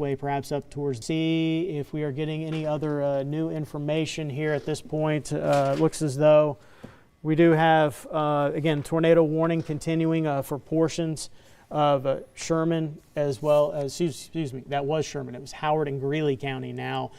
way, perhaps up towards see if we are getting any other new information here at this point. Looks as though we do have, again, tornado warning continuing for portions of Sherman, as well as, excuse me, that was Sherman. It was Howard and Greeley County now.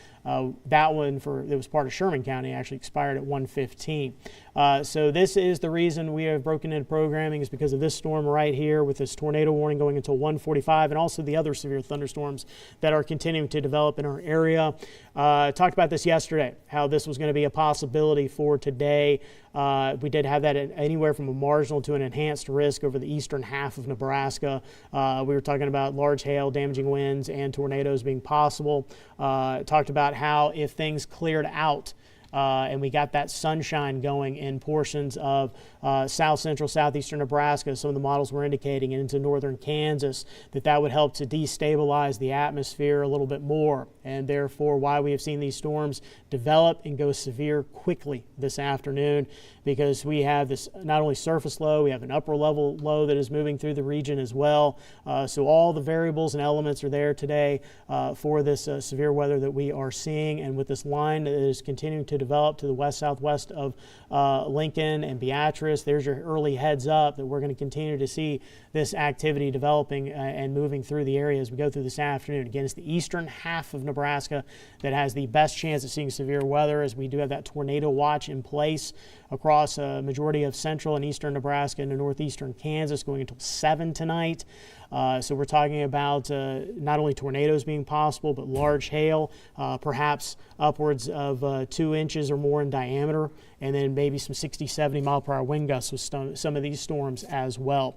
That one, it was part of Sherman County, actually expired at 1:15. So this is the reason we have broken into programming, is because of this storm right here, with this tornado warning going until 1:45, and also the other severe thunderstorms that are continuing to develop in our area. Talked about this yesterday, how this was going to be a possibility for today. We did have that at anywhere from a marginal to an enhanced risk over the eastern half of Nebraska. We were talking about large hail, damaging winds, and tornadoes being possible. Talked about how if things cleared out and we got that sunshine going in portions of south central, southeastern Nebraska, some of the models were indicating, and into northern Kansas, that would help to destabilize the atmosphere a little bit more, and therefore why we have seen these storms develop and go severe quickly this afternoon, because we have this not only surface low, we have an upper level low that is moving through the region as well. So all the variables and elements are there today for this severe weather that we are seeing, and with this line that is continuing to develop to the west-southwest of Lincoln and Beatrice, there's your early heads up that we're going to continue to see this activity developing and moving through the area as we go through this afternoon. Again, it's the eastern half of Nebraska that has the best chance of seeing severe weather, as we do have that tornado watch in place across a majority of central and eastern Nebraska and northeastern Kansas going until 7 tonight. So we're talking about not only tornadoes being possible, but large hail, perhaps upwards of 2 inches or more in diameter, and then maybe some 60, 70 mile per hour wind gusts with some of these storms as well.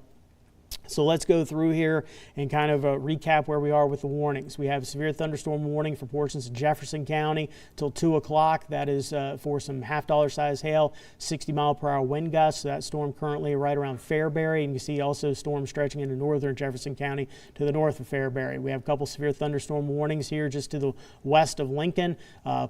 So let's go through here and kind of recap where we are with the warnings. We have a severe thunderstorm warning for portions of Jefferson County till 2 o'clock. That is for some half-dollar size hail, 60 mile per hour wind gusts. So that storm currently right around Fairbury. And you see also storms stretching into northern Jefferson County to the north of Fairbury. We have a couple severe thunderstorm warnings here just to the west of Lincoln,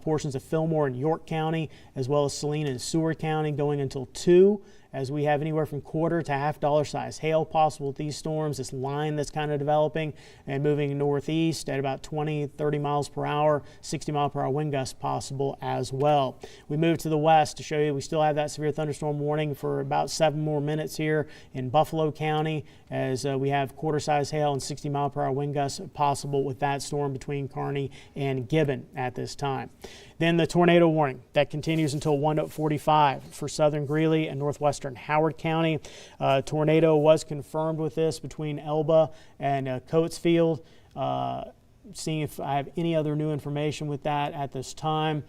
portions of Fillmore and York County, as well as Saline and Seward County going until 2. As we have anywhere from quarter to half-dollar size hail possible with these storms. This line that's kind of developing and moving northeast at about 20, 30 miles per hour, 60 mile per hour wind gusts possible as well. We move to the west to show you we still have that severe thunderstorm warning for about 7 more minutes here in Buffalo County, as we have quarter size hail and 60 mile per hour wind gusts possible with that storm between Kearney and Gibbon at this time. Then the tornado warning that continues until 1:45 for southern Greeley and northwestern Howard County. Tornado was confirmed with this between Elba and Coatesville. Seeing if I have any other new information with that at this time.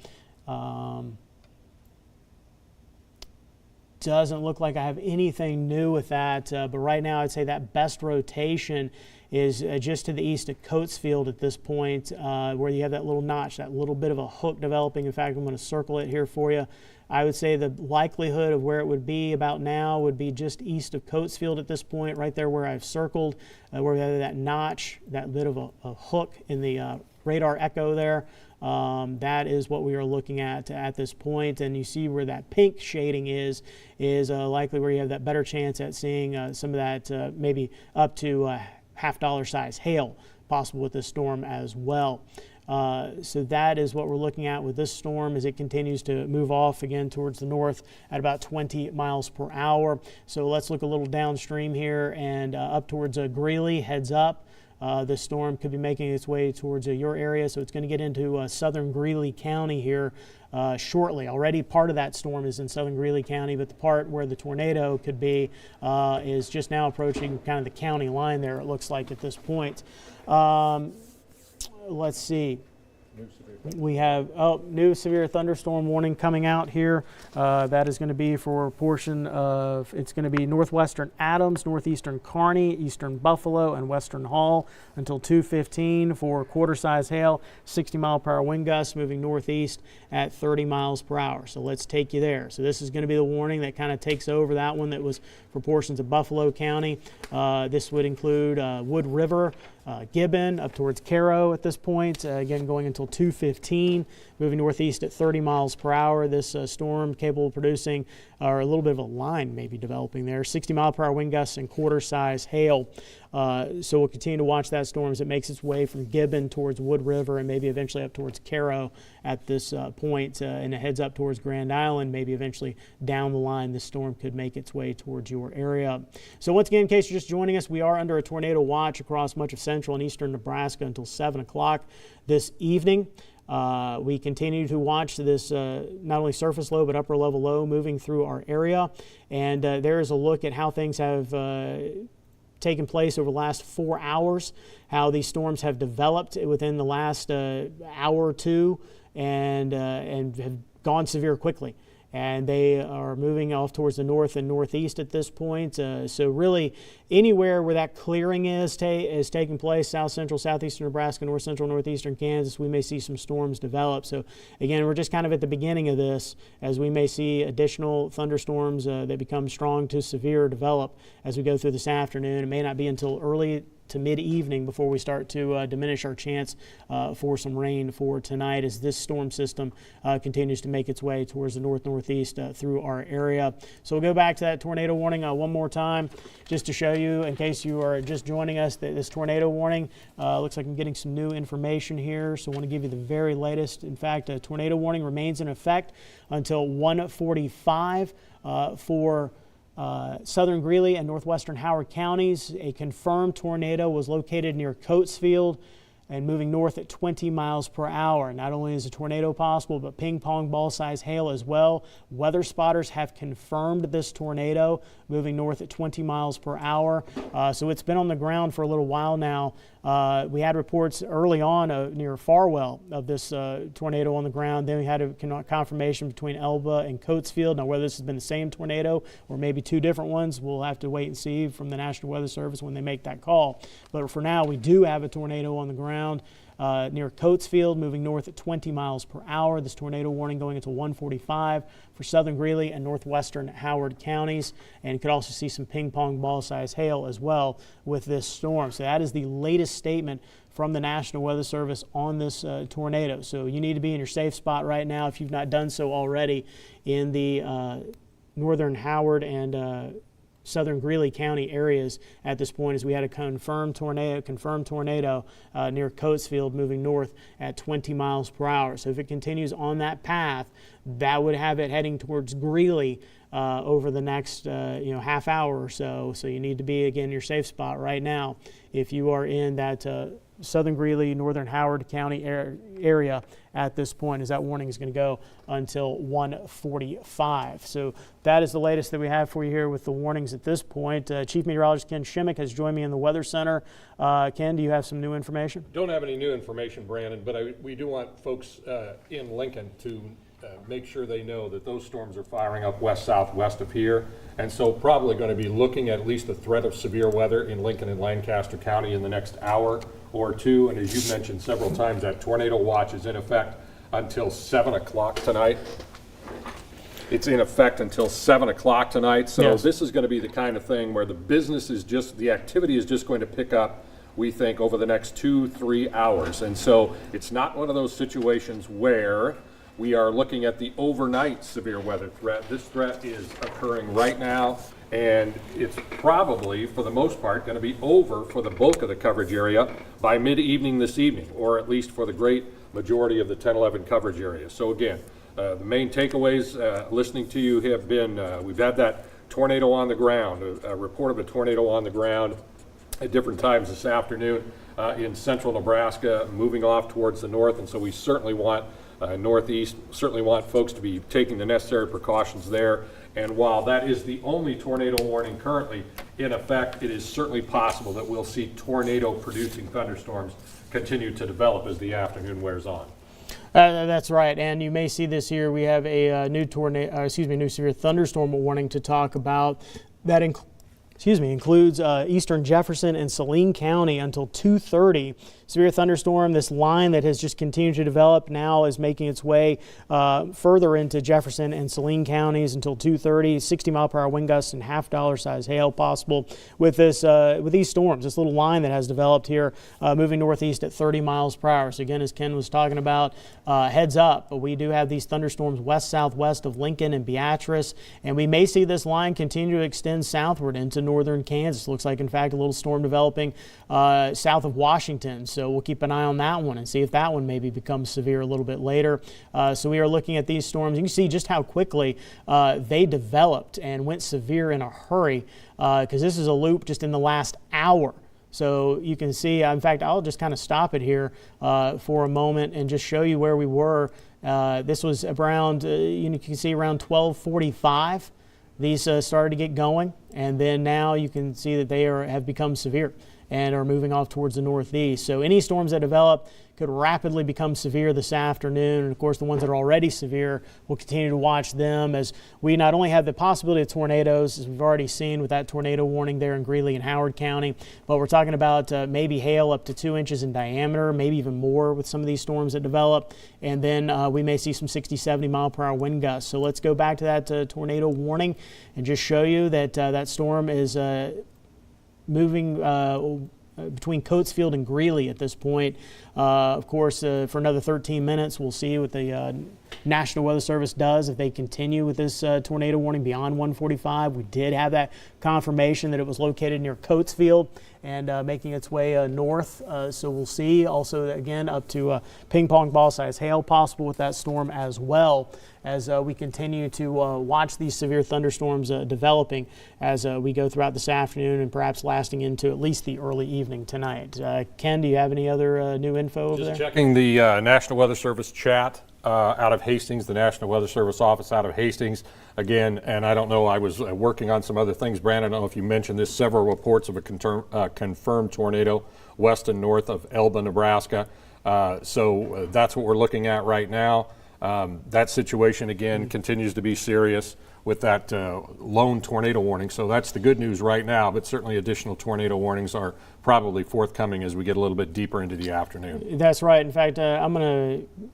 Doesn't look like I have anything new with that, but right now I'd say that best rotation is just to the east of Coatesville at this point, where you have that little notch, that little bit of a hook developing. In fact, I'm going to circle it here for you. I would say the likelihood of where it would be about now would be just east of Coatesville at this point, right there where I've circled, where we have that notch, that bit of a hook in the radar echo there. That is what we are looking at this point, and you see where that pink shading is likely where you have that better chance at seeing some of that maybe up to half-dollar size hail possible with this storm as well. So that is what we're looking at with this storm as it continues to move off again towards the north at about 20 miles per hour. So let's look a little downstream here and up towards Greeley, heads up. This storm could be making its way towards your area, so it's going to get into southern Greeley County here shortly. Already part of that storm is in southern Greeley County, but the part where the tornado could be is just now approaching kind of the county line there, it looks like at this point. Let's see. We have new severe thunderstorm warning coming out here. That is going to be for a portion of, it's going to be northwestern Adams, northeastern Kearney, eastern Buffalo, and western Hall until 2:15 for quarter size hail, 60 mile per hour wind gusts moving northeast at 30 miles per hour. So let's take you there. So this is going to be the warning that kind of takes over that one that was for portions of Buffalo County. This would include Wood River, Gibbon up towards Caro at this point, again going until until 2:15, moving northeast at 30 miles per hour. This storm capable of producing, or a little bit of a line maybe developing there, 60-mile-per-hour wind gusts and quarter-size hail. So we'll continue to watch that storm as it makes its way from Gibbon towards Wood River and maybe eventually up towards Caro at this point, and it heads up towards Grand Island. Maybe eventually down the line, this storm could make its way towards your area. So once again, in case you're just joining us, we are under a tornado watch across much of central and eastern Nebraska until 7 o'clock this evening. We continue to watch this not only surface low but upper level low moving through our area, and there is a look at how things have taken place over the last 4 hours, how these storms have developed within the last hour or two, and have gone severe quickly. And they are moving off towards the north and northeast at this point. So really, anywhere where that clearing is taking place, south central, southeastern Nebraska, north central, northeastern Kansas, we may see some storms develop. So again, we're just kind of at the beginning of this, as we may see additional thunderstorms that become strong to severe develop as we go through this afternoon. It may not be until early to mid-evening before we start to diminish our chance for some rain for tonight, as this storm system continues to make its way towards the northeast through our area. So we'll go back to that tornado warning one more time, just to show you, in case you are just joining us, that this tornado warning looks like I'm getting some new information here. So I want to give you the very latest. In fact, a tornado warning remains in effect until 1:45 for southern Greeley and northwestern Howard counties. A confirmed tornado was located near Coatesville and moving north at 20 miles per hour. Not only is a tornado possible, but ping pong ball size hail as well. Weather spotters have confirmed this tornado moving north at 20 miles per hour. So it's been on the ground for a little while now. We had reports early on near Farwell of this tornado on the ground. Then we had a confirmation between Elba and Coatesville. Now, whether this has been the same tornado or maybe two different ones, we'll have to wait and see from the National Weather Service when they make that call. But for now, we do have a tornado on the ground near Coatesville, moving north at 20 miles per hour. This tornado warning going until 1:45 for southern Greeley and northwestern Howard counties. And you could also see some ping pong ball size hail as well with this storm. So that is the latest statement from the National Weather Service on this tornado. So you need to be in your safe spot right now if you've not done so already in the northern Howard and southern Greeley County areas at this point, as we had a confirmed tornado near Coatesville moving north at 20 miles per hour. So if it continues on that path, that would have it heading towards Greeley over the next half hour or so. So you need to be, again, in your safe spot right now if you are in that southern Greeley, northern Howard County area at this point, as that warning is going to go until 1:45. So that is the latest that we have for you here with the warnings at this point. Chief Meteorologist Ken Shimmick has joined me in the Weather Center. Ken, do you have some new information? Don't have any new information, Brandon, but we do want folks in Lincoln to make sure they know that those storms are firing up west-southwest of here, and so probably going to be looking at least a threat of severe weather in Lincoln and Lancaster County in the next hour or two. And as you've mentioned several times, that tornado watch is in effect until 7 o'clock tonight. It's in effect until 7 o'clock tonight. So yes, this is going to be the kind of thing where the activity is just going to pick up, we think, over the next 2-3 hours. And so it's not one of those situations where we are looking at the overnight severe weather threat. This threat is occurring right now, and it's probably, for the most part, going to be over for the bulk of the coverage area by mid-evening this evening, or at least for the great majority of the 10-11 coverage area. So again, the main takeaways listening to you have been, we've had that tornado on the ground, a report of a tornado on the ground at different times this afternoon in central Nebraska, moving off towards the north, and so we certainly want certainly want folks to be taking the necessary precautions there. And while that is the only tornado warning currently in effect, it is certainly possible that we'll see tornado-producing thunderstorms continue to develop as the afternoon wears on. That's right, and you may see this here. We have a new severe thunderstorm warning to talk about. That includes eastern Jefferson and Saline County until 2:30. Severe thunderstorm, this line that has just continued to develop now is making its way further into Jefferson and Saline counties until 2:30. 60-mile-per-hour wind gusts and half-dollar size hail possible with these storms. This little line that has developed here moving northeast at 30 miles per hour. So again, as Ken was talking about, heads up, but we do have these thunderstorms west-southwest of Lincoln and Beatrice, and we may see this line continue to extend southward into northern Kansas. Looks like, in fact, a little storm developing south of Washington. So we'll keep an eye on that one and see if that one maybe becomes severe a little bit later. So we are looking at these storms. You can see just how quickly they developed and went severe in a hurry, because this is a loop just in the last hour. So you can see, in fact, I'll just kind of stop it here for a moment and just show you where we were. This was around, you can see around 12:45. These started to get going, and then now you can see that they have become severe and are moving off towards the northeast. So any storms that develop could rapidly become severe this afternoon. And of course, the ones that are already severe, we'll continue to watch them as we not only have the possibility of tornadoes, as we've already seen with that tornado warning there in Greeley and Howard County, but we're talking about maybe hail up to 2 inches in diameter, maybe even more with some of these storms that develop. And then we may see some 60, 70 mile per hour wind gusts. So let's go back to that tornado warning and just show you that that storm is moving between Coatesville and Greeley at this point. Of course, for another 13 minutes, we'll see what the National Weather Service does if they continue with this tornado warning beyond 1:45. We did have that confirmation that it was located near Coatesville and making its way north. So we'll see. Also, again, up to ping pong ball size hail possible with that storm as well, as we continue to watch these severe thunderstorms developing as we go throughout this afternoon and perhaps lasting into at least the early evening tonight. Ken, do you have any other new info over there? Just checking the National Weather Service chat out of Hastings, the National Weather Service office out of Hastings. Again, and I don't know, I was working on some other things, Brandon, I don't know if you mentioned this, several reports of a confirmed tornado west and north of Elba, Nebraska. So that's what we're looking at right now. That situation, again, continues to be serious with that lone tornado warning. So that's the good news right now, but certainly additional tornado warnings are probably forthcoming as we get a little bit deeper into the afternoon. That's right. In fact, I'm going to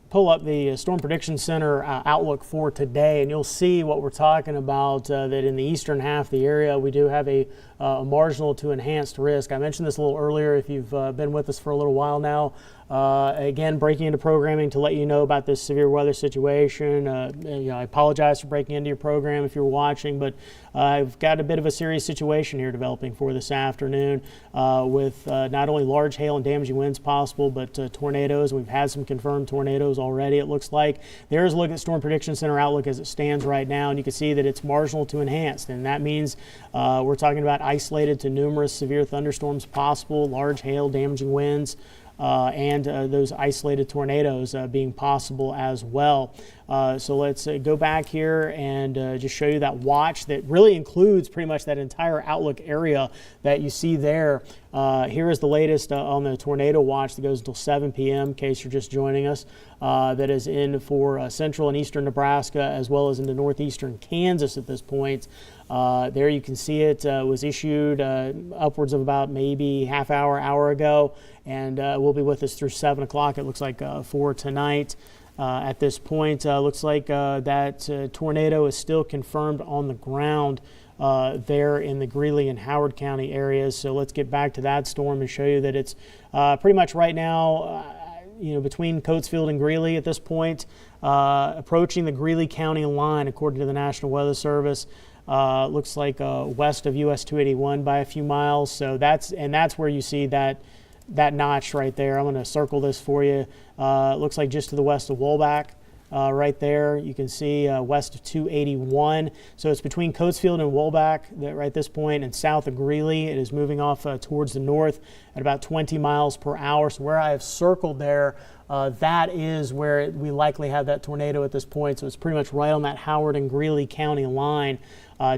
pull up the Storm Prediction Center outlook for today, and you'll see what we're talking about, that in the eastern half of the area, we do have a marginal to enhanced risk. I mentioned this a little earlier if you've been with us for a little while now. Again, breaking into programming to let you know about this severe weather situation. I apologize for breaking into your program if you're watching, but I've got a bit of a serious situation here developing for this afternoon with not only large hail and damaging winds possible, but tornadoes. We've had some confirmed tornadoes already, it looks like. There's a look at Storm Prediction Center outlook as it stands right now, and you can see that it's marginal to enhanced, and that means we're talking about isolated to numerous severe thunderstorms possible, large hail, damaging winds, and those isolated tornadoes being possible as well. So let's go back here and just show you that watch that really includes pretty much that entire outlook area that you see there. Here is the latest on the tornado watch that goes until 7 p.m. in case you're just joining us. That is in for central and eastern Nebraska as well as into northeastern Kansas at this point. There you can see it was issued upwards of about maybe half hour ago, and will be with us through 7 o'clock. It looks like for tonight. At this point, looks like that tornado is still confirmed on the ground there in the Greeley and Howard County areas. So let's get back to that storm and show you that it's pretty much right now, between Coatesville and Greeley at this point, approaching the Greeley County line, according to the National Weather Service. Looks like west of US 281 by a few miles. So that's where you see that notch right there. I'm going to circle this for you. Looks like just to the west of Wolbach. Right there, you can see west of 281. So it's between Coatesville and Wolbach right at this point, and south of Greeley. It is moving off towards the north at about 20 miles per hour. So where I have circled there, that is where we likely have that tornado at this point. So it's pretty much right on that Howard and Greeley County line,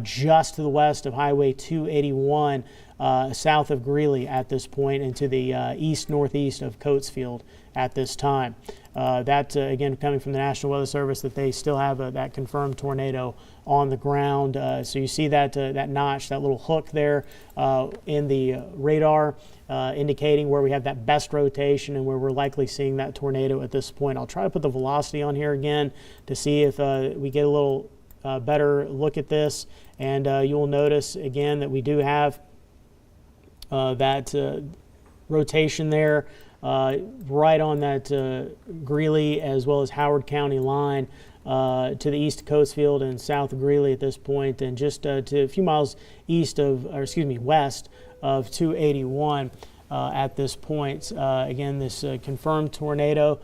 just to the west of Highway 281. south of Greeley at this point, and to the east-northeast of Coatesville at this time. That, again, coming from the National Weather Service, that they still have that confirmed tornado on the ground. So you see that, that notch, that little hook there in the radar, indicating where we have that best rotation and where we're likely seeing that tornado at this point. I'll try to put the velocity on here again to see if we get a little better look at this. And you'll notice, again, that we do have that rotation there right on that Greeley as well as Howard County line to the east of Coatesville and south of Greeley at this point, and just to a few miles east of, or excuse me, west of 281 at this point. Again, this confirmed tornado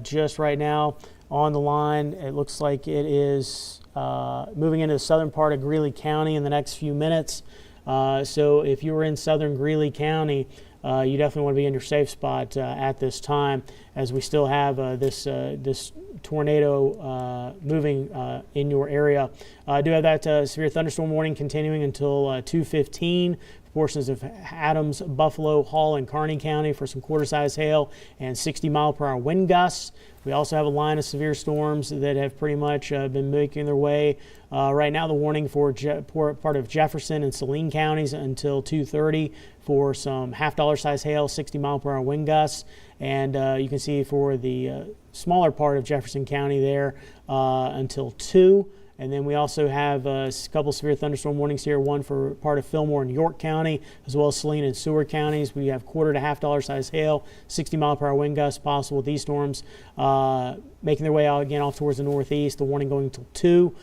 just right now on the line. It looks like it is moving into the southern part of Greeley County in the next few minutes. So if you were in southern Greeley County, you definitely want to be in your safe spot at this time, as we still have this tornado moving in your area. I do have that severe thunderstorm warning continuing until 2:15. Portions of Adams, Buffalo, Hall, and Kearney County for some quarter-size hail and 60-mile-per-hour wind gusts. We also have a line of severe storms that have pretty much been making their way. Right now, the warning for part of Jefferson and Saline counties until 2:30 for some half-dollar size hail, 60-mile-per-hour wind gusts. And you can see for the smaller part of Jefferson County there until 2. And then we also have a couple severe thunderstorm warnings here, one for part of Fillmore and York County, as well as Saline and Seward counties. We have quarter to half-dollar size hail, 60-mile-per-hour wind gusts possible with these storms making their way out again off towards the northeast. The warning going until 2.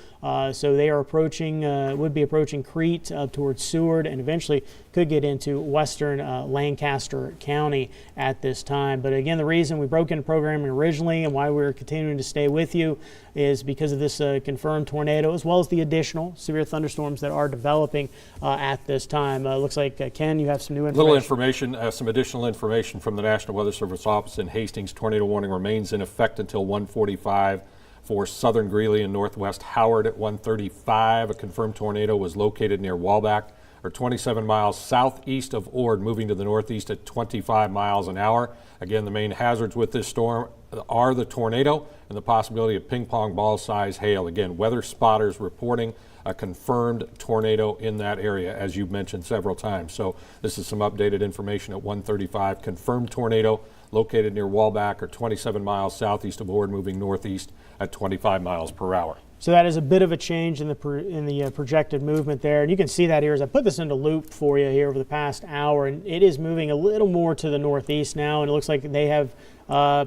So they are approaching, would be approaching Crete up towards Seward, and eventually could get into western Lancaster County at this time. But again, the reason we broke into programming originally and why we're continuing to stay with you is because of this confirmed tornado, as well as the additional severe thunderstorms that are developing at this time. Looks like, Ken, you have some new information. Little information, some additional information from the National Weather Service office in Hastings. Tornado warning remains in effect until 1:45 for southern Greeley and northwest Howard. At 1:35, a confirmed tornado was located near Walbach, or 27 miles southeast of Ord, moving to the northeast at 25 miles an hour. Again, the main hazards with this storm are the tornado and the possibility of ping pong ball size hail. Again, weather spotters reporting a confirmed tornado in that area, as you've mentioned several times. So this is some updated information at 1:35. Confirmed tornado located near Walbach, or 27 miles southeast of Ord, moving northeast at 25 miles per hour. So that is a bit of a change in the projected movement there. And you can see that here as I put this into loop for you here over the past hour. And it is moving a little more to the northeast now. And it looks like they have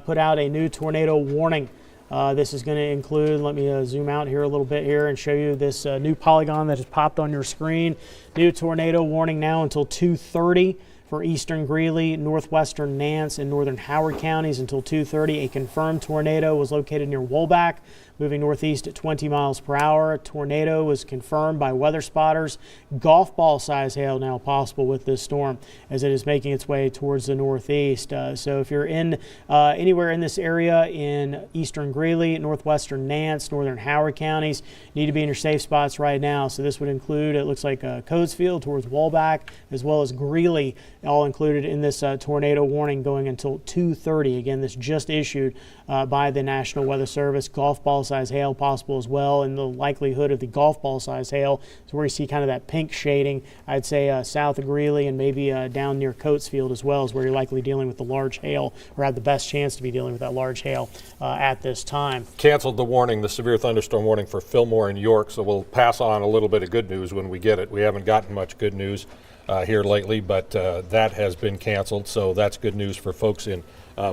put out a new tornado warning. This is going to include, let me zoom out here a little bit here and show you this new polygon that has popped on your screen. New tornado warning now until 2:30. For eastern Greeley, northwestern Nance, and northern Howard counties until 2:30. A confirmed tornado was located near Wolbach, moving northeast at 20 miles per hour. A tornado was confirmed by weather spotters. Golf ball size hail now possible with this storm as it is making its way towards the northeast. So if you're in anywhere in this area in eastern Greeley, northwestern Nance, northern Howard counties, you need to be in your safe spots right now. So this would include, it looks like Coatesville towards Wolbach, as well as Greeley, all included in this tornado warning going until 2:30. Again, this just issued by the National Weather Service. Golf ball size hail possible as well, and the likelihood of the golf ball size hail is where you see kind of that pink shading. I'd say south of Greeley and maybe down near Coatesville as well is where you're likely dealing with the large hail, or have the best chance to be dealing with that large hail at this time. Canceled the warning, the severe thunderstorm warning for Fillmore and York, so we'll pass on a little bit of good news when we get it. We haven't gotten much good news here lately, but that has been canceled, so that's good news for folks in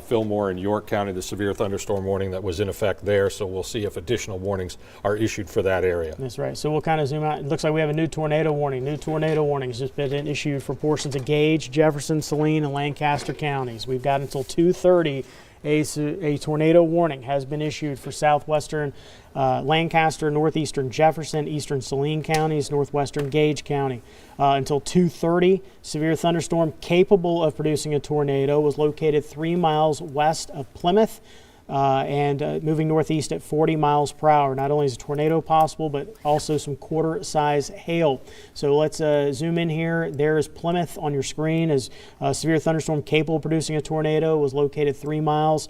Fillmore and York County, the severe thunderstorm warning that was in effect there. So we'll see if additional warnings are issued for that area. That's right. So we'll kind of zoom out. It looks like we have a new tornado warning. New tornado warning has just been issued for portions of Gage, Jefferson, Saline, and Lancaster counties. We've got until 2:30. A tornado warning has been issued for southwestern Lancaster, northeastern Jefferson, eastern Saline counties, northwestern Gage County. Until 2:30, severe thunderstorm capable of producing a tornado was located 3 miles west of Plymouth. and moving northeast at 40 miles per hour. Not only is a tornado possible, but also some quarter-size hail. So let's zoom in here. There is Plymouth on your screen as a severe thunderstorm capable of producing a tornado was located 3 miles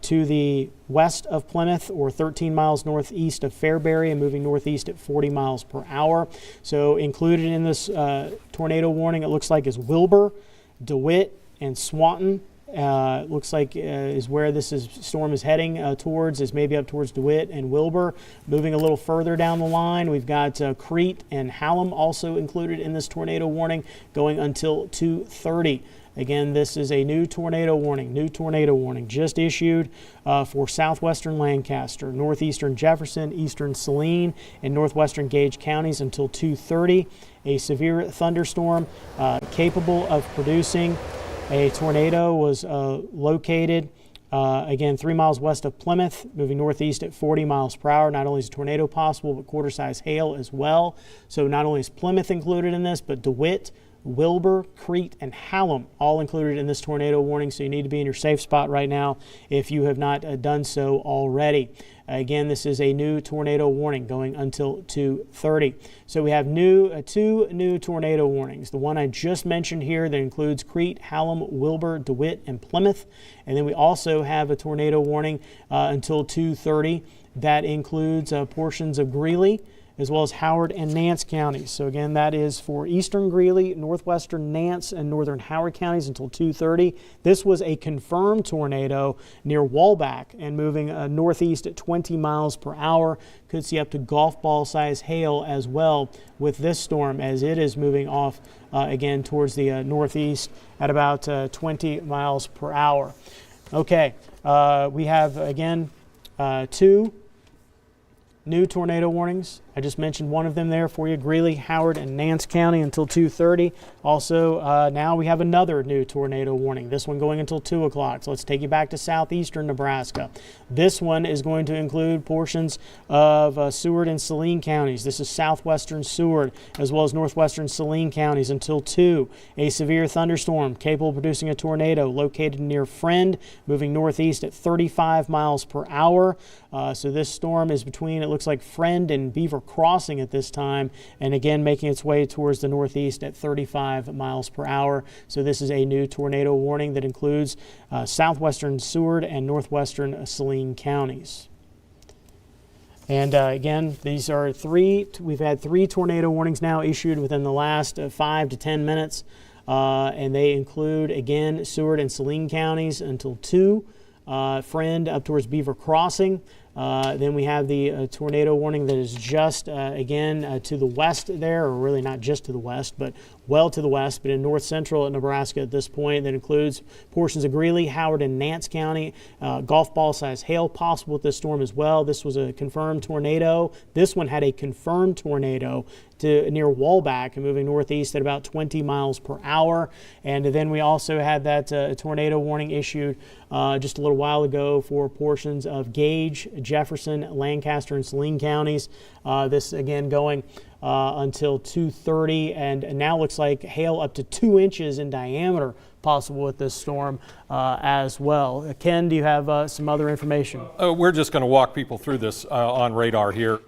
to the west of Plymouth, or 13 miles northeast of Fairbury, and moving northeast at 40 miles per hour. So included in this tornado warning, it looks like, is Wilbur, DeWitt, and Swanton. Looks like is where this storm is heading towards, is maybe up towards DeWitt and Wilbur. Moving a little further down the line, we've got Crete and Hallam also included in this tornado warning, going until 2:30. Again, this is a new tornado warning just issued for southwestern Lancaster, northeastern Jefferson, eastern Saline, and northwestern Gage counties until 2:30. A severe thunderstorm capable of producing a tornado was located, again, 3 miles west of Plymouth, moving northeast at 40 miles per hour. Not only is a tornado possible, but quarter-size hail as well. So not only is Plymouth included in this, but DeWitt, Wilbur, Crete, and Hallam all included in this tornado warning. So you need to be in your safe spot right now if you have not done so already. Again, this is a new tornado warning going until 2:30. So we have two new tornado warnings. The one I just mentioned here that includes Crete, Hallam, Wilbur, DeWitt, and Plymouth. And then we also have a tornado warning until 2:30 that includes portions of Greeley, as well as Howard and Nance counties. So again, that is for eastern Greeley, northwestern Nance, and northern Howard counties until 2:30. This was a confirmed tornado near Walback and moving northeast at 20 miles per hour. Could see up to golf ball size hail as well with this storm, as it is moving off again towards the northeast at about 20 miles per hour. Okay, we have again two new tornado warnings. I just mentioned one of them there for you, Greeley, Howard, and Nance County until 2:30. Also, now we have another new tornado warning, this one going until 2 o'clock. So let's take you back to southeastern Nebraska. This one is going to include portions of Seward and Saline counties. This is southwestern Seward, as well as northwestern Saline counties until 2. A severe thunderstorm capable of producing a tornado located near Friend, moving northeast at 35 miles per hour. So this storm is between, it looks like, Friend and Beaver Crossing at this time, and again making its way towards the northeast at 35 miles per hour. So this is a new tornado warning that includes southwestern Seward and northwestern Saline counties. And again, these are we've had 3 tornado warnings now issued within the last 5 to 10 minutes, and they include, again, Seward and Saline counties until 2, Friend up towards Beaver Crossing. Then we have the tornado warning that is just, again, to the west there, or really not just to the west, but well to the west, but in north central Nebraska at this point. That includes portions of Greeley, Howard, and Nance County. Golf ball size hail possible with this storm as well. This was a confirmed tornado. This one had a confirmed tornado near Walback and moving northeast at about 20 miles per hour. And then we also had that tornado warning issued just a little while ago for portions of Gage, Jefferson, Lancaster, and Saline counties. This again going until 2:30, and now looks like hail up to 2 inches in diameter possible with this storm as well. Ken, do you have some other information? We're just going to walk people through this on radar here.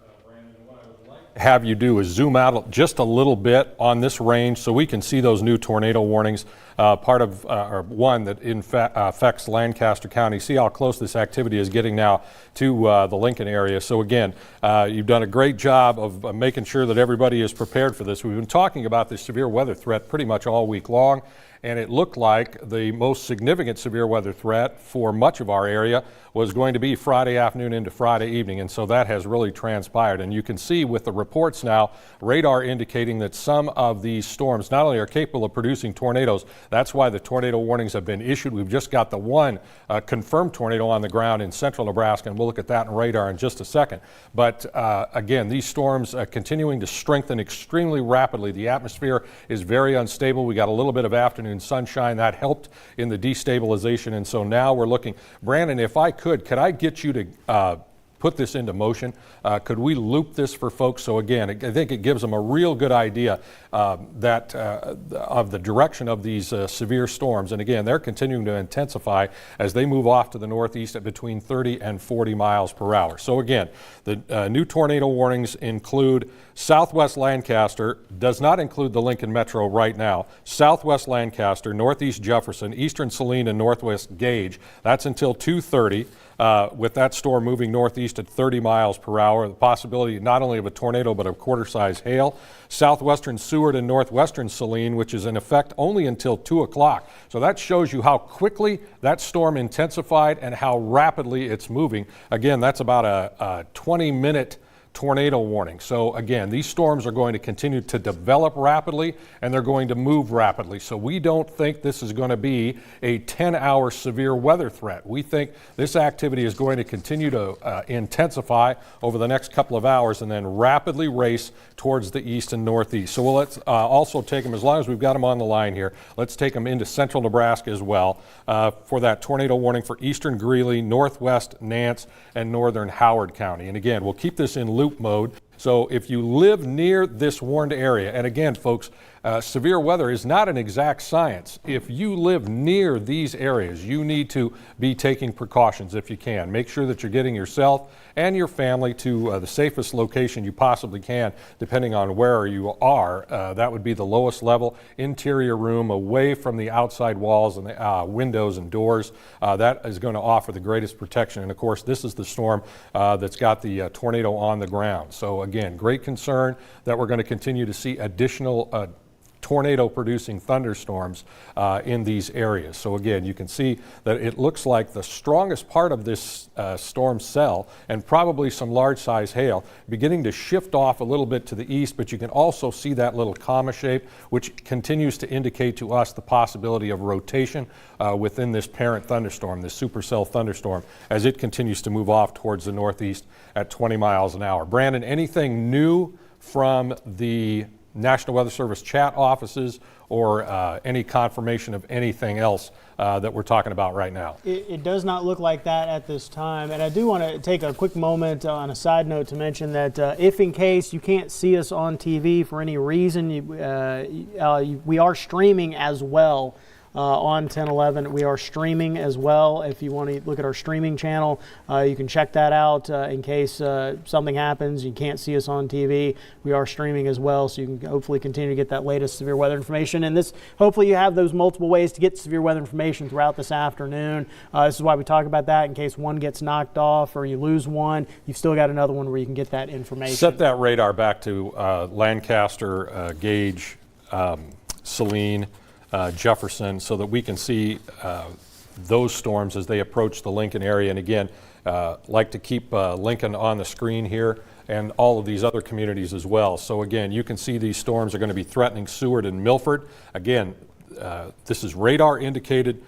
Have you do is zoom out just a little bit on this range so we can see those new tornado warnings. Part of or one that in fact affects Lancaster County. See how close this activity is getting now to the Lincoln area. So again, you've done a great job of making sure that everybody is prepared for this. We've been talking about this severe weather threat pretty much all week long, and it looked like the most significant severe weather threat for much of our area was going to be Friday afternoon into Friday evening, and so that has really transpired. And you can see with the reports now, radar indicating that some of these storms not only are capable of producing tornadoes, that's why the tornado warnings have been issued. We've just got the one confirmed tornado on the ground in central Nebraska, and we'll look at that in radar in just a second. But again, these storms continuing to strengthen extremely rapidly. The atmosphere is very unstable. We got a little bit of afternoon sunshine. That helped in the destabilization, and so now we're looking. Brandon, if I could I get you to put this into motion. Could we loop this for folks? So again, I think it gives them a real good idea of the direction of these severe storms. And again, they're continuing to intensify as they move off to the northeast at between 30 and 40 miles per hour. So again, the new tornado warnings include southwest Lancaster, does not include the Lincoln Metro right now, southwest Lancaster, northeast Jefferson, eastern Saline, and northwest Gage. That's until 2:30. With that storm moving northeast at 30 miles per hour, the possibility not only of a tornado but of quarter-size hail. Southwestern Seward and northwestern Saline, which is in effect only until 2 o'clock. So that shows you how quickly that storm intensified and how rapidly it's moving. Again, that's about a 20-minute tornado warning. So again, these storms are going to continue to develop rapidly and they're going to move rapidly. So we don't think this is going to be a 10-hour severe weather threat. We think this activity is going to continue to intensify over the next couple of hours and then rapidly race towards the east and northeast. So let's also take them, as long as we've got them on the line here, let's take them into central Nebraska as well for that tornado warning for eastern Greeley, northwest Nance, and northern Howard County. And again, we'll keep this in loop mode. So if you live near this warned area, and again, folks, severe weather is not an exact science. If you live near these areas, you need to be taking precautions if you can. Make sure that you're getting yourself and your family to the safest location you possibly can, depending on where you are. That would be the lowest level interior room, away from the outside walls and the windows and doors. That is going to offer the greatest protection. And of course, this is the storm that's got the tornado on the ground. So again, great concern that we're going to continue to see additional tornado-producing thunderstorms in these areas. So again, you can see that it looks like the strongest part of this storm cell, and probably some large-size hail, beginning to shift off a little bit to the east, but you can also see that little comma shape, which continues to indicate to us the possibility of rotation within this parent thunderstorm, this supercell thunderstorm, as it continues to move off towards the northeast at 20 miles an hour. Brandon, anything new from the National Weather Service chat offices or any confirmation of anything else that we're talking about right now? It does not look like that at this time. And I do want to take a quick moment on a side note to mention that if in case you can't see us on TV for any reason, we are streaming as well. On 1011. We are streaming as well. If you want to look at our streaming channel, you can check that out in case something happens, you can't see us on TV. We are streaming as well, so you can hopefully continue to get that latest severe weather information. And this, hopefully you have those multiple ways to get severe weather information throughout this afternoon. This is why we talk about that, in case one gets knocked off or you lose one, you've still got another one where you can get that information. Set that radar back to Lancaster, Gage, Saline, Jefferson, so that we can see those storms as they approach the Lincoln area. And again, like to keep Lincoln on the screen here and all of these other communities as well. So again, you can see these storms are going to be threatening Seward and Milford. Again, this is radar indicated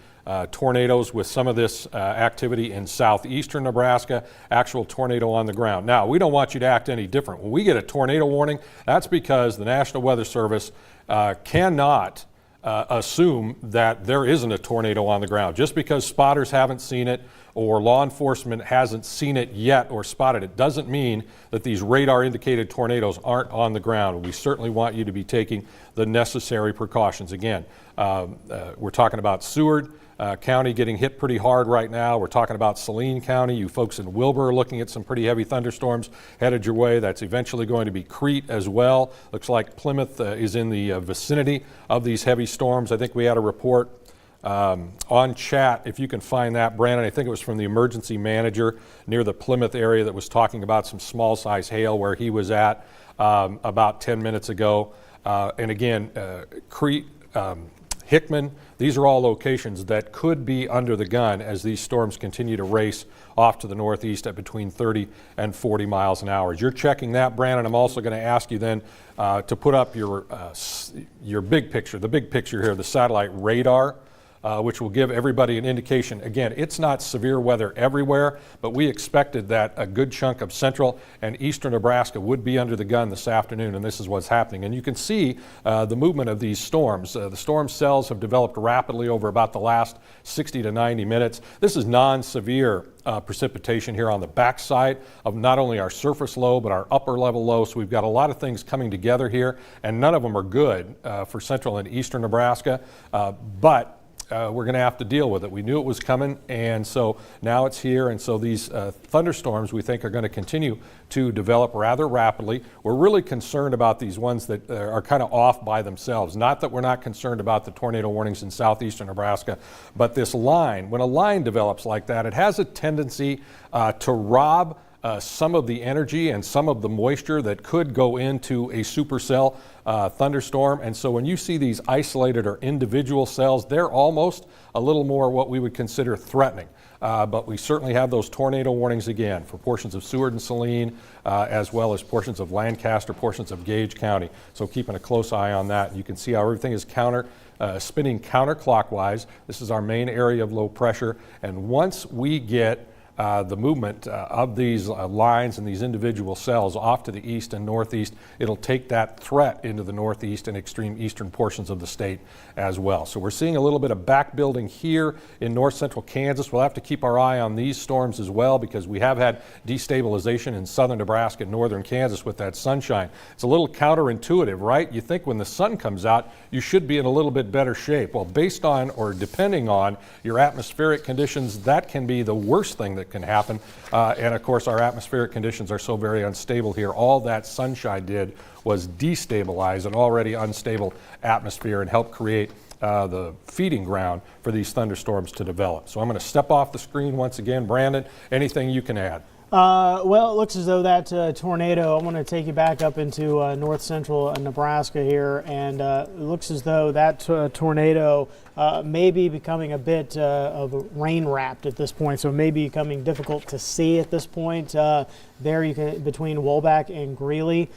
tornadoes with some of this activity in southeastern Nebraska, actual tornado on the ground. Now, we don't want you to act any different. When we get a tornado warning, that's because the National Weather Service cannot assume that there isn't a tornado on the ground. Just because spotters haven't seen it or law enforcement hasn't seen it yet or spotted it doesn't mean that these radar indicated tornadoes aren't on the ground. We certainly want you to be taking the necessary precautions. Again, we're talking about Seward County getting hit pretty hard right now. We're talking about Saline County. You folks in Wilbur are looking at some pretty heavy thunderstorms headed your way. That's eventually going to be Crete as well. Looks like Plymouth is in the vicinity of these heavy storms. I think we had a report on chat, if you can find that, Brandon. I think it was from the emergency manager near the Plymouth area that was talking about some small size hail where he was at about 10 minutes ago. And again, Crete, Hickman, these are all locations that could be under the gun as these storms continue to race off to the northeast at between 30 and 40 miles an hour. As you're checking that, Brandon, I'm also going to ask you then to put up your big picture, the big picture here, the satellite radar which will give everybody an indication. Again, it's not severe weather everywhere, but we expected that a good chunk of central and eastern Nebraska would be under the gun this afternoon, and this is what's happening. And you can see the movement of these storms. The storm cells have developed rapidly over about the last 60 to 90 minutes. This is non-severe precipitation here on the backside of not only our surface low, but our upper level low. So we've got a lot of things coming together here, and none of them are good for central and eastern Nebraska, but we're going to have to deal with it. We knew it was coming, and so now it's here, and so these thunderstorms we think are going to continue to develop rather rapidly. We're really concerned about these ones that are kind of off by themselves. Not that we're not concerned about the tornado warnings in southeastern Nebraska, but this line, when a line develops like that, it has a tendency to rob some of the energy and some of the moisture that could go into a supercell thunderstorm. And so when you see these isolated or individual cells, they're almost a little more what we would consider threatening. But we certainly have those tornado warnings again for portions of Seward and Saline, as well as portions of Lancaster, portions of Gage County. So keeping a close eye on that. You can see how everything is spinning counterclockwise. This is our main area of low pressure. And once we get the movement of these lines and these individual cells off to the east and northeast, it'll take that threat into the northeast and extreme eastern portions of the state as well. So we're seeing a little bit of back building here in north central Kansas. We'll have to keep our eye on these storms as well, because we have had destabilization in southern Nebraska and northern Kansas with that sunshine. It's a little counterintuitive, right? You think when the sun comes out, you should be in a little bit better shape. Well, based on or depending on your atmospheric conditions, that can be the worst thing that can happen. And of course, our atmospheric conditions are so very unstable here. All that sunshine did was destabilize an already unstable atmosphere and help create the feeding ground for these thunderstorms to develop. So I'm going to step off the screen once again. Brandon, anything you can add? Well, it looks as though that tornado, I'm going to take you back up into north central Nebraska here, and it looks as though that tornado may be becoming a bit of rain wrapped at this point, so it may be becoming difficult to see at this point. There you can, between Woolback and Greeley,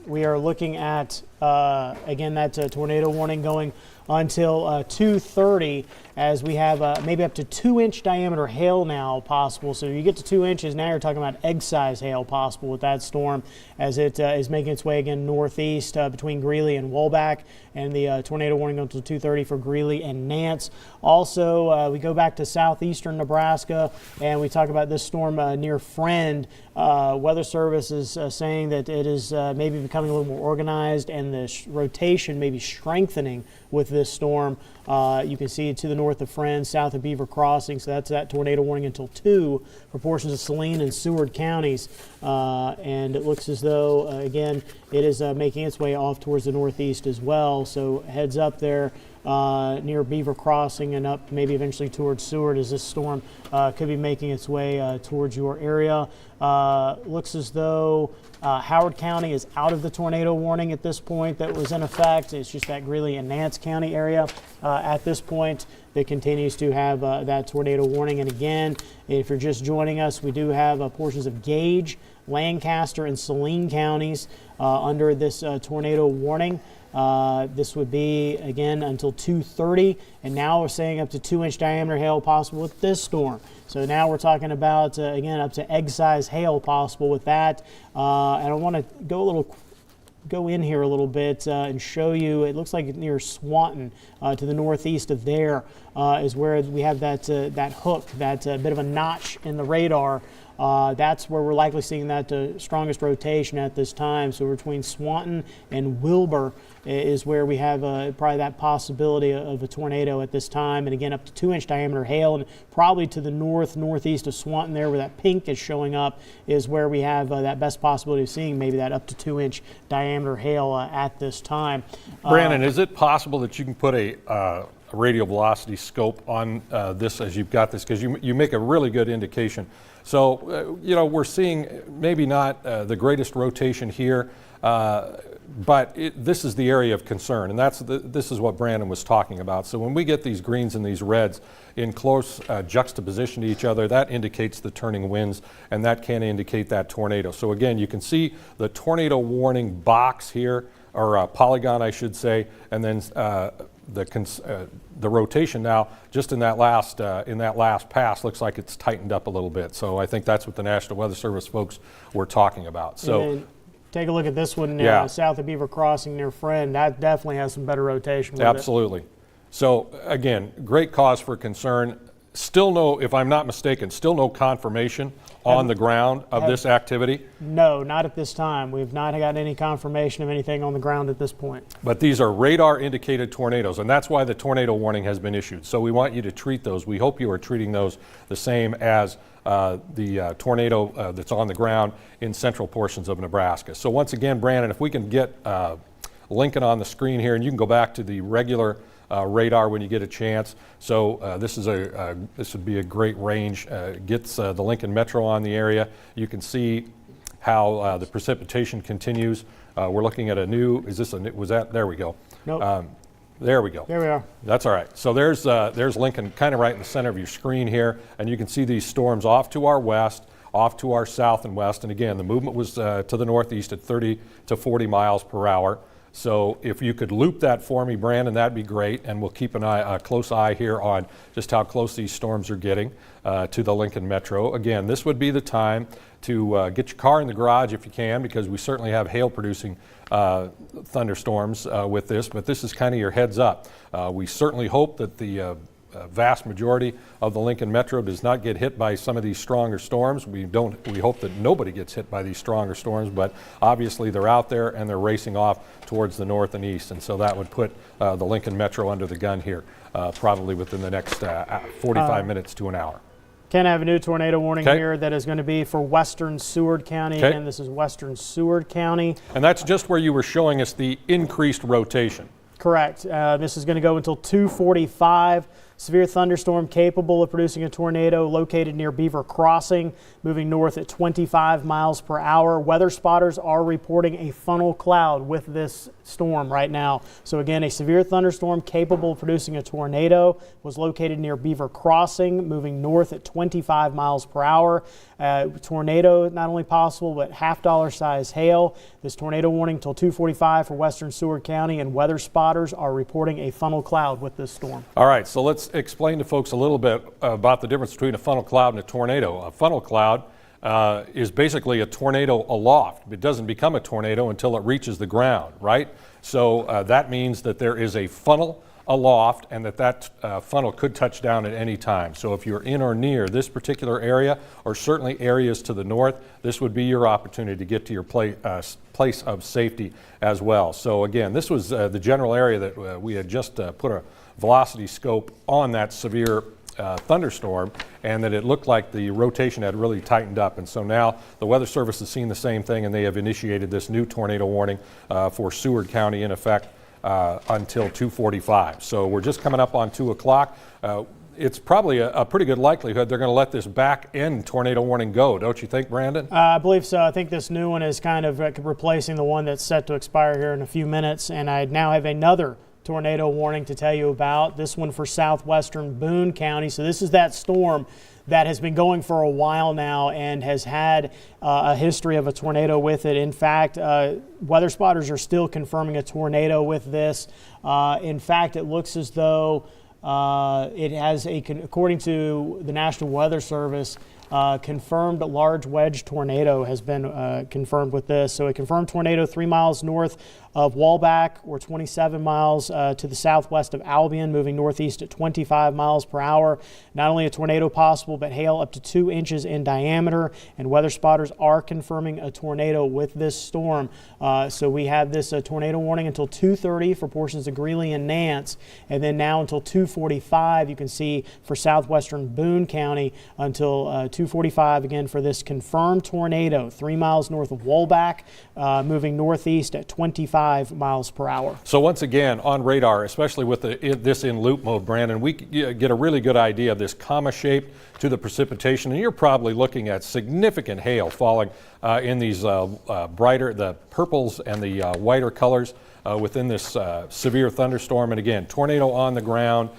we are looking at, again, that tornado warning going until 2:30, as we have maybe up to 2-inch diameter hail now possible. So you get to 2 inches, now you're talking about egg-size hail possible with that storm, as it is making its way again northeast between Greeley and Woolback, and the tornado warning until 2:30 for Greeley and Nance. Also, we go back to southeastern Nebraska, and we talk about this storm near Friend. Weather Service is saying that it is maybe becoming a little more organized, and the rotation may be strengthening with this storm. You can see it to the north of Friend, south of Beaver Crossing, so that's that tornado warning until 2 for portions of Saline and Seward counties. And it looks as though, again, it is making its way off towards the northeast as well. So heads up there near Beaver Crossing and up maybe eventually towards Seward, as this storm could be making its way towards your area. Looks as though Howard County is out of the tornado warning at this point that was in effect. It's just that Greeley and Nance County area at this point that continues to have that tornado warning. And again, if you're just joining us, we do have portions of Gage, Lancaster, and Saline counties under this tornado warning. This would be, again, until 2:30, and now we're saying up to 2-inch diameter hail possible with this storm. So now we're talking about, again, up to egg-size hail possible with that. And I want to go in here a little bit and show you. It looks like near Swanton, to the northeast of there, is where we have that hook, that bit of a notch in the radar. That's where we're likely seeing that strongest rotation at this time. So between Swanton and Wilbur is where we have probably that possibility of a tornado at this time. And again, up to 2-inch diameter hail, and probably to the northeast of Swanton there, where that pink is showing up, is where we have that best possibility of seeing maybe that up to 2-inch diameter hail at this time. Brandon, is it possible that you can put a radial velocity scope on this as you've got this? Because you make a really good indication. So, we're seeing maybe not the greatest rotation here, but this is the area of concern, and this is what Brandon was talking about. So when we get these greens and these reds in close juxtaposition to each other, that indicates the turning winds, and that can indicate that tornado. So again, you can see the tornado warning box here, or polygon, I should say, and then the rotation now, just in that last pass, looks like it's tightened up a little bit. So I think that's what the National Weather Service folks were talking about. So take a look at this one south of Beaver Crossing near Friend. That definitely has some better rotation with absolutely. So again, great cause for concern. Still no, if I'm not mistaken, still no confirmation on the ground of this activity? No, not at this time. We've not gotten any confirmation of anything on the ground at this point. But these are radar indicated tornadoes, and that's why the tornado warning has been issued. So we want you to treat those. We hope you are treating those the same as the tornado that's on the ground in central portions of Nebraska. So once again, Brandon, if we can get Lincoln on the screen here, and you can go back to the regular radar when you get a chance. So this would be a great range. Gets the Lincoln Metro on the area. You can see how the precipitation continues. We're looking at a new. There we go. Nope. There we go. There we are. That's all right. So there's Lincoln, kind of right in the center of your screen here, and you can see these storms off to our west, off to our south and west. And again, the movement was to the northeast at 30 to 40 miles per hour. So if you could loop that for me, Brandon, that'd be great, and we'll keep a close eye here on just how close these storms are getting to the Lincoln Metro. Again, this would be the time to get your car in the garage if you can, because we certainly have hail-producing thunderstorms with this, but this is kind of your heads up. We certainly hope that the vast majority of the Lincoln Metro does not get hit by some of these stronger storms. We hope that nobody gets hit by these stronger storms, but obviously they're out there and they're racing off towards the north and east, and so that would put the Lincoln Metro under the gun here probably within the next 45 minutes to an hour. Ken, I have a new tornado warning here that is going to be for western Seward County. Again, this is western Seward County. And that's just where you were showing us the increased rotation. Correct. This is going to go until 2:45. Severe thunderstorm capable of producing a tornado located near Beaver Crossing, moving north at 25 miles per hour. Weather spotters are reporting a funnel cloud with this storm right now. So again, a severe thunderstorm capable of producing a tornado was located near Beaver Crossing, moving north at 25 miles per hour. Tornado not only possible, but $50 size hail. This tornado warning till 2:45 for western Seward County, and weather spotters are reporting a funnel cloud with this storm. All right, so let's explain to folks a little bit about the difference between a funnel cloud and a tornado. A funnel cloud is basically a tornado aloft. It doesn't become a tornado until it reaches the ground, right? So that means that there is a funnel aloft, and that funnel could touch down at any time. So if you're in or near this particular area, or certainly areas to the north, this would be your opportunity to get to your place of safety as well. So again, this was the general area that we had just put a velocity scope on that severe thunderstorm, and that it looked like the rotation had really tightened up. And so now the Weather Service has seen the same thing, and they have initiated this new tornado warning for Seward County in effect until 2:45. So we're just coming up on 2 o'clock. It's probably a pretty good likelihood they're going to let this back end tornado warning go, don't you think, Brandon? I believe so. I think this new one is kind of replacing the one that's set to expire here in a few minutes, and I now have another tornado warning to tell you about, this one for southwestern Boone County. So this is that storm that has been going for a while now and has had a history of a tornado with it. In fact, weather spotters are still confirming a tornado with this. In fact, it looks as though it has according to the National Weather Service, confirmed large wedge tornado has been confirmed with this. So a confirmed tornado 3 miles north of Walbach, or 27 miles to the southwest of Albion, moving northeast at 25 miles per hour. Not only a tornado possible, but hail up to 2 inches in diameter, and weather spotters are confirming a tornado with this storm. So we have this tornado warning until 2:30 for portions of Greeley and Nance, and then now until 2:45 you can see for southwestern Boone County until 2:45 again for this confirmed tornado 3 miles north of Walbach, moving northeast at 25 miles per hour. So once again, on radar, especially with this in loop mode, Brandon, we get a really good idea of this comma shape to the precipitation, and you're probably looking at significant hail falling in these the purples and the whiter colors within this severe thunderstorm. And again, tornado on the ground,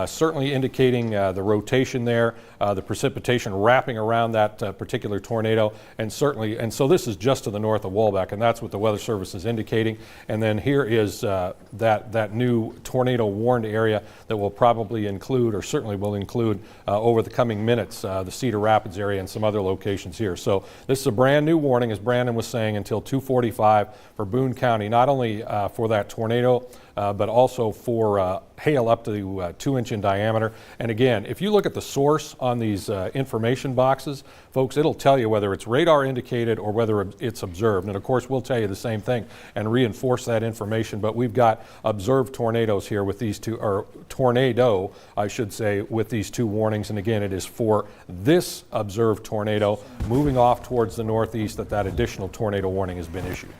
certainly indicating the rotation there, the precipitation wrapping around that particular tornado, and so this is just to the north of Walbeck, and that's what the Weather Service is indicating. And then here is that new tornado warned area that will probably include, or certainly will include over the coming minutes, the Cedar Rapids area and some other locations here. So this is a brand new warning, as Brandon was saying, until 2:45 for Boone County, not only for that tornado, but also for hail up to 2 inch in diameter. And again, if you look at the source on these information boxes, folks, it'll tell you whether it's radar indicated or whether it's observed. And of course, we'll tell you the same thing and reinforce that information. But we've got observed tornadoes here with these two, or tornado, I should say, with these two warnings. And again, it is for this observed tornado moving off towards the northeast that additional tornado warning has been issued.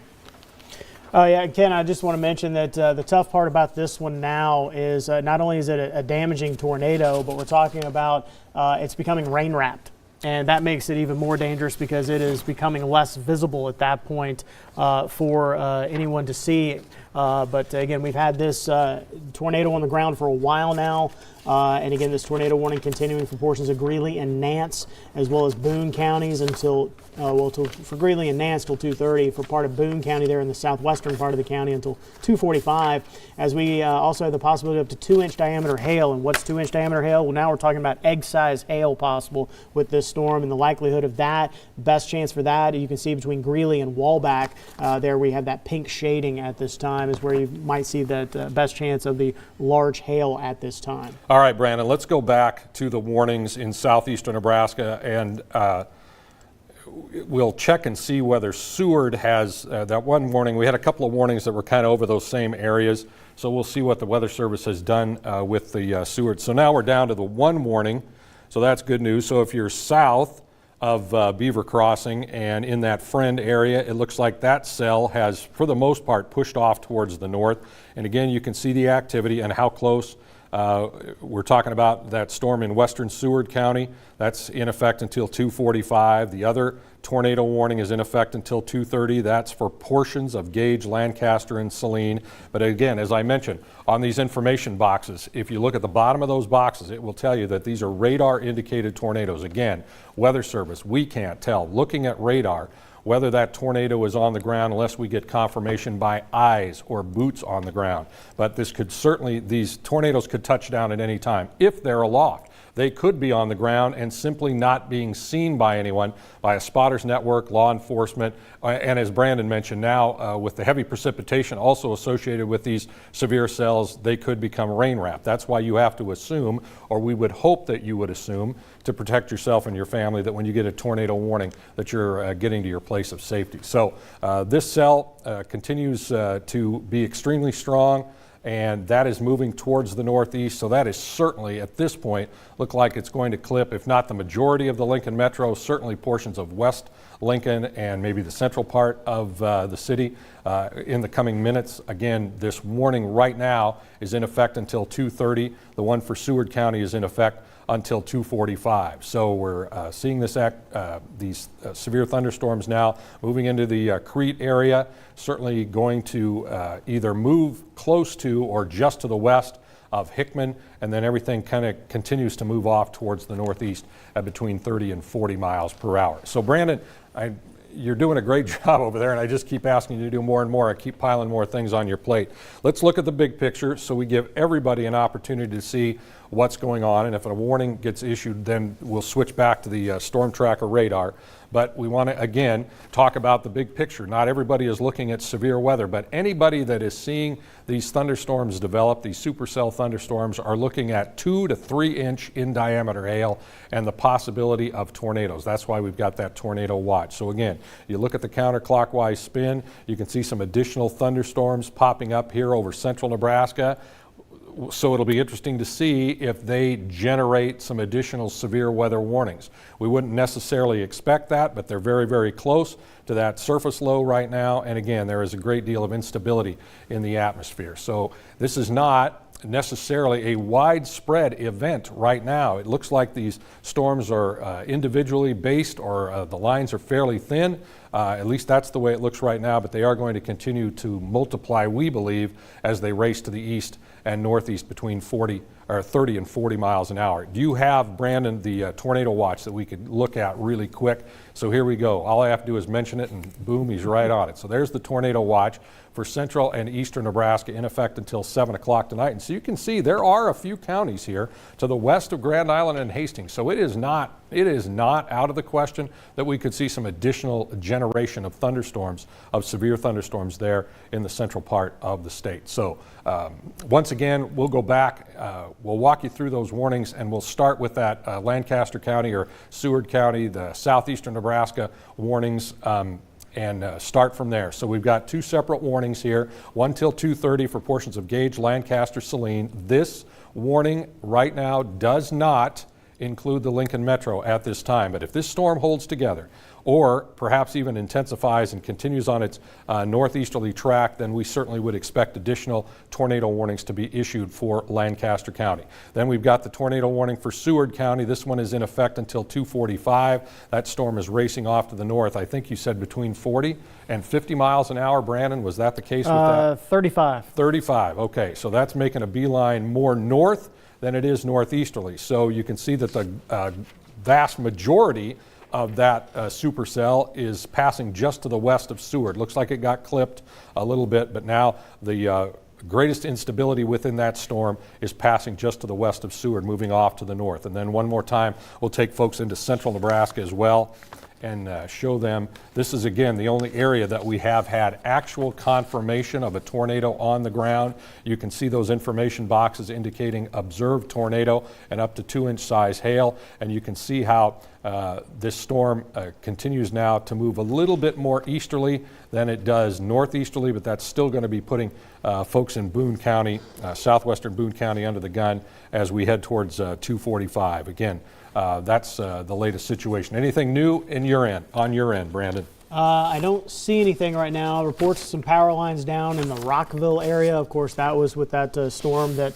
Yeah, Ken, I just want to mention that the tough part about this one now is not only is it a damaging tornado, but we're talking about it's becoming rain wrapped. And that makes it even more dangerous because it is becoming less visible at that point for anyone to see. But again, we've had this tornado on the ground for a while now. And again, this tornado warning continuing for portions of Greeley and Nance, as well as Boone counties until, for Greeley and Nance till 2:30, for part of Boone County there in the southwestern part of the county until 2:45, as we also have the possibility of up to 2 inch diameter hail. And what's 2 inch diameter hail? Well, now we're talking about egg-sized hail possible with this storm, and the likelihood of that, best chance for that, you can see between Greeley and Walbeck, there we have that pink shading at this time, is where you might see that best chance of the large hail at this time. All right, Brandon, let's go back to the warnings in southeastern Nebraska, and we'll check and see whether Seward has that one warning. We had a couple of warnings that were kind of over those same areas, so we'll see what the Weather Service has done with the Seward. So now we're down to the one warning, so that's good news. So if you're south of Beaver Crossing and in that Friend area, it looks like that cell has, for the most part, pushed off towards the north. And again, you can see the activity and how close. We're talking about that storm in western Seward County. That's in effect until 2:45. The other tornado warning is in effect until 2:30. That's for portions of Gage, Lancaster, and Saline. But again, as I mentioned, on these information boxes, if you look at the bottom of those boxes, it will tell you that these are radar indicated tornadoes. Again, Weather Service, we can't tell. Looking at radar, whether that tornado is on the ground unless we get confirmation by eyes or boots on the ground. But this could certainly, these tornadoes could touch down at any time. If they're aloft, they could be on the ground and simply not being seen by anyone, by a spotters network, law enforcement, and as Brandon mentioned now, with the heavy precipitation also associated with these severe cells, they could become rain wrapped. That's why you have to assume, or we would hope that you would assume, to protect yourself and your family, that when you get a tornado warning, that you're getting to your place of safety. So this cell continues to be extremely strong, and that is moving towards the northeast. So that is certainly, at this point, look like it's going to clip, if not the majority of the Lincoln Metro, certainly portions of West Lincoln and maybe the central part of the city in the coming minutes. Again, this warning right now is in effect until 2:30. The one for Seward County is in effect until 2:45. So we're seeing this these severe thunderstorms now moving into the Crete area, certainly going to either move close to or just to the west of Hickman, and then everything kind of continues to move off towards the northeast at between 30 and 40 miles per hour. So Brandon, you're doing a great job over there, and I just keep asking you to do more and more. I keep piling more things on your plate. Let's look at the big picture so we give everybody an opportunity to see what's going on, and if a warning gets issued, then we'll switch back to the storm tracker radar. But we want to, again, talk about the big picture. Not everybody is looking at severe weather, but anybody that is seeing these thunderstorms develop, these supercell thunderstorms, are looking at 2 to 3 inch in diameter hail and the possibility of tornadoes. That's why we've got that tornado watch. So again, you look at the counterclockwise spin, you can see some additional thunderstorms popping up here over central Nebraska. So it'll be interesting to see if they generate some additional severe weather warnings. We wouldn't necessarily expect that, but they're very, very close to that surface low right now. And again, there is a great deal of instability in the atmosphere. So this is not necessarily a widespread event right now. It looks like these storms are individually based, or the lines are fairly thin. At least that's the way it looks right now, but they are going to continue to multiply, we believe, as they race to the east and northeast between 30 and 40 miles an hour. Do you have, Brandon, the tornado watch that we could look at really quick? So here we go. All I have to do is mention it and boom, he's right on it. So there's the tornado watch for central and eastern Nebraska, in effect until 7 o'clock tonight. And so you can see there are a few counties here to the west of Grand Island and Hastings. So it is not out of the question that we could see some additional generation of thunderstorms, of severe thunderstorms there in the central part of the state. So once again, we'll go back, we'll walk you through those warnings, and we'll start with that Lancaster County or Seward County, the southeastern Nebraska warnings, and start from there. So we've got two separate warnings here, one till 2:30 for portions of Gage, Lancaster, Saline. This warning right now does not include the Lincoln Metro at this time, but if this storm holds together, or perhaps even intensifies and continues on its northeasterly track, then we certainly would expect additional tornado warnings to be issued for Lancaster County. Then we've got the tornado warning for Seward County. This one is in effect until 2:45. That storm is racing off to the north. I think you said between 40 and 50 miles an hour, Brandon. Was that the case with that? 35. 35, okay. So that's making a beeline more north than it is northeasterly. So you can see that the vast majority of that supercell is passing just to the west of Seward. Looks like it got clipped a little bit, but now the greatest instability within that storm is passing just to the west of Seward, moving off to the north. And then one more time, we'll take folks into central Nebraska as well and show them. This is, again, the only area that we have had actual confirmation of a tornado on the ground. You can see those information boxes indicating observed tornado and up to 2-inch size hail. And you can see how this storm continues now to move a little bit more easterly than it does northeasterly, but that's still going to be putting folks in Boone County, southwestern Boone County, under the gun as we head towards 2:45. Again, that's the latest situation. Anything new on your end, Brandon? I don't see anything right now. Reports of some power lines down in the Rockville area. Of course, that was with that storm that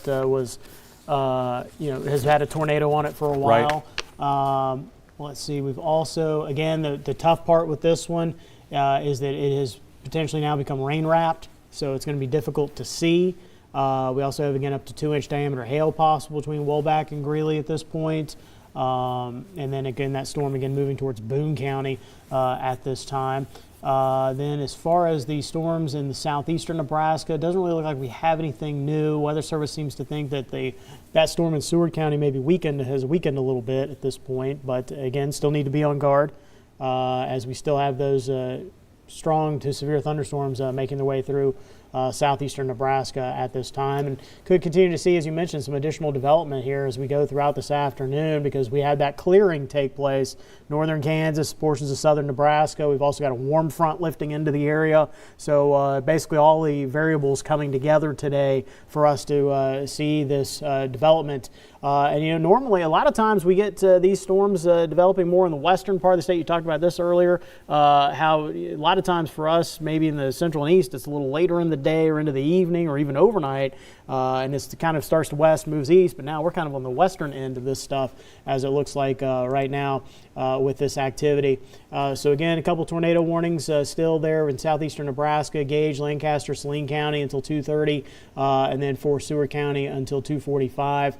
has had a tornado on it for a while. Right. Let's see. We've also, again, the tough part with this one is that it has potentially now become rain wrapped, so it's going to be difficult to see. We also have, again, up to 2-inch diameter hail possible between Woolback and Greeley at this point. And then again, that storm again moving towards Boone County at this time. Then as far as the storms in the southeastern Nebraska, it doesn't really look like we have anything new. Weather Service seems to think that that storm in Seward County has weakened a little bit at this point, but again, still need to be on guard as we still have those strong to severe thunderstorms making their way through southeastern Nebraska at this time, and could continue to see, as you mentioned, some additional development here as we go throughout this afternoon, because we had that clearing take place. Northern Kansas, portions of southern Nebraska. We've also got a warm front lifting into the area. So basically all the variables coming together today for us to see this development. And normally a lot of times we get these storms developing more in the western part of the state. You talked about this earlier, how a lot of times for us, maybe in the central and east, it's a little later in the day or into the evening or even overnight, and it kind of starts to west, moves east, but now we're kind of on the western end of this stuff as it looks like right now with this activity. So again, a couple tornado warnings still there in southeastern Nebraska, Gage, Lancaster, Saline County until 2:30, and then for Seward County until 2:45.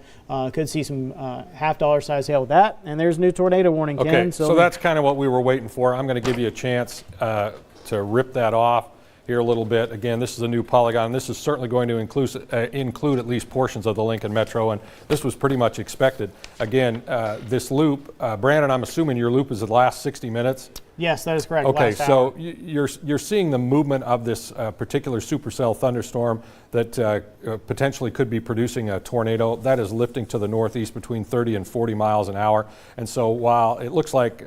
Could see some $half size hail with that, and there's a new tornado warning, Ken. Okay, so that's kind of what we were waiting for. I'm going to give you a chance to rip that off here a little bit. Again, this is a new polygon. This is certainly going to include at least portions of the Lincoln Metro, and this was pretty much expected. Again, this loop, Brandon, I'm assuming your loop is the last 60 minutes? Yes, that is correct. Okay, so you're seeing the movement of this particular supercell thunderstorm that potentially could be producing a tornado. That is lifting to the northeast between 30 and 40 miles an hour. And so while it looks like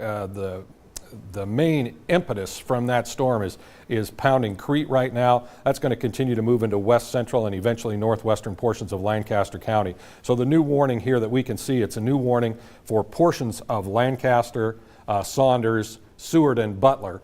the main impetus from that storm is pounding Crete right now, that's going to continue to move into west central and eventually northwestern portions of Lancaster County. So the new warning here that we can see, it's a new warning for portions of Lancaster, Saunders, Seward, and Butler,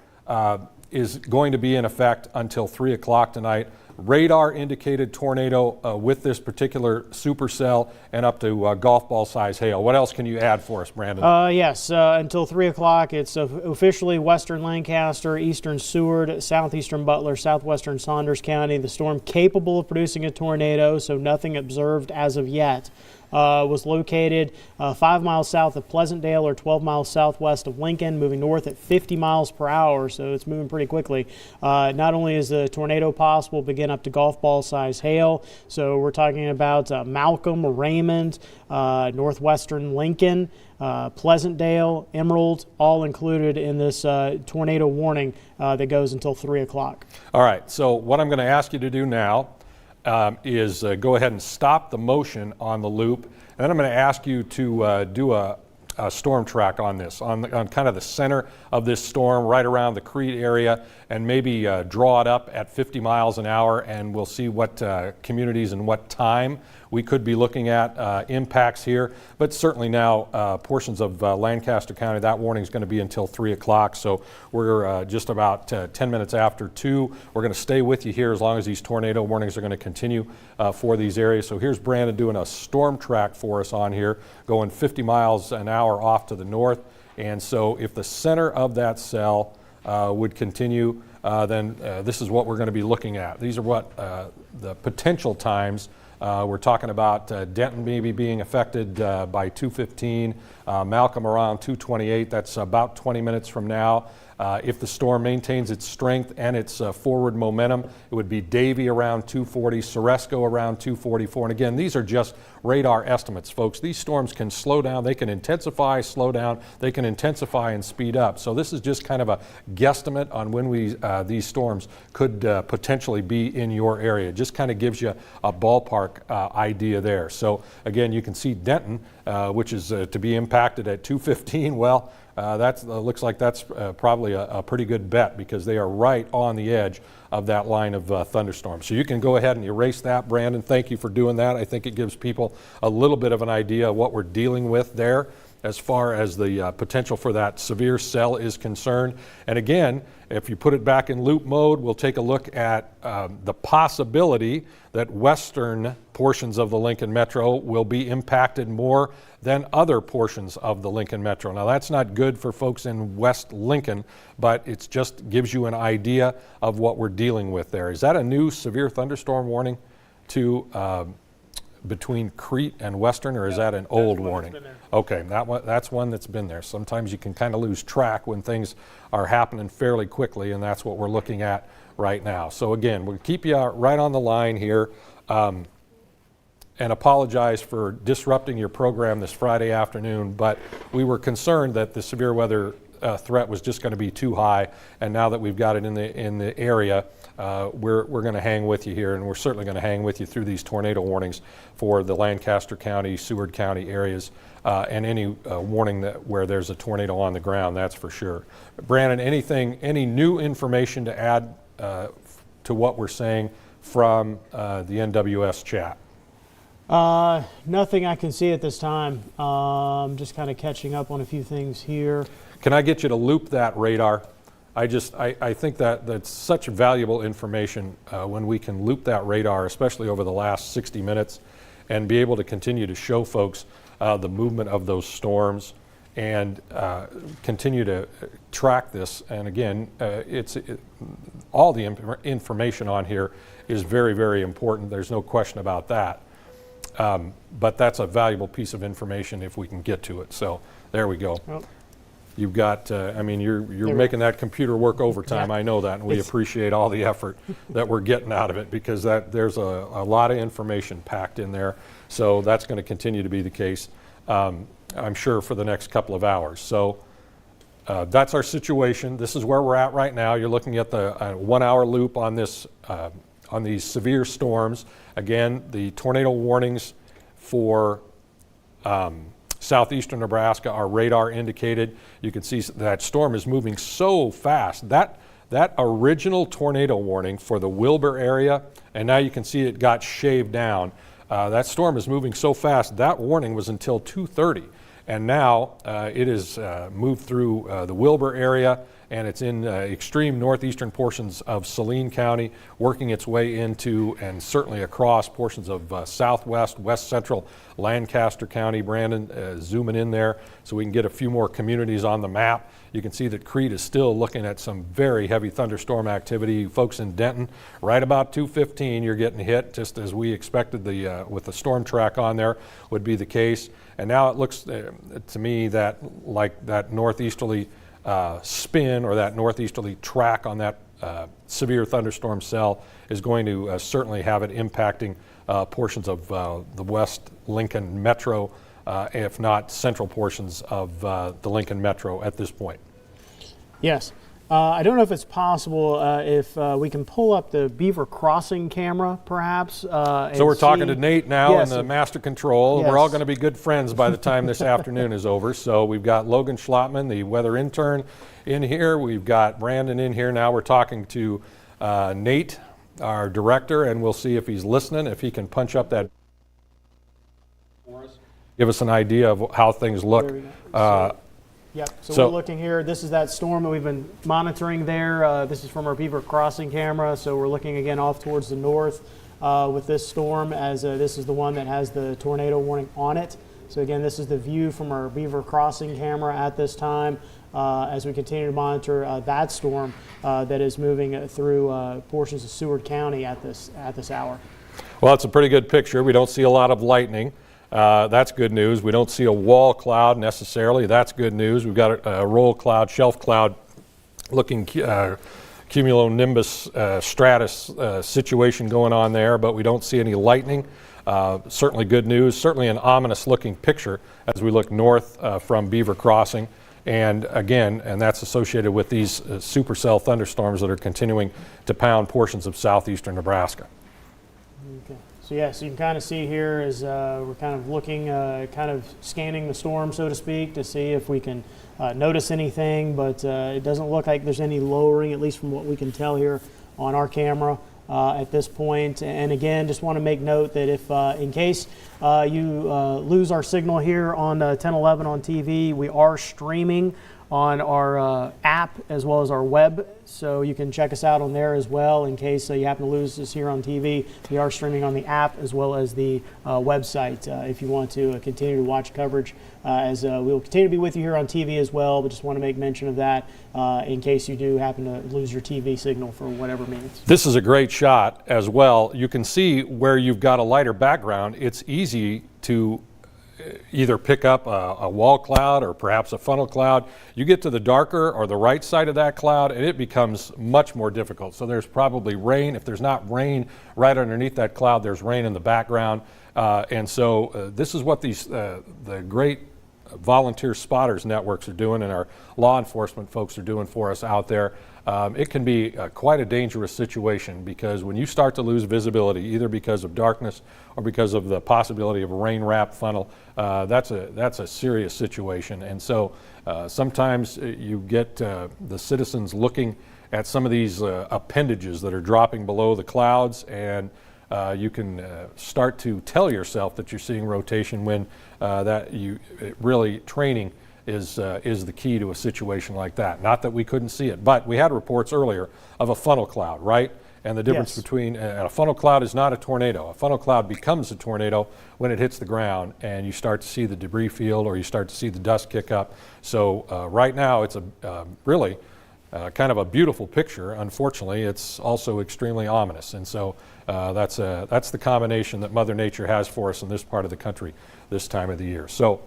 is going to be in effect until 3 o'clock tonight. radar indicated tornado with this particular supercell and up to golf ball size hail. What else can you add for us, Brandon? Yes, until 3 o'clock, it's officially western Lancaster, eastern Seward, southeastern Butler, southwestern Saunders County. The storm capable of producing a tornado, so nothing observed as of yet. Was located 5 miles south of Pleasantdale or 12 miles southwest of Lincoln, moving north at 50 miles per hour, so it's moving pretty quickly. Not only is the tornado possible, begin up to golf ball size hail, so we're talking about Malcolm, Raymond, northwestern Lincoln, Pleasantdale, Emerald, all included in this tornado warning that goes until 3 o'clock. All right, so what I'm going to ask you to do now is go ahead and stop the motion on the loop, and then I'm going to ask you to do a storm track on this, on kind of the center of this storm, right around the Crete area, and maybe draw it up at 50 miles an hour, and we'll see what communities and what time we could be looking at impacts here. But certainly now portions of Lancaster County, that warning is going to be until 3 o'clock, so we're just about 10 minutes after 2. We're going to stay with you here as long as these tornado warnings are going to continue for these areas. So here's Brandon doing a storm track for us on here, going 50 miles an hour off to the north. And so if the center of that cell would continue, then this is what we're going to be looking at. These are what the potential times. We're talking about Denton maybe being affected by 2:15, Malcolm around 2:28. That's about 20 minutes from now. If the storm maintains its strength and its forward momentum, it would be Davie around 2:40, Ceresco around 2:44. And again, these are just radar estimates, folks. These storms can slow down, they can intensify, slow down, they can intensify and speed up. So this is just kind of a guesstimate on when these storms could potentially be in your area. It just kind of gives you a ballpark idea there. So again, you can see Denton, which is to be impacted at 2:15. Well, that looks like that's probably a pretty good bet, because they are right on the edge of that line of thunderstorms. So you can go ahead and erase that, Brandon. Thank you for doing that. I think it gives people a little bit of an idea of what we're dealing with there as far as the potential for that severe cell is concerned. And again, if you put it back in loop mode, we'll take a look at the possibility that western portions of the Lincoln Metro will be impacted more than other portions of the Lincoln Metro. Now, that's not good for folks in West Lincoln, but it just gives you an idea of what we're dealing with there. Is that a new severe thunderstorm warning to between Crete and Western, or is that an old warning? Okay, that's one that's been there. Sometimes you can kind of lose track when things are happening fairly quickly, and that's what we're looking at right now. So again, we'll keep you right on the line here, and apologize for disrupting your program this Friday afternoon, but we were concerned that the severe weather threat was just going to be too high, and now that we've got it in the area, we're going to hang with you here, and we're certainly going to hang with you through these tornado warnings for the Lancaster County, Seward County areas, and any warning where there's a tornado on the ground, that's for sure. Brandon, any new information to add to what we're saying from the NWS chat? Nothing I can see at this time. Just kind of catching up on a few things here. Can I get you to loop that radar? I think that's such valuable information when we can loop that radar, especially over the last 60 minutes, and be able to continue to show folks the movement of those storms and continue to track this. And again, all the information on here is very, very important. There's no question about that. But that's a valuable piece of information if we can get to it. So there we go. Well, you've got, I mean, you're making that computer work overtime. Yeah. I know that, and we appreciate all the effort that we're getting out of it, because there's a lot of information packed in there. So that's going to continue to be the case, I'm sure, for the next couple of hours. So that's our situation. This is where we're at right now. You're looking at the 1 hour loop on this, on these severe storms. Again, the tornado warnings for southeastern Nebraska are radar indicated. You can see that storm is moving so fast. That original tornado warning for the Wilbur area, and now you can see it got shaved down. That storm is moving so fast, that warning was until 2:30. And now it has moved through the Wilbur area and it's in extreme northeastern portions of Saline County, working its way into and certainly across portions of southwest, west central Lancaster County. Brandon, zooming in there so we can get a few more communities on the map. You can see that Crete is still looking at some very heavy thunderstorm activity. Folks in Denton, right about 2:15, you're getting hit, just as we expected with the storm track on there would be the case. And now it looks to me that like that northeasterly spin or that northeasterly track on that severe thunderstorm cell is going to certainly have it impacting portions of the West Lincoln Metro, if not central portions of the Lincoln Metro at this point. Yes. I don't know if it's possible if we can pull up the Beaver Crossing camera, perhaps. So we're talking to Nate now Yes. in the master control. Yes. We're all going to be good friends by the time this afternoon is over. So we've got Logan Schlottman, the weather intern, in here. We've got Brandon in here now. We're talking to Nate, our director, and we'll see if he's listening, if he can punch up that for us, give us an idea of how things look. There we go. Yep, so So- we're looking here. This is that storm that we've been monitoring there. This is from our Beaver Crossing camera. So we're looking again off towards the north with this storm, as this is the one that has the tornado warning on it. So again, this is the view from our Beaver Crossing camera at this time as we continue to monitor that storm that is moving through portions of Seward County at this hour. Well, it's a pretty good picture. We don't see a lot of lightning. That's good news. We don't see a wall cloud necessarily. That's good news. We've got a roll cloud, shelf cloud looking cumulonimbus stratus situation going on there, but we don't see any lightning. Certainly good news. Certainly an ominous looking picture as we look north from Beaver Crossing. And again, and that's associated with these supercell thunderstorms that are continuing to pound portions of southeastern Nebraska. Okay. So yeah, so you can kind of see here as we're kind of looking, kind of scanning the storm, so to speak, to see if we can notice anything, but it doesn't look like there's any lowering, at least from what we can tell here on our camera at this point. And again, just want to make note that if, in case you lose our signal here on 1011 on TV, we are streaming on our app as well as our web, so you can check us out on there as well in case you happen to lose us here on TV. We are streaming on the app as well as the website if you want to continue to watch coverage, as we will continue to be with you here on TV as well, but just want to make mention of that in case you do happen to lose your TV signal for whatever means. This is a great shot as well. You can see where you've got a lighter background. It's easy to either pick up a wall cloud or perhaps a funnel cloud. You get to the darker or the right side of that cloud and it becomes much more difficult. So there's probably rain. If there's not rain right underneath that cloud, there's rain in the background. And so this is what the great volunteer spotters networks are doing and our law enforcement folks are doing for us out there. It can be quite a dangerous situation because when you start to lose visibility, either because of darkness or because of the possibility of a rain-wrapped funnel, that's a serious situation. And so sometimes you get the citizens looking at some of these appendages that are dropping below the clouds, and you can start to tell yourself that you're seeing rotation when really training is the key to a situation like that. Not that we couldn't see it, but we had reports earlier of a funnel cloud, right? And the difference Yes. between a funnel cloud is not a tornado. A funnel cloud becomes a tornado when it hits the ground and you start to see the debris field or you start to see the dust kick up. So right now it's really kind of a beautiful picture. Unfortunately, it's also extremely ominous. And so that's the combination that Mother Nature has for us in this part of the country this time of the year. So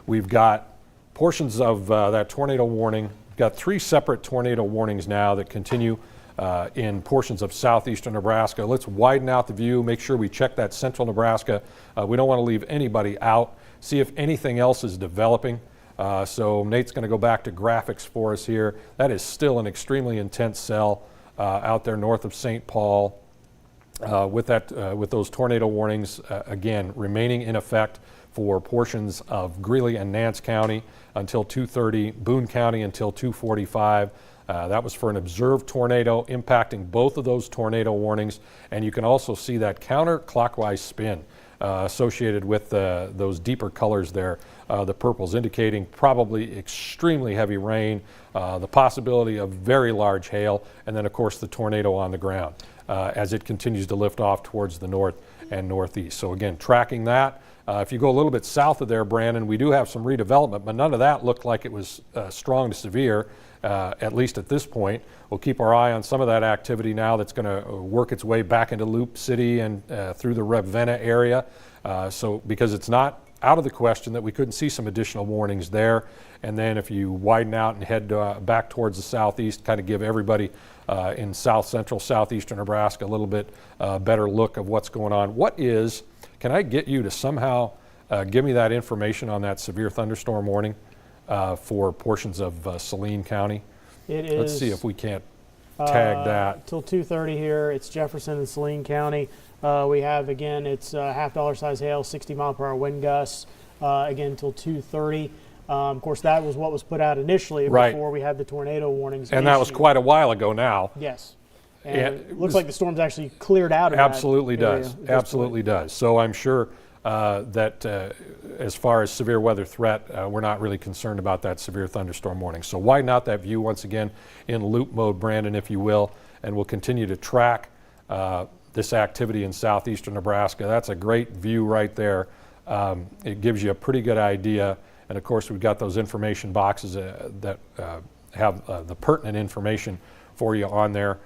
we've got portions of that tornado warning. We've got 3 separate tornado warnings now that continue in portions of southeastern Nebraska. Let's widen out the view, make sure we check that central Nebraska. We don't want to leave anybody out. See if anything else is developing. So Nate's going to go back to graphics for us here. That is still an extremely intense cell out there north of St. Paul with those tornado warnings, again, remaining in effect for portions of Greeley and Nance County until 2:30, Boone County until 2:45. That was for an observed tornado impacting both of those tornado warnings. And you can also see that counterclockwise spin associated with those deeper colors there. The purples indicating probably extremely heavy rain, the possibility of very large hail, and then of course the tornado on the ground as it continues to lift off towards the north and northeast. So again, tracking that. If you go a little bit south of there, Brandon, we do have some redevelopment, but none of that looked like it was strong to severe, at least at this point. We'll keep our eye on some of that activity now that's going to work its way back into Loop City and through the Ravenna area. So because it's not out of the question that we couldn't see some additional warnings there. And then if you widen out and head back towards the southeast, kind of give everybody in south central, southeastern Nebraska a little bit better look of what's going on. Can I get you to somehow give me that information on that severe thunderstorm warning for portions of Saline County? Let's see if we can't tag that. Till 2:30 here, it's Jefferson and Saline County. We have, again, it's half dollar size hail, 60-mile-per-hour wind gusts, again, till 2:30. Of course, that was what was put out initially before we had the tornado warnings. And that was quite a while ago now. Yes. And it looks like the storm's actually cleared out of absolutely that area does. Absolutely does. So I'm sure that as far as severe weather threat, we're not really concerned about that severe thunderstorm warning. So widen out that view once again in loop mode, Brandon, if you will, and we'll continue to track this activity in southeastern Nebraska. That's a great view right there. It gives you a pretty good idea. And of course, we've got those information boxes that have the pertinent information for you on there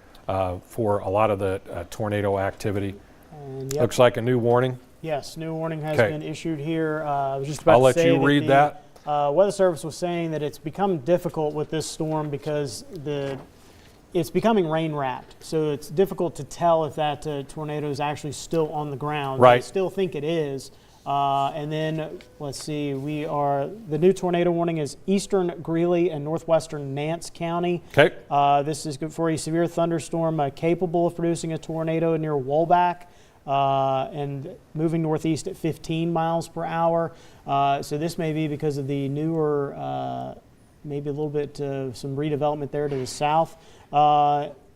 for a lot of the tornado activity. And, Looks like a new warning. Yes, new warning has been issued here. I was just about I'll to say let you read that. Weather Service was saying that it's become difficult with this storm because it's becoming rain wrapped. So it's difficult to tell if that tornado is actually still on the ground. Right. I still think it is. And then let's see, the new tornado warning is eastern Greeley and northwestern Nance County. Okay. This is good for a severe thunderstorm capable of producing a tornado near Woolback and moving northeast at 15 miles per hour. So this may be because of the newer, maybe a little bit some redevelopment there to the south.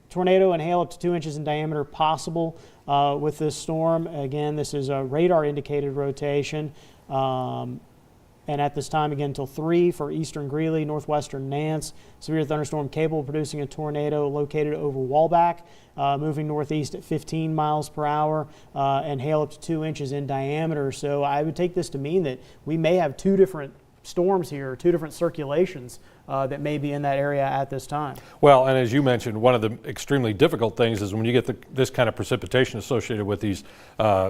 Tornado and hail up to 2 inches in diameter possible with this storm. Again, this is a radar indicated rotation. And at this time, again, till 3 for eastern Greeley, northwestern Nance. Severe thunderstorm capable of producing a tornado located over Woolback, moving northeast at 15 miles per hour, and hail up to 2 inches in diameter. So I would take this to mean that we may have two different storms here, two different circulations that may be in that area at this time. Well, and as you mentioned, one of the extremely difficult things is when you get this kind of precipitation associated with these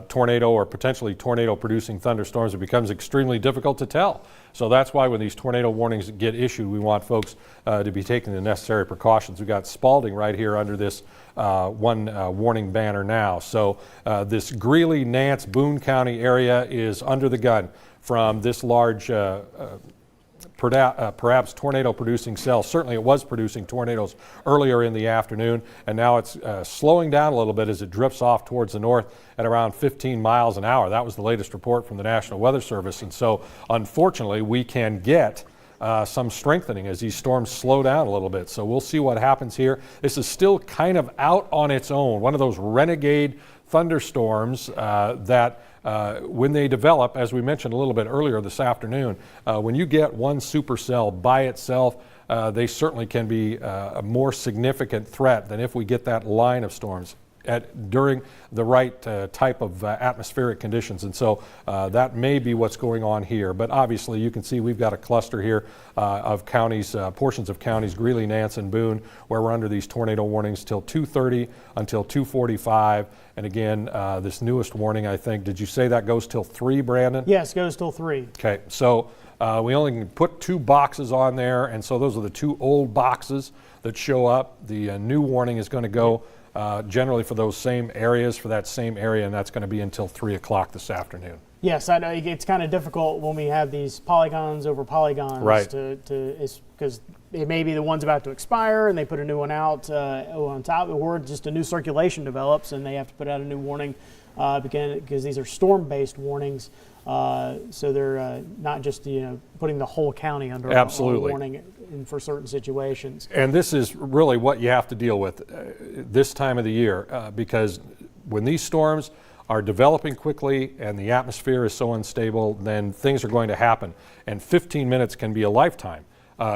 tornado or potentially tornado-producing thunderstorms, it becomes extremely difficult to tell. So that's why when these tornado warnings get issued, we want folks to be taking the necessary precautions. We've got Spalding right here under this one warning banner now. So this Greeley, Nance, Boone County area is under the gun from this large perhaps tornado-producing cell. Certainly it was producing tornadoes earlier in the afternoon, and now it's slowing down a little bit as it drifts off towards the north at around 15 miles an hour. That was the latest report from the National Weather Service, and so unfortunately we can get some strengthening as these storms slow down a little bit. So we'll see what happens here. This is still kind of out on its own, one of those renegade thunderstorms that when they develop, as we mentioned a little bit earlier this afternoon, when you get one supercell by itself, they certainly can be a more significant threat than if we get that line of storms during the right type of atmospheric conditions. And so that may be what's going on here. But obviously you can see we've got a cluster here of counties, portions of counties, Greeley, Nance, and Boone, where we're under these tornado warnings till 2:30 until 2:45. And again, this newest warning, I think, did you say that goes till 3, Brandon? Yes, goes till 3. Okay, so we only can put 2 boxes on there, and so those are the 2 old boxes that show up. The new warning is going to go generally for those same areas, for that same area, and that's going to be until 3 o'clock this afternoon. Yes, I know it's kind of difficult when we have these polygons over polygons, right? Because it may be the one's about to expire and they put a new one out on top, or just a new circulation develops and they have to put out a new warning because these are storm-based warnings. So they're not just putting the whole county under a warning for certain situations. And this is really what you have to deal with this time of the year because when these storms are developing quickly and the atmosphere is so unstable, then things are going to happen. And 15 minutes can be a lifetime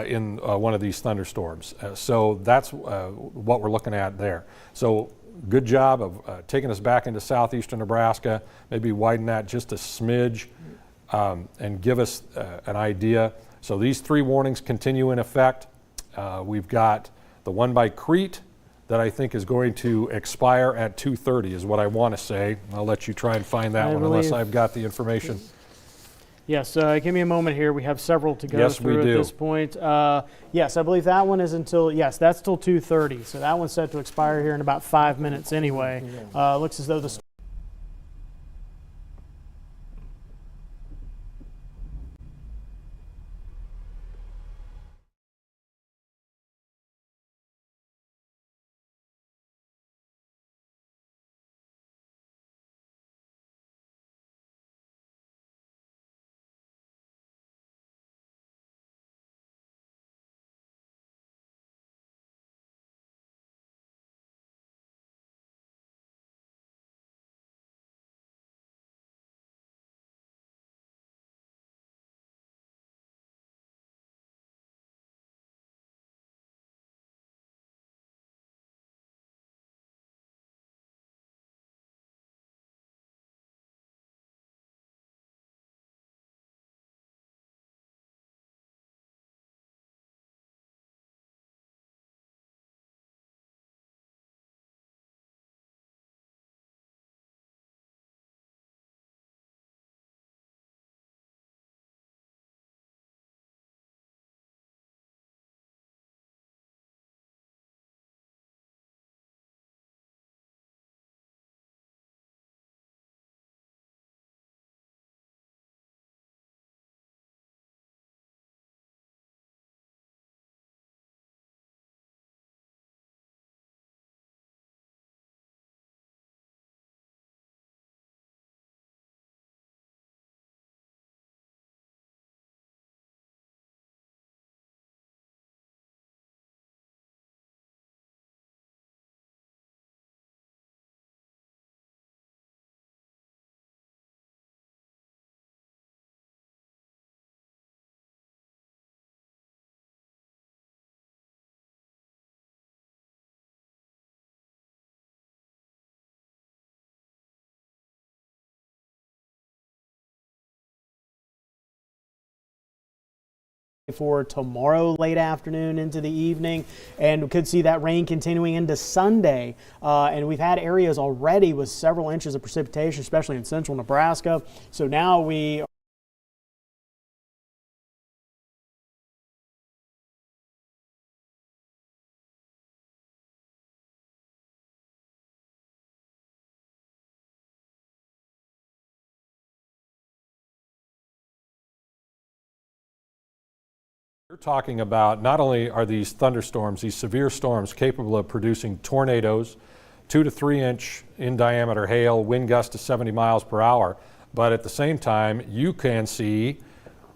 in one of these thunderstorms. So that's what we're looking at there. So good job of taking us back into southeastern Nebraska, maybe widen that just a smidge and give us an idea. So these 3 warnings continue in effect. We've got the one by Crete that I think is going to expire at 2:30 is what I want to say. I'll let you try and find that one unless I've got the information. Yes, give me a moment here. We have several to go Yes, we through do. at this point. Yes, I believe that one is until, yes, that's till 2:30. So that one's set to expire here in about 5 minutes anyway. Looks as though the for tomorrow late afternoon into the evening, and we could see that rain continuing into Sunday. And we've had areas already with several inches of precipitation, especially in central Nebraska. So now we You're talking about not only are these thunderstorms, these severe storms capable of producing tornadoes, 2 to 3 inch in diameter hail, wind gusts to 70 miles per hour, but at the same time you can see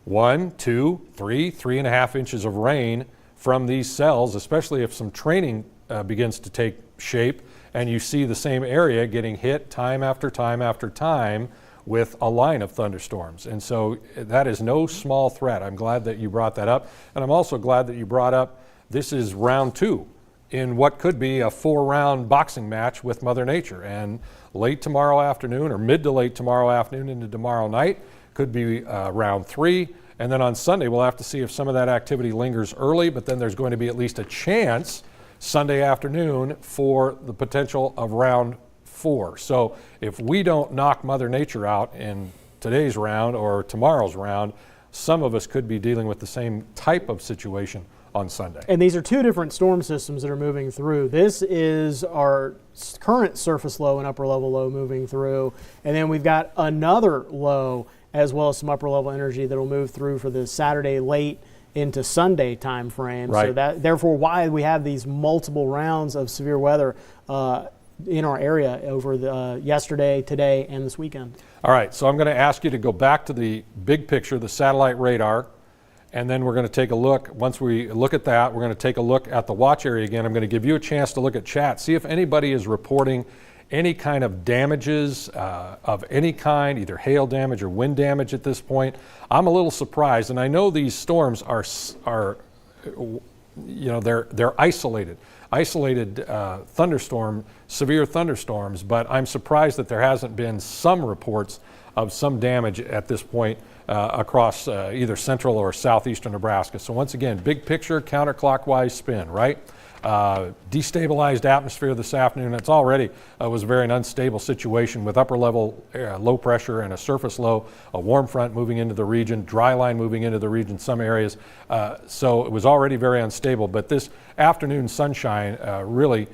1, 2, 3, 3.5 inches of rain from these cells, especially if some training begins to take shape and you see the same area getting hit time after time after time with a line of thunderstorms. And so that is no small threat. I'm glad that you brought that up. And I'm also glad that you brought up this is round 2 in what could be a 4-round boxing match with Mother Nature. And late tomorrow afternoon, or mid to late tomorrow afternoon into tomorrow night, could be round 3. And then on Sunday, we'll have to see if some of that activity lingers early, but then there's going to be at least a chance Sunday afternoon for the potential of round 4. So if we don't knock Mother Nature out in today's round or tomorrow's round, some of us could be dealing with the same type of situation on Sunday. And these are 2 different storm systems that are moving through. This is our current surface low and upper level low moving through. And then we've got another low as well as some upper level energy that will move through for the Saturday late into Sunday time frame. Right. So that therefore why we have these multiple rounds of severe weather in our area over the yesterday, today, and this weekend. All right, so I'm going to ask you to go back to the big picture, the satellite radar, and then we're going to take a look. Once we look at that, we're going to take a look at the watch area again. I'm going to give you a chance to look at chat, see if anybody is reporting any kind of damages of any kind, either hail damage or wind damage at this point. I'm a little surprised, and I know these storms are they're isolated severe thunderstorms, but I'm surprised that there hasn't been some reports of some damage at this point across either central or southeastern Nebraska. So once again, big picture, counterclockwise spin, right? Destabilized atmosphere this afternoon. It's already was a very unstable situation with upper level low pressure and a surface low, a warm front moving into the region, dry line moving into the region, some areas. So it was already very unstable, but this afternoon sunshine really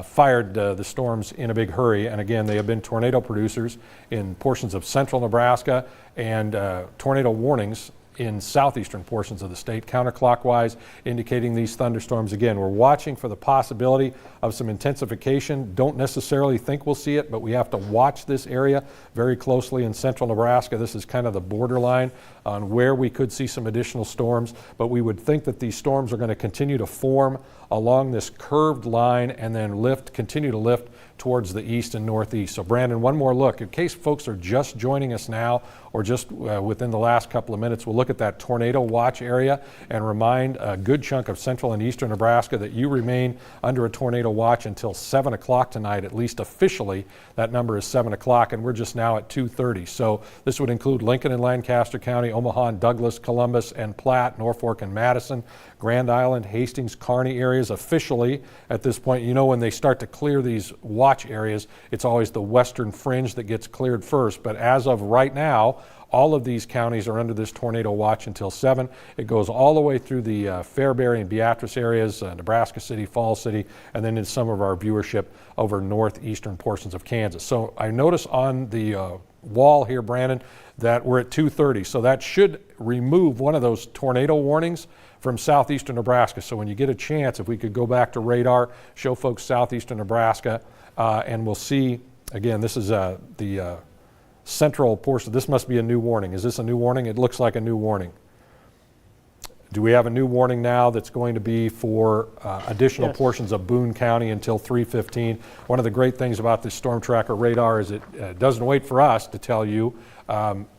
fired the storms in a big hurry. And again, they have been tornado producers in portions of central Nebraska and tornado warnings in southeastern portions of the state, counterclockwise, indicating these thunderstorms. Again, we're watching for the possibility of some intensification. Don't necessarily think we'll see it, but we have to watch this area very closely in central Nebraska. This is kind of the borderline on where we could see some additional storms, but we would think that these storms are going to continue to form along this curved line and then continue to lift towards the east and northeast. So Brandon, one more look. In case folks are just joining us now or just within the last couple of minutes, we'll look at that tornado watch area and remind a good chunk of central and eastern Nebraska that you remain under a tornado watch until 7 o'clock tonight, at least officially. That number is 7 o'clock, and we're just now at 2:30. So this would include Lincoln and Lancaster County, Omaha and Douglas, Columbus and Platte, Norfolk and Madison, Grand Island, Hastings, Kearney areas officially at this point. You know, when they start to clear these watch areas, it's always the western fringe that gets cleared first. But as of right now, all of these counties are under this tornado watch until 7. It goes all the way through the Fairbury and Beatrice areas, Nebraska City, Falls City, and then into some of our viewership over northeastern portions of Kansas. So I notice on the wall here, Brandon, that we're at 2:30. So that should remove one of those tornado warnings from southeastern Nebraska. So when you get a chance, if we could go back to radar, show folks southeastern Nebraska, and we'll see, again, this is the central portion. This must be a new warning. Is this a new warning? It looks like a new warning. Do we have a new warning now that's going to be for additional portions of Boone County until 3:15? One of the great things about this Storm Tracker radar is it doesn't wait for us to tell you.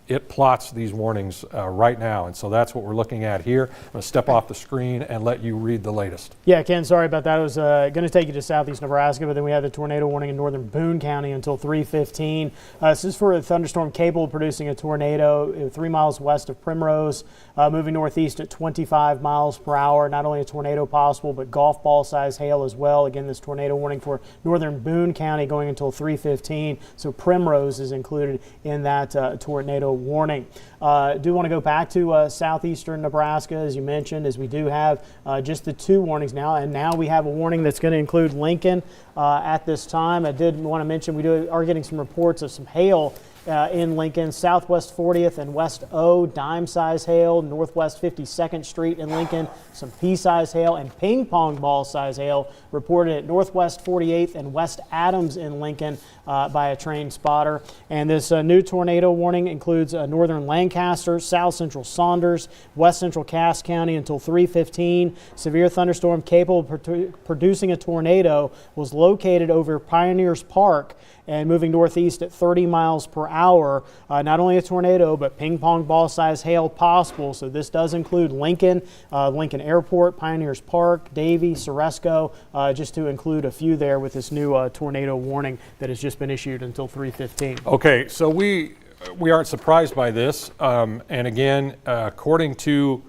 It plots these warnings right now, and so that's what we're looking at here. I'm going to step off the screen and let you read the latest. Yeah, Ken, sorry about that. I was going to take you to southeast Nebraska, but then we have the tornado warning in northern Boone County until 3:15. This is for a thunderstorm capable of producing a tornado 3 miles west of Primrose, moving northeast at 25 miles per hour. Not only a tornado possible, but golf ball size hail as well. Again, this tornado warning for northern Boone County going until 3:15. So Primrose is included in that tornado warning. Do want to go back to southeastern Nebraska, as you mentioned, as we do have just the 2 warnings now, and now we have a warning that's going to include Lincoln at this time. I did want to mention we are getting some reports of some hail in Lincoln, southwest 40th and west O, dime-size hail, northwest 52nd Street in Lincoln, some pea-size hail and ping-pong ball-size hail reported at northwest 48th and west Adams in Lincoln by a trained spotter. And this new tornado warning includes northern Lancaster, south central Saunders, west central Cass County until 3:15. Severe thunderstorm capable of producing a tornado was located over Pioneers Park and moving northeast at 30 miles per hour. Not only a tornado, but ping pong ball size hail possible. So this does include Lincoln, Lincoln Airport, Pioneers Park, Davie, Ceresco, just to include a few there with this new tornado warning that has just been issued until 3:15. Okay, so we aren't surprised by this. And again, according to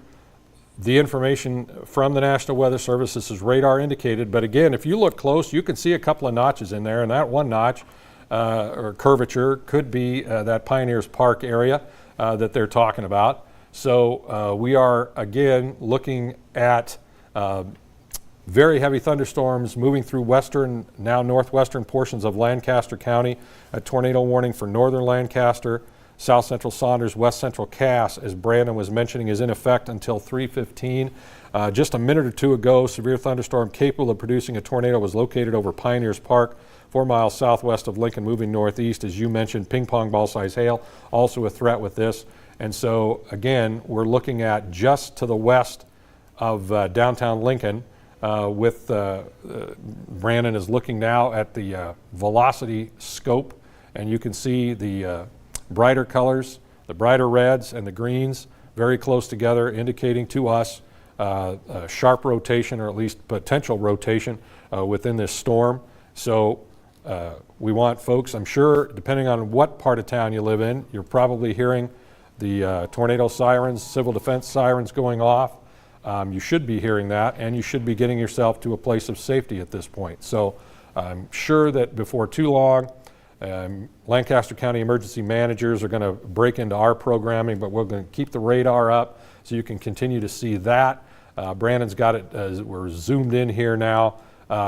the information from the National Weather Service, this is radar indicated. But again, if you look close, you can see a couple of notches in there, and that one notch or curvature could be that Pioneers Park area that they're talking about. So we are again looking at very heavy thunderstorms moving through western, now northwestern portions of Lancaster County. A tornado warning for northern Lancaster, south central Saunders, west central Cass, as Brandon was mentioning, is in effect until 3:15. Just a minute or two ago, severe thunderstorm capable of producing a tornado was located over Pioneers Park, 4 miles southwest of Lincoln, moving northeast. As you mentioned, ping pong ball size hail, also a threat with this. And so again, we're looking at just to the west of downtown Lincoln, Brandon is looking now at the velocity scope, and you can see the brighter colors, the brighter reds and the greens very close together, indicating to us a sharp rotation, or at least potential rotation within this storm. So we want folks, I'm sure, depending on what part of town you live in, you're probably hearing the tornado sirens, civil defense sirens going off. You should be hearing that, and you should be getting yourself to a place of safety at this point. So I'm sure that before too long, Lancaster County emergency managers are going to break into our programming, but we're going to keep the radar up so you can continue to see that. Brandon's got it, we're zoomed in here now.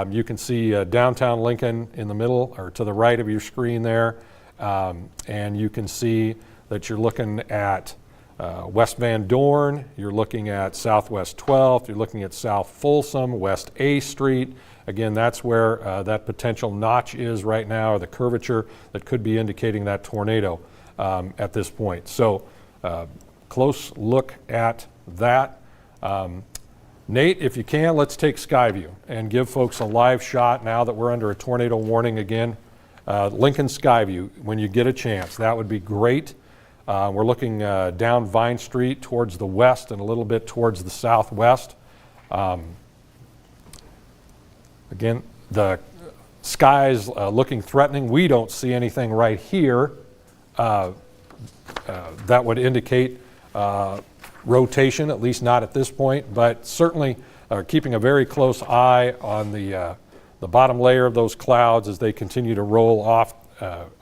You can see downtown Lincoln in the middle, or to the right of your screen there, and you can see that you're looking at West Van Dorn, you're looking at Southwest 12th, you're looking at South Folsom, West A Street. Again, that's where that potential notch is right now, or the curvature that could be indicating that tornado at this point. So close look at that. Nate, if you can, let's take Skyview and give folks a live shot now that we're under a tornado warning again. Lincoln Skyview, when you get a chance, that would be great. We're looking down Vine Street towards the west and a little bit towards the southwest. Again, the sky's looking threatening. We don't see anything right here that would indicate rotation, at least not at this point, but certainly keeping a very close eye on the bottom layer of those clouds as they continue to roll off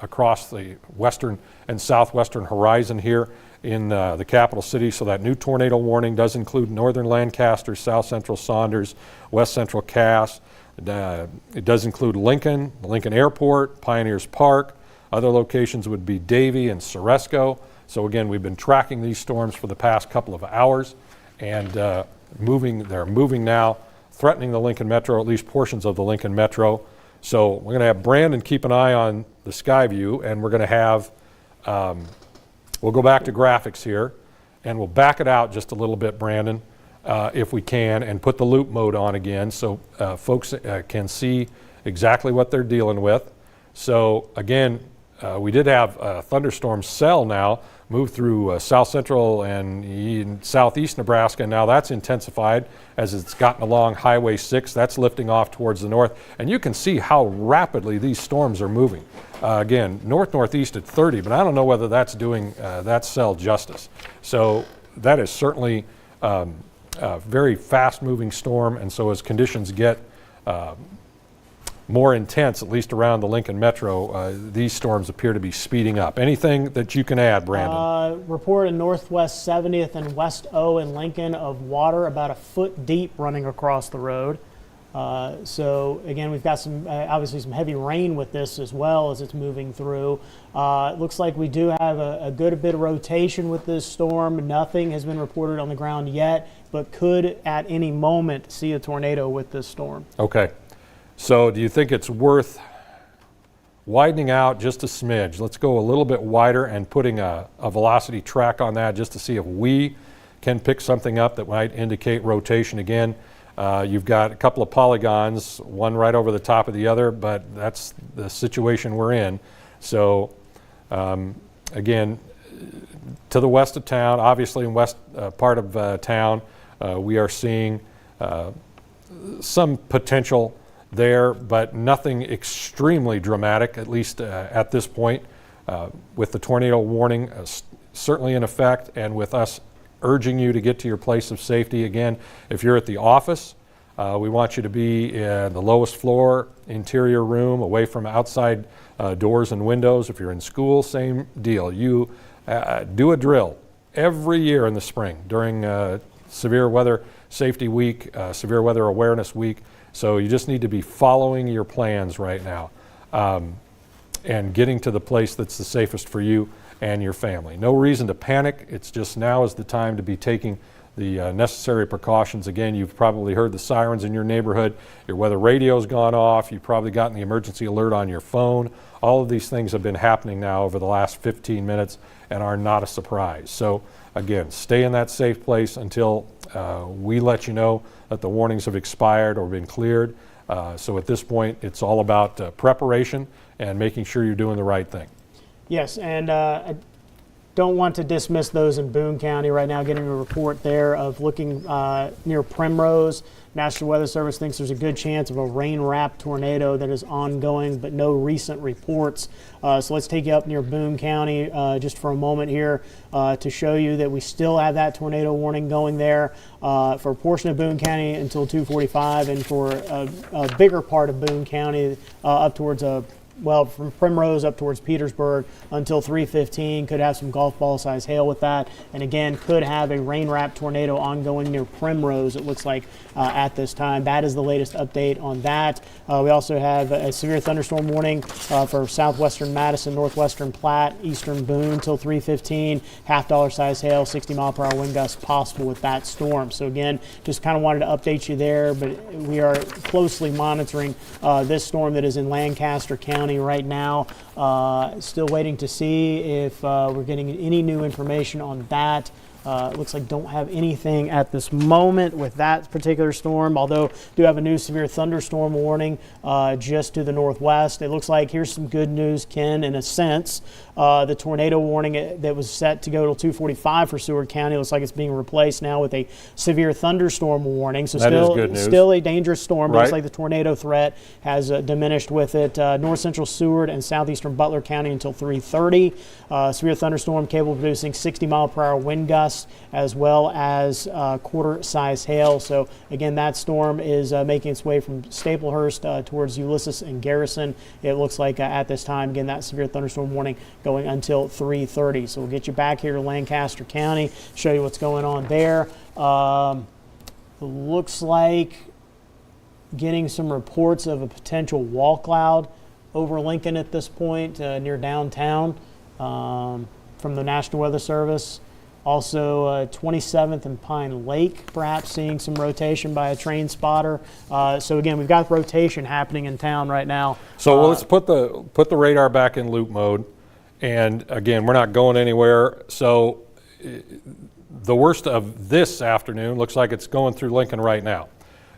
across the western and southwestern horizon here in the capital city. So that new tornado warning does include northern Lancaster, south central Saunders, west central Cass. It does include Lincoln, the Lincoln Airport, Pioneers Park. Other locations would be Davie and Ceresco. So again, we've been tracking these storms for the past couple of hours, and they're moving now, threatening the Lincoln Metro, at least portions of the Lincoln Metro. So we're going to have Brandon keep an eye on the Skyview, and we're going to have, we'll go back to graphics here, and we'll back it out just a little bit, Brandon, if we can, and put the loop mode on again so folks can see exactly what they're dealing with. So again, we did have a thunderstorm cell now move through south central and southeast Nebraska. Now that's intensified as it's gotten along Highway 6. That's lifting off towards the north. And you can see how rapidly these storms are moving. Again, north-northeast at 30, but I don't know whether that's doing that cell justice. So that is certainly a very fast-moving storm. And so as conditions get more intense, at least around the Lincoln Metro, these storms appear to be speeding up. Anything that you can add, Brandon? Report in Northwest 70th and West O in Lincoln of water about a foot deep running across the road. So again, we've got some obviously some heavy rain with this as well as it's moving through. It looks like we do have a good bit of rotation with this storm. Nothing has been reported on the ground yet, but could at any moment see a tornado with this storm. Okay. So do you think it's worth widening out just a smidge? Let's go a little bit wider and putting a velocity track on that just to see if we can pick something up that might indicate rotation again. You've got a couple of polygons, one right over the top of the other, but that's the situation we're in. So again, to the west of town, obviously in west part of town, we are seeing some potential there, but nothing extremely dramatic, at least at this point, with the tornado warning certainly in effect, and with us urging you to get to your place of safety. Again, if you're at the office, we want you to be in the lowest floor, interior room, away from outside doors and windows. If you're in school, same deal. You do a drill every year in the spring during Severe Weather Safety Week, Severe Weather Awareness Week. So you just need to be following your plans right now and getting to the place that's the safest for you and your family. No reason to panic. It's just now is the time to be taking the necessary precautions. Again, you've probably heard the sirens in your neighborhood. Your weather radio's gone off. You've probably gotten the emergency alert on your phone. All of these things have been happening now over the last 15 minutes and are not a surprise. So again, stay in that safe place until we let you know that the warnings have expired or been cleared. So at this point, it's all about preparation and making sure you're doing the right thing. Yes, and I don't want to dismiss those in Boone County right now. Getting a report there of looking near Primrose. National Weather Service thinks there's a good chance of a rain-wrapped tornado that is ongoing, but no recent reports. So let's take you up near Boone County just for a moment here to show you that we still have that tornado warning going there for a portion of Boone County until 2:45, and for a bigger part of Boone County up towards from Primrose up towards Petersburg until 3:15. Could have some golf ball size hail with that, and again could have a rain-wrapped tornado ongoing near Primrose, it looks like at this time. That is the latest update on that. We also have a severe thunderstorm warning for southwestern Madison, northwestern Platte, eastern Boone till 3:15. $0.5 size hail, 60-mile-per-hour wind gusts possible with that storm. So again, just kind of wanted to update you there, but we are closely monitoring this storm that is in Lancaster County right now. Still waiting to see if we're getting any new information on that. It looks like don't have anything at this moment with that particular storm, although do have a new severe thunderstorm warning just to the northwest. It looks like here's some good news, Ken, in a sense. The tornado warning that was set to go till 2:45 for Seward County looks like it's being replaced now with a severe thunderstorm warning. So that is good news. Still a dangerous storm, but right. Looks like the tornado threat has diminished with it. North central Seward and southeastern Butler County until 3:30. Severe thunderstorm capable of producing 60-mile-per-hour wind gusts, as well as quarter-size hail. So again, that storm is making its way from Staplehurst towards Ulysses and Garrison. It looks like at this time, again, that severe thunderstorm warning going until 3:30. So we'll get you back here to Lancaster County, show you what's going on there. Looks like getting some reports of a potential wall cloud over Lincoln at this point near downtown from the National Weather Service. Also, 27th and Pine Lake, perhaps seeing some rotation by a train spotter. So again, we've got rotation happening in town right now. So let's put the radar back in loop mode. And again, we're not going anywhere. So the worst of this afternoon looks like it's going through Lincoln right now.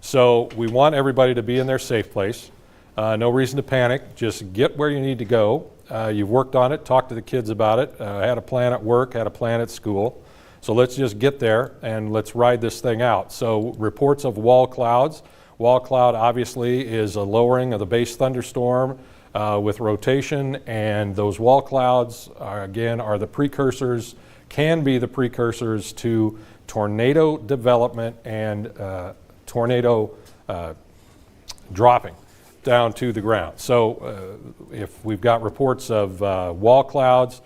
So we want everybody to be in their safe place. No reason to panic. Just get where you need to go. You've worked on it, talked to the kids about it, had a plan at work, had a plan at school. So let's just get there and let's ride this thing out. So reports of wall clouds. Wall cloud obviously is a lowering of the base thunderstorm with rotation, and those wall clouds are the precursors, can be the precursors to tornado development and tornado dropping down to the ground. So if we've got reports of wall clouds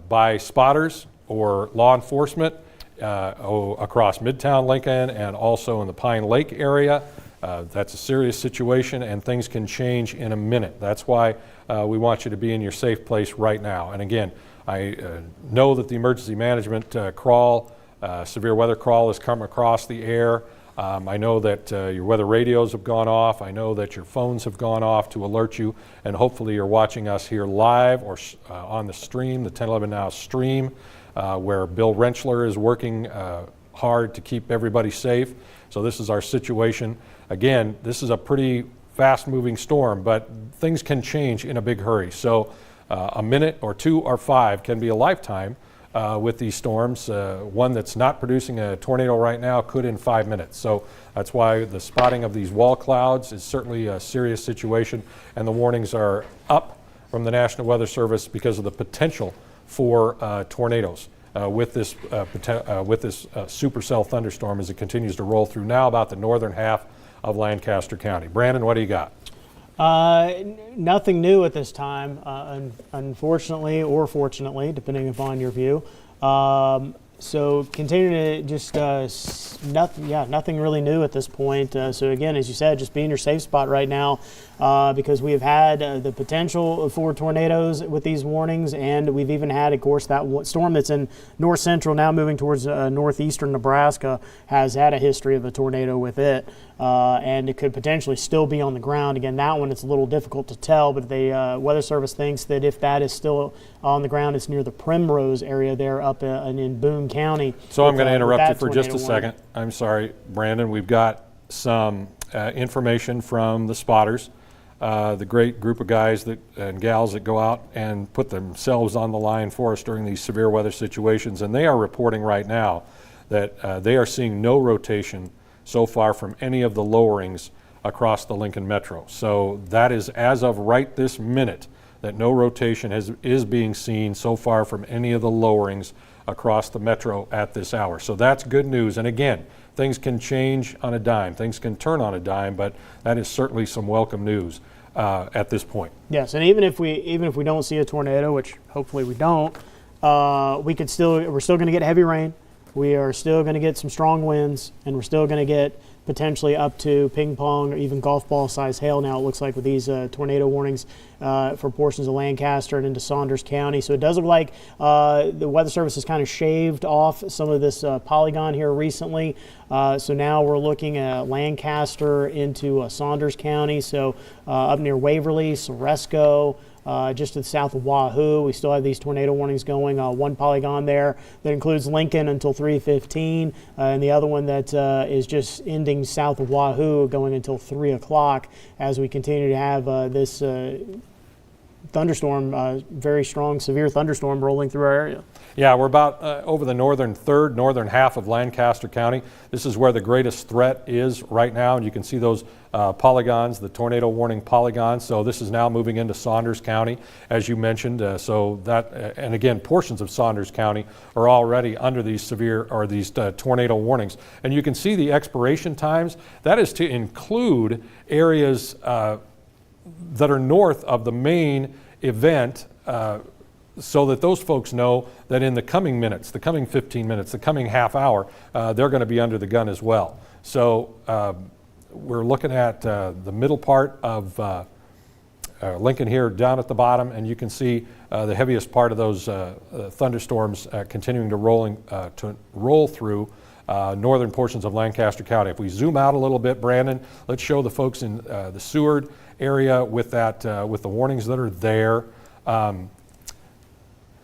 by spotters or law enforcement across Midtown Lincoln and also in the Pine Lake area, that's a serious situation, and things can change in a minute. That's why we want you to be in your safe place right now. And again, I know that the emergency management crawl, severe weather crawl has come across the air. I know that your weather radios have gone off. I know that your phones have gone off to alert you, and hopefully you're watching us here live or on the stream, the 1011 Now stream, where Bill Rentschler is working hard to keep everybody safe. So this is our situation. Again, this is a pretty fast-moving storm, but things can change in a big hurry. So a minute or two or five can be a lifetime with these storms. One that's not producing a tornado right now could in 5 minutes. So that's why the spotting of these wall clouds is certainly a serious situation, and the warnings are up from the National Weather Service because of the potential for tornadoes with this supercell thunderstorm as it continues to roll through now about the northern half of Lancaster County. Brandon, what do you got? Nothing new at this time, unfortunately or fortunately, depending upon your view. So continuing to just nothing really new at this point. So again, as you said, just be in your safe spot right now because we have had the potential for tornadoes with these warnings, and we've even had, of course, that storm that's in north central now moving towards northeastern Nebraska has had a history of a tornado with it. And it could potentially still be on the ground. Again, that one it's a little difficult to tell, but the Weather Service thinks that if that is still on the ground, it's near the Primrose area there up in Boone Lincoln County. So I'm going to with interrupt you that for just a tornado warning. second. I'm sorry, Brandon. We've got some information from the spotters, the great group of guys and gals that go out and put themselves on the line for us during these severe weather situations. And they are reporting right now that they are seeing no rotation so far from any of the lowerings across the Lincoln Metro. So that is as of right this minute, that no rotation is being seen so far from any of the lowerings across the Metro at this hour. So that's good news. And again, things can change on a dime. Things can turn on a dime, but that is certainly some welcome news at this point. Yes, and even if we don't see a tornado, which hopefully we don't, we're still going to get heavy rain. We are still going to get some strong winds, and we're still going to get potentially up to ping pong or even golf ball size hail now, it looks like, with these tornado warnings for portions of Lancaster and into Saunders County. So it does look like the Weather Service has kind of shaved off some of this polygon here recently. So now we're looking at Lancaster into Saunders County, so up near Waverly, Soresco, just to the south of Wahoo. We still have these tornado warnings going. One polygon there that includes Lincoln until 3:15, and the other one that is just ending south of Wahoo going until 3 o'clock as we continue to have this thunderstorm, very strong, severe thunderstorm rolling through our area. Yeah, we're about over the northern half of Lancaster County. This is where the greatest threat is right now, and you can see those polygons, the tornado warning polygons. So this is now moving into Saunders County, as you mentioned. So that, and again, portions of Saunders County are already under these severe or these tornado warnings. And you can see the expiration times. That is to include areas that are north of the main event, so that those folks know that in the coming minutes, the coming 15 minutes, the coming half hour, they're going to be under the gun as well. So we're looking at the middle part of Lincoln here down at the bottom, and you can see the heaviest part of those thunderstorms continuing to roll through northern portions of Lancaster County. If we zoom out a little bit, Brandon, let's show the folks in the Seward area with with the warnings that are there.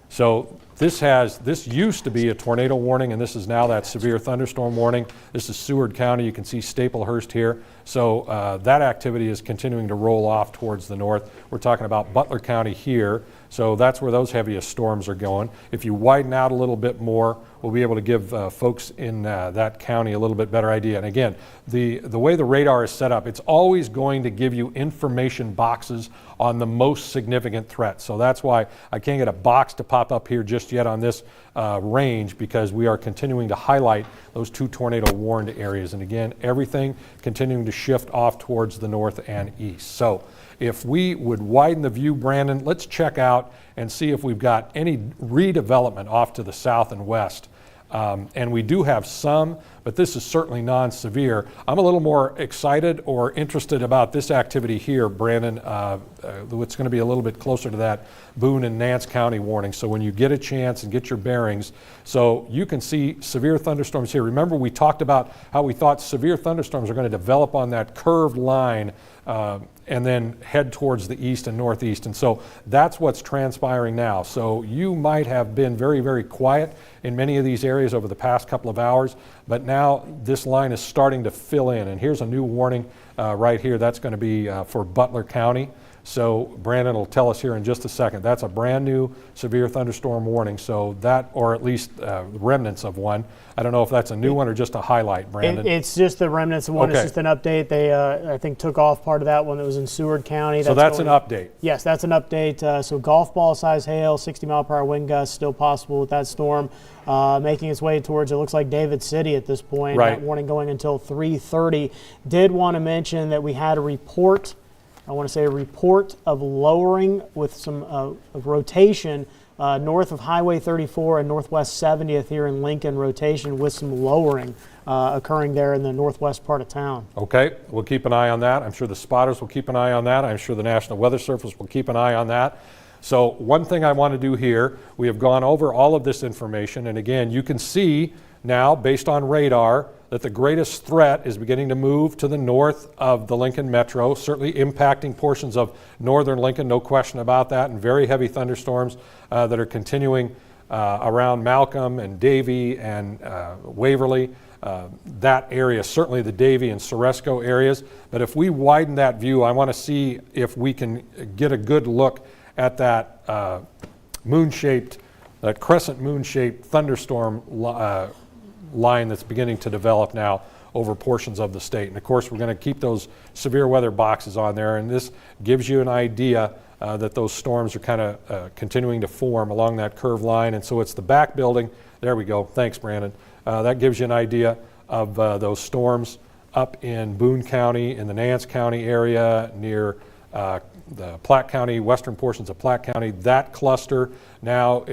So this used to be a tornado warning, and this is now that severe thunderstorm warning. This is Seward County. You can see Staplehurst here. So that activity is continuing to roll off towards the north. We're talking about Butler County here. So that's where those heaviest storms are going. If you widen out a little bit more, we'll be able to give folks in that county a little bit better idea. And again, the way the radar is set up, it's always going to give you information boxes on the most significant threats. So that's why I can't get a box to pop up here just yet on this range, because we are continuing to highlight those 2 tornado warned areas. And again, everything continuing to shift off towards the north and east. So if we would widen the view, Brandon, let's check out and see if we've got any redevelopment off to the south and west. And we do have some, but this is certainly non-severe. I'm a little more excited or interested about this activity here, Brandon. It's going to be a little bit closer to that Boone and Nance County warning. So when you get a chance and get your bearings, so you can see severe thunderstorms here. Remember, we talked about how we thought severe thunderstorms are going to develop on that curved line and then head towards the east and northeast. And so that's what's transpiring now. So you might have been very, very quiet in many of these areas over the past couple of hours, but now this line is starting to fill in. And here's a new warning right here. That's going to be for Butler County. So Brandon will tell us here in just a second. That's a brand new severe thunderstorm warning. So that, or at least remnants of one. I don't know if that's a new one or just a highlight, Brandon. It's just the remnants of one. Okay. It's just an update. They, I think, took off part of that one that was in Seward County. So that's an update. Yes, that's an update. So golf ball size hail, 60-mile-per-hour wind gusts still possible with that storm. Making its way towards, it looks like, David City at this point. Right. That warning going until 3:30. Did want to mention that we had a report, I want to say a report of lowering with some of rotation north of Highway 34 and Northwest 70th here in Lincoln, rotation with some lowering occurring there in the northwest part of town. Okay, we'll keep an eye on that. I'm sure the spotters will keep an eye on that. I'm sure the National Weather Service will keep an eye on that. So one thing I want to do here, we have gone over all of this information, and again, you can see now, based on radar, that the greatest threat is beginning to move to the north of the Lincoln Metro, certainly impacting portions of northern Lincoln, no question about that, and very heavy thunderstorms that are continuing around Malcolm and Davie and Waverly, that area, certainly the Davie and Ceresco areas. But if we widen that view, I want to see if we can get a good look at that that crescent moon-shaped thunderstorm line that's beginning to develop now over portions of the state. And of course, we're going to keep those severe weather boxes on there, and this gives you an idea that those storms are kind of continuing to form along that curved line. And so it's the back building. There we go. Thanks, Brandon. That gives you an idea of those storms up in Boone County, in the Nance County area, near the Platte County, western portions of Platte County. That cluster now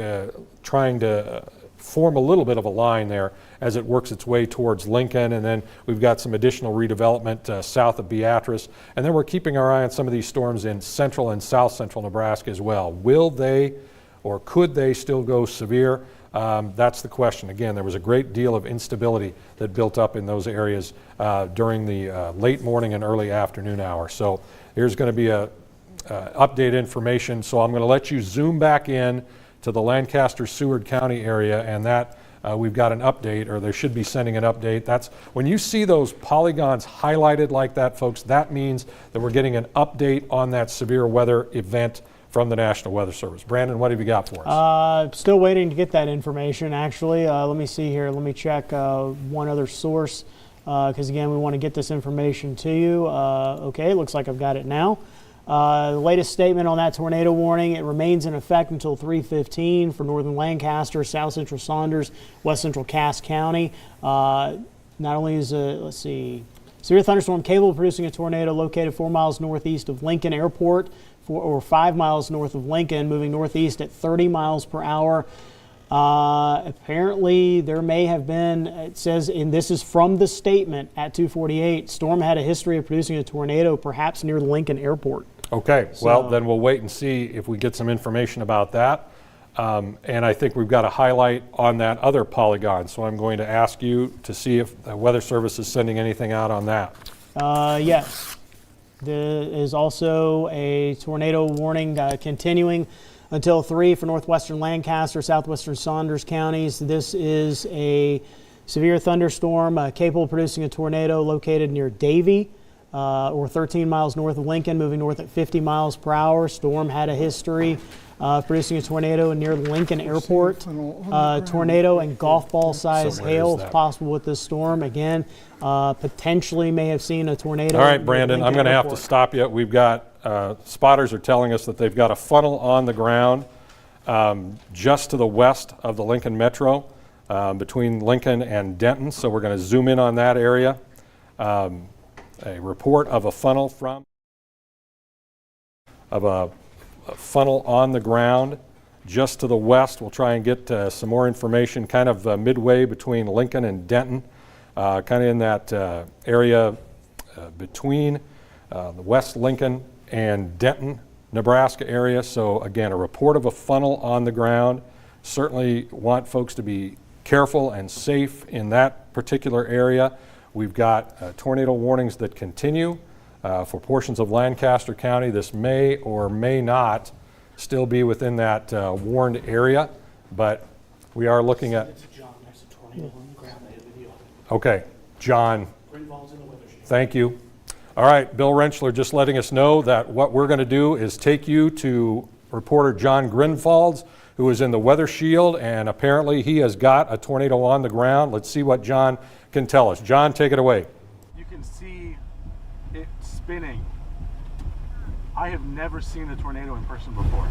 trying to form a little bit of a line there as it works its way towards Lincoln. And then we've got some additional redevelopment south of Beatrice. And then we're keeping our eye on some of these storms in central and south central Nebraska as well. Will they or could they still go severe? That's the question. Again, there was a great deal of instability that built up in those areas during the late morning and early afternoon hour. So here's going to be a update information. So I'm going to let you zoom back in to the Lancaster-Seward County area, and that we've got an update, or they should be sending an update. That's when you see those polygons highlighted like that, folks, that means that we're getting an update on that severe weather event from the National Weather Service. Brandon, what have you got for us? Still waiting to get that information, actually. Let me see here. Let me check one other source, because again, we want to get this information to you. Okay, looks like I've got it now. The latest statement on that tornado warning, it remains in effect until 3:15 for northern Lancaster, south central Saunders, west central Cass County. Not only is let's see, severe thunderstorm capable of producing a tornado located 4 miles northeast of Lincoln Airport, or 5 miles north of Lincoln, moving northeast at 30 miles per hour. Apparently there may have been, it says, and this is from the statement at 2:48, storm had a history of producing a tornado perhaps near Lincoln Airport. Okay, well then we'll wait and see if we get some information about that. And I think we've got a highlight on that other polygon. So I'm going to ask you to see if the Weather Service is sending anything out on that. Yes. There is also a tornado warning continuing until 3 for northwestern Lancaster, southwestern Saunders counties. This is a severe thunderstorm capable of producing a tornado located near Davie, or 13 miles north of Lincoln, moving north at 50 miles per hour. Storm had a history of producing a tornado near Lincoln Airport. Tornado and golf ball size hail is possible with this storm. Again, potentially may have seen a tornado. All right, Brandon, I'm going to have to stop you. We've got, spotters are telling us that they've got a funnel on the ground just to the west of the Lincoln Metro, between Lincoln and Denton. So we're going to zoom in on that area. A report of a funnel funnel on the ground just to the west. We'll try and get some more information kind of midway between Lincoln and Denton, kind of in that area between the West Lincoln and Denton, Nebraska area. So again, a report of a funnel on the ground. Certainly want folks to be careful and safe in that particular area. We've got tornado warnings that continue for portions of Lancaster County. This may or may not still be within that warned area, but we are looking at... John, there's a tornado on the ground. They have video. Okay, John, thank you. All right, Bill Rentschler just letting us know that what we're going to do is take you to reporter John Grinvalds, who is in the Weather Shield, and apparently he has got a tornado on the ground. Let's see what John can tell us. John, take it away. You can see it spinning. I have never seen a tornado in person before.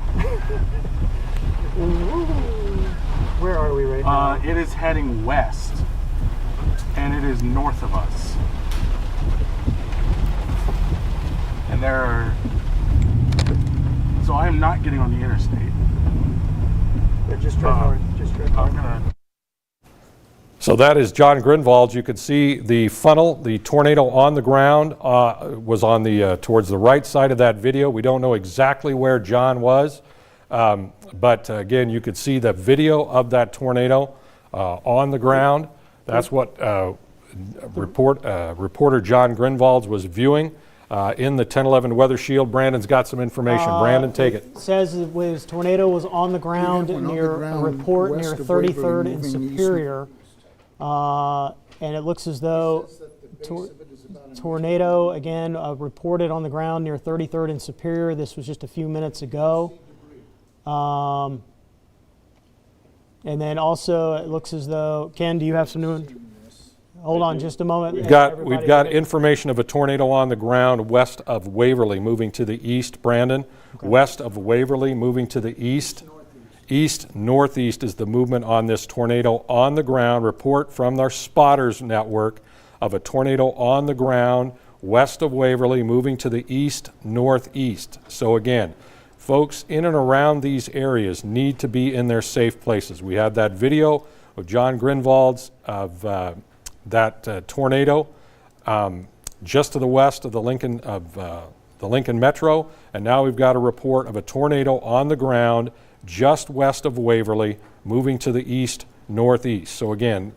Where are we right now? It is heading west, and it is north of us. And there are... So I am not getting on the interstate. Yeah, just drive north. Just drive north. I'm gonna... So that is John Grinvalds. You could see the funnel, the tornado on the ground was on the towards the right side of that video. We don't know exactly where John was, but again, you could see the video of that tornado on the ground. That's what reporter John Grinvalds was viewing. in the 1011 Weather Shield. Brandon's got some information. Brandon, take it. Says it was tornado was on the ground near a report near 33rd and Superior, and it looks as though tornado again reported on the ground near 33rd and Superior. This was just a few minutes ago, and then also it looks as though Ken, do you have some new? Hold on just a moment. We've got information of a tornado on the ground west of Waverly moving to the east, Brandon. Okay. West of Waverly moving to the east. East northeast is the movement on this tornado on the ground. Report from our spotters network of a tornado on the ground west of Waverly moving to the east northeast. So again, folks in and around these areas need to be in their safe places. We have that video of John Grinvald's of that tornado just to the west of the Lincoln Metro, and now we've got a report of a tornado on the ground just west of Waverly, moving to the east northeast. So again,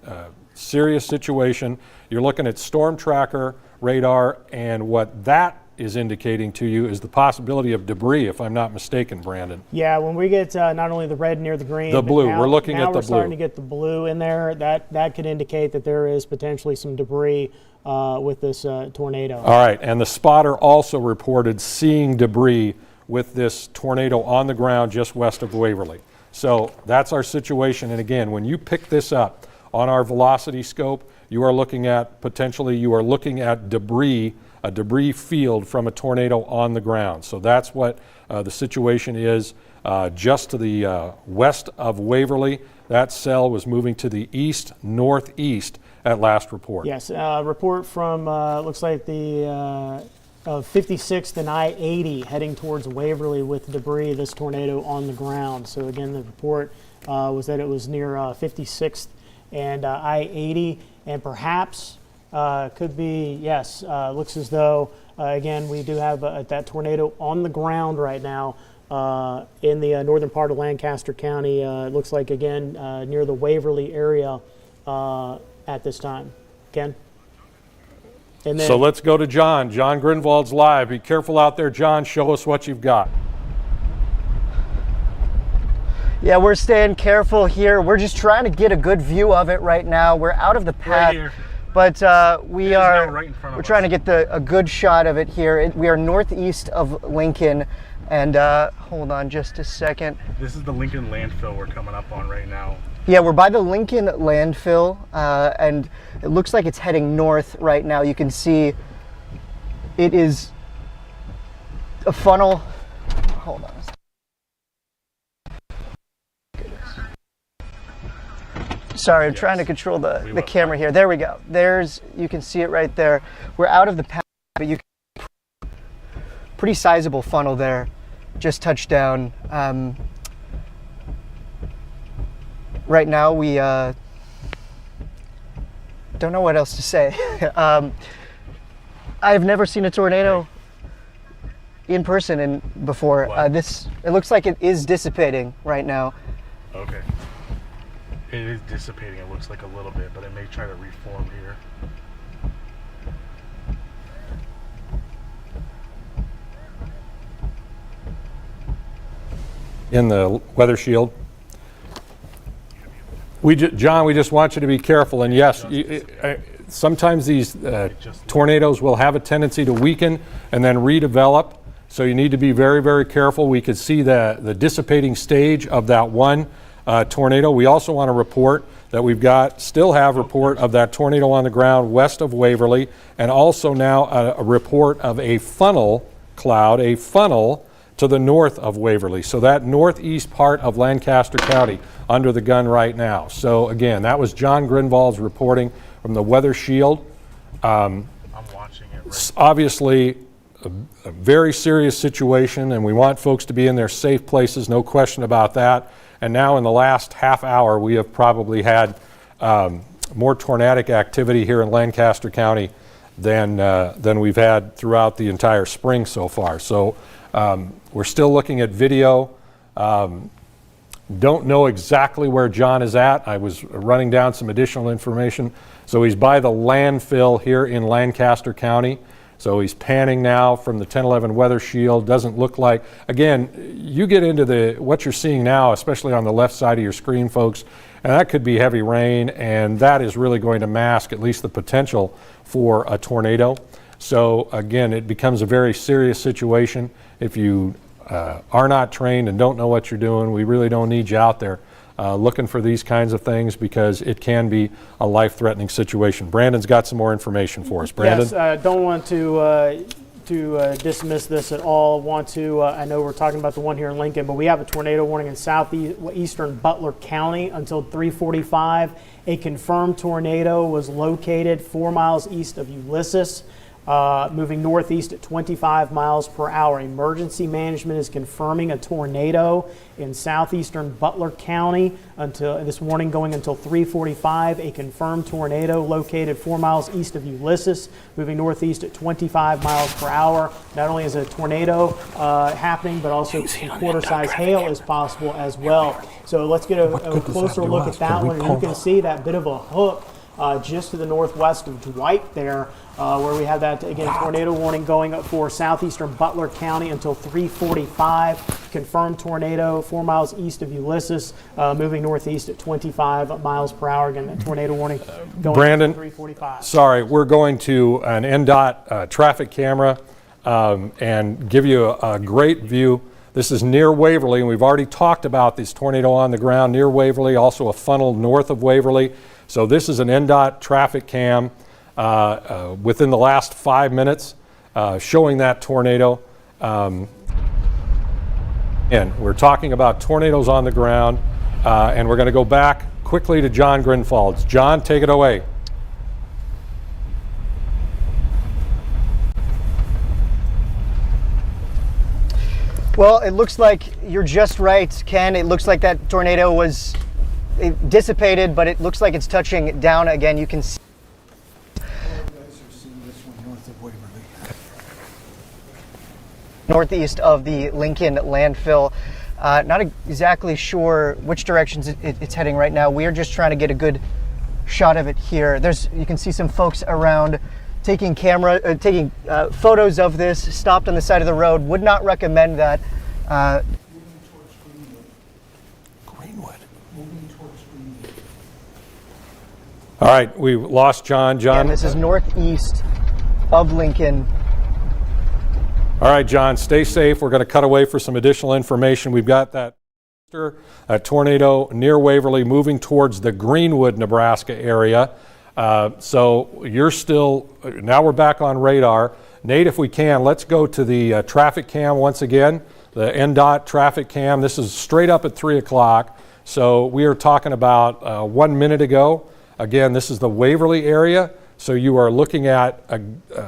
serious situation. You're looking at storm tracker radar, and what that is indicating to you is the possibility of debris, if I'm not mistaken, Brandon. Yeah, when we get not only the red near the green, the blue. We're looking at the blue. Now we're starting to get the blue in there. That could indicate that there is potentially some debris with this tornado. All right, and the spotter also reported seeing debris with this tornado on the ground just west of Waverly. So that's our situation. And again, when you pick this up on our velocity scope, you are looking at debris, a debris field from a tornado on the ground. So that's what the situation is just to the west of Waverly. That cell was moving to the east northeast at last report. Yes, report from looks like the 56th and I-80 heading towards Waverly with debris, this tornado on the ground. So again, the report was that it was near 56th and I-80, and perhaps could be, yes, looks as though, again, we do have that tornado on the ground right now in the northern part of Lancaster County. It looks like, again, near the Waverly area at this time. Ken? And then, so let's go to John. John Grinvald's live. Be careful out there, John. Show us what you've got. Yeah, we're staying careful here. We're just trying to get a good view of it right now. We're out of the path. Right here. But we're right in front of us. trying to get a good shot of it here. We are northeast of Lincoln, and hold on just a second. This is the Lincoln landfill we're coming up on right now. Yeah, we're by the Lincoln landfill, and it looks like it's heading north right now. You can see it is a funnel. Hold on a second. Sorry, I'm trying to control the camera here. There we go. You can see it right there. We're out of the path, but you can pretty sizable funnel there. Just touched down. Right now we don't know what else to say. I've never seen a tornado in person before. It looks like it is dissipating right now. Okay. It is dissipating, it looks like a little bit, but it may try to reform here. In the weather shield. John, we just want you to be careful. And yes, sometimes these tornadoes will have a tendency to weaken and then redevelop. So you need to be very, very careful. We could see the dissipating stage of that one tornado. We also want to report that still have report of that tornado on the ground west of Waverly, and also now a report of a funnel cloud, a funnel to the north of Waverly. So that northeast part of Lancaster County under the gun right now. So again, that was John Grinvald's reporting from the Weather Shield. I'm watching it right. Obviously a very serious situation, and we want folks to be in their safe places, no question about that. And now in the last half hour, we have probably had more tornadic activity here in Lancaster County than we've had throughout the entire spring so far. So we're still looking at video. Don't know exactly where John is at. I was running down some additional information. So he's by the landfill here in Lancaster County. So he's panning now from the 1011 weather shield. Doesn't look like, again, you get into what you're seeing now, especially on the left side of your screen, folks, and that could be heavy rain, and that is really going to mask at least the potential for a tornado. So again, it becomes a very serious situation. If you are not trained and don't know what you're doing, we really don't need you out there looking for these kinds of things, because it can be a life-threatening situation. Brandon's got some more information for us. Brandon? Yes, don't want to dismiss this at all. I know we're talking about the one here in Lincoln, but we have a tornado warning in southeastern Butler County until 3:45. A confirmed tornado was located 4 miles east of Ulysses, moving northeast at 25 miles per hour. Emergency management is confirming a tornado in southeastern Butler County this morning going until 3:45. A confirmed tornado located 4 miles east of Ulysses, moving northeast at 25 miles per hour. Not only is a tornado happening, but also quarter-size hail is possible as well. So let's get a closer look at that one. You can see that bit of a hook just to the northwest of Dwight there, where we have that, again, tornado warning going up for southeastern Butler County until 3:45. Confirmed tornado 4 miles east of Ulysses, moving northeast at 25 miles per hour. Again, that tornado warning going Brandon, until 3:45. Sorry, we're going to an NDOT traffic camera and give you a great view. This is near Waverly, and we've already talked about this tornado on the ground near Waverly, also a funnel north of Waverly. So this is an NDOT traffic cam within the last 5 minutes showing that tornado. And we're talking about tornadoes on the ground, and we're going to go back quickly to John Grinfalds. John, take it away. Well, it looks like you're just right, Ken. It looks like that tornado was dissipated, but it looks like it's touching down again. You can see. You guys are seeing this one north of Waverly. Northeast of the Lincoln landfill. Not exactly sure which directions it's heading right now. We are just trying to get a good shot of it here. You can see some folks around taking photos of this, stopped on the side of the road. Would not recommend that. Moving towards Greenwood. Moving towards Greenwood. All right, we lost John. John. And this is northeast of Lincoln. All right, John, stay safe. We're going to cut away for some additional information. We've got that tornado near Waverly moving towards the Greenwood, Nebraska area. So you're still, now we're back on radar. Nate, if we can, let's go to the traffic cam once again, the NDOT traffic cam. This is straight up at 3 o'clock. So we are talking about 1 minute ago. Again, this is the Waverly area. So you are looking at a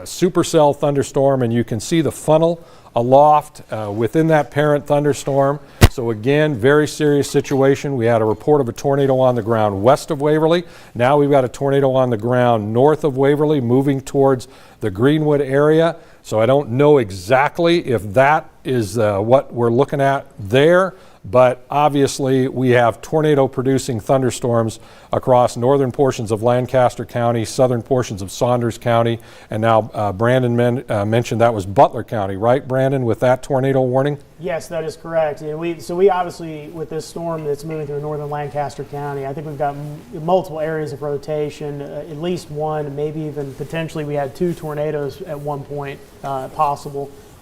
supercell thunderstorm, and you can see the funnel aloft within that parent thunderstorm. So again, very serious situation. We had a report of a tornado on the ground west of Waverly. Now we've got a tornado on the ground north of Waverly moving towards the Greenwood area. So I don't know exactly if that is what we're looking at there, but obviously we have tornado-producing thunderstorms across northern portions of Lancaster County, southern portions of Saunders County, and now Brandon mentioned that was Butler County, right, Brandon, with that tornado warning? Yes, that is correct. And we obviously, with this storm that's moving through northern Lancaster County, I think we've got multiple areas of rotation, at least one, maybe even potentially we had 2 tornadoes at one point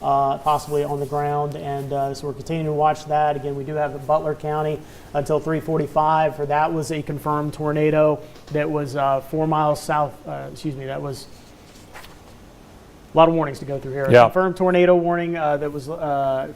possibly on the ground, and so we're continuing to watch that. Again, we do have Butler County until 3:45. For that was a confirmed tornado that was 4 miles south. That was a lot of warnings to go through here. Yeah. A confirmed tornado warning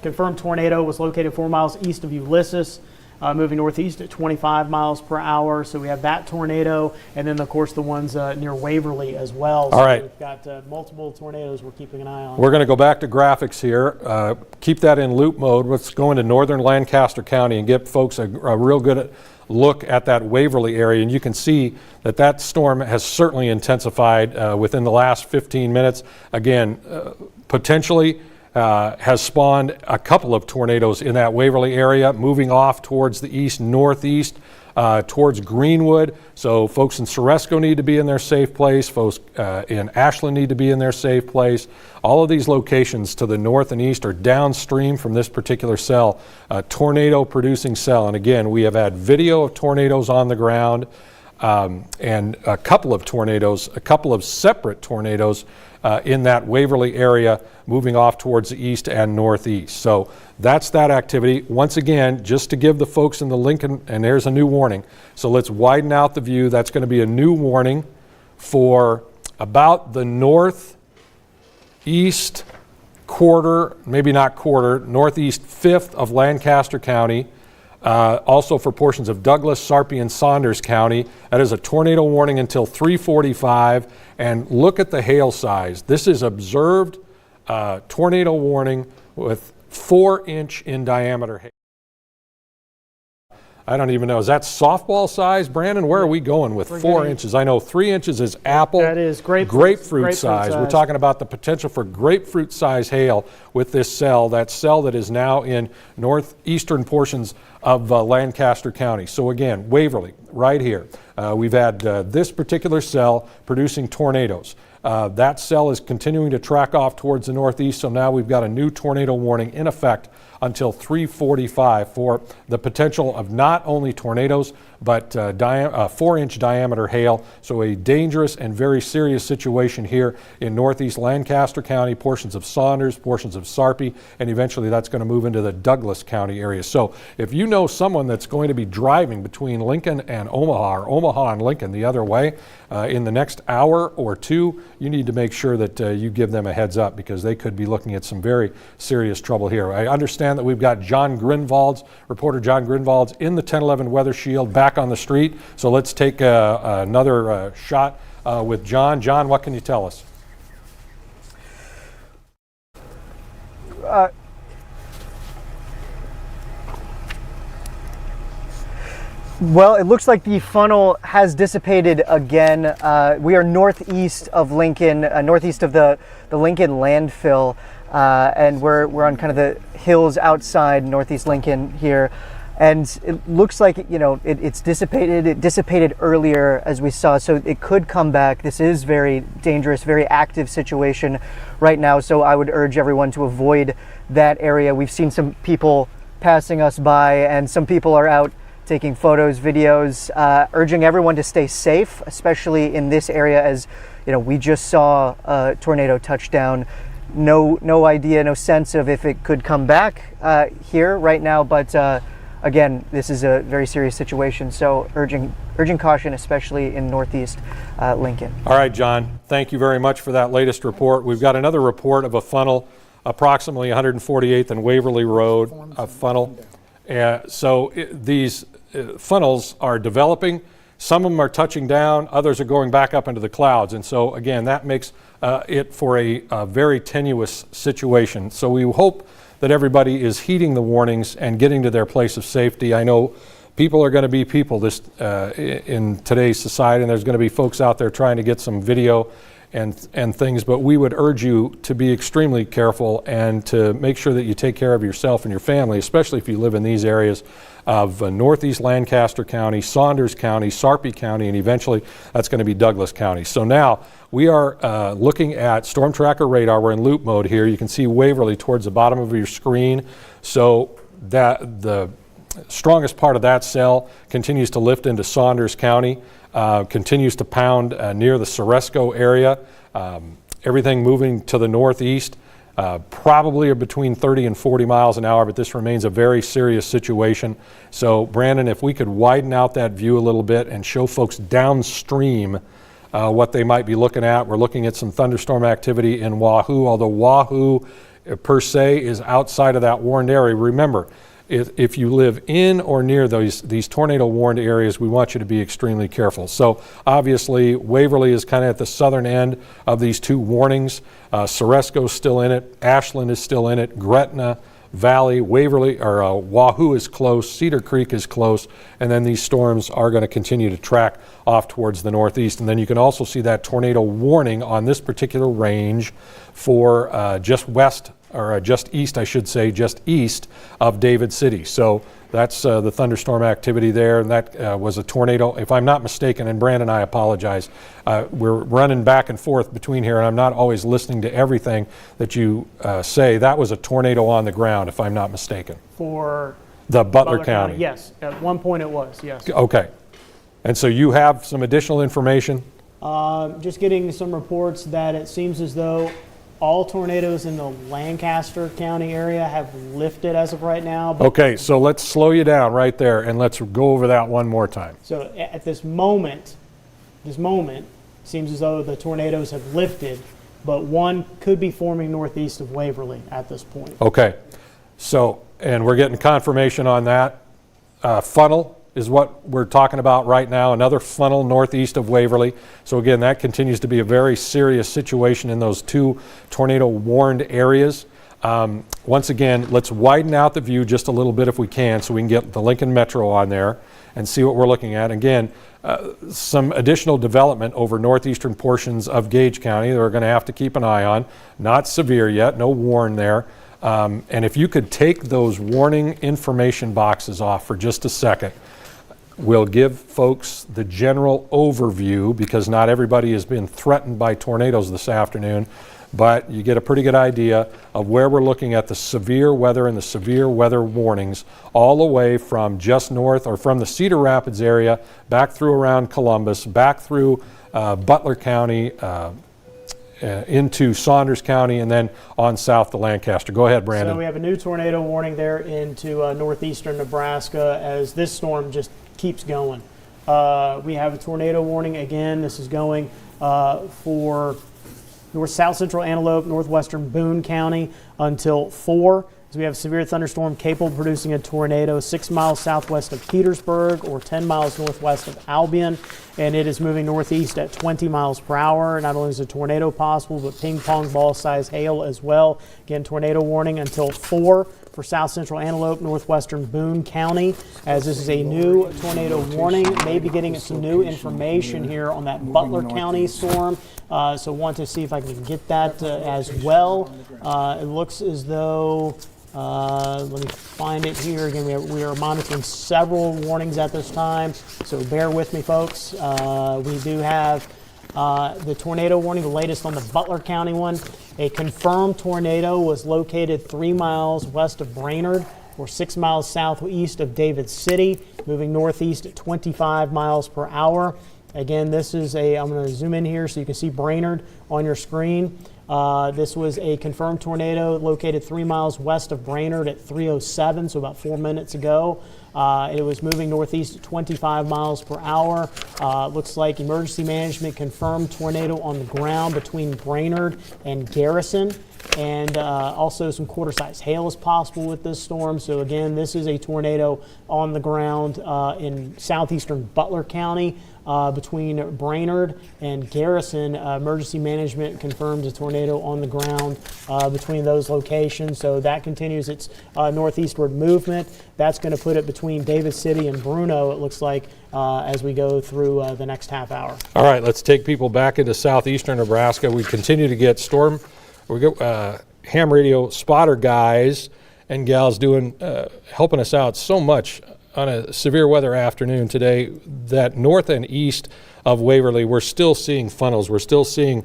confirmed tornado was located 4 miles east of Ulysses, moving northeast at 25 miles per hour. So we have that tornado, and then of course the ones near Waverly as well. All right. We've got multiple tornadoes we're keeping an eye on. We're going to go back to graphics here. Keep that in loop mode. Let's go into northern Lancaster County and get folks a real good look at that Waverly area. And you can see that storm has certainly intensified within the last 15 minutes. Again, potentially has spawned a couple of tornadoes in that Waverly area, moving off towards the east-northeast towards Greenwood. So folks in Ceresco need to be in their safe place. Folks in Ashland need to be in their safe place. All of these locations to the north and east are downstream from this particular cell, a tornado producing cell. And again, we have had video of tornadoes on the ground and a couple of tornadoes, a couple of separate tornadoes in that Waverly area moving off towards the east and northeast. So that's that activity. Once again, just to give the folks in the Lincoln, and there's a new warning. So let's widen out the view. That's going to be a new warning for about the northeast quarter, maybe not quarter, northeast fifth of Lancaster County. Also for portions of Douglas, Sarpy, and Saunders County. That is a tornado warning until 3:45. And look at the hail size. This is observed tornado warning with 4-inch in diameter hail. I don't even know. Is that softball size, Brandon? Where are we going with 4 inches? I know 3 inches is apple. That is grapefruit size. We're talking about the potential for grapefruit size hail with this cell, that cell that is now in northeastern portions of Lancaster County. So again, Waverly, right here. We've had this particular cell producing tornadoes. That cell is continuing to track off towards the northeast, so now we've got a new tornado warning in effect until 3:45 for the potential of not only tornadoes, but 4-inch diameter hail. So a dangerous and very serious situation here in northeast Lancaster County, portions of Saunders, portions of Sarpy, and eventually that's going to move into the Douglas County area. So if you know someone that's going to be driving between Lincoln and Omaha, or Omaha and Lincoln the other way, in the next hour or two, you need to make sure that you give them a heads up, because they could be looking at some very serious trouble here. I understand that we've got reporter John Grinvalds in the 1011 Weather Shield back on the street. So let's take another shot with John. John, what can you tell us? Well, it looks like the funnel has dissipated again. We are northeast of Lincoln, northeast of the Lincoln landfill, and we're on kind of the hills outside northeast Lincoln here. And it looks like, it's dissipated. It dissipated earlier, as we saw, so it could come back. This is very dangerous, very active situation right now, so I would urge everyone to avoid that area. We've seen some people passing us by, and some people are out taking photos, videos, urging everyone to stay safe, especially in this area, as we just saw a tornado touch down. No idea, no sense of if it could come back here right now, but again, this is a very serious situation, so urging caution, especially in northeast Lincoln. All right, John, thank you very much for that latest report. We've got another report of a funnel approximately 148th and Waverly Road, a funnel. These funnels are developing. Some of them are touching down, others are going back up into the clouds. And so again, that makes it for a very tenuous situation. So we hope that everybody is heeding the warnings and getting to their place of safety. I know people are going to be people in today's society, and there's going to be folks out there trying to get some video and things, but we would urge you to be extremely careful and to make sure that you take care of yourself and your family, especially if you live in these areas of northeast Lancaster County, Saunders County, Sarpy County, and eventually that's going to be Douglas County. So now we are looking at Storm Tracker radar. We're in loop mode here. You can see Waverly towards the bottom of your screen. So that the strongest part of that cell continues to lift into Saunders County, continues to pound near the Ceresco area. Everything moving to the northeast, probably between 30 and 40 miles an hour, but this remains a very serious situation. So Brandon, if we could widen out that view a little bit and show folks downstream what they might be looking at. We're looking at some thunderstorm activity in Wahoo, although Wahoo per se is outside of that warned area. Remember, if you live in or near these tornado warned areas, we want you to be extremely careful. So obviously Waverly is kind of at the southern end of these two warnings. Ceresco's still in it, Ashland is still in it, Gretna Valley, Waverly, or Wahoo is close, Cedar Creek is close, and then these storms are going to continue to track off towards the northeast. And then you can also see that tornado warning on this particular range for just west or just east, I should say, just east of David City. So that's the thunderstorm activity there, and that was a tornado, if I'm not mistaken, and Brandon, I apologize. We're running back and forth between here, and I'm not always listening to everything that you say. That was a tornado on the ground, if I'm not mistaken. For The Butler County. Yes, at one point it was, yes. Okay. And so you have some additional information? Just getting some reports that it seems as though all tornadoes in the Lancaster County area have lifted as of right now. Okay, so let's slow you down right there and let's go over that one more time. So at this moment, seems as though the tornadoes have lifted, but one could be forming northeast of Waverly at this point. Okay, so, and we're getting confirmation on that. Funnel is what we're talking about right now, another funnel northeast of Waverly. So again, that continues to be a very serious situation in those two tornado warned areas. Once again, let's widen out the view just a little bit if we can, so we can get the Lincoln Metro on there and see what we're looking at. Again, some additional development over northeastern portions of Gage County that we're going to have to keep an eye on. Not severe yet, no warn there. And if you could take those warning information boxes off for just a second, we'll give folks the general overview, because not everybody has been threatened by tornadoes this afternoon, but you get a pretty good idea of where we're looking at the severe weather and the severe weather warnings all the way from just north, or from the Cedar Rapids area, back through around Columbus, back through Butler County, into Saunders County, and then on south to Lancaster. Go ahead, Brandon. So we have a new tornado warning there into northeastern Nebraska as this storm just keeps going. We have a tornado warning again. This is going for north south central Antelope, northwestern Boone County until 4. So we have a severe thunderstorm capable of producing a tornado 6 miles southwest of Petersburg or 10 miles northwest of Albion, and it is moving northeast at 20 miles per hour. Not only is a tornado possible, but ping pong ball size hail as well. Again, tornado warning until 4 for south central Antelope, northwestern Boone County, as this is a new tornado warning. Maybe getting some new information here on that Butler County storm. So want to see if I can get that as well. It looks as though, let me find it here. Again, we are monitoring several warnings at this time, so bear with me, folks. We do have the tornado warning, the latest on the Butler County one. A confirmed tornado was located 3 miles west of Brainerd or 6 miles southeast of David City, moving northeast at 25 miles per hour. Again, this is I'm going to zoom in here so you can see Brainerd on your screen. This was a confirmed tornado located 3 miles west of Brainerd at 3:07, so about 4 minutes ago. It was moving northeast at 25 miles per hour. Looks like emergency management confirmed tornado on the ground between Brainerd and Garrison. And also some quarter-size hail is possible with this storm. So again, this is a tornado on the ground in southeastern Butler County between Brainerd and Garrison. Emergency management confirmed a tornado on the ground between those locations. So that continues its northeastward movement. That's going to put it between David City and Bruno, it looks like, as we go through the next half hour. All right, let's take people back into southeastern Nebraska. We continue to get we got ham radio spotter guys and gals doing, helping us out so much on a severe weather afternoon today that north and east of Waverly, we're still seeing funnels. We're still seeing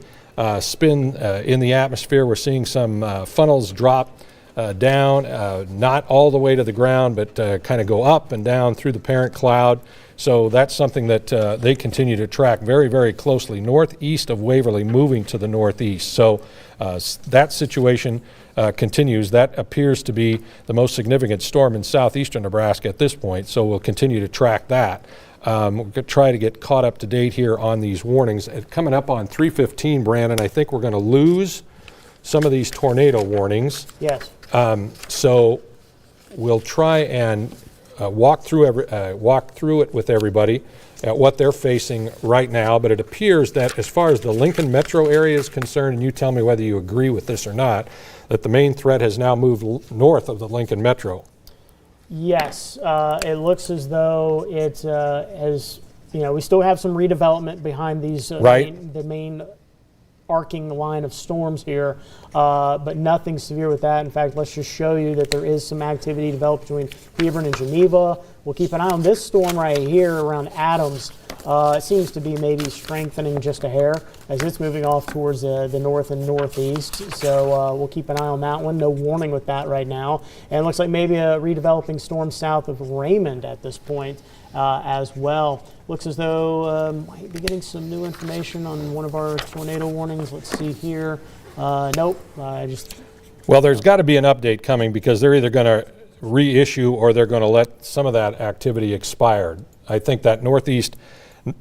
spin in the atmosphere. We're seeing some funnels drop down, not all the way to the ground, but kind of go up and down through the parent cloud. So that's something that they continue to track very, very closely. Northeast of Waverly moving to the northeast. So that situation continues. That appears to be the most significant storm in southeastern Nebraska at this point. So we'll continue to track that. We're going to try to get caught up to date here on these warnings. Coming up on 3:15, Brandon, I think we're going to lose some of these tornado warnings. Yes. So we'll try and walk through it with everybody at what they're facing right now. But it appears that as far as the Lincoln metro area is concerned, and you tell me whether you agree with this or not, that the main threat has now moved north of the Lincoln metro. Yes, it looks as though it has, we still have some redevelopment behind these, Right. the main arcing line of storms here, but nothing severe with that. In fact, let's just show you that there is some activity developed between Hebron and Geneva. We'll keep an eye on this storm right here around Adams. It seems to be maybe strengthening just a hair as it's moving off towards the north and northeast. So we'll keep an eye on that one. No warning with that right now. And it looks like maybe a redeveloping storm south of Raymond at this point as well. Looks as though might be getting some new information on one of our tornado warnings. Let's see here. Nope. Well, there's got to be an update coming because they're either going to reissue or they're going to let some of that activity expire. I think that northeast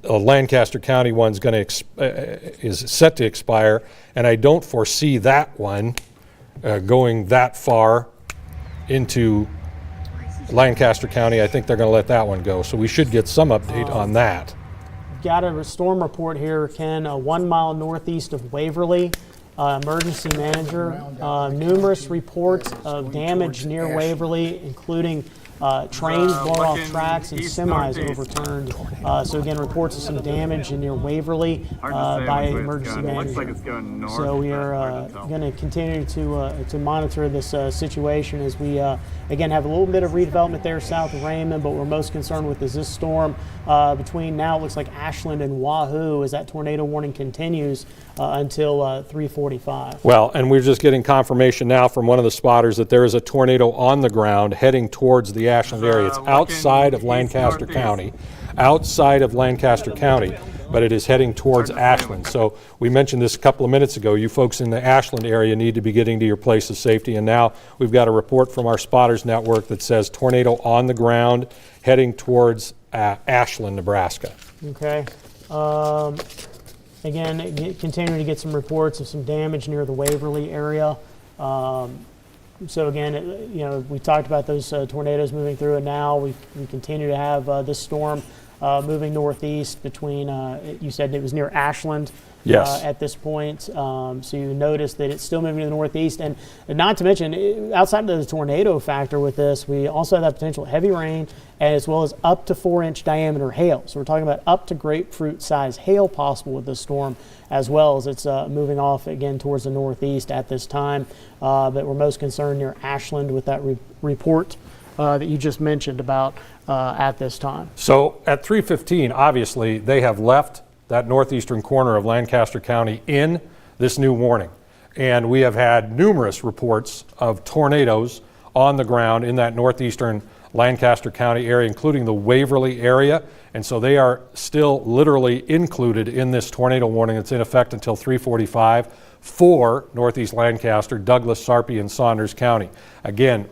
Lancaster County one's going to is set to expire, and I don't foresee that one going that far into Lancaster County. I think they're going to let that one go, so we should get some update on that. Got a storm report here, Ken, 1 mile northeast of Waverly. Emergency manager, numerous reports of damage near Waverly, including trains blown off tracks and semis overturned. So again, reports of some damage near Waverly by emergency manager. So we are going to continue to monitor this situation as we again have a little bit of redevelopment there south of Raymond, but we're most concerned with is this storm between now it looks like Ashland and Wahoo as that tornado warning continues until 3:45. Well, and we're just getting confirmation now from one of the spotters that there is a tornado on the ground heading towards the Ashland area. It's outside of Lancaster County, but it is heading towards Ashland. So we mentioned this a couple of minutes ago. You folks in the Ashland area need to be getting to your place of safety, and now we've got a report from our spotters network that says tornado on the ground heading towards Ashland, Nebraska. Okay. Again, continuing to get some reports of some damage near the Waverly area. So again, we talked about those tornadoes moving through, and now we continue to have this storm moving northeast between, you said it was near Ashland. Yes. At this point. So you notice that it's still moving to the northeast. And not to mention, outside of the tornado factor with this, we also have that potential heavy rain as well as up to 4-inch diameter hail. So we're talking about up to grapefruit size hail possible with this storm, as well as it's moving off again towards the northeast at this time. But we're most concerned near Ashland with that report that you just mentioned about at this time. So at 3:15, obviously, they have left that northeastern corner of Lancaster County in this new warning. And we have had numerous reports of tornadoes on the ground in that northeastern Lancaster County area, including the Waverly area. And so they are still literally included in this tornado warning that's in effect until 3:45 for northeast Lancaster, Douglas, Sarpy, and Saunders County. Again,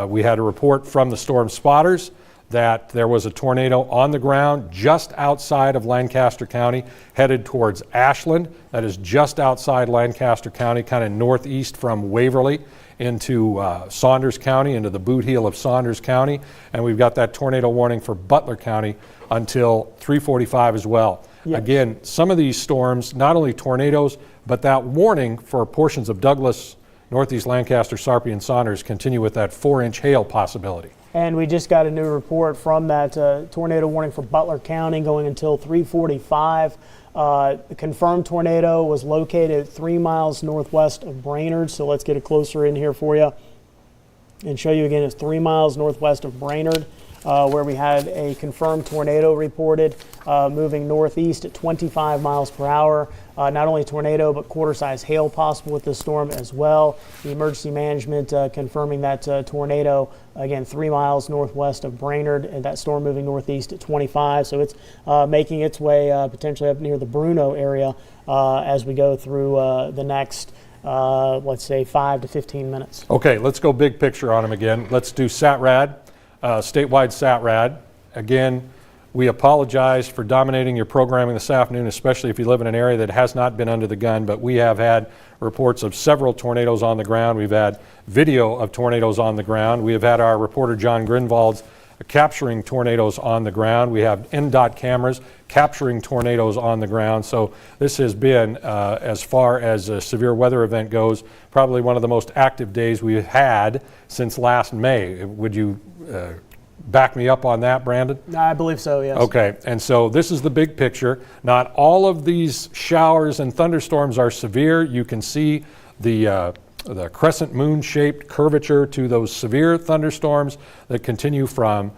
we had a report from the storm spotters that there was a tornado on the ground just outside of Lancaster County headed towards Ashland. That is just outside Lancaster County, kind of northeast from Waverly into Saunders County, into the boot heel of Saunders County. And we've got that tornado warning for Butler County until 3:45 as well. Yes. Again, some of these storms, not only tornadoes, but that warning for portions of Douglas, northeast Lancaster, Sarpy, and Saunders continue with that 4-inch hail possibility. And we just got a new report from that tornado warning for Butler County going until 3:45. The confirmed tornado was located 3 miles northwest of Brainerd. So let's get it closer in here for you and show you again. It's 3 miles northwest of Brainerd, where we had a confirmed tornado reported moving northeast at 25 miles per hour. Not only tornado, but quarter-size hail possible with this storm as well. The emergency management confirming that tornado, again, 3 miles northwest of Brainerd, and that storm moving northeast at 25. So it's making its way potentially up near the Bruno area as we go through the next, let's say, 5 to 15 minutes. Okay, let's go big picture on them again. Let's do SATRAD, statewide SATRAD. Again, we apologize for dominating your programming this afternoon, especially if you live in an area that has not been under the gun, but we have had reports of several tornadoes on the ground. We've had video of tornadoes on the ground. We have had our reporter John Grinvald's capturing tornadoes on the ground. We have NDOT cameras capturing tornadoes on the ground. So this has been, as far as a severe weather event goes, probably one of the most active days we've had since last May. Would you back me up on that, Brandon? I believe so, yes. Okay, and so this is the big picture. Not all of these showers and thunderstorms are severe. You can see the crescent moon-shaped curvature to those severe thunderstorms that continue from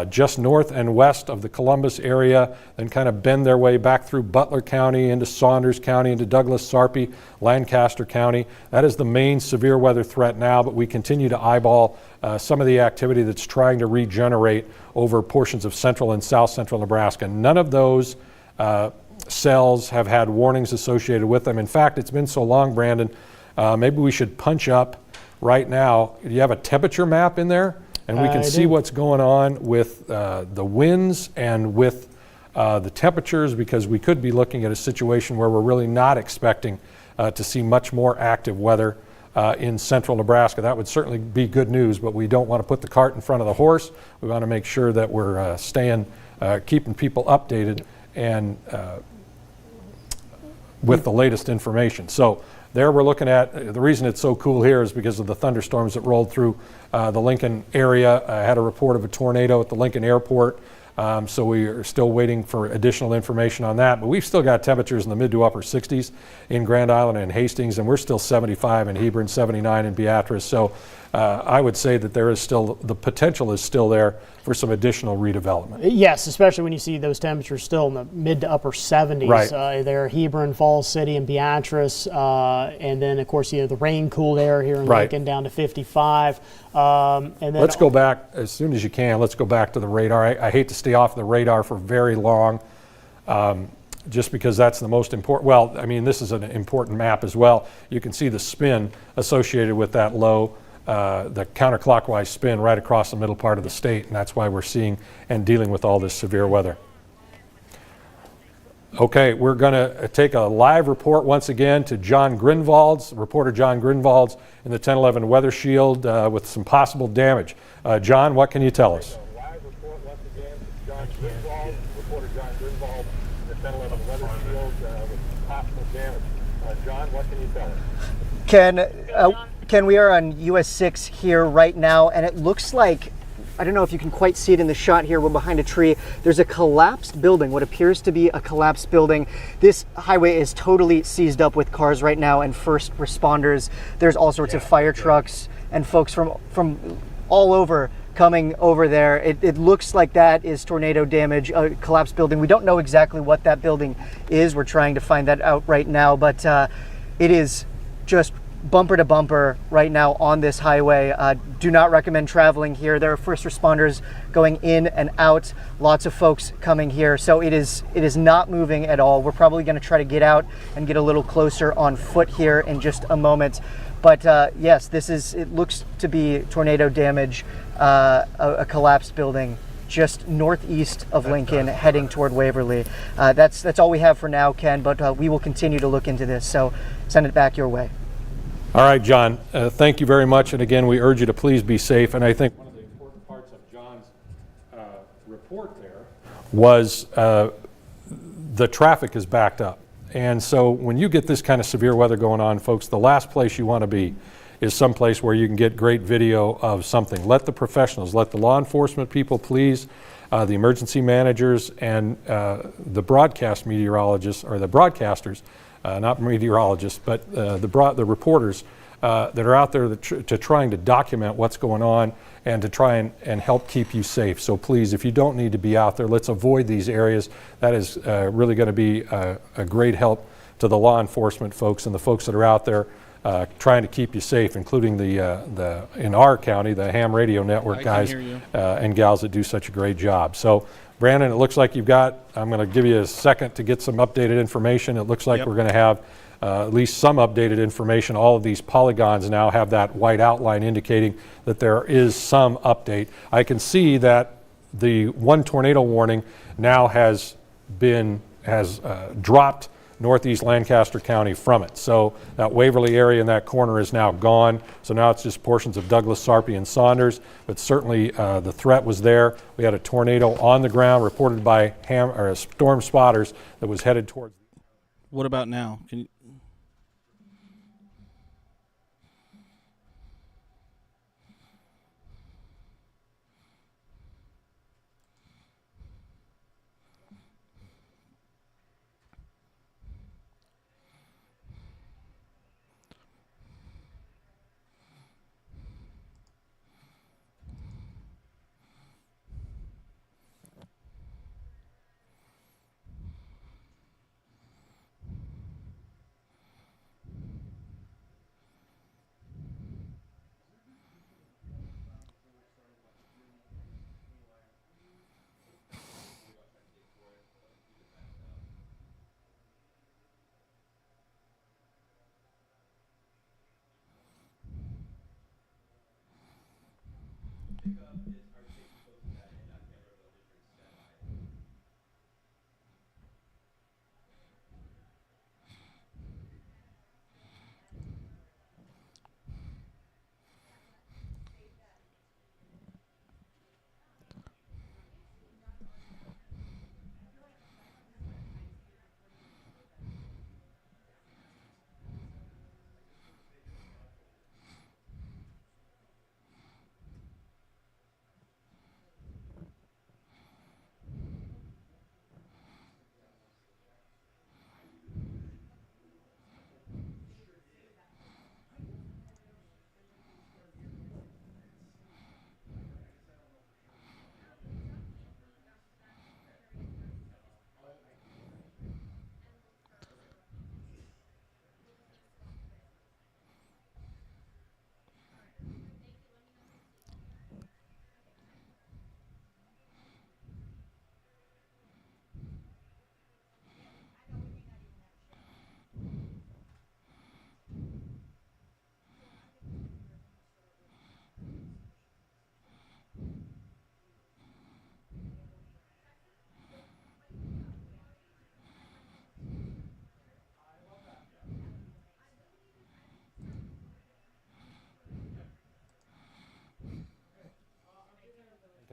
just north and west of the Columbus area, then kind of bend their way back through Butler County, into Saunders County, into Douglas, Sarpy, Lancaster County. That is the main severe weather threat now, but we continue to eyeball some of the activity that's trying to regenerate over portions of central and south central Nebraska. None of those cells have had warnings associated with them. In fact, it's been so long, Brandon, maybe we should punch up right now. Do you have a temperature map in there? And we can see what's going on with the winds and with the temperatures, because we could be looking at a situation where we're really not expecting to see much more active weather in central Nebraska. That would certainly be good news, but we don't want to put the cart in front of the horse. We want to make sure that we're keeping people updated and with the latest information. So there we're looking at, the reason it's so cool here is because of the thunderstorms that rolled through the Lincoln area. I had a report of a tornado at the Lincoln airport, so we are still waiting for additional information on that. But we've still got temperatures in the mid to upper 60s in Grand Island and Hastings, and we're still 75 in Hebron, 79 in Beatrice. So I would say that there is still, the potential is still there for some additional redevelopment. Yes, especially when you see those temperatures still in the mid to upper 70s. Right. There, Hebron, Falls City, and Beatrice, and then of course the rain-cooled air here in Right. Lincoln down to 55. And then Let's go back as soon as you can. Let's go back to the radar. I hate to stay off the radar for very long, just because that's the most important. Well, I mean, this is an important map as well. You can see the spin associated with that low, the counterclockwise spin right across the middle part of the state, and that's why we're seeing and dealing with all this severe weather. Okay, we're going to take a live report once again to John Grinvalds, reporter John Grinvalds in the 1011 Weather Shield with some possible damage. John, what can you tell us? Live report once again to John Grinvalds, reporter John Grinvalds in the 1011 Weather Shield with possible damage. John, what can you tell us? Ken, we are on US 6 here right now, and it looks like, I don't know if you can quite see it in the shot here. We're behind a tree. There's a collapsed building, what appears to be a collapsed building. This highway is totally seized up with cars right now and first responders. There's all sorts of fire trucks and folks from all over coming over there. It looks like that is tornado damage, a collapsed building. We don't know exactly what that building is. We're trying to find that out right now, but it is just bumper to bumper right now on this highway. Do not recommend traveling here. There are first responders going in and out, lots of folks coming here. So it is not moving at all. We're probably going to try to get out and get a little closer on foot here in just a moment. But yes, it looks to be tornado damage, a collapsed building just northeast of Lincoln heading toward Waverly. That's all we have for now, Ken, but we will continue to look into this. So send it back your way. All right, John, thank you very much. And again, we urge you to please be safe. And I think one of the important parts of John's report there was the traffic is backed up. And so when you get this kind of severe weather going on, folks, the last place you want to be is someplace where you can get great video of something. Let the professionals, let the law enforcement people, please, the emergency managers, and the broadcast meteorologists, or the broadcasters, not meteorologists, but the reporters that are out there to trying to document what's going on and to try and help keep you safe. So please, if you don't need to be out there, let's avoid these areas. That is really going to be a great help to the law enforcement folks and the folks that are out there trying to keep you safe, including the in our county, the ham radio network guys and gals that do such a great job. So Brandon, it looks like I'm going to give you a second to get some updated information. It looks like we're going to have at least some updated information. All of these polygons now have that white outline indicating that there is some update. I can see that the one tornado warning now has dropped northeast Lancaster County from it. So that Waverly area in that corner is now gone. So now it's just portions of Douglas, Sarpy, and Saunders. But certainly the threat was there. We had a tornado on the ground reported by storm spotters that was headed towards. What about now? Can you?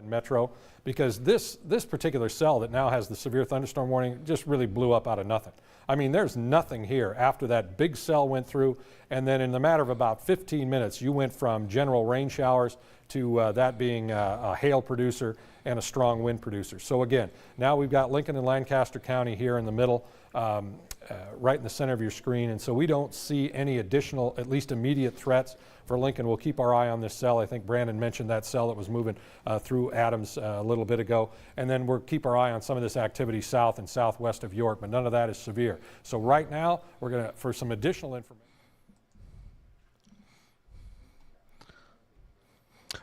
Metro, because this particular cell that now has the severe thunderstorm warning just really blew up out of nothing. I mean, there's nothing here after that big cell went through, and then in the matter of about 15 minutes, you went from general rain showers to that being a hail producer and a strong wind producer. So again, now we've got Lincoln and Lancaster County here in the middle, right in the center of your screen, and so we don't see any additional, at least immediate threats for Lincoln. We'll keep our eye on this cell. I think Brandon mentioned that cell that was moving through Adams a little bit ago, and then we'll keep our eye on some of this activity south and southwest of York, but none of that is severe. So right now, we're going to, for some additional information.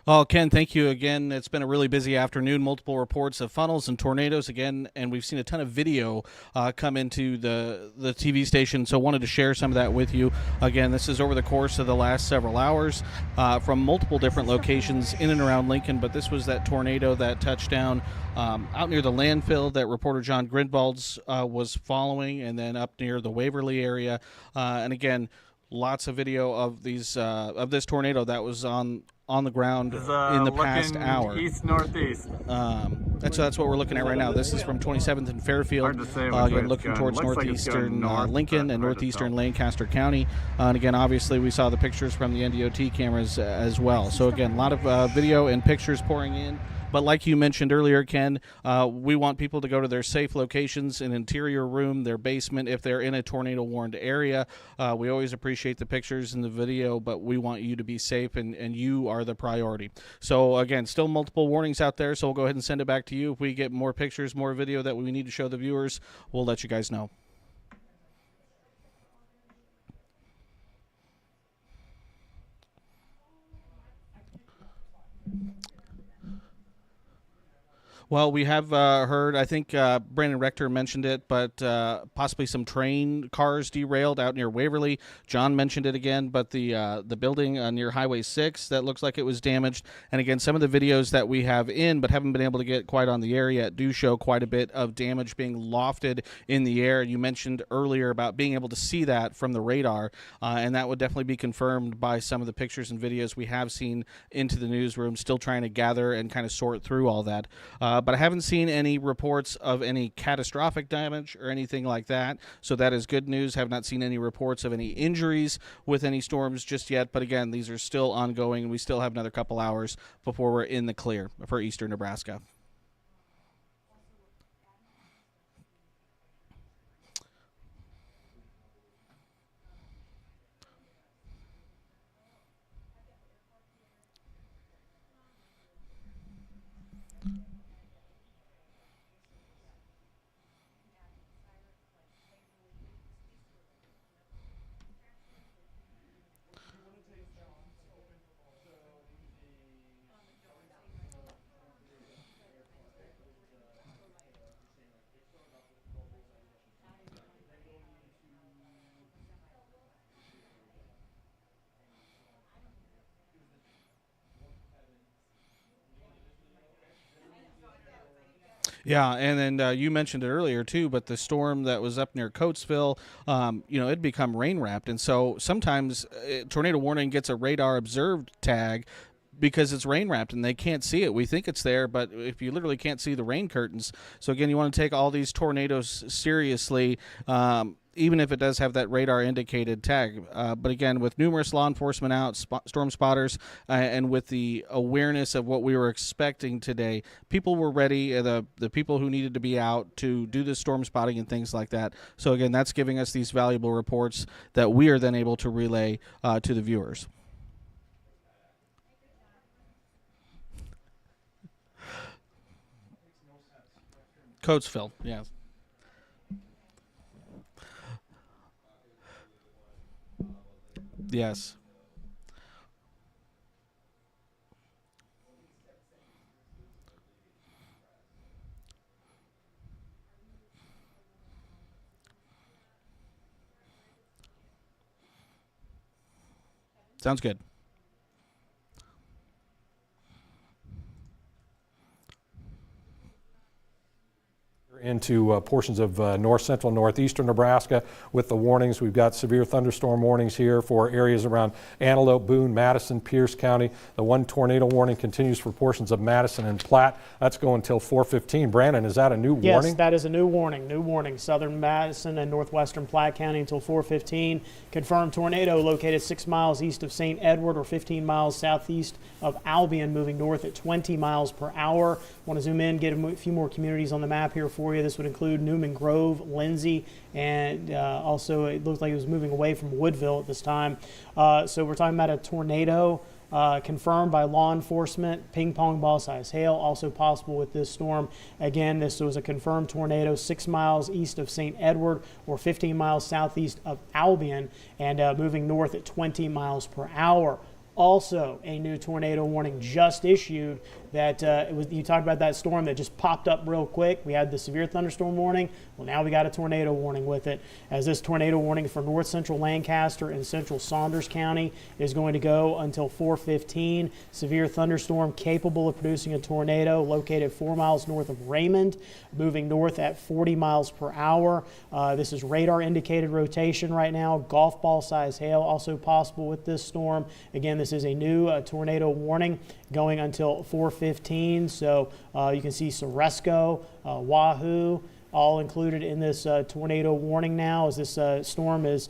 Well, Ken, thank you again. It's been a really busy afternoon, multiple reports of funnels and tornadoes again, and we've seen a ton of video come into the TV station, so wanted to share some of that with you. Again, this is over the course of the last several hours from multiple different locations in and around Lincoln, but this was that tornado that touched down out near the landfill that reporter John Grindvalds was following, and then up near the Waverly area. And again, lots of video of these of this tornado that was on the ground in the past hour. East-northeast. That's what we're looking at right now. This is from 27th and Fairfield. Hard to say Again, looking towards northeastern Lincoln and northeastern Lancaster County. And again, obviously, we saw the pictures from the NDOT cameras as well. So again, a lot of video and pictures pouring in. But like you mentioned earlier, Ken, we want people to go to their safe locations, an interior room, their basement, if they're in a tornado-warned area. We always appreciate the pictures and the video, but we want you to be safe, and you are the priority. So, again, still multiple warnings out there, so we'll go ahead and send it back to you. If we get more pictures, more video that we need to show the viewers, we'll let you guys know. Well, we have heard, I think Brandon Rector mentioned it, but possibly some train cars derailed out near Waverly. John mentioned it again, but the building near Highway 6, that looks like it was damaged. And again, some of the videos that we have in but haven't been able to get quite on the air yet do show quite a bit of damage being lofted in the air. You mentioned earlier about being able to see that from the radar, and that would definitely be confirmed by some of the pictures and videos we have seen into the newsroom, still trying to gather and kind of sort through all that. But I haven't seen any reports of any catastrophic damage or anything like that, so that is good news. Have not seen any reports of any injuries with any storms just yet, but again, these are still ongoing, and we still have another couple hours before we're in the clear for eastern Nebraska. Yeah, and then you mentioned it earlier too, but the storm that was up near Coatesville, it'd become rain wrapped, and so sometimes tornado warning gets a radar observed tag because it's rain wrapped and they can't see it. We think it's there, but if you literally can't see the rain curtains. So again, you want to take all these tornadoes seriously, even if it does have that radar indicated tag. But again, with numerous law enforcement out, storm spotters, and with the awareness of what we were expecting today, people were ready, the people who needed to be out to do the storm spotting and things like that. So again, that's giving us these valuable reports that we are then able to relay to the viewers. Coatesville, yeah. Yes. Sounds good. into portions of north central, northeastern Nebraska with the warnings. We've got severe thunderstorm warnings here for areas around Antelope, Boone, Madison, Pierce County. The one tornado warning continues for portions of Madison and Platte. That's going until 4:15. Brandon, is that a new warning? Yes, that is a new warning. New warning. Southern Madison and northwestern Platte County until 4:15. Confirmed tornado located 6 miles east of St. Edward or 15 miles southeast of Albion, moving north at 20 miles per hour. Want to zoom in, get a few more communities on the map here for you. This would include Newman Grove, Lindsay, and also it looked like it was moving away from Woodville at this time. So we're talking about a tornado confirmed by law enforcement. Ping pong ball size hail also possible with this storm. Again, this was a confirmed tornado 6 miles east of St. Edward or 15 miles southeast of Albion, and moving north at 20 miles per hour. Also, a new tornado warning just issued that you talked about that storm that just popped up real quick. We had the severe thunderstorm warning. Well, now we got a tornado warning with it, as this tornado warning for north central Lancaster and central Saunders County is going to go until 4:15. Severe thunderstorm capable of producing a tornado located 4 miles north of Raymond, moving north at 40 miles per hour. This is radar indicated rotation right now. Golf ball size hail also possible with this storm. Again, this is a new tornado warning going until 4:15. So you can see Ceresco, Wahoo, all included in this tornado warning now, as this storm is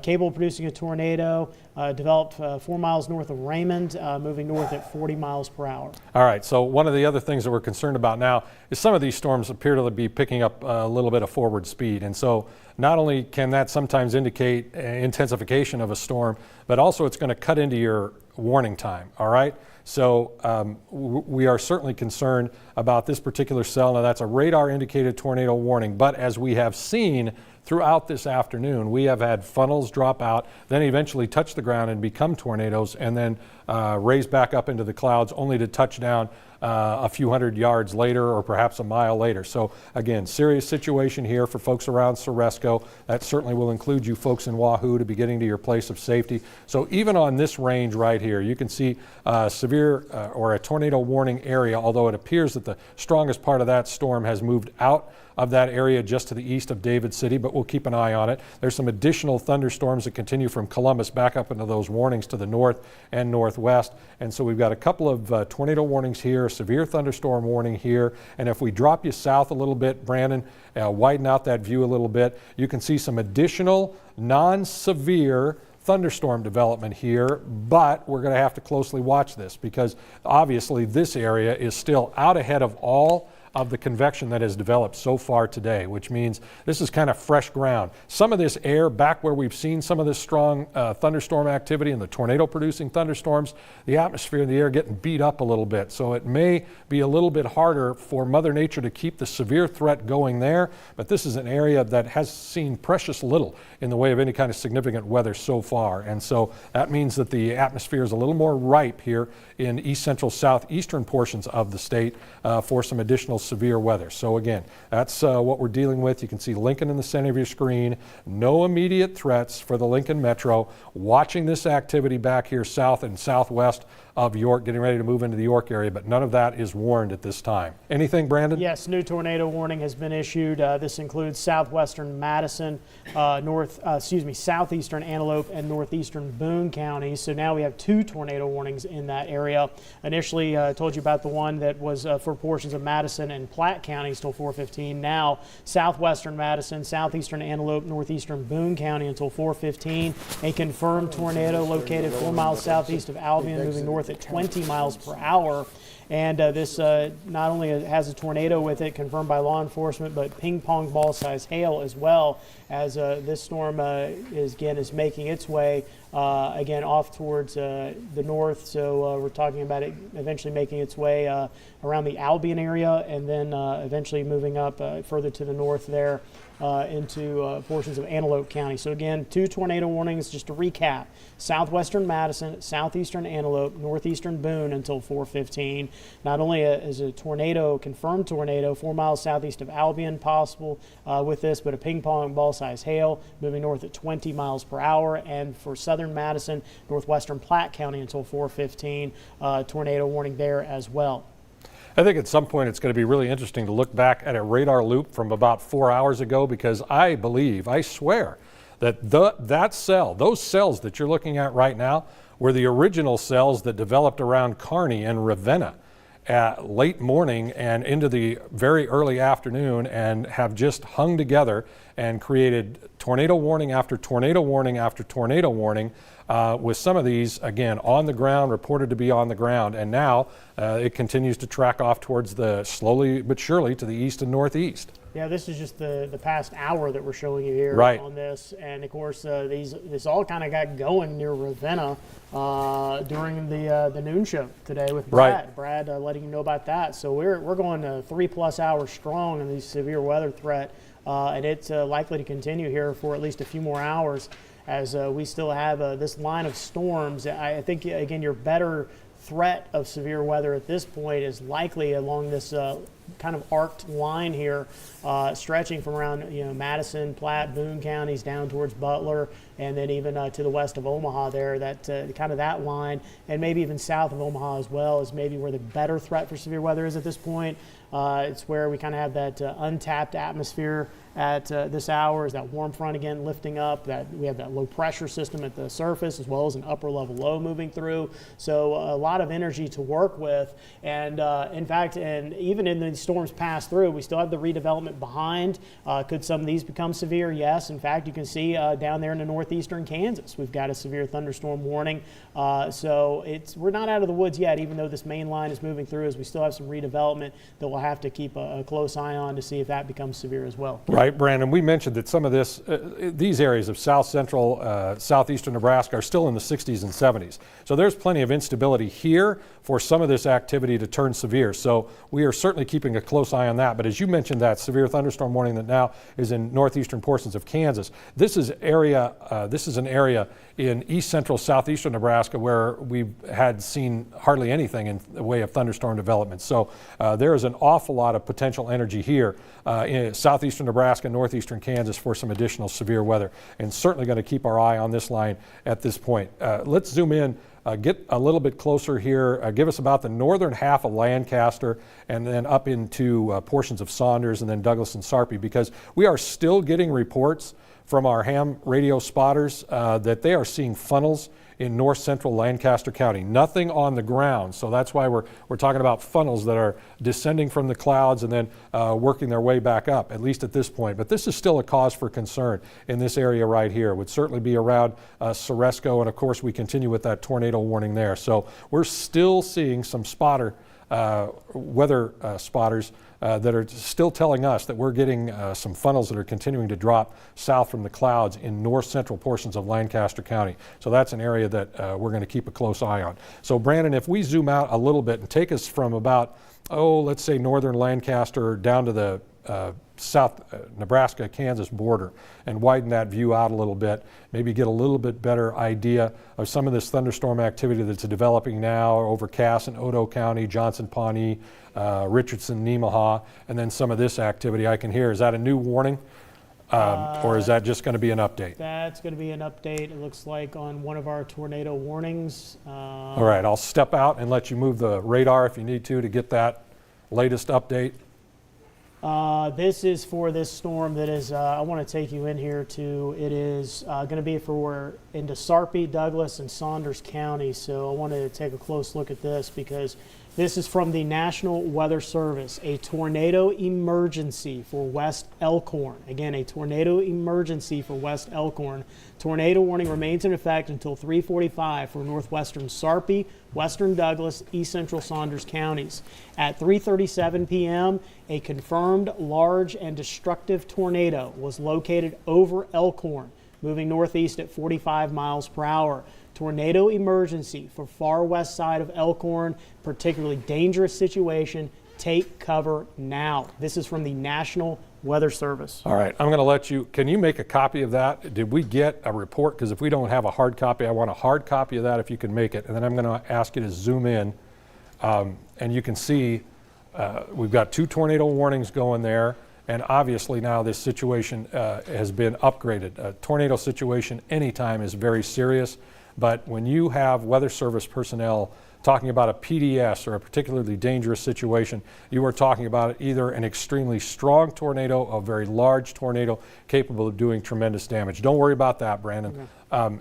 capable of producing a tornado, developed 4 miles north of Raymond, moving north at 40 miles per hour. All right, so one of the other things that we're concerned about now is some of these storms appear to be picking up a little bit of forward speed. And so not only can that sometimes indicate intensification of a storm, but also it's going to cut into your warning time, all right? So we are certainly concerned about this particular cell. Now, that's a radar indicated tornado warning, but as we have seen throughout this afternoon, we have had funnels drop out, then eventually touch the ground and become tornadoes, and then raise back up into the clouds, only to touch down a few hundred yards later or perhaps a mile later. So again, serious situation here for folks around Ceresco. That certainly will include you folks in Wahoo to be getting to your place of safety. So even on this range right here, you can see severe or a tornado warning area, although it appears that the strongest part of that storm has moved out of that area just to the east of David City, but we'll keep an eye on it. There's some additional thunderstorms that continue from Columbus back up into those warnings to the north and northwest. And so we've got a couple of tornado warnings here, a severe thunderstorm warning here. And if we drop you south a little bit, Brandon, widen out that view a little bit, you can see some additional non-severe thunderstorm development here, but we're going to have to closely watch this because obviously this area is still out ahead of all of the convection that has developed so far today, which means this is kind of fresh ground. Some of this air back where we've seen some of this strong thunderstorm activity and the tornado producing thunderstorms, the atmosphere and the air getting beat up a little bit. So it may be a little bit harder for Mother Nature to keep the severe threat going there, but this is an area that has seen precious little in the way of any kind of significant weather so far. And so that means that the atmosphere is a little more ripe here in east central southeastern portions of the state for some additional severe weather. So again, that's what we're dealing with. You can see Lincoln in the center of your screen. No immediate threats for the Lincoln Metro. Watching this activity back here south and southwest of York, getting ready to move into the York area, but none of that is warned at this time. Anything, Brandon? Yes, new tornado warning has been issued. This includes southwestern Madison, southeastern Antelope, and northeastern Boone counties. So now we have 2 tornado warnings in that area. Initially, told you about the one that was for portions of Madison and Platte counties till 4:15. Now, southwestern Madison, southeastern Antelope, northeastern Boone County until 4:15. A confirmed tornado located 4 miles southeast of Albion, moving north at 20 miles per hour. And this not only has a tornado with it confirmed by law enforcement, but ping pong ball size hail as well, as this storm is making its way again off towards the north. So we're talking about it eventually making its way around the Albion area, and then eventually moving up further to the north there into portions of Antelope County. So again, 2 tornado warnings, just to recap: southwestern Madison, southeastern Antelope, northeastern Boone until 4:15. Not only is a tornado, confirmed tornado, 4 miles southeast of Albion possible with this, but a ping pong ball size hail moving north at 20 miles per hour. And for southern Madison, northwestern Platte County until 4:15, tornado warning there as well. I think at some point it's going to be really interesting to look back at a radar loop from about 4 hours ago, because I believe, I swear, that those cells that you're looking at right now were the original cells that developed around Kearney and Ravenna at late morning and into the very early afternoon, and have just hung together and created tornado warning after tornado warning after tornado warning, with some of these, again, on the ground, reported to be on the ground. And now it continues to track off towards slowly but surely to the east and northeast. Yeah, this is just the past hour that we're showing you here Right. on this. And of course, this all kind of got going near Ravenna during the noon show today with Brad. Right. Brad letting you know about that. So we're going 3+ hours strong in the severe weather threat, and it's likely to continue here for at least a few more hours, as we still have this line of storms. I think, again, your better threat of severe weather at this point is likely along this kind of arced line here, stretching from around Madison, Platte, Boone counties down towards Butler, and then even to the west of Omaha there. That kind of that line, and maybe even south of Omaha as well, is maybe where the better threat for severe weather is at this point. It's where we kind of have that untapped atmosphere at this hour, is that warm front again lifting up, that we have that low pressure system at the surface as well as an upper level low moving through. So a lot of energy to work with. And in fact, and even in the storms pass through, we still have the redevelopment behind. Could some of these become severe? Yes. In fact, you can see down there in the northeastern Kansas, we've got a severe thunderstorm warning. So we're not out of the woods yet, even though this main line is moving through, as we still have some redevelopment that we'll have to keep a close eye on to see if that becomes severe as well. Right, Brandon. We mentioned that some of these areas of south central, southeastern Nebraska are still in the 60s and 70s. So there's plenty of instability here for some of this activity to turn severe. So we are certainly keeping a close eye on that. But as you mentioned, that severe thunderstorm warning that now is in northeastern portions of Kansas, this is an area in east central southeastern Nebraska where we've had seen hardly anything in the way of thunderstorm development. So there is an awful lot of potential energy here in southeastern Nebraska, northeastern Kansas for some additional severe weather, and certainly going to keep our eye on this line at this point. Let's zoom in, get a little bit closer here, give us about the northern half of Lancaster, and then up into portions of Saunders, and then Douglas and Sarpy, because we are still getting reports from our ham radio spotters that they are seeing funnels in north central Lancaster County. Nothing on the ground, so that's why we're talking about funnels that are descending from the clouds and then working their way back up, at least at this point. But this is still a cause for concern in this area right here. It would certainly be around Ceresco, and of course we continue with that tornado warning there. So we're still seeing some weather spotters that are still telling us that we're getting some funnels that are continuing to drop south from the clouds in north central portions of Lancaster County. So that's an area that we're going to keep a close eye on. So Brandon, if we zoom out a little bit and take us from about, let's say northern Lancaster down to the south Nebraska, Kansas border, and widen that view out a little bit, maybe get a little bit better idea of some of this thunderstorm activity that's developing now over Cass and Otoe County, Johnson, Pawnee, Richardson, Nemaha, and then some of this activity I can hear. Is that a new warning? Or is that just going to be an update? That's going to be an update, it looks like, on one of our tornado warnings. All right, I'll step out and let you move the radar if you need to get that latest update. This is for this storm that is, I want to take you in here to, it is going to be into Sarpy, Douglas, and Saunders County. So I wanted to take a close look at this because this is from the National Weather Service, a tornado emergency for West Elkhorn. Again, a tornado emergency for West Elkhorn. Tornado warning remains in effect until 3:45 for northwestern Sarpy, western Douglas, east central Saunders counties. At 3:37 p.m., a confirmed large and destructive tornado was located over Elkhorn, moving northeast at 45 miles per hour. Tornado emergency for far west side of Elkhorn, particularly dangerous situation. Take cover now. This is from the National Weather Service. All right, I'm going to let you, can you make a copy of that? Did we get a report? Because if we don't have a hard copy, I want a hard copy of that if you can make it. And then I'm going to ask you to zoom in, and you can see we've got 2 tornado warnings going there. And obviously now this situation has been upgraded. A tornado situation anytime is very serious. But when you have Weather Service personnel talking about a PDS or a particularly dangerous situation. You are talking about either an extremely strong tornado, a very large tornado capable of doing tremendous damage. Don't worry about that, Brandon,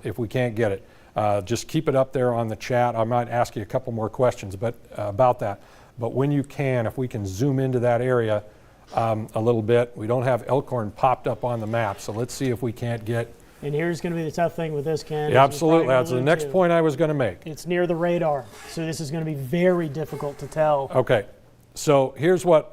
if we can't get it. Just keep it up there on the chat. I might ask you a couple more questions about that. But when you can, if we can zoom into that area a little bit. We don't have Elkhorn popped up on the map, so let's see if we can't get... And here's going to be the tough thing with this, Ken. Yeah, absolutely. That's the next point I was going to make. It's near the radar, so this is going to be very difficult to tell. Okay, so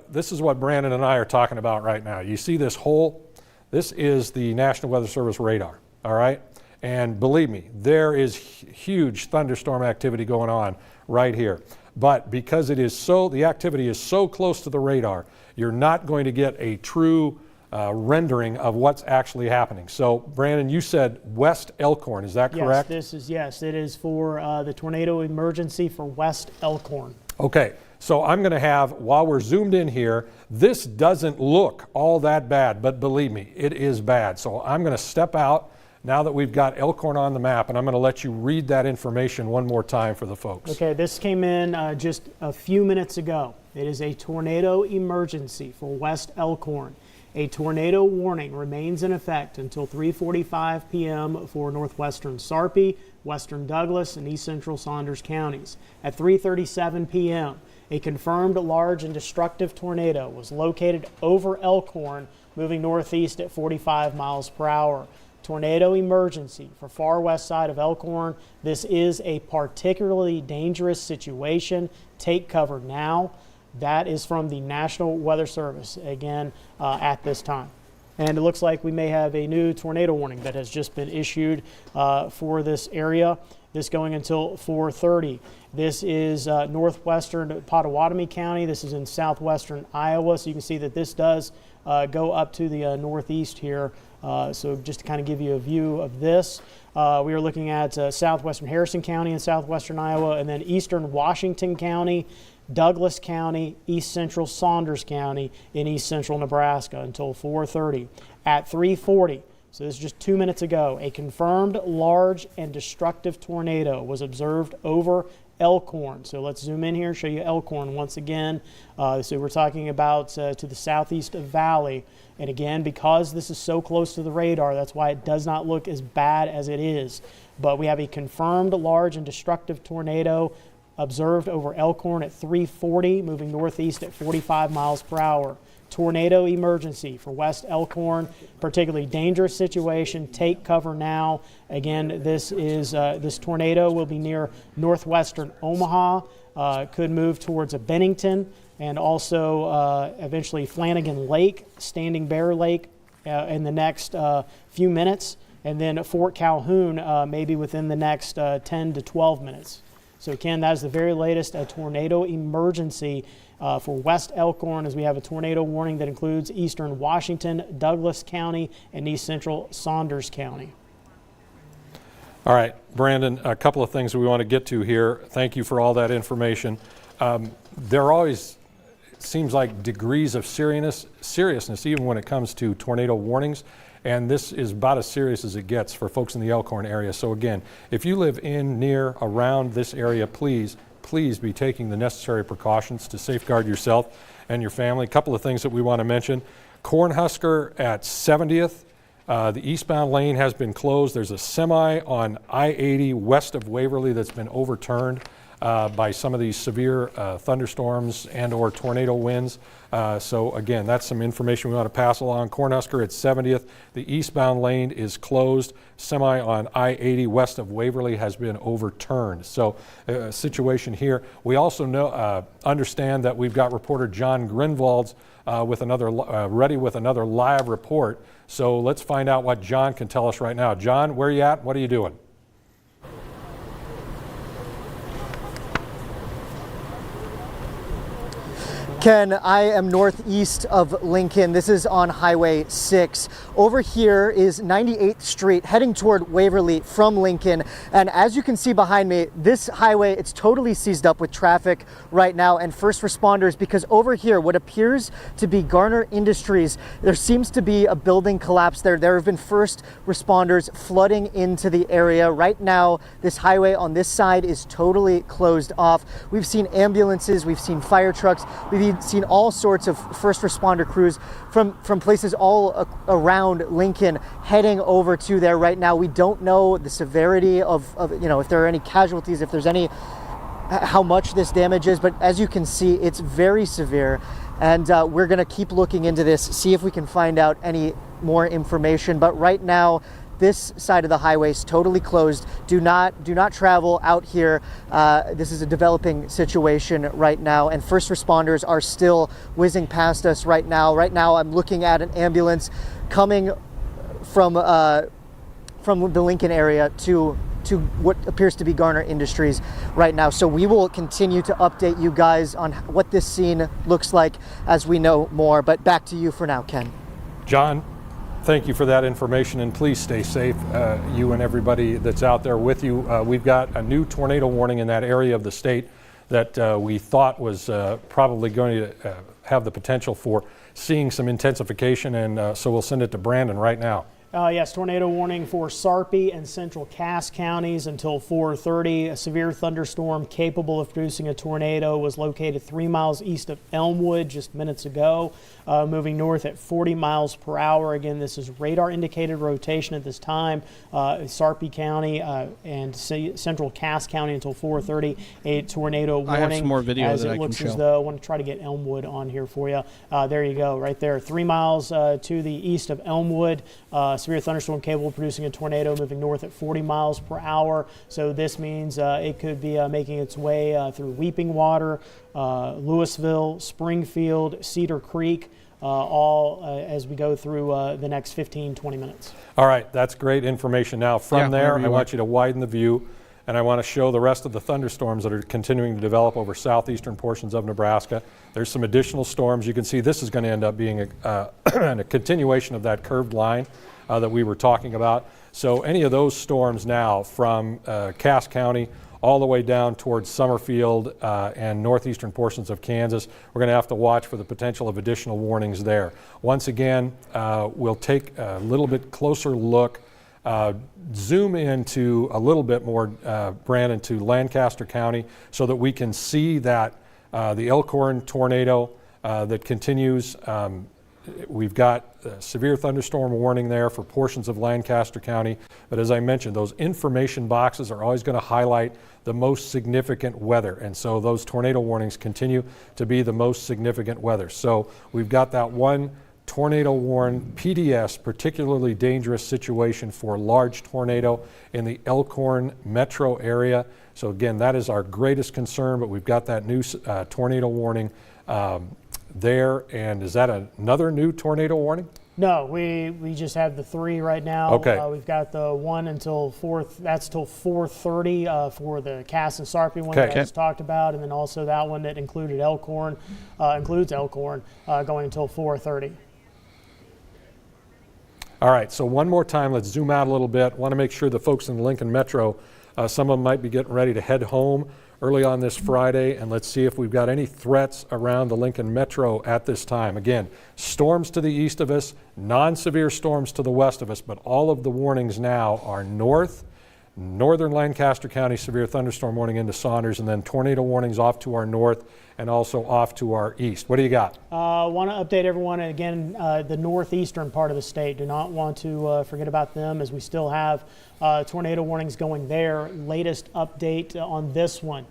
this is what Brandon and I are talking about right now. You see this hole? This is the National Weather Service radar, all right? And believe me, there is huge thunderstorm activity going on right here. But because the activity is so close to the radar, you're not going to get a true rendering of what's actually happening. So, Brandon, you said West Elkhorn, is that correct? Yes, it is for the tornado emergency for West Elkhorn. Okay, so I'm going to have, while we're zoomed in here, this doesn't look all that bad, but believe me, it is bad. So I'm going to step out now that we've got Elkhorn on the map, and I'm going to let you read that information one more time for the folks. Okay, this came in just a few minutes ago. It is a tornado emergency for West Elkhorn. A tornado warning remains in effect until 3:45 p.m. for northwestern Sarpy, western Douglas, and east central Saunders counties. At 3:37 p.m., a confirmed large and destructive tornado was located over Elkhorn, moving northeast at 45 miles per hour. Tornado emergency for far west side of Elkhorn. This is a particularly dangerous situation. Take cover now. That is from the National Weather Service, again, at this time. And it looks like we may have a new tornado warning that has just been issued for this area. This going until 4:30. This is northwestern Pottawatomie County. This is in southwestern Iowa. So you can see that this does go up to the northeast here. So just to kind of give you a view of this, we are looking at southwestern Harrison County in southwestern Iowa, and then eastern Washington County, Douglas County, east central Saunders County in east central Nebraska until 4:30. At 3:40, so this is just 2 minutes ago, a confirmed large and destructive tornado was observed over Elkhorn. So let's zoom in here and show you Elkhorn once again. So we're talking about to the southeast of Valley. And again, because this is so close to the radar, that's why it does not look as bad as it is. But we have a confirmed large and destructive tornado observed over Elkhorn at 3:40, moving northeast at 45 miles per hour. Tornado emergency for West Elkhorn, particularly dangerous situation. Take cover now. Again, this tornado will be near northwestern Omaha. Could move towards a Bennington and also eventually Flanagan Lake, Standing Bear Lake in the next few minutes, and then Fort Calhoun maybe within the next 10 to 12 minutes. So Ken, that is the very latest tornado emergency for West Elkhorn, as we have a tornado warning that includes eastern Washington, Douglas County, and east central Saunders County. All right, Brandon, a couple of things we want to get to here. Thank you for all that information. There always seems like degrees of seriousness even when it comes to tornado warnings, and this is about as serious as it gets for folks in the Elkhorn area. So again, if you live in, near, around this area, please be taking the necessary precautions to safeguard yourself and your family. A couple of things that we want to mention. Cornhusker at 70th. The eastbound lane has been closed. There's a semi on I-80 west of Waverly that's been overturned by some of these severe thunderstorms and or tornado winds. So again, that's some information we want to pass along. Cornhusker at 70th. The eastbound lane is closed. Semi on I-80 west of Waverly has been overturned. So situation here. We also understand that we've got reporter John Grinwald's ready with another live report. So let's find out what John can tell us right now. John, where are you at? What are you doing? Ken, I am northeast of Lincoln. This is on Highway 6. Over here is 98th Street, heading toward Waverly from Lincoln. And as you can see behind me, this highway, it's totally seized up with traffic right now and first responders, because over here, what appears to be Garner Industries, there seems to be a building collapse there. There have been first responders flooding into the area. Right now, this highway on this side is totally closed off. We've seen ambulances, we've seen fire trucks, we've seen all sorts of first responder crews from places all around Lincoln heading over to there right now. We don't know the severity of if there are any casualties, if there's any, how much this damage is, but as you can see, it's very severe. And we're gonna keep looking into this, see if we can find out any more information. But right now, this side of the highway is totally closed. Do not travel out here. This is a developing situation right now, and first responders are still whizzing past us right now. Right now, I'm looking at an ambulance coming from the Lincoln area to what appears to be Garner Industries right now. So we will continue to update you guys on what this scene looks like as we know more. But back to you for now, Ken. John, thank you for that information, and please stay safe, you and everybody that's out there with you. We've got a new tornado warning in that area of the state that we thought was probably going to have the potential for seeing some intensification, and so we'll send it to Brandon right now. Yes, tornado warning for Sarpy and central Cass counties until 4:30. A severe thunderstorm capable of producing a tornado was located 3 miles east of Elmwood just minutes ago, moving north at 40 miles per hour. Again, this is radar indicated rotation at this time. Sarpy County and central Cass County until 4:30. A tornado warning. I have some more video as that it I can looks show. as though I want to try to get Elmwood on here for you. There you go, right there. 3 miles to the east of Elmwood. Severe thunderstorm capable of producing a tornado moving north at 40 miles per hour. So this means it could be making its way through Weeping Water, Louisville, Springfield, Cedar Creek, all as we go through the next 15-20 minutes. All right, that's great information. Now from there, I want you to widen the view, and I want to show the rest of the thunderstorms that are continuing to develop over southeastern portions of Nebraska. There's some additional storms. You can see this is going to end up being a continuation of that curved line that we were talking about. So any of those storms now from Cass County all the way down towards Summerfield and northeastern portions of Kansas, we're going to have to watch for the potential of additional warnings there. Once again, we'll take a little bit closer look, zoom into a little bit more, Brandon, to Lancaster County so that we can see that the Elkhorn tornado that continues. We've got a severe thunderstorm warning there for portions of Lancaster County. But as I mentioned, those information boxes are always going to highlight the most significant weather. And so those tornado warnings continue to be the most significant weather. So we've got that one tornado warn PDS, particularly dangerous situation for large tornado in the Elkhorn metro area. So again, that is our greatest concern, but we've got that new tornado warning there. And is that another new tornado warning? No, we just have the 3 right now. Okay. We've got the 1 until 4th. That's till 4:30 for the Cass and Sarpy one that I just talked about, and then also that one that included Elkhorn, includes Elkhorn, going until 4:30. All right, so one more time, let's zoom out a little bit. Want to make sure the folks in the Lincoln Metro, some of them might be getting ready to head home early on this Friday, and let's see if we've got any threats around the Lincoln Metro at this time. Again, storms to the east of us, non-severe storms to the west of us, but all of the warnings now are northern Lancaster County severe thunderstorm warning into Saunders, and then tornado warnings off to our north and also off to our east. What do you got? Want to update everyone again, the northeastern part of the state. Do not want to forget about them, as we still have tornado warnings going there. Latest update on this one.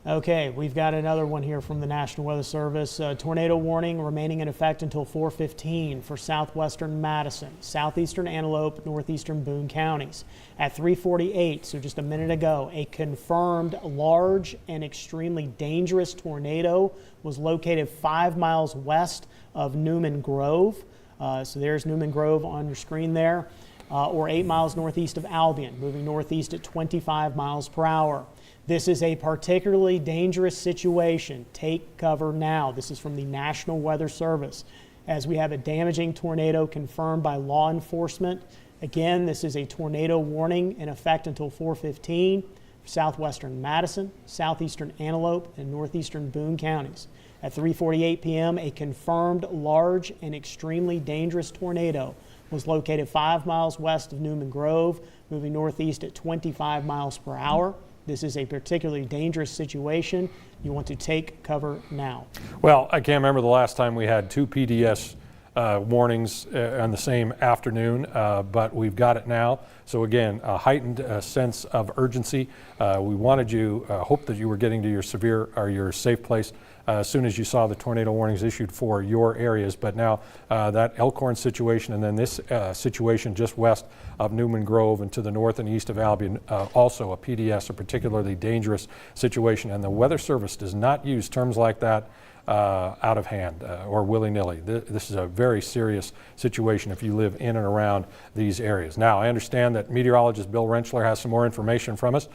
Okay, we've got another one here from the National Weather Service. Tornado warning remaining in effect until 4:15 for southwestern Madison, southeastern Antelope, northeastern Boone counties. At 3:48, so just a minute ago, a confirmed large and extremely dangerous tornado was located 5 miles west of Newman Grove. So there's Newman Grove on your screen there, or 8 miles northeast of Albion, moving northeast at 25 miles per hour. This is a particularly dangerous situation. Take cover now. This is from the National Weather Service. As we have a damaging tornado confirmed by law enforcement. Again, this is a tornado warning in effect until 4:15 for southwestern Madison, southeastern Antelope, and northeastern Boone counties. At 3:48 p.m., a confirmed large and extremely dangerous tornado was located 5 miles west of Newman Grove, moving northeast at 25 miles per hour. This is a particularly dangerous situation. You want to take cover now. Well, I can't remember the last time we had 2 PDS warnings on the same afternoon, but we've got it now. So again, a heightened sense of urgency. We wanted you, hope that you were getting to your severe or your safe place as soon as you saw the tornado warnings issued for your areas. But now that Elkhorn situation and then this situation just west of Newman Grove and to the north and east of Albion, also a PDS, a particularly dangerous situation. And the Weather Service does not use terms like that out of hand or willy-nilly. This is a very serious situation if you live in and around these areas. Now, I understand that meteorologist Bill Rentschler has some more information from us,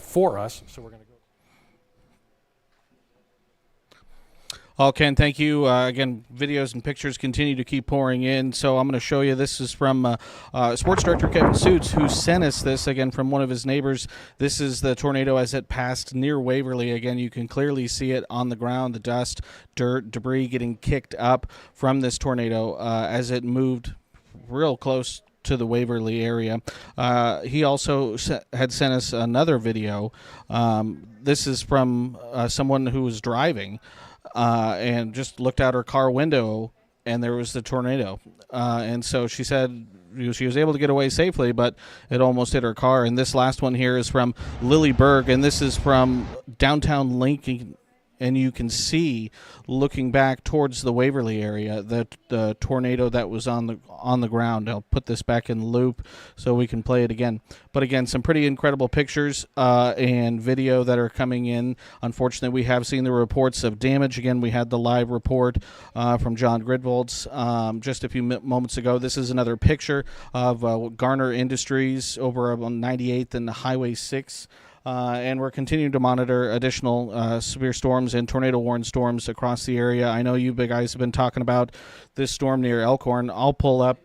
for us, so we're going to go. Oh, Ken, thank you. Again, videos and pictures continue to keep pouring in. So I'm going to show you. This is from Sports Director Kevin Suits, who sent us this, again, from one of his neighbors. This is the tornado as it passed near Waverly. Again, you can clearly see it on the ground, the dust, dirt, debris getting kicked up from this tornado as it moved real close to the Waverly area. He also had sent us another video. This is from someone who was driving and just looked out her car window, and there was the tornado. And so she said she was able to get away safely, but it almost hit her car. And this last one here is from Lily Berg, and this is from downtown Lincoln. And you can see, looking back towards the Waverly area, the tornado that was on the ground. I'll put this back in loop so we can play it again. But again, some pretty incredible pictures and video that are coming in. Unfortunately, we have seen the reports of damage. Again, we had the live report from John Gridwald's just a few moments ago. This is another picture of Garner Industries over on 98th and Highway 6. And we're continuing to monitor additional severe storms and tornado-warned storms across the area. I know you big guys have been talking about this storm near Elkhorn. I'll pull up.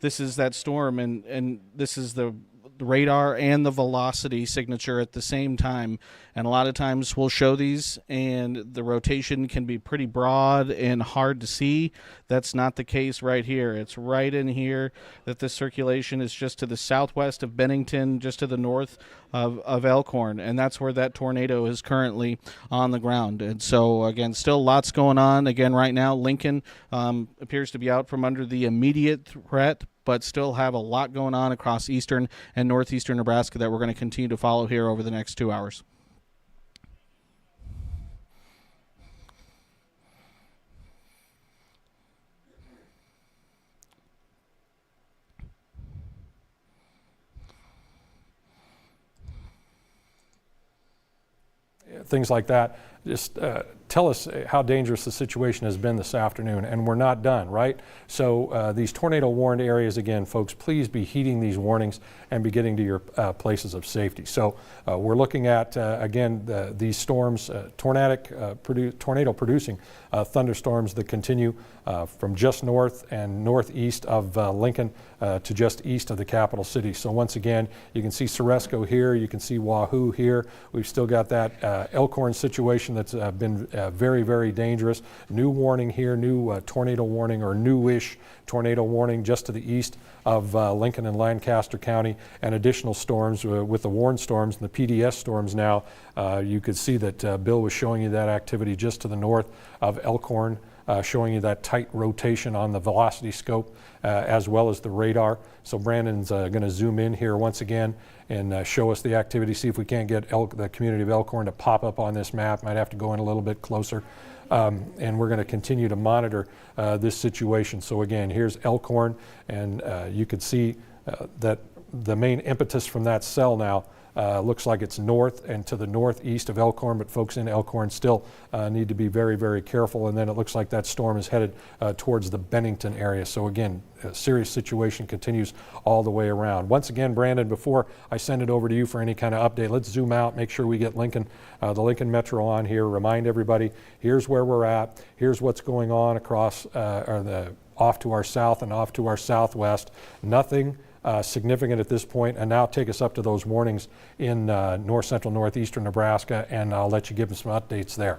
This is that storm, and this is the radar and the velocity signature at the same time. And a lot of times we'll show these, and the rotation can be pretty broad and hard to see. That's not the case right here. It's right in here that the circulation is just to the southwest of Bennington, just to the north of Elkhorn, and that's where that tornado is currently on the ground. And so, again, still lots going on. Again, right now, Lincoln appears to be out from under the immediate threat, but still have a lot going on across eastern and northeastern Nebraska that we're going to continue to follow here over the next 2 hours. Things like that. Just tell us how dangerous the situation has been this afternoon, and we're not done, right? So these tornado warned areas, again, folks, please be heeding these warnings and be getting to your places of safety. So we're looking at, again, these storms, tornado producing thunderstorms that continue from just north and northeast of Lincoln to just east of the capital city. So once again, you can see Ceresco here, you can see Wahoo here. We've still got that Elkhorn situation that's been very, very dangerous. New warning here, new tornado warning or newish tornado warning just to the east of Lincoln and Lancaster County, and additional storms with the warned storms and the PDS storms now. You could see that Bill was showing you that activity just to the north of Elkhorn, showing you that tight rotation on the velocity scope as well as the radar. So Brandon's going to zoom in here once again and show us the activity, see if we can't get the community of Elkhorn to pop up on this map. Might have to go in a little bit closer. And we're going to continue to monitor this situation. So again, here's Elkhorn, and you can see that the main impetus from that cell now Looks like it's north and to the northeast of Elkhorn, but folks in Elkhorn still need to be very, very careful. And then it looks like that storm is headed towards the Bennington area. So again, a serious situation continues all the way around. Once again, Brandon, before I send it over to you for any kind of update, let's zoom out, make sure we get Lincoln, the Lincoln Metro on here, remind everybody, here's where we're at, here's what's going on across, off to our south and off to our southwest. Nothing significant at this point, and now take us up to those warnings in north central northeastern Nebraska, and I'll let you give them some updates there.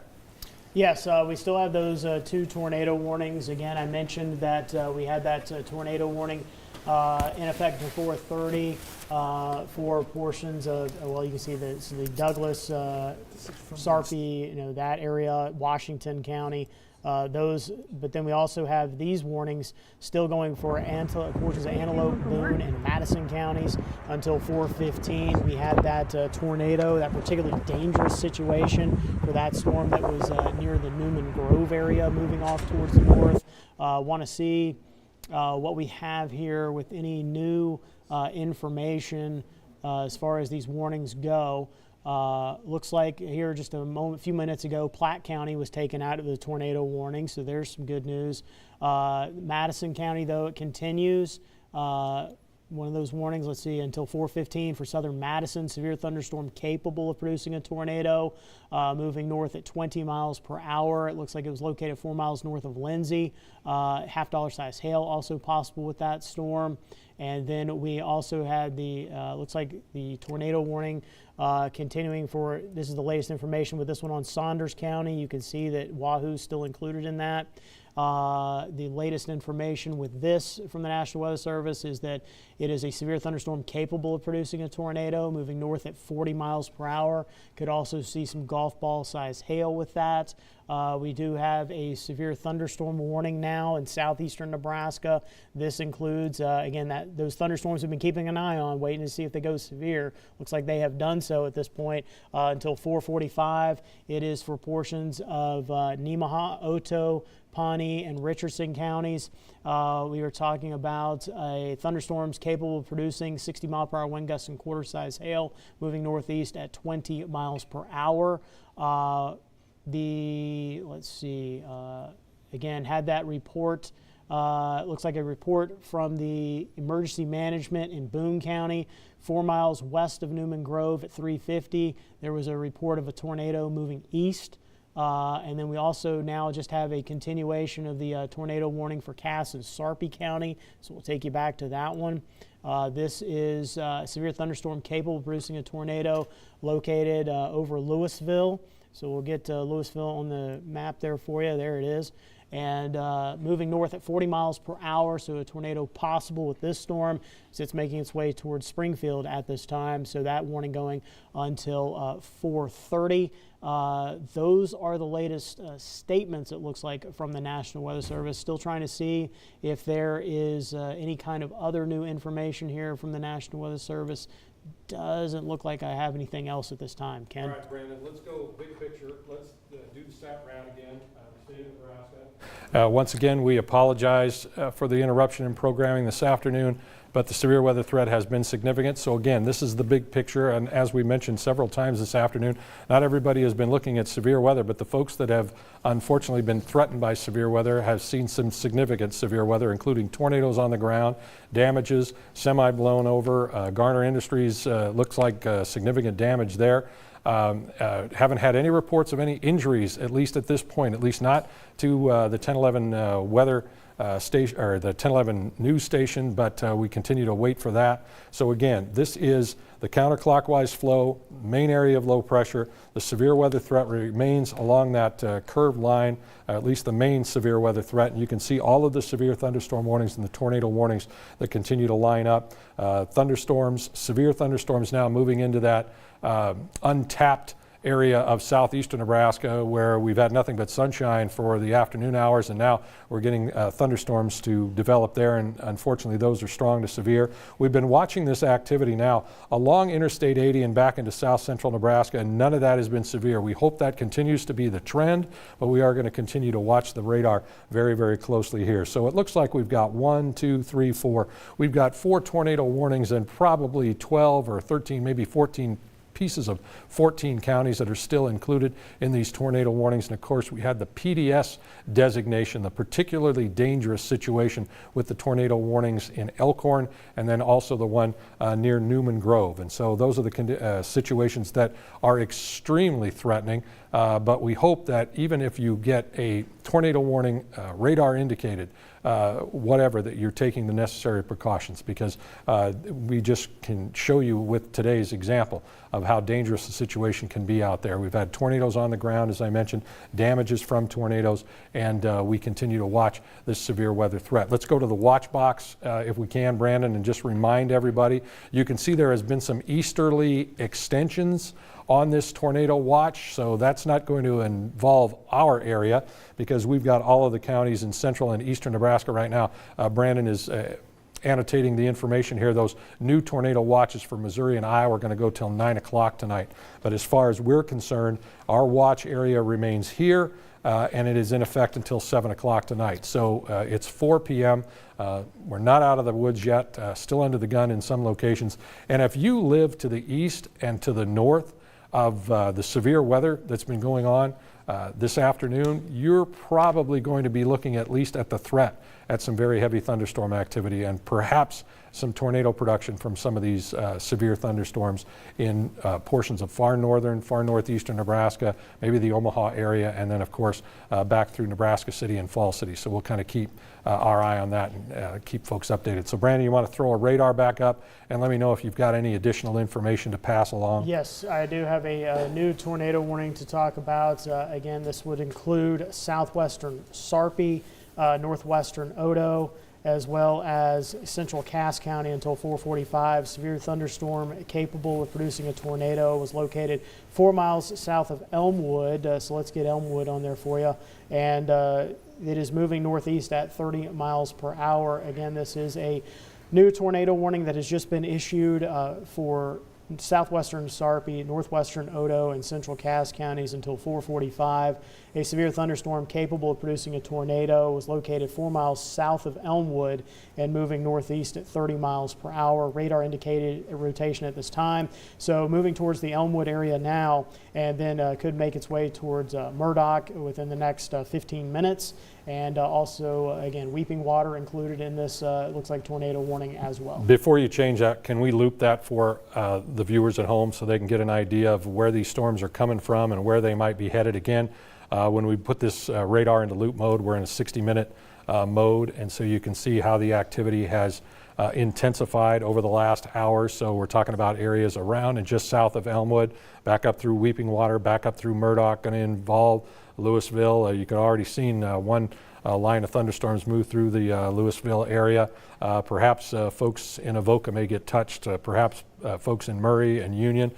Yes, we still have those 2 tornado warnings. Again, I mentioned that we had that tornado warning in effect before 4:30 for portions of, well, you can see the Douglas, Sarpy, that area, Washington County. But then we also have these warnings still going for portions of Antelope, Boone, and Madison counties until 4:15. We had that tornado, that particularly dangerous situation for that storm that was near the Newman Grove area, moving off towards the north. Want to see what we have here with any new information as far as these warnings go. Looks like here just a few minutes ago, Platte County was taken out of the tornado warning, so there's some good news. Madison County, though, it continues. One of those warnings, let's see, until 4:15 for southern Madison, severe thunderstorm capable of producing a tornado, moving north at 20 miles per hour. It looks like it was located 4 miles north of Lindsay. $half size hail also possible with that storm. And then we also had looks like the tornado warning continuing for, this is the latest information with this one on Saunders County. You can see that Wahoo's still included in that. The latest information with this from the National Weather Service is that it is a severe thunderstorm capable of producing a tornado, moving north at 40 miles per hour. Could also see some golf ball size hail with that. We do have a severe thunderstorm warning now in southeastern Nebraska. This includes, again, those thunderstorms we've been keeping an eye on, waiting to see if they go severe. Looks like they have done so at this point until 4:45. It is for portions of Nemaha, Otoe, Pawnee, and Richardson counties. We were talking about thunderstorms capable of producing 60 mile per hour wind gusts and quarter size hail, moving northeast at 20 miles per hour. Let's see, again, had that report. It looks like a report from the emergency management in Boone County, 4 miles west of Newman Grove at 3:50. There was a report of a tornado moving east. And then we also now just have a continuation of the tornado warning for Cass and Sarpy County. So we'll take you back to that one. This is a severe thunderstorm capable of producing a tornado located over Louisville. So we'll get Louisville on the map there for you. There it is. And moving north at 40 miles per hour, so a tornado possible with this storm as it's making its way towards Springfield at this time. So that warning going until 4:30. Those are the latest statements, it looks like, from the National Weather Service. Still trying to see if there is any kind of other new information here from the National Weather Service. Doesn't look like I have anything else at this time. Ken? All right, Brandon, let's go big picture. Let's do the sat round again. State of Nebraska. Once again, we apologize for the interruption in programming this afternoon, but the severe weather threat has been significant. So again, this is the big picture, and as we mentioned several times this afternoon, not everybody has been looking at severe weather, but the folks that have unfortunately been threatened by severe weather have seen some significant severe weather, including tornadoes on the ground, damages, semi blown over. Garner Industries looks like significant damage there. Haven't had any reports of any injuries, at least at this point, at least not to the 1011 weather station or the 1011 news station, but we continue to wait for that. So again, this is the counterclockwise flow, main area of low pressure. The severe weather threat remains along that curved line, at least the main severe weather threat. And you can see all of the severe thunderstorm warnings and the tornado warnings that continue to line up. Thunderstorms, severe thunderstorms now moving into that untapped area of southeastern Nebraska where we've had nothing but sunshine for the afternoon hours, and now we're getting thunderstorms to develop there, and unfortunately those are strong to severe. We've been watching this activity now along Interstate 80 and back into south central Nebraska, and none of that has been severe. We hope that continues to be the trend, but we are going to continue to watch the radar very, very closely here. So it looks like we've got 1, 2, 3, 4. We've got 4 tornado warnings and probably 12 or 13, maybe 14 pieces of 14 counties that are still included in these tornado warnings. And of course, we had the PDS designation, the particularly dangerous situation with the tornado warnings in Elkhorn, and then also the one near Newman Grove. And so those are the situations that are extremely threatening. But we hope that even if you get a tornado warning, radar indicated, whatever, that you're taking the necessary precautions, because we just can show you with today's example of how dangerous the situation can be out there. We've had tornadoes on the ground, as I mentioned, damages from tornadoes, and we continue to watch this severe weather threat. Let's go to the watch box if we can, Brandon, and just remind everybody. You can see there has been some easterly extensions on this tornado watch, so that's not going to involve our area because we've got all of the counties in central and eastern Nebraska right now. Brandon is annotating the information here. Those new tornado watches for Missouri and Iowa are going to go till 9 o'clock tonight. But as far as we're concerned, our watch area remains here, and it is in effect until 7 o'clock tonight. So it's 4 p.m. We're not out of the woods yet, still under the gun in some locations. And if you live to the east and to the north of the severe weather that's been going on this afternoon, you're probably going to be looking at least at the threat at some very heavy thunderstorm activity and perhaps some tornado production from some of these severe thunderstorms in portions of far northern, far northeastern Nebraska, maybe the Omaha area, and then of course back through Nebraska City and Fall City. So we'll kind of keep our eye on that and keep folks updated. So Brandon, you want to throw a radar back up and let me know if you've got any additional information to pass along? Yes, I do have a new tornado warning to talk about. Again, this would include southwestern Sarpy, northwestern Odo, as well as central Cass County until 4:45. Severe thunderstorm capable of producing a tornado was located 4 miles south of Elmwood. So let's get Elmwood on there for you. And it is moving northeast at 30 miles per hour. Again, this is a new tornado warning that has just been issued for southwestern Sarpy, northwestern Odo, and central Cass counties until 4:45. A severe thunderstorm capable of producing a tornado was located 4 miles south of Elmwood and moving northeast at 30 miles per hour. Radar indicated a rotation at this time. So moving towards the Elmwood area now, and then could make its way towards Murdoch within the next 15 minutes. And also, again, Weeping Water included in this, it looks like tornado warning as well. Before you change that, can we loop that for the viewers at home so they can get an idea of where these storms are coming from and where they might be headed again? When we put this radar into loop mode, we're in a 60-minute mode, and so you can see how the activity has intensified over the last hour. So we're talking about areas around and just south of Elmwood, back up through Weeping Water, back up through Murdoch, going to involve Louisville. You could already seen one line of thunderstorms move through the Louisville area. Perhaps folks in Avoca may get touched, perhaps folks in Murray and Union,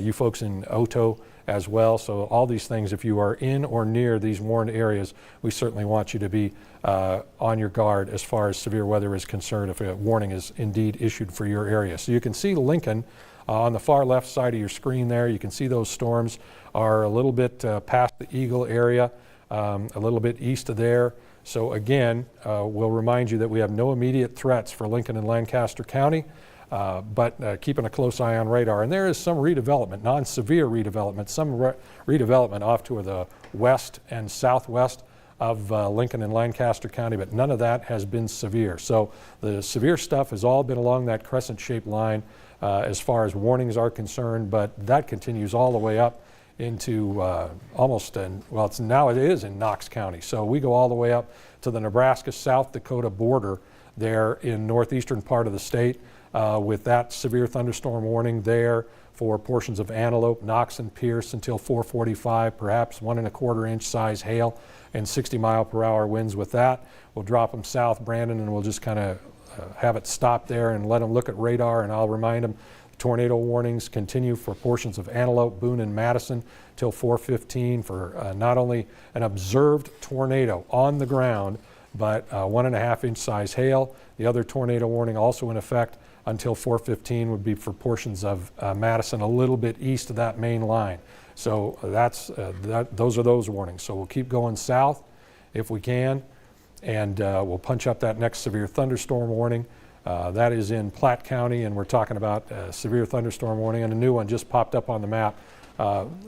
you folks in Oto as well. So all these things, if you are in or near these warned areas, we certainly want you to be on your guard as far as severe weather is concerned if a warning is indeed issued for your area. So you can see Lincoln on the far left side of your screen there. You can see those storms are a little bit past the Eagle area, a little bit east of there. So again, we'll remind you that we have no immediate threats for Lincoln and Lancaster County, but keeping a close eye on radar. And there is some redevelopment, non-severe redevelopment, some redevelopment off to the west and southwest of Lincoln and Lancaster County, but none of that has been severe. So the severe stuff has all been along that crescent-shaped line as far as warnings are concerned, but that continues all the way up into almost, well, it is in Knox County. So we go all the way up to the Nebraska-South Dakota border there in northeastern part of the state with that severe thunderstorm warning there for portions of Antelope, Knox, and Pierce until 4:45, perhaps 1 1/4 inch size hail and 60-mile-per-hour winds with that. We'll drop them south, Brandon, and we'll just kind of have it stop there and let them look at radar, and I'll remind them Tornado warnings continue for portions of Antelope, Boone, and Madison till 4:15 for not only an observed tornado on the ground, but 1.5-inch size hail. The other tornado warning also in effect until 4:15 would be for portions of Madison a little bit east of that main line. So those are those warnings. So we'll keep going south if we can, and we'll punch up that next severe thunderstorm warning. That is in Platte County, and we're talking about severe thunderstorm warning, and a new one just popped up on the map.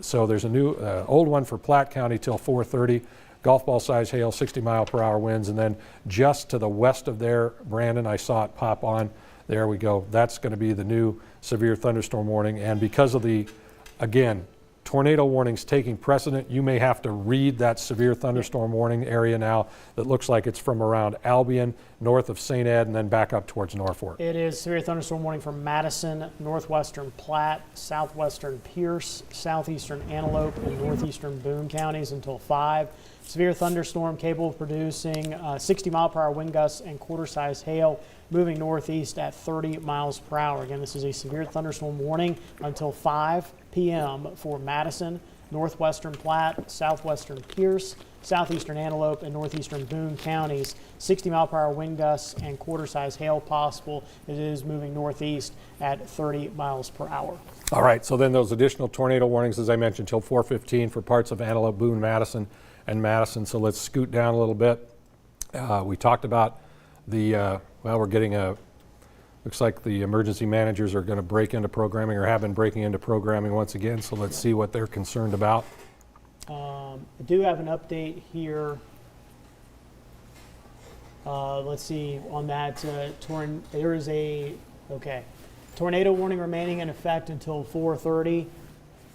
So there's a new, old one for Platte County till 4:30, golf ball size hail, 60-mile-per-hour winds, and then just to the west of there, Brandon, I saw it pop on. There we go. That's going to be the new severe thunderstorm warning, and because of the, again, tornado warnings taking precedent, you may have to read that severe thunderstorm warning area now that looks like it's from around Albion, north of St. Ed, and then back up towards Norfolk. It is severe thunderstorm warning for Madison, northwestern Platte, southwestern Pierce, southeastern Antelope, and northeastern Boone counties until 5. Severe thunderstorm capable of producing 60-mile-per-hour wind gusts and quarter-size hail, moving northeast at 30 miles per hour. Again, this is a severe thunderstorm warning until 5 p.m. for Madison, northwestern Platte, southwestern Pierce, southeastern Antelope, and northeastern Boone counties. 60-mile-per-hour wind gusts and quarter-size hail possible. It is moving northeast at 30 miles per hour. All right, so then those additional tornado warnings, as I mentioned, till 4:15 for parts of Antelope, Boone, Madison, and Madison. So let's scoot down a little bit. We talked about the, well, we're getting a, looks like the emergency managers are going to break into programming or have been breaking into programming once again. So let's see what they're concerned about. I do have an update here. Let's see on that. There is a, okay, tornado warning remaining in effect until 4:30.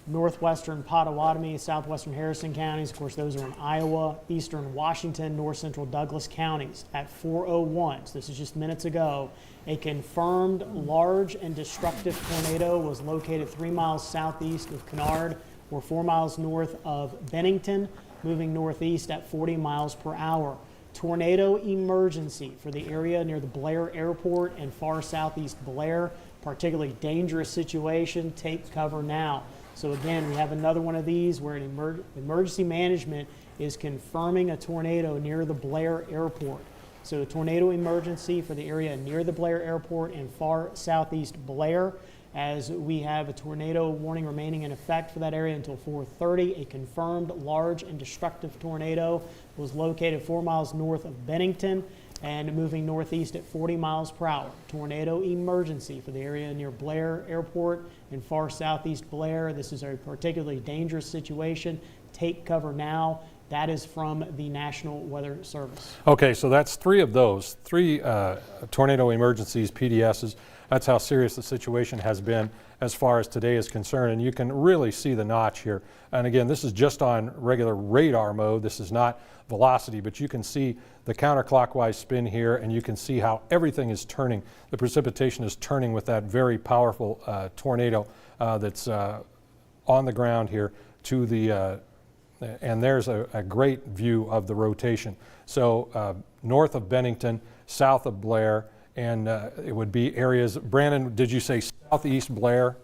Northwestern Pottawatomie, southwestern Harrison counties, of course those are in Iowa, eastern Washington, north central Douglas counties. At 4:01, so this is just minutes ago, a confirmed large and destructive tornado was located 3 miles southeast of Kennard or 4 miles north of Bennington, moving northeast at 40 miles per hour. Tornado emergency for the area near the Blair Airport and far southeast Blair. Particularly dangerous situation, take cover now. So again, we have another one of these where an emergency management is confirming a tornado near the Blair Airport. So a tornado emergency for the area near the Blair Airport and far southeast Blair, as we have a tornado warning remaining in effect for that area until 4:30. A confirmed large and destructive tornado was located 4 miles north of Bennington and moving northeast at 40 miles per hour. Tornado emergency for the area near Blair Airport and far southeast Blair. This is a particularly dangerous situation. Take cover now. That is from the National Weather Service. Okay, so that's 3 of those, 3 tornado emergencies, PDSs. That's how serious the situation has been as far as today is concerned, and you can really see the notch here. And again, this is just on regular radar mode. This is not velocity, but you can see the counterclockwise spin here, and you can see how everything is turning. The precipitation is turning with that very powerful tornado that's on the ground here to the and there's a great view of the rotation. So north of Bennington, south of Blair, and it would be areas, Brandon, did you say southeast Blair?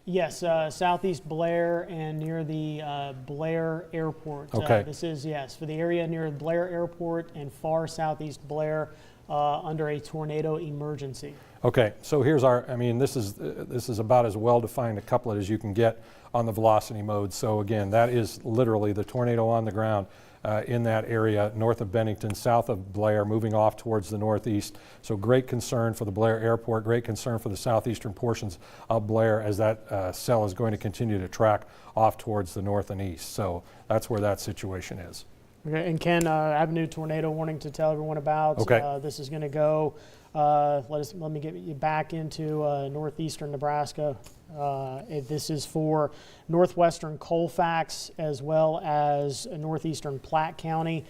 Yes, southeast Blair and near the Blair Airport. Okay. This is, yes, for the area near Blair Airport and far southeast Blair under a tornado emergency. Okay, so here's our, I mean, this is about as well-defined a couplet as you can get on the velocity mode. So again, that is literally the tornado on the ground in that area north of Bennington, south of Blair, moving off towards the northeast. So great concern for the Blair Airport, great concern for the southeastern portions of Blair as that cell is going to continue to track off towards the north and east. So that's where that situation is. Okay, and Ken, I have a new tornado warning to tell everyone about. Okay. This is going to go, let me get you back into northeastern Nebraska. This is for northwestern Colfax as well as northeastern Platte County.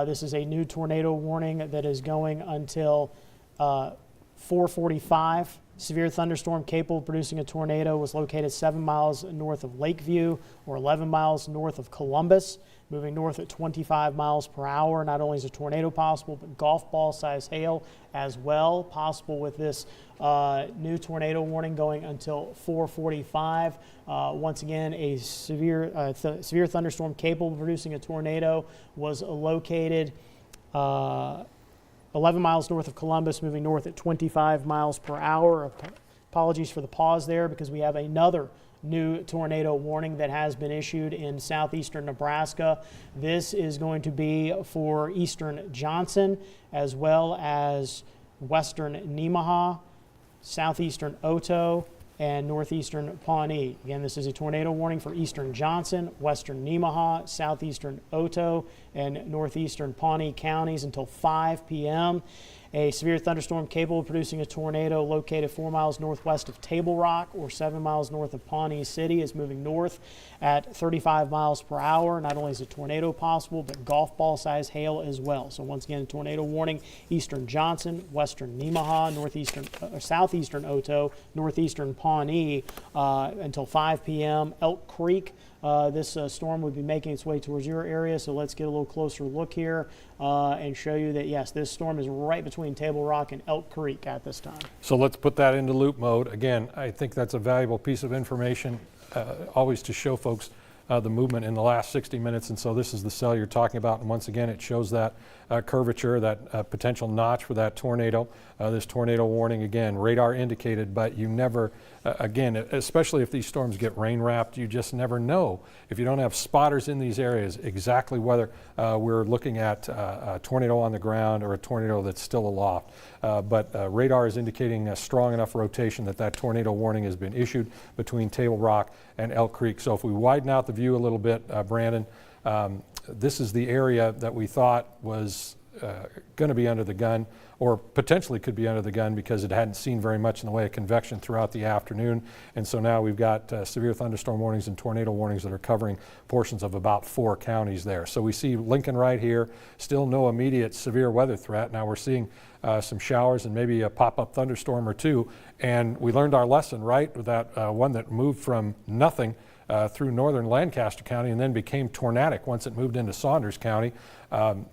This is a new tornado warning that is going until 4:45 Severe thunderstorm capable of producing a tornado was located 7 miles north of Lakeview or 11 miles north of Columbus, moving north at 25 miles per hour. Not only is a tornado possible, but golf ball size hail as well possible with this new tornado warning going until 4:45. Once again, a severe thunderstorm capable of producing a tornado was located 11 miles north of Columbus, moving north at 25 miles per hour. Apologies for the pause there because we have another new tornado warning that has been issued in southeastern Nebraska. This is going to be for eastern Johnson as well as western Nemaha, southeastern Oto, and northeastern Pawnee. Again, this is a tornado warning for eastern Johnson, western Nemaha, southeastern Oto, and northeastern Pawnee counties until 5 p.m. A severe thunderstorm capable of producing a tornado located 4 miles northwest of Table Rock or 7 miles north of Pawnee City is moving north at 35 miles per hour. Not only is a tornado possible, but golf ball size hail as well. So once again, tornado warning, eastern Johnson, western Nemaha, southeastern Oto, northeastern Pawnee until 5 p.m. Elk Creek. This storm would be making its way towards your area, so let's get a little closer look here and show you that, yes, this storm is right between Table Rock and Elk Creek at this time. So let's put that into loop mode. Again, I think that's a valuable piece of information, always to show folks the movement in the last 60 minutes. And so this is the cell you're talking about. And once again, it shows that curvature, that potential notch for that tornado. This tornado warning, again, radar indicated, but you never, again, especially if these storms get rain wrapped, you just never know, if you don't have spotters in these areas, exactly whether we're looking at a tornado on the ground or a tornado that's still aloft. But radar is indicating a strong enough rotation that that tornado warning has been issued between Table Rock and Elk Creek. So if we widen out the view a little bit, Brandon, this is the area that we thought was going to be under the gun, or potentially could be under the gun, because it hadn't seen very much in the way of convection throughout the afternoon. And so now we've got severe thunderstorm warnings and tornado warnings that are covering portions of about 4 counties there. So we see Lincoln right here, still no immediate severe weather threat. Now we're seeing some showers and maybe a pop-up thunderstorm or two. And we learned our lesson, right? With that one that moved from nothing through northern Lancaster County and then became tornadic once it moved into Saunders County.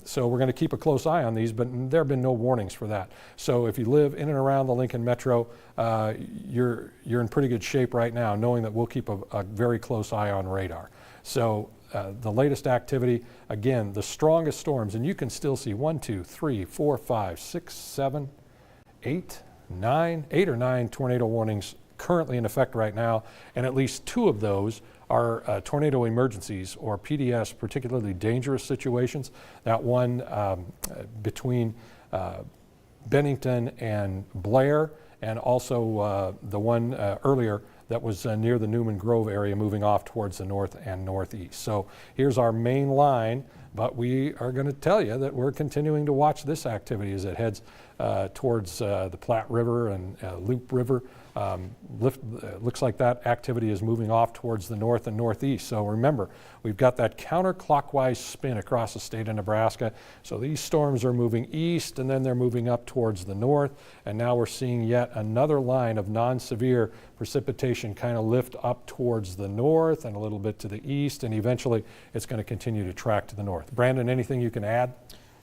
So we're going to keep a close eye on these, but there have been no warnings for that. So if you live in and around the Lincoln Metro, you're in pretty good shape right now, knowing that we'll keep a very close eye on radar. So the latest activity, again, the strongest storms, and you can still see 1, 2, 3, 4, 5, 6, 7, 8 or 9 tornado warnings currently in effect right now, and at least 2 of those are tornado emergencies, or PDS, particularly dangerous situations. That one between Bennington and Blair, and also the one earlier that was near the Newman Grove area, moving off towards the north and northeast. So here's our main line, but we are going to tell you that we're continuing to watch this activity as it heads towards the Platte River and Loop River. Looks like that activity is moving off towards the north and northeast. So remember, we've got that counterclockwise spin across the state of Nebraska. So these storms are moving east, and then they're moving up towards the north. And now we're seeing yet another line of non-severe precipitation kind of lift up towards the north and a little bit to the east, and eventually it's going to continue to track to the north. Brandon, anything you can add?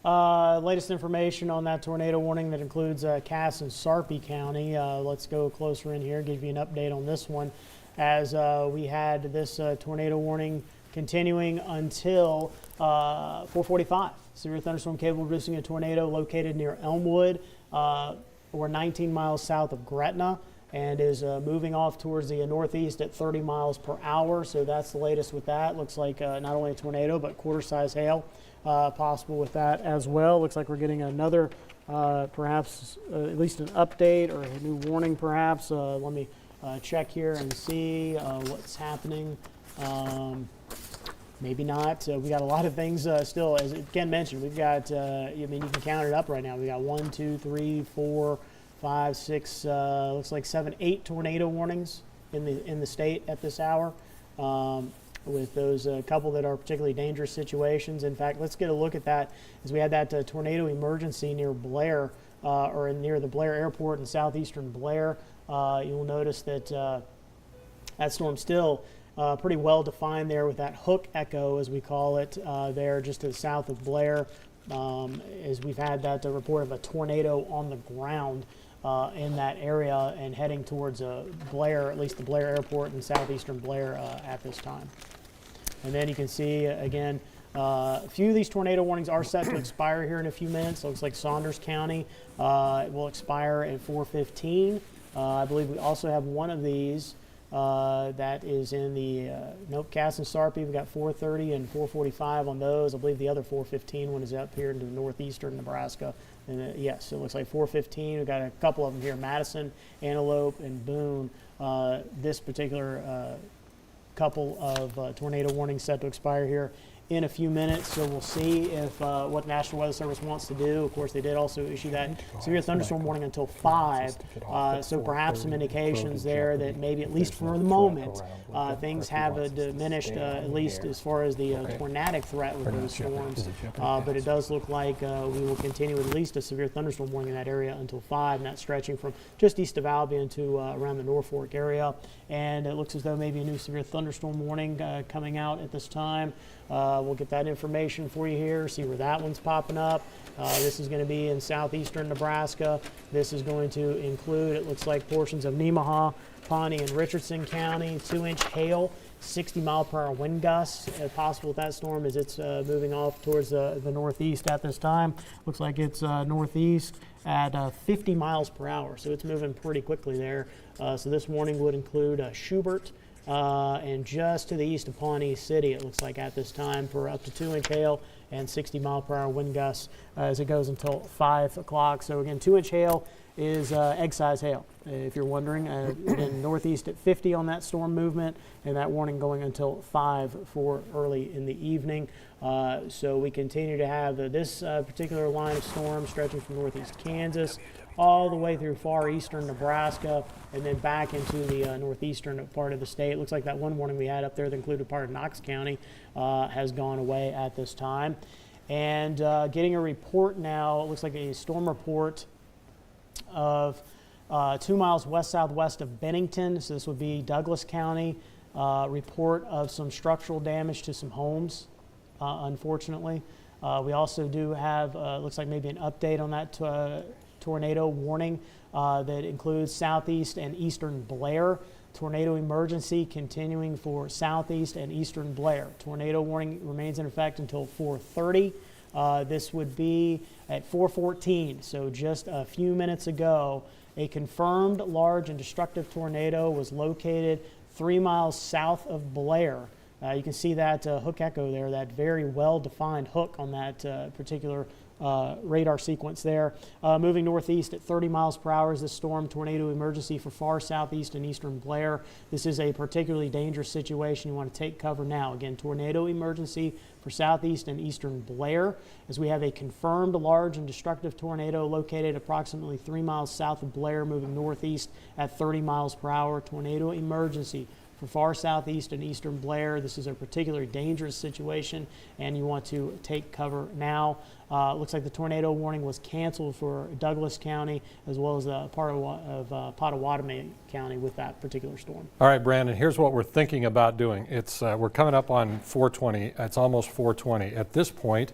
Latest information on that tornado warning that includes Cass and Sarpy County. Let's go closer in here, give you an update on this one, as we had this tornado warning continuing until 4:45. Severe thunderstorm capable of producing a tornado located near Elmwood, or 19 miles south of Gretna, and is moving off towards the northeast at 30 miles per hour. So that's the latest with that. Looks like not only a tornado, but quarter-size hail possible with that as well. Looks like we're getting another, perhaps at least an update or a new warning perhaps. Let me check here and see what's happening. Maybe not. We got a lot of things still, as Ken mentioned. We've got, I mean, you can count it up right now. We got 1, 2, 3, 4, 5, 6, looks like 7, 8 tornado warnings in the state at this hour. With those couple that are particularly dangerous situations. In fact, let's get a look at that, as we had that tornado emergency near Blair or near the Blair Airport in southeastern Blair. You'll notice that that storm's still pretty well defined there with that hook echo, as we call it, there just to the south of Blair, as we've had that report of a tornado on the ground in that area and heading towards Blair, at least the Blair Airport in southeastern Blair at this time. And then you can see, again, a few of these tornado warnings are set to expire here in a few minutes. Looks like Saunders County will expire at 4:15. I believe we also have one of these that is in the, nope, Cass and Sarpy. We've got 4:30 and 4:45 on those. I believe the other 4:15 one is up here into northeastern Nebraska. And yes, it looks like 4:15. We've got a couple of them here, Madison, Antelope, and Boone. This particular couple of tornado warnings set to expire here in a few minutes, so we'll see if what the National Weather Service wants to do. Of course, they did also issue that severe thunderstorm warning until 5, so perhaps some indications there that maybe, at least for the moment, things have diminished, at least as far as the tornadic threat with those storms. But it does look like we will continue with at least a severe thunderstorm warning in that area until 5, and that's stretching from just east of Albion to around the Norfolk area. And it looks as though maybe a new severe thunderstorm warning coming out at this time. We'll get that information for you here, see where that one's popping up. This is going to be in southeastern Nebraska. This is going to include, it looks like, portions of Nemaha, Pawnee, and Richardson County. 2-inch hail, 60-mile-per-hour wind gusts possible with that storm as it's moving off towards the northeast at this time. Looks like it's northeast at 50 miles per hour, so it's moving pretty quickly there. So this warning would include Schubert, and just to the east of Pawnee City, it looks like at this time, for up to 2-inch hail and 60-mile-per-hour wind gusts as it goes until 5 o'clock. So again, 2-inch hail is egg-size hail, if you're wondering. Again, northeast at 50 on that storm movement, and that warning going until 5 for early in the evening. So we continue to have this particular line of storm stretching from northeast Kansas all the way through far eastern Nebraska, and then back into the northeastern part of the state. It looks like that one warning we had up there that included part of Knox County has gone away at this time. And getting a report now, it looks like a storm report of 2 miles west-southwest of Bennington. So this would be Douglas County. Report of some structural damage to some homes, unfortunately. We also do have, looks like maybe an update on that tornado warning that includes southeast and eastern Blair. Tornado emergency continuing for southeast and eastern Blair. Tornado warning remains in effect until 4:30. This would be at 4:14, so just a few minutes ago. A confirmed large and destructive tornado was located 3 miles south of Blair. You can see that hook echo there, that very well-defined hook on that particular radar sequence there. Moving northeast at 30 miles per hour is this storm. Tornado emergency for far southeast and eastern Blair. This is a particularly dangerous situation. You want to take cover now. Again, tornado emergency for southeast and eastern Blair, as we have a confirmed large and destructive tornado located approximately 3 miles south of Blair, moving northeast at 30 miles per hour. Tornado emergency for far southeast and eastern Blair. This is a particularly dangerous situation, and you want to take cover now. Looks like the tornado warning was canceled for Douglas County as well as part of Pottawatomie County with that particular storm. All right, Brandon, here's what we're thinking about doing. It's we're coming up on 4:20. It's almost 4:20. At this point,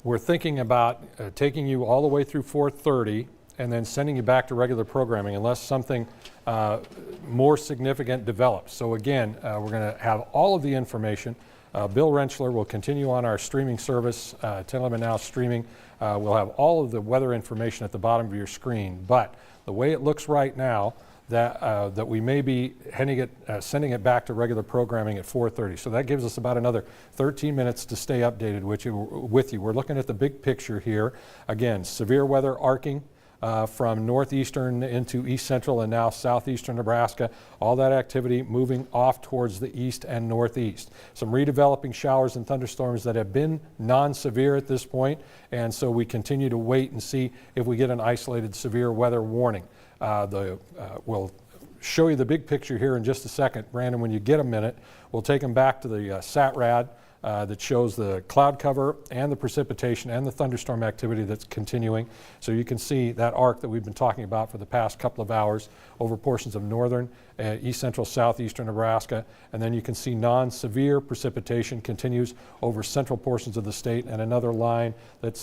we're thinking about taking you all the way through 4:30 and then sending you back to regular programming unless something more significant develops. So again, we're going to have all of the information. Bill Rentschler will continue on our streaming service, 1011 Now streaming. We'll have all of the weather information at the bottom of your screen. But the way it looks right now, that we may be sending it back to regular programming at 4:30. So that gives us about another 13 minutes to stay updated with you. We're looking at the big picture here. Again, severe weather arcing from northeastern into east central and now southeastern Nebraska. All that activity moving off towards the east and northeast. Some redeveloping showers and thunderstorms that have been non-severe at this point, and so we continue to wait and see if we get an isolated severe weather warning. We'll show you the big picture here in just a second. Brandon, when you get a minute, we'll take them back to the SATRAD that shows the cloud cover and the precipitation and the thunderstorm activity that's continuing. So you can see that arc that we've been talking about for the past couple of hours over portions of northern, east central, southeastern Nebraska. And then you can see non-severe precipitation continues over central portions of the state, and another line that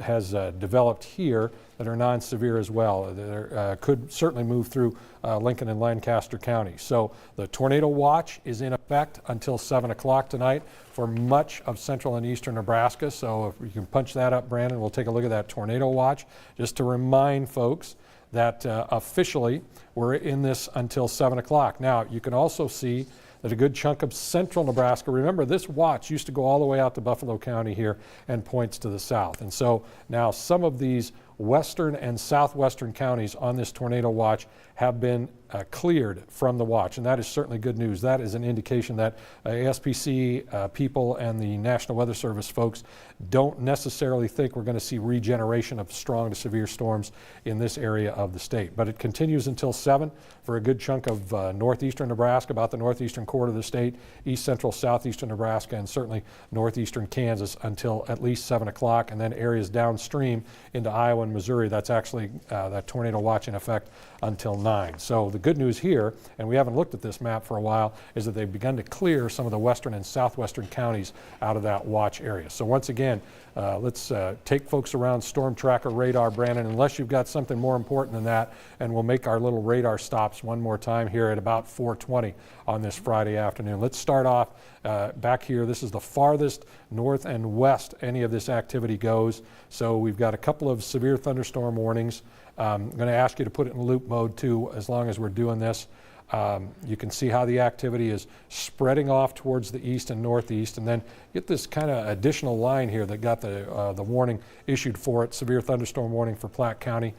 has developed here that are non-severe as well. That could certainly move through Lincoln and Lancaster County. So the tornado watch is in effect until 7 o'clock tonight for much of central and eastern Nebraska. So if you can punch that up, Brandon, we'll take a look at that tornado watch. Just to remind folks that officially we're in this until 7 o'clock. Now, you can also see that a good chunk of central Nebraska, remember this watch used to go all the way out to Buffalo County here and points to the south. And so now some of these western and southwestern counties on this tornado watch have been cleared from the watch, and that is certainly good news. That is an indication that ASPC people and the National Weather Service folks don't necessarily think we're going to see regeneration of strong to severe storms in this area of the state. But it continues until 7 for a good chunk of northeastern Nebraska, about the northeastern quarter of the state, east central, southeastern Nebraska, and certainly northeastern Kansas until at least 7 o'clock, and then areas downstream into Iowa and Missouri. That's actually that tornado watch in effect until 9. So the good news here, and we haven't looked at this map for a while, is that they've begun to clear some of the western and southwestern counties out of that watch area. So once again, let's take folks around Storm Tracker radar, Brandon, unless you've got something more important than that, and we'll make our little radar stops one more time here at about 4:20 on this Friday afternoon. Let's start off back here. This is the farthest north and west any of this activity goes. So we've got a couple of severe thunderstorm warnings. I'm going to ask you to put it in loop mode too as long as we're doing this. You can see how the activity is spreading off towards the east and northeast, and then get this kind of additional line here that got the warning issued for it, severe thunderstorm warning for Platte County.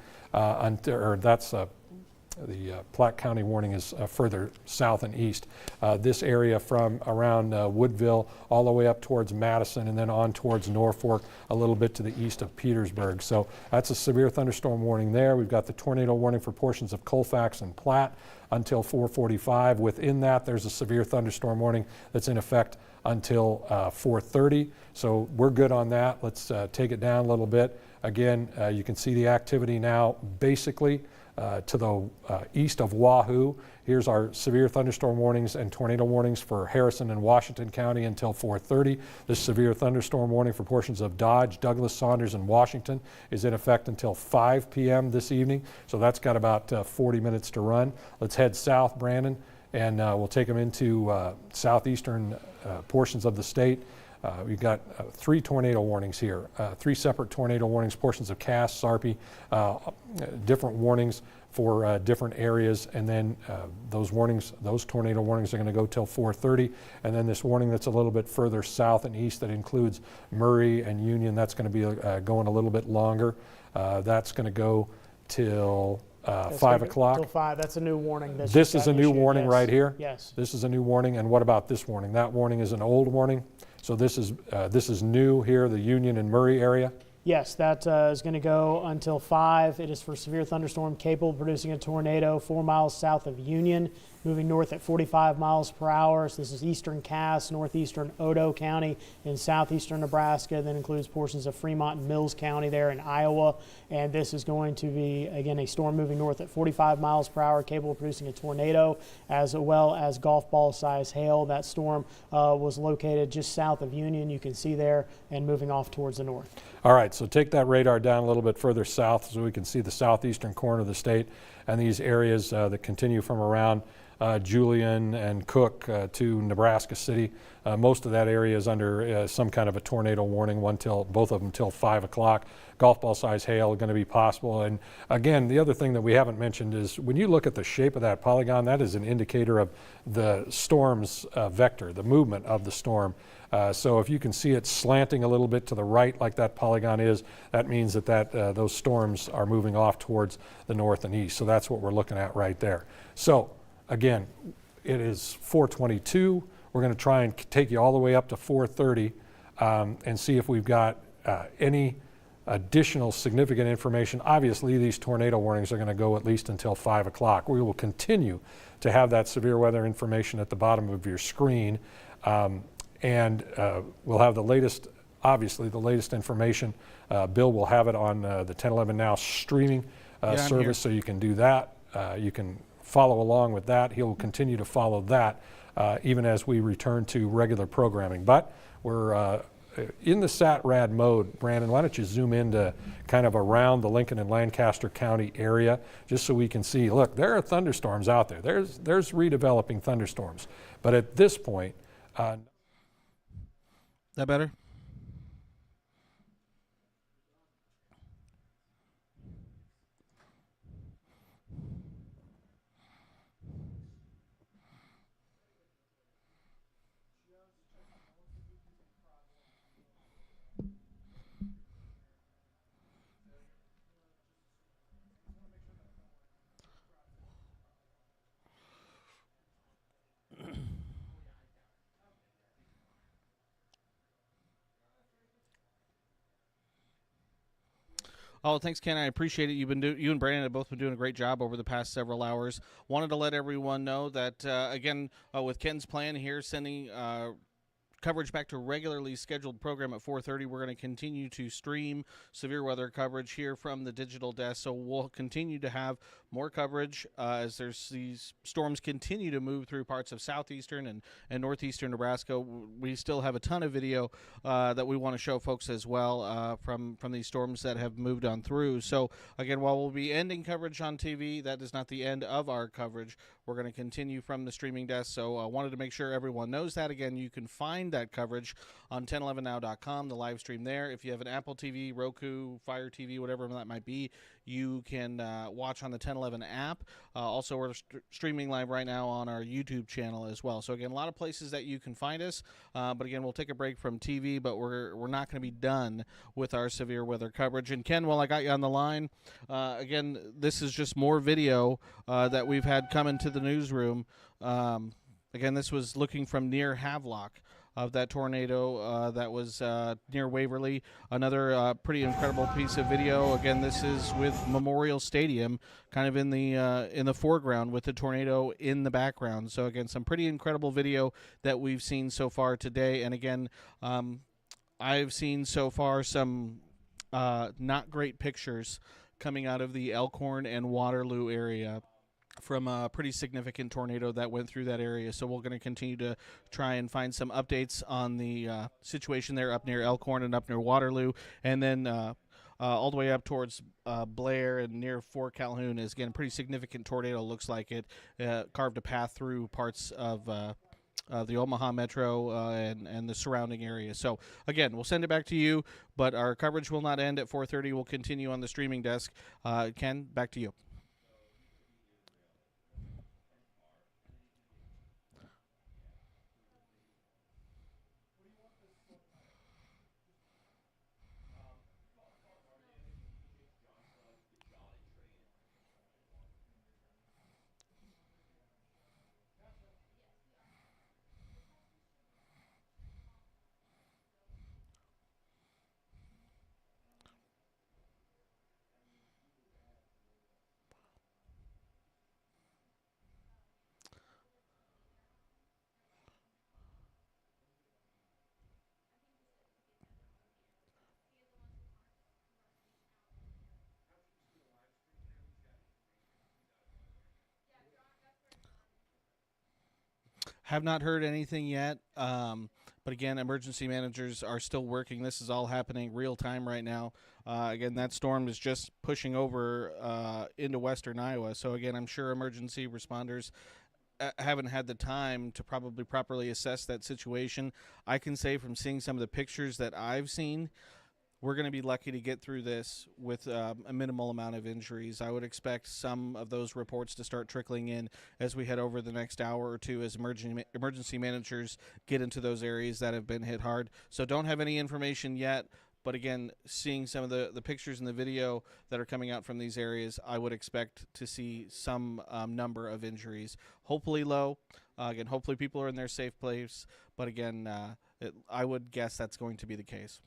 The Platte County warning is further south and east. This area from around Woodville all the way up towards Madison and then on towards Norfolk, a little bit to the east of Petersburg. So that's a severe thunderstorm warning there. We've got the tornado warning for portions of Colfax and Platte until 4:45. Within that, there's a severe thunderstorm warning that's in effect until 4:30. So we're good on that. Let's take it down a little bit. Again, you can see the activity now basically to the east of Wahoo. Here's our severe thunderstorm warnings and tornado warnings for Harrison and Washington County until 4:30. This severe thunderstorm warning for portions of Dodge, Douglas, Saunders, and Washington is in effect until 5 p.m. this evening. So that's got about 40 minutes to run. Let's head south, Brandon, and we'll take them into southeastern portions of the state. We've got 3 tornado warnings here, 3 separate tornado warnings, portions of Cass, Sarpy, different warnings for different areas, and then those tornado warnings are going to go till 4:30, and then this warning that's a little bit further south and east that includes Murray and Union, that's going to be going a little bit longer. That's going to go till 5 o'clock. Till 5. That's a new warning. This is a new warning right here? Yes. This is a new warning, and what about this warning? That warning is an old warning. So this is new here, the Union and Murray area? Yes, that is going to go until 5. It is for severe thunderstorm capable of producing a tornado 4 miles south of Union, moving north at 45 miles per hour. So this is eastern Cass, northeastern Odo County in southeastern Nebraska. That includes portions of Fremont and Mills County there in Iowa. And this is going to be, again, a storm moving north at 45 miles per hour, capable of producing a tornado, as well as golf ball size hail. That storm was located just south of Union, you can see there, and moving off towards the north. All right, so take that radar down a little bit further south so we can see the southeastern corner of the state and these areas that continue from around Julian and Cook to Nebraska City. Most of that area is under some kind of a tornado warning, both of them till 5 o'clock. Golf ball size hail are going to be possible. And again, the other thing that we haven't mentioned is when you look at the shape of that polygon, that is an indicator of the storm's vector, the movement of the storm. So if you can see it slanting a little bit to the right like that polygon is, that means that those storms are moving off towards the north and east. So that's what we're looking at right there. So again, it is 4:22. We're going to try and take you all the way up to 4:30 and see if we've got any additional significant information. Obviously, these tornado warnings are going to go at least until 5 o'clock. We will continue to have that severe weather information at the bottom of your screen. And we'll have the latest, obviously, the latest information. Bill will have it on the 1011 Now streaming I'm service, here. so you can do that. You can follow along with that. He'll continue to follow that even as we return to regular programming. But we're in the SAT-RAD mode. Brandon, why don't you zoom into kind of around the Lincoln and Lancaster County area, just so we can see, look, there are thunderstorms out there. There's redeveloping thunderstorms. But at this point, That better? Oh, thanks, Ken. I appreciate it. You and Brandon have both been doing a great job over the past several hours. Wanted to let everyone know that, again, with Ken's plan here, sending coverage back to regularly scheduled program at 4:30. We're going to continue to stream severe weather coverage here from the digital desk, so we'll continue to have more coverage as these storms continue to move through parts of southeastern and northeastern Nebraska. We still have a ton of video that we want to show folks as well from these storms that have moved on through. So again, while we'll be ending coverage on TV, that is not the end of our coverage. We're going to continue from the streaming desk, so I wanted to make sure everyone knows that. Again, you can find that coverage on 1011now.com, the live stream there. If you have an Apple TV, Roku, Fire TV, whatever that might be, you can watch on the 1011 app. Also, we're streaming live right now on our YouTube channel as well. So again, a lot of places that you can find us. But again, we'll take a break from TV, but we're not going to be done with our severe weather coverage. And Ken, while I got you on the line, again, this is just more video that we've had come into the newsroom. Again, this was looking from near Havelock of that tornado that was near Waverly. Another pretty incredible piece of video. Again, this is with Memorial Stadium, kind of in the foreground with the tornado in the background. So again, some pretty incredible video that we've seen so far today. And again, I've seen so far some not great pictures coming out of the Elkhorn and Waterloo area from a pretty significant tornado that went through that area. So we're going to continue to try and find some updates on the situation there up near Elkhorn and up near Waterloo. And then all the way up towards Blair and near Fort Calhoun is, again, a pretty significant tornado. Looks like it carved a path through parts of the Omaha Metro and the surrounding area. So, again, we'll send it back to you, but our coverage will not end at 4:30. We'll continue on the streaming desk. Ken, back to you. Have not heard anything yet, but again, emergency managers are still working. This is all happening real time right now. Again, that storm is just pushing over into western Iowa. So again, I'm sure emergency responders haven't had the time to probably properly assess that situation. I can say from seeing some of the pictures that I've seen, we're going to be lucky to get through this with a minimal amount of injuries. I would expect some of those reports to start trickling in as we head over the next hour or two as emergency managers get into those areas that have been hit hard. So don't have any information yet, but again, seeing some of the pictures and the video that are coming out from these areas, I would expect to see some number of injuries. Hopefully low. Again, hopefully people are in their safe place, but again, I would guess that's going to be the case.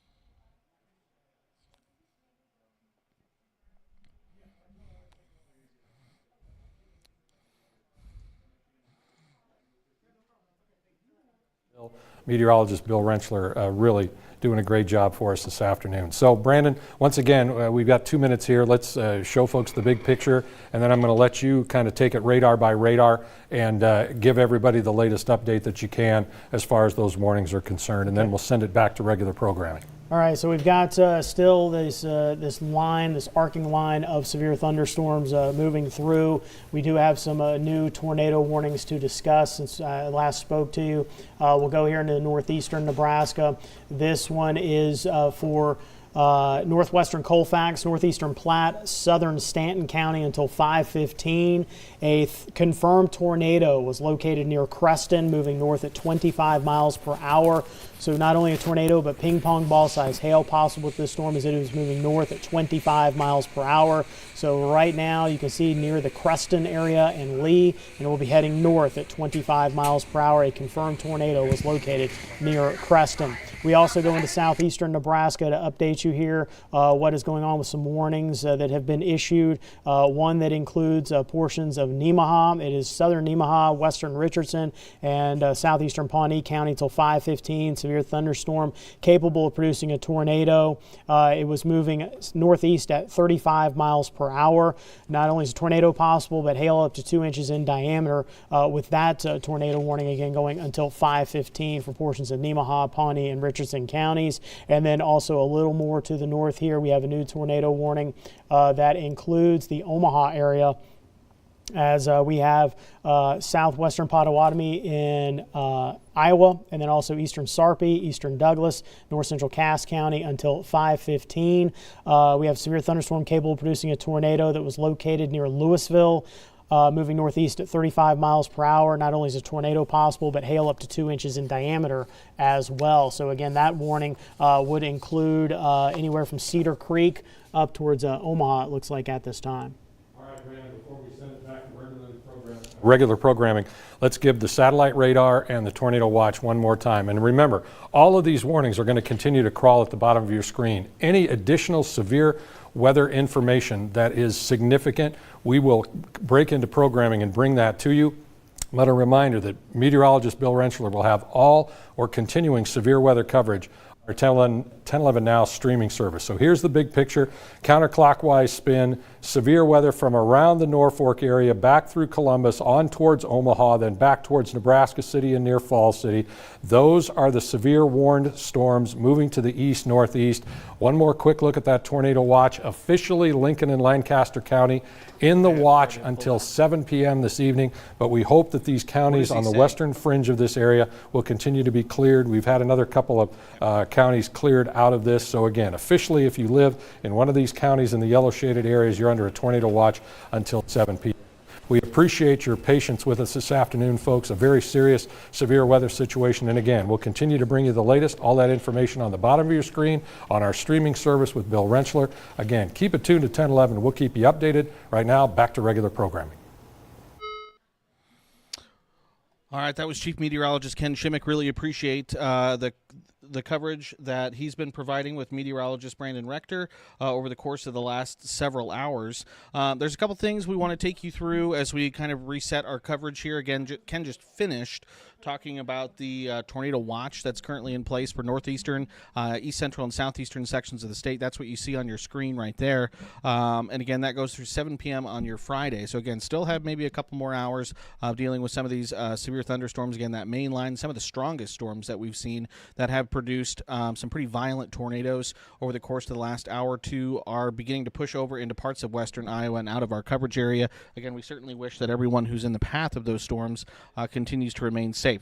Meteorologist Bill Rentschler really doing a great job for us this afternoon. So Brandon, once again, we've got 2 minutes here. Let's show folks the big picture, and then I'm going to let you kind of take it radar by radar and give everybody the latest update that you can as far as those warnings are concerned, and then we'll send it back to regular programming. All right, so we've got still this arcing line of severe thunderstorms moving through. We do have some new tornado warnings to discuss since I last spoke to you. We'll go here into northeastern Nebraska. This one is for northwestern Colfax, northeastern Platte, southern Stanton County until 5:15. A confirmed tornado was located near Creston, moving north at 25 miles per hour. So not only a tornado, but ping pong ball size hail possible with this storm as it is moving north at 25 miles per hour. So right now you can see near the Creston area and Lee, and it will be heading north at 25 miles per hour. A confirmed tornado was located near Creston. We also go into southeastern Nebraska to update you here what is going on with some warnings that have been issued. One that includes portions of Nemaha. It is southern Nemaha, western Richardson, and southeastern Pawnee County until 5:15. Severe thunderstorm capable of producing a tornado. It was moving northeast at 35 miles per hour. Not only is a tornado possible, but hail up to 2 inches in diameter with that tornado warning again going until 5:15 for portions of Nemaha, Pawnee, and Richardson counties. And then also a little more to the north here, we have a new tornado warning that includes the Omaha area, as we have southwestern Potawatomi in Iowa, and then also eastern Sarpy, eastern Douglas, north central Cass County until 5:15. We have severe thunderstorm capable of producing a tornado that was located near Louisville, moving northeast at 35 miles per hour. Not only is a tornado possible, but hail up to 2 inches in diameter as well. So again, that warning would include anywhere from Cedar Creek up towards Omaha, it looks like at this time. All right, Brandon, before we send it back to regular programming, let's give the satellite radar and the tornado watch one more time. And remember, all of these warnings are going to continue to crawl at the bottom of your screen. Any additional severe weather information that is significant, we will break into programming and bring that to you. But a reminder that meteorologist Bill Rentschler will have all or continuing severe weather coverage our 1011 Now streaming service. So here's the big picture, counterclockwise spin, severe weather from around the Norfolk area, back through Columbus, on towards Omaha, then back towards Nebraska City and near Falls City. Those are the severe warned storms moving to the east, northeast. One more quick look at that tornado watch. Officially Lincoln and Lancaster County in the watch until 7 p.m. this evening, but we hope that these counties on the western fringe of this area will continue to be cleared. We've had another couple of counties cleared out of this. So again, officially, if you live in one of these counties in the yellow shaded areas, you're under a tornado watch until 7 p.m. We appreciate your patience with us this afternoon, folks. A very serious, severe weather situation. And again, we'll continue to bring you the latest, all that information on the bottom of your screen on our streaming service with Bill Rentschler. Again, keep it tuned to 1011. We'll keep you updated. Right now, back to regular programming. All right, that was Chief Meteorologist Ken Shimmick. Really appreciate the coverage that he's been providing with meteorologist Brandon Rector over the course of the last several hours. There's a couple things we want to take you through as we kind of reset our coverage here. Again, Ken just finished talking about the tornado watch that's currently in place for northeastern, east central, and southeastern sections of the state. That's what you see on your screen right there. And again, that goes through 7 p.m. on your Friday. So again, still have maybe a couple more hours of dealing with some of these severe thunderstorms. Again, that main line, some of the strongest storms that we've seen that have produced some pretty violent tornadoes over the course of the last hour or two are beginning to push over into parts of western Iowa and out of our coverage area. Again, we certainly wish that everyone who's in the path of those storms continues to remain safe.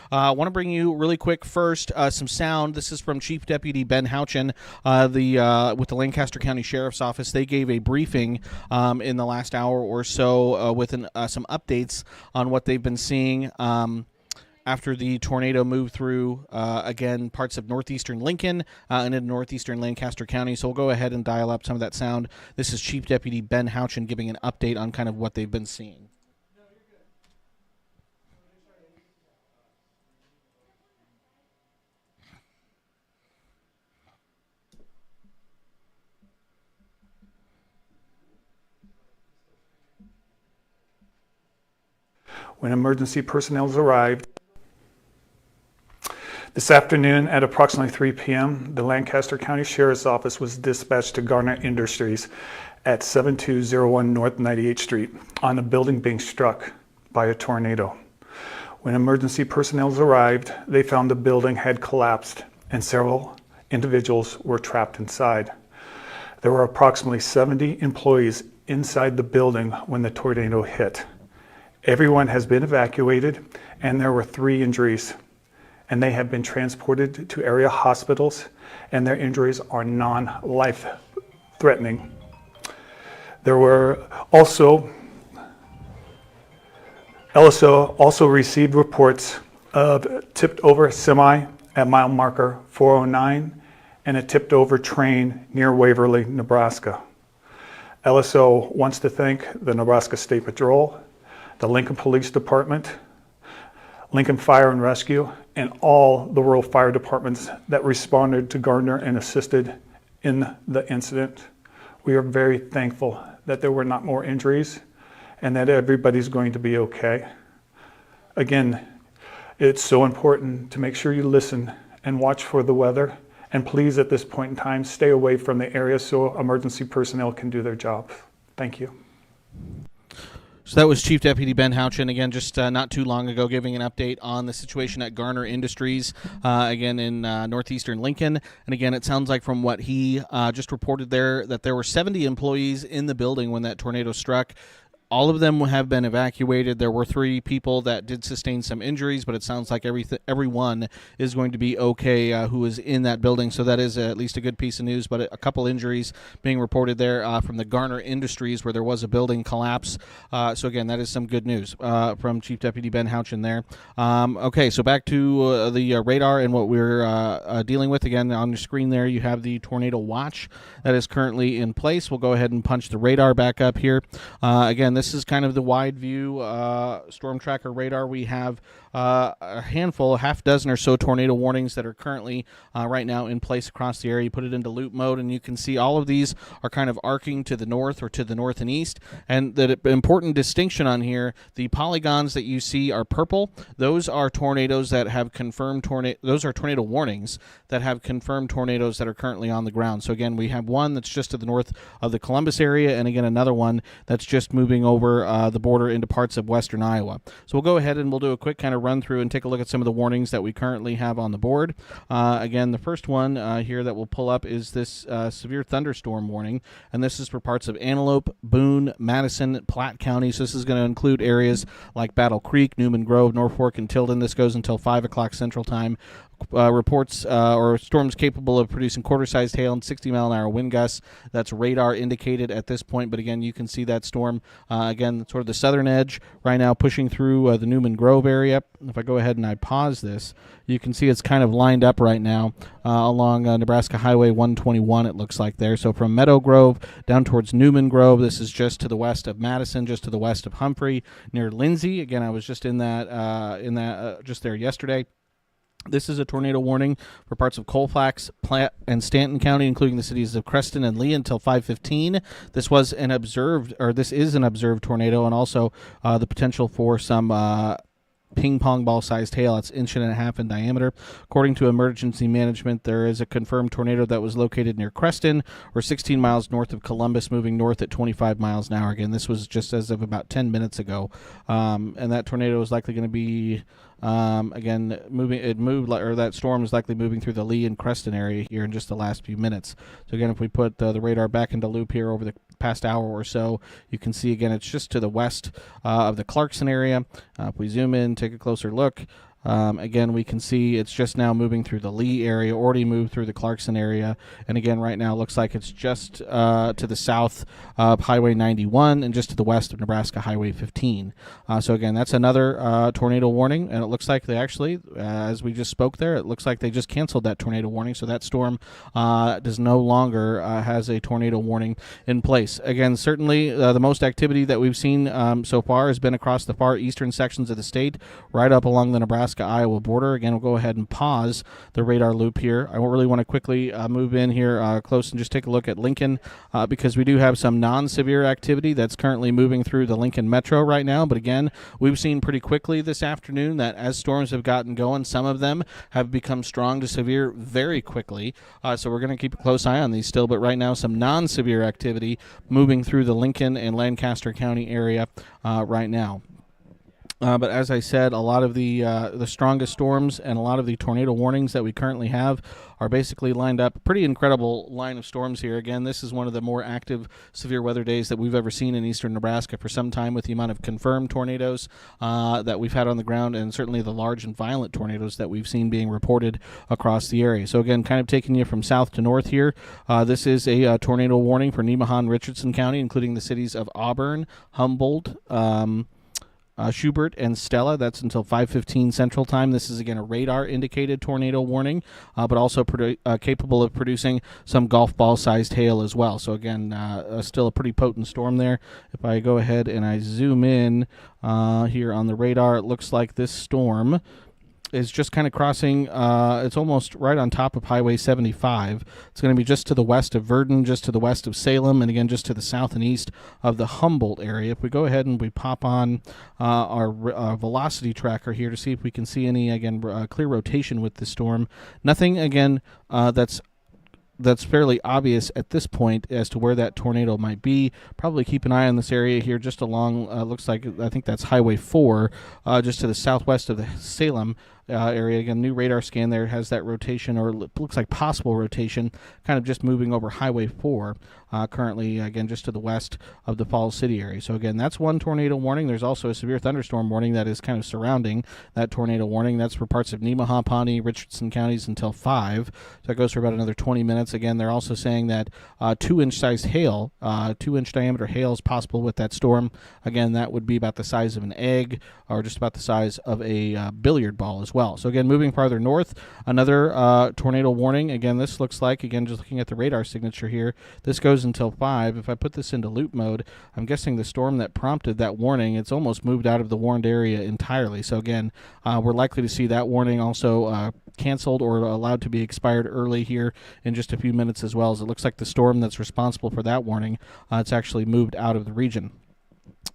I want to bring you really quick first some sound. This is from Chief Deputy Ben Houchin with the Lancaster County Sheriff's Office. They gave a briefing in the last hour or so with some updates on what they've been seeing after the tornado moved through, again, parts of northeastern Lincoln and in northeastern Lancaster County. So we'll go ahead and dial up some of that sound. This is Chief Deputy Ben Houchin giving an update on kind of what they've been seeing. When emergency personnel arrived, This afternoon at approximately 3 p.m., the Lancaster County Sheriff's Office was dispatched to Garner Industries at 7201 North 98th Street on a building being struck by a tornado. When emergency personnel arrived, they found the building had collapsed and several individuals were trapped inside. There were approximately 70 employees inside the building when the tornado hit. Everyone has been evacuated and there were 3 injuries, and they have been transported to area hospitals, and their injuries are non-life threatening. There were also received reports of tipped over semi at mile marker 409 and a tipped over train near Waverly, Nebraska. LSO wants to thank the Nebraska State Patrol, the Lincoln Police Department, Lincoln Fire and Rescue, and all the rural fire departments that responded to Gardner and assisted in the incident. We are very thankful that there were not more injuries and that everybody's going to be okay. Again, it's so important to make sure you listen and watch for the weather. And please, at this point in time, stay away from the area so emergency personnel can do their job. Thank you. So that was Chief Deputy Ben Houchin, again, just not too long ago, giving an update on the situation at Garner Industries, again, in northeastern Lincoln. And again, it sounds like from what he just reported there that there were 70 employees in the building when that tornado struck. All of them have been evacuated. There were 3 people that did sustain some injuries, but it sounds like everyone is going to be okay who is in that building. So that is at least a good piece of news, but a couple injuries being reported there from the Garner Industries where there was a building collapse. So again, that is some good news from Chief Deputy Ben Houchin there. Okay, so back to the radar and what we're dealing with. Again, on your screen there, you have the tornado watch that is currently in place. We'll go ahead and punch the radar back up here. Again, this is kind of the wide view storm tracker radar. We have a handful, a half dozen or so tornado warnings that are currently right now in place across the area. You put it into loop mode and you can see all of these are kind of arcing to the north or to the north and east. And the important distinction on here, the polygons that you see are purple. Those are tornadoes that have confirmed those are tornado warnings that have confirmed tornadoes that are currently on the ground. So again, we have one that's just to the north of the Columbus area, and again another one that's just moving over the border into parts of western Iowa. So we'll go ahead and we'll do a quick kind of run through and take a look at some of the warnings that we currently have on the board. Again, the first one here that we'll pull up is this severe thunderstorm warning, and this is for parts of Antelope, Boone, Madison, Platte counties. So this is going to include areas like Battle Creek, Newman Grove, Norfolk, and Tilden. This goes until 5 o'clock Central Time. Reports or storms capable of producing quarter-sized hail and 60-mile-an-hour wind gusts. That's radar indicated at this point, but again, you can see that storm, again, sort of the southern edge right now pushing through the Newman Grove area. If I go ahead and I pause this, you can see it's kind of lined up right now along Nebraska Highway 121, it looks like there. So from Meadow Grove down towards Newman Grove, this is just to the west of Madison, just to the west of Humphrey, near Lindsay. Again, I was just in that just there yesterday. This is a tornado warning for parts of Colfax, Platte, and Stanton County, including the cities of Creston and Lee until 5:15. This is an observed tornado, and also the potential for some ping pong ball sized hail. It's 1.5 inches in diameter. According to emergency management, there is a confirmed tornado that was located near Creston, or 16 miles north of Columbus, moving north at 25 miles an hour. Again, this was just as of about 10 minutes ago, and that tornado is likely going to be that storm is likely moving through the Lee and Creston area here in just the last few minutes. So again, if we put the radar back into loop here over the past hour or so, you can see again it's just to the west of the Clarkson area. If we zoom in, take a closer look, again we can see it's just now moving through the Lee area, already moved through the Clarkson area, and again right now it looks like it's just to the south of Highway 91 and just to the west of Nebraska Highway 15. So again, that's another tornado warning, and it looks like they actually, as we just spoke there, it looks like they just canceled that tornado warning, so that storm does no longer has a tornado warning in place. Again, certainly the most activity that we've seen so far has been across the far eastern sections of the state, right up along the Nebraska Nebraska-Iowa border. Again, we'll go ahead and pause the radar loop here. I really want to quickly move in here close and just take a look at Lincoln because we do have some non-severe activity that's currently moving through the Lincoln Metro right now. But again, we've seen pretty quickly this afternoon that as storms have gotten going, some of them have become strong to severe very quickly. So we're going to keep a close eye on these still. But right now, some non-severe activity moving through the Lincoln and Lancaster County area right now. But as I said, a lot of the strongest storms and a lot of the tornado warnings that we currently have are basically lined up. Pretty incredible line of storms here. Again, this is one of the more active severe weather days that we've ever seen in eastern Nebraska for some time, with the amount of confirmed tornadoes that we've had on the ground, and certainly the large and violent tornadoes that we've seen being reported across the area. So again, kind of taking you from south to north here, this is a tornado warning for Nemaha and Richardson County, including the cities of Auburn, Humboldt, Schubert, and Stella. That's until 5:15 Central Time. This is, again, a radar-indicated tornado warning, but also capable of producing some golf ball-sized hail as well. So, again, still a pretty potent storm there. If I go ahead and I zoom in here on the radar, it looks like this storm is just kind of crossing, it's almost right on top of Highway 75. It's going to be just to the west of Verdon, just to the west of Salem, and again, just to the south and east of the Humboldt area. If we go ahead and we pop on our velocity tracker here to see if we can see any, again, clear rotation with the storm. Nothing, again, that's fairly obvious at this point as to where that tornado might be. Probably keep an eye on this area here just along, looks like, I think that's Highway 4, just to the southwest of the Salem area. Again, new radar scan there has that rotation, or looks like possible rotation, kind of just moving over Highway 4, currently, again, just to the west of the Falls City area. So again, that's one tornado warning. There's also a severe thunderstorm warning that is kind of surrounding that tornado warning. That's for parts of Nemaha, Pawnee, Richardson counties until 5. So that goes for about another 20 minutes. Again, they're also saying that 2-inch sized hail, 2-inch diameter hail is possible with that storm. Again, that would be about the size of an egg, or just about the size of a billiard ball as well. So again, moving farther north, another tornado warning. Again, this looks like, again, just looking at the radar signature here, this goes until 5. If I put this into loop mode, I'm guessing the storm that prompted that warning, it's almost moved out of the warned area entirely. So again, we're likely to see that warning also canceled or allowed to be expired early here in just a few minutes, as well, as it looks like the storm that's responsible for that warning, it's actually moved out of the region.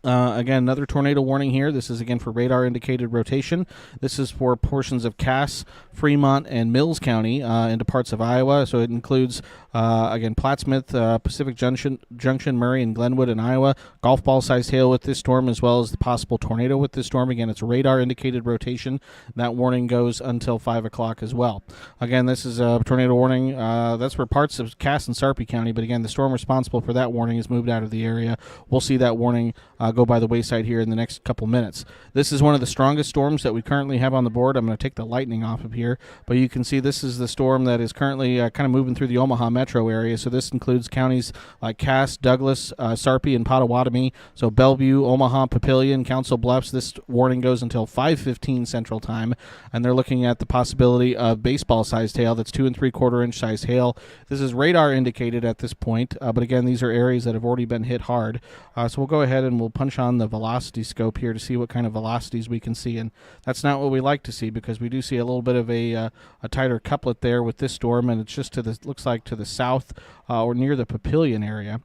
Again, another tornado warning here. This is, again, for radar-indicated rotation. This is for portions of Cass, Fremont, and Mills County into parts of Iowa. So it includes, again, Plattsmouth, Pacific Junction, Murray, and Glenwood in Iowa. Golf ball-sized hail with this storm, as well as the possible tornado with this storm. Again, it's radar-indicated rotation. That warning goes until 5 o'clock as well. Again, this is a tornado warning. That's for parts of Cass and Sarpy County. But again, the storm responsible for that warning is moved out of the area. We'll see that warning go by the wayside here in the next couple minutes. This is one of the strongest storms that we currently have on the board. I'm going to take the lightning off of here, but you can see this is the storm that is currently kind of moving through the Omaha metro area. So this includes counties like Cass, Douglas, Sarpy, and Potawatomi. So Bellevue, Omaha, Papillion, Council Bluffs. This warning goes until 5:15 Central Time, and they're looking at the possibility of baseball-sized hail. That's 2 3/4-inch size hail. This is radar indicated at this point, but again, these are areas that have already been hit hard. So we'll go ahead and we'll punch on the velocity scope here to see what kind of velocities we can see, and that's not what we like to see, because we do see a little bit of a tighter couplet there with this storm, and it's just to the, looks like, to the south or near the Papillion area.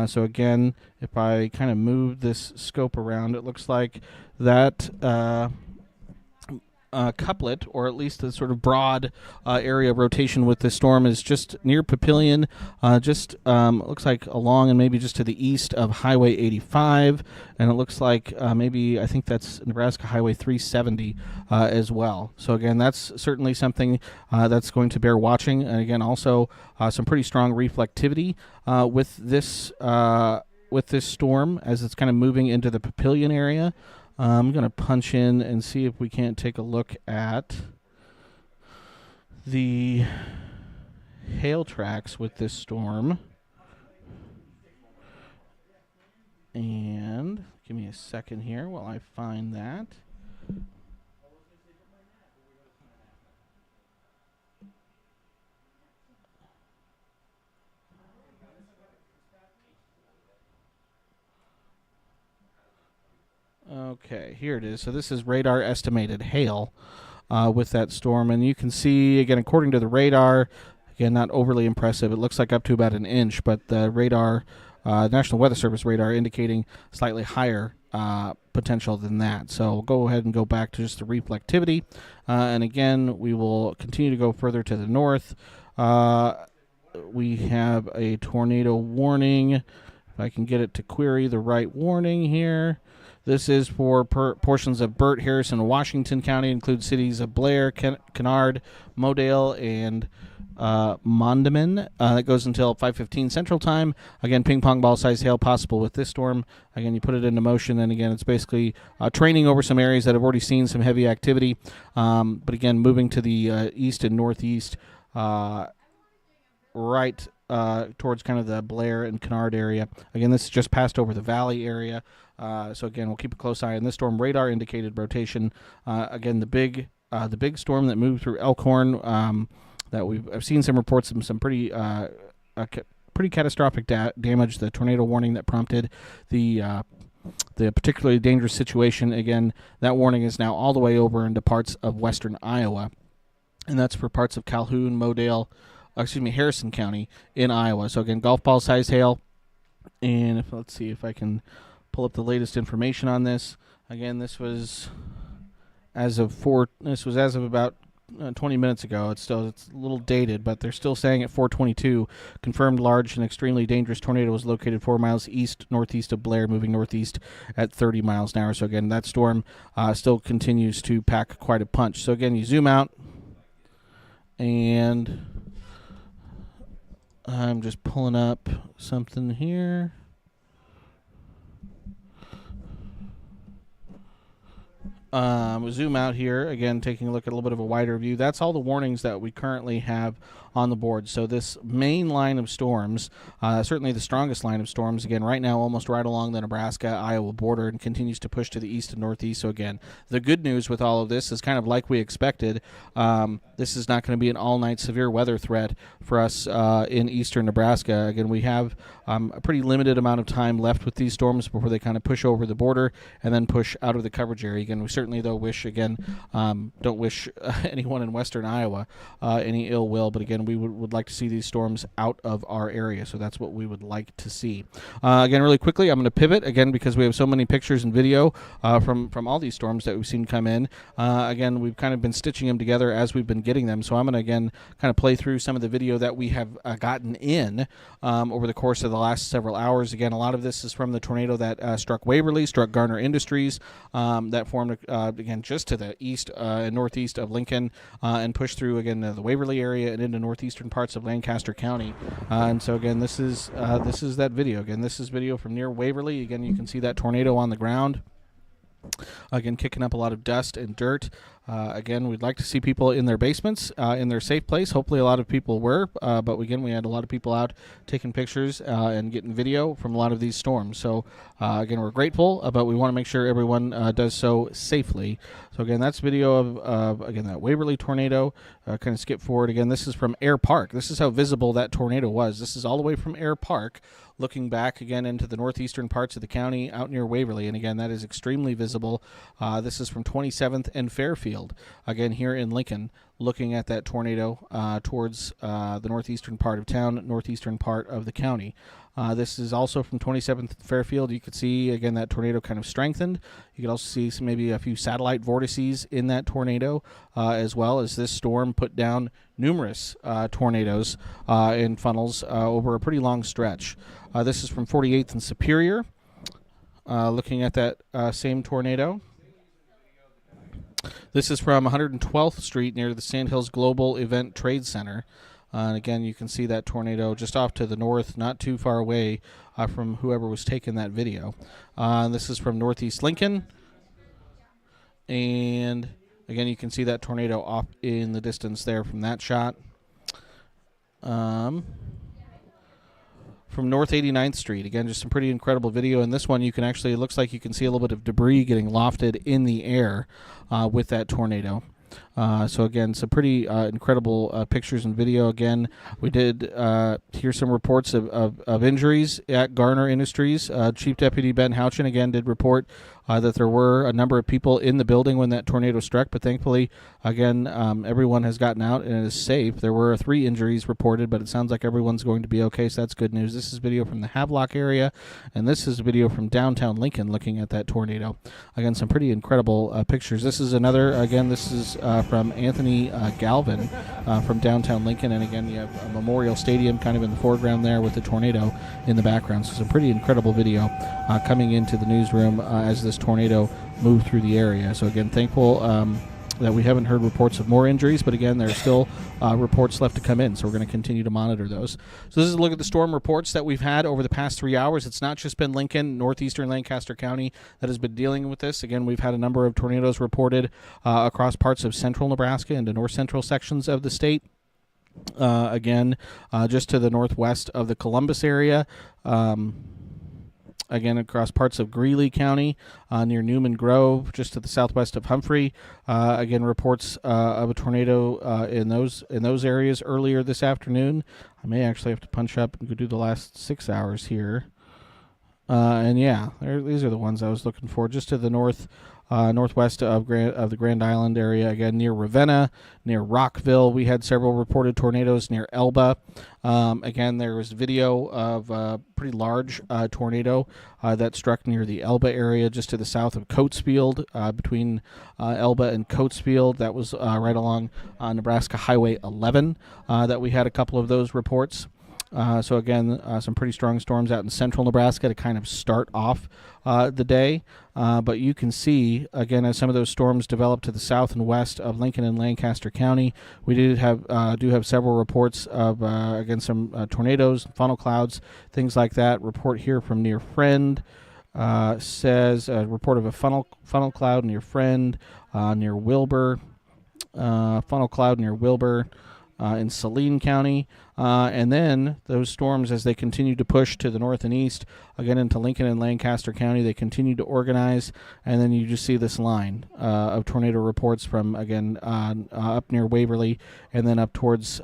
So again, if I kind of move this scope around, it looks like that couplet, or at least a sort of broad area of rotation with this storm, is just near Papillion, just looks like along and maybe just to the east of Highway 85, and it looks like maybe, I think that's Nebraska Highway 370 as well. So again, that's certainly something that's going to bear watching, and again, also some pretty strong reflectivity with this storm as it's kind of moving into the Papillion area. I'm going to punch in and see if we can't take a look at the hail tracks with this storm. And give me a second here while I find that. Okay, here it is. So this is radar estimated hail with that storm. And you can see, again, according to the radar, again, not overly impressive. It looks like up to about an inch, but the radar, National Weather Service radar, indicating slightly higher potential than that. So we'll go ahead and go back to just the reflectivity. And again, we will continue to go further to the north. We have a tornado warning. If I can get it to query the right warning here. This is for portions of Burt, Harrison, and Washington County, include cities of Blair, Kennard, Modale, and Mondamin. That goes until 5:15 Central Time. Again, ping pong ball size hail possible with this storm. Again, you put it into motion, and again, it's basically training over some areas that have already seen some heavy activity. But again, moving to the east and northeast, right towards kind of the Blair and Kennard area. Again, this is just passed over the valley area. So again, we'll keep a close eye on this storm. Radar indicated rotation. Again, the big storm that moved through Elkhorn. That I've seen some reports of some pretty catastrophic damage. The tornado warning that prompted the particularly dangerous situation. Again, that warning is now all the way over into parts of western Iowa, and that's for parts of Calhoun, Harrison County in Iowa. So again, golf ball size hail. And let's see if I can pull up the latest information on this. Again, this was as of about 20 minutes ago. It's a little dated, but they're still saying at 4:22, confirmed large and extremely dangerous tornado was located 4 miles northeast of Blair, moving northeast at 30 miles an hour. So again, that storm still continues to pack quite a punch. So again, you zoom out, and I'm just pulling up something here. We'll zoom out here, again, taking a look at a little bit of a wider view. That's all the warnings that we currently have on the board. So this main line of storms, certainly the strongest line of storms, again, right now almost right along the Nebraska-Iowa border, and continues to push to the east and northeast. So again, the good news with all of this is kind of like we expected. This is not going to be an all-night severe weather threat for us in eastern Nebraska. Again, we have a pretty limited amount of time left with these storms before they kind of push over the border and then push out of the coverage area. Again, we certainly, though, don't wish anyone in western Iowa any ill will, but again, we would like to see these storms out of our area, so that's what we would like to see. Again, really quickly, I'm going to pivot, again, because we have so many pictures and video from all these storms that we've seen come in. Again, we've kind of been stitching them together as we've been getting them, so I'm going to, again, kind of play through some of the video that we have gotten in over the course of the last several hours. Again, a lot of this is from the tornado that struck Waverly, struck Garner Industries, that formed, again, just to the east and northeast of Lincoln, and pushed through, again, the Waverly area and into northeastern parts of Lancaster County. And so, again, this is that video. Again, this is video from near Waverly. Again, you can see that tornado on the ground. Again, kicking up a lot of dust and dirt. Again, we'd like to see people in their basements, in their safe place. Hopefully a lot of people were, but again, we had a lot of people out taking pictures and getting video from a lot of these storms. So again, we're grateful, but we want to make sure everyone does so safely. So again, that's video of again, that Waverly tornado. Kind of skip forward. Again, this is from Air Park. This is how visible that tornado was. This is all the way from Air Park, looking back again into the northeastern parts of the county out near Waverly. And again, that is extremely visible. This is from 27th and Fairfield, again here in Lincoln, looking at that tornado towards the northeastern part of town, northeastern part of the county. This is also from 27th Fairfield. You could see, again, that tornado kind of strengthened. You could also see maybe a few satellite vortices in that tornado, as well as this storm put down numerous tornadoes in funnels over a pretty long stretch. This is from 48th and Superior, looking at that same tornado. This is from 112th Street near the Sandhills Global Event Trade Center. And again, you can see that tornado just off to the north, not too far away from whoever was taking that video. This is from Northeast Lincoln. And again, you can see that tornado off in the distance there from that shot. From North 89th Street. Again, just some pretty incredible video. And this one, you can actually, it looks like you can see a little bit of debris getting lofted in the air with that tornado. So again, some pretty incredible pictures and video. Again, we did hear some reports of injuries at Garner Industries. Chief Deputy Ben Houchin again did report that there were a number of people in the building when that tornado struck, but thankfully, again, everyone has gotten out and is safe. There were 3 injuries reported, but it sounds like everyone's going to be okay, so that's good news. This is video from the Havelock area, and this is video from downtown Lincoln looking at that tornado. Again, some pretty incredible pictures. This is another, again, this is from Anthony Galvin from downtown Lincoln, and again, you have a Memorial Stadium kind of in the foreground there with the tornado in the background. So some pretty incredible video coming into the newsroom as this tornado moved through the area. So again, thankful that we haven't heard reports of more injuries, but again, there are still reports left to come in, so we're going to continue to monitor those. So this is a look at the storm reports that we've had over the past 3 hours. It's not just been Lincoln, northeastern Lancaster County that has been dealing with this. Again, we've had a number of tornadoes reported across parts of central Nebraska and the north central sections of the state. Again, just to the northwest of the Columbus area. Again, across parts of Greeley County, near Newman Grove, just to the southwest of Humphrey. Again, reports of a tornado in those areas earlier this afternoon. I may actually have to punch up and go do the last 6 hours here. And yeah, these are the ones I was looking for. Just to the northwest of the Grand Island area, again near Ravenna, near Rockville. We had several reported tornadoes near Elba. Again, there was video of a pretty large tornado that struck near the Elba area, just to the south of Coatesfield, between Elba and Coatesfield. That was right along Nebraska Highway 11 that we had a couple of those reports. So again, some pretty strong storms out in central Nebraska to kind of start off the day. But you can see, again, as some of those storms develop to the south and west of Lincoln and Lancaster County, we do have several reports of, again, some tornadoes, funnel clouds, things like that. Report here from Near Friend says a report of a funnel cloud near Friend, near Wilbur, funnel cloud near Wilbur. In Saline County, and then those storms, as they continue to push to the north and east, again into Lincoln and Lancaster County, they continue to organize, and then you just see this line of tornado reports from, again, up near Waverly, and then up towards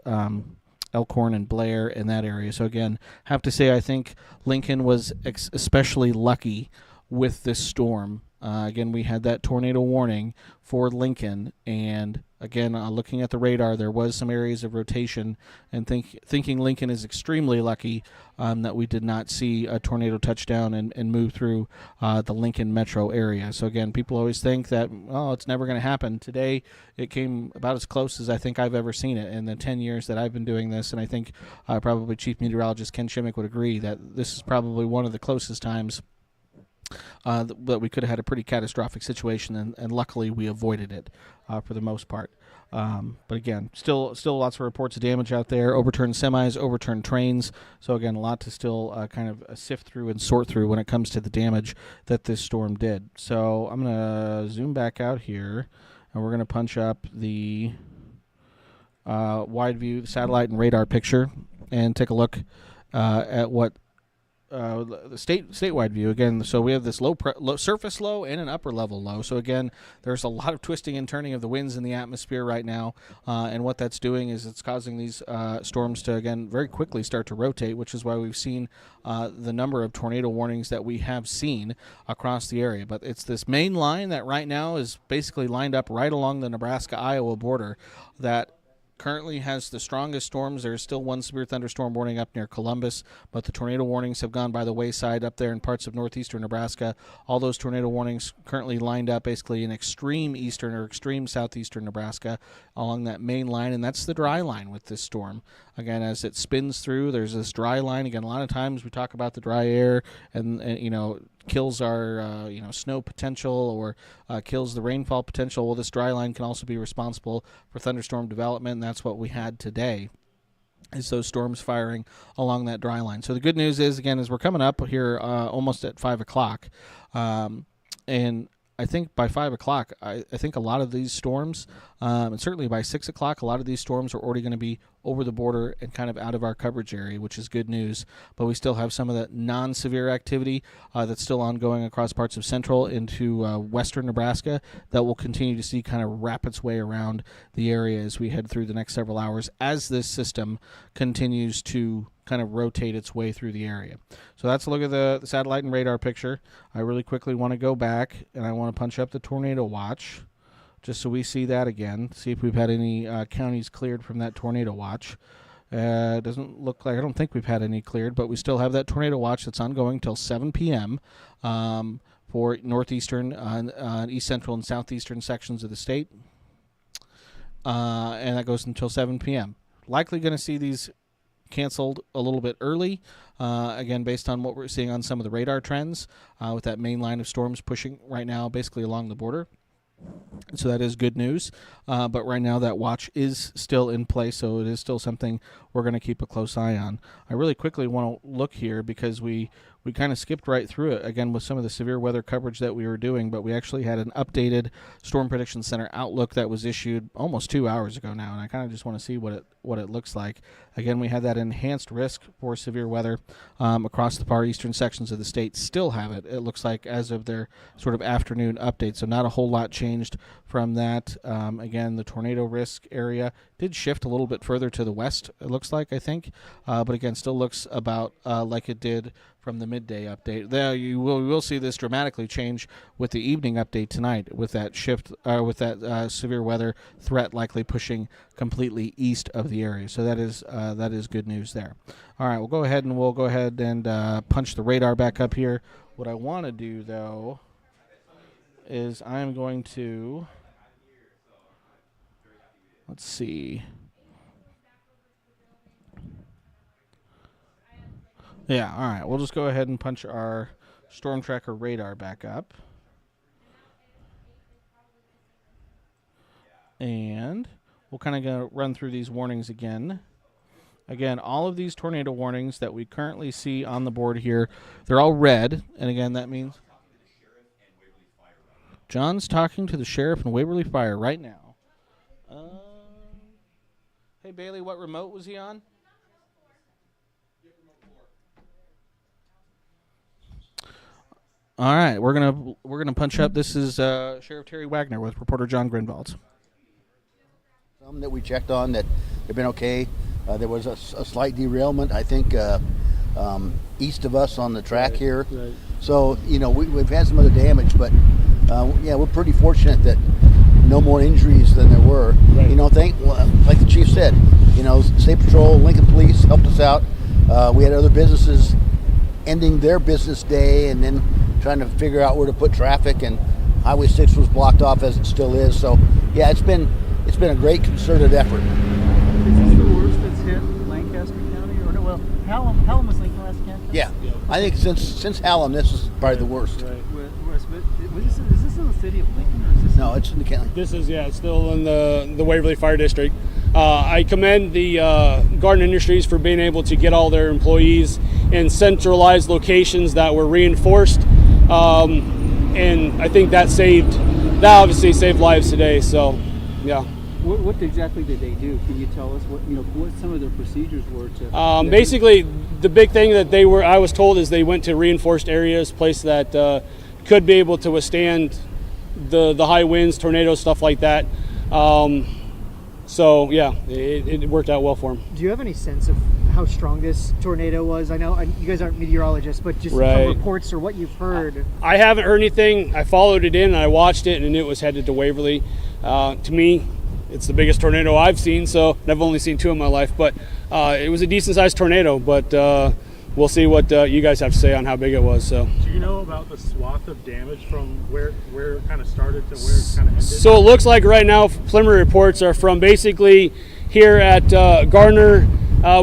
Elkhorn and Blair in that area. So again, have to say, I think Lincoln was especially lucky with this storm. Again, we had that tornado warning for Lincoln, and again, looking at the radar, there was some areas of rotation, and thinking Lincoln is extremely lucky that we did not see a tornado touchdown and move through the Lincoln metro area. So again, people always think that, oh, it's never going to happen. Today, it came about as close as I think I've ever seen it in the 10 years that I've been doing this, and I think probably Chief Meteorologist Ken Shimmick would agree that this is probably one of the closest times that we could have had a pretty catastrophic situation, and luckily we avoided it for the most part. But again, still lots of reports of damage out there, overturned semis, overturned trains. So again, a lot to still kind of sift through and sort through when it comes to the damage that this storm did. So I'm going to zoom back out here, and we're going to punch up the wide view, satellite and radar picture, and take a look at what the statewide view again. So we have this low surface low and an upper level low. So again, there's a lot of twisting and turning of the winds in the atmosphere right now, and what that's doing is it's causing these storms to again very quickly start to rotate, which is why we've seen the number of tornado warnings that we have seen across the area. But it's this main line that right now is basically lined up right along the Nebraska-Iowa border that currently has the strongest storms. There's still one severe thunderstorm warning up near Columbus, but the tornado warnings have gone by the wayside up there in parts of northeastern Nebraska. All those tornado warnings currently lined up basically in extreme eastern or extreme southeastern Nebraska along that main line, and that's the dry line with this storm. Again, as it spins through, there's this dry line. Again, a lot of times we talk about the dry air and you know, kills our snow potential or kills the rainfall potential. Well, this dry line can also be responsible for thunderstorm development, and that's what we had today, is those storms firing along that dry line. So the good news is, again, as we're coming up here almost at 5 o'clock, and I think by 5 o'clock, I think a lot of these storms, and certainly by 6 o'clock, a lot of these storms are already going to be over the border and kind of out of our coverage area, which is good news. But we still have some of that non-severe activity that's still ongoing across parts of central into western Nebraska that will continue to see kind of wrap its way around the area as we head through the next several hours as this system continues to kind of rotate its way through the area. So that's a look at the satellite and radar picture. I really quickly want to go back and I want to punch up the tornado watch just so we see that again, see if we've had any counties cleared from that tornado watch. Doesn't look like, I don't think we've had any cleared, but we still have that tornado watch that's ongoing till 7 p.m. For northeastern, east central, and southeastern sections of the state. And that goes until 7 p.m. Likely going to see these canceled a little bit early, again, based on what we're seeing on some of the radar trends, with that main line of storms pushing right now basically along the border. So that is good news, but right now that watch is still in place, so it is still something we're going to keep a close eye on. I really quickly want to look here because we kind of skipped right through it, again, with some of the severe weather coverage that we were doing, but we actually had an updated Storm Prediction Center outlook that was issued almost 2 hours ago now, and I kind of just want to see what it looks like. Again, we had that enhanced risk for severe weather across the far eastern sections of the state. Still have it, it looks like, as of their sort of afternoon update, so not a whole lot changed from that. Again, the tornado risk area did shift a little bit further to the west, it looks like, I think, but again, still looks about like it did from the midday update. There you will see this dramatically change with the evening update tonight, with that shift, with that severe weather threat likely pushing completely east of the area. So that is good news there. All right, we'll go ahead and punch the radar back up here. What I want to do though is I'm going to, let's see. Yeah, all right. We'll just go ahead and punch our Storm Tracker radar back up. And we'll kind of go run through these warnings again. Again, all of these tornado warnings that we currently see on the board here, they're all red. And again, that means John's talking to the sheriff in Waverly Fire right now. Hey, Bailey, what remote was he on? All right, we're gonna punch up. This is Sheriff Terry Wagner with reporter John Grinvald. Some that we checked on that have been okay. There was a slight derailment, I think, east of us on the track here. Right. So we've had some other damage, but yeah, we're pretty fortunate that no more injuries than there were. Right. Like the chief said, State Patrol, Lincoln Police helped us out. We had other businesses ending their business day and then trying to figure out where to put traffic, and Highway 6 was blocked off as it still is. So yeah, it's been a great concerted effort. Is this the worst that's hit Lancaster County, or no? Well, Hallam was Lancaster County. Yeah, I think since Hallam, this is probably the worst. Right. Is this in the city of Lincoln, or is this? No, it's in the county. This is still in the Waverly Fire District. I commend the Garden Industries for being able to get all their employees in centralized locations that were reinforced, and I think that obviously saved lives today. So, yeah. What exactly did they do? Can you tell us what some of their procedures were to? Basically, the big thing that I was told, is they went to reinforced areas, place that could be able to withstand the high winds, tornadoes, stuff like that. So yeah, it worked out well for them. Do you have any sense of how strong this tornado was? I know you guys aren't meteorologists, but just right. From reports or what you've heard. I haven't heard anything. I followed it in and I watched it, and it was headed to Waverly. To me, it's the biggest tornado I've seen, so I've only seen 2 in my life, but it was a decent sized tornado, but we'll see what you guys have to say on how big it was. So. Do you know about the swath of damage from where it kind of started to where it kind of ended? So it looks like right now preliminary reports are from basically here at Gardner.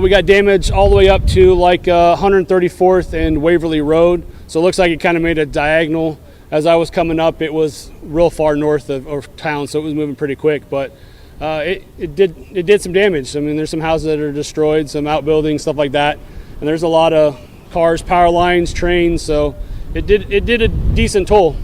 We got damage all the way up to like 134th and Waverly Road. So it looks like it kind of made a diagonal. As I was coming up, it was real far north of town, so it was moving pretty quick. But it did some damage. I mean, there's some houses that are destroyed, some outbuildings, stuff like that. And there's a lot of cars, power lines, trains, so it did a decent toll.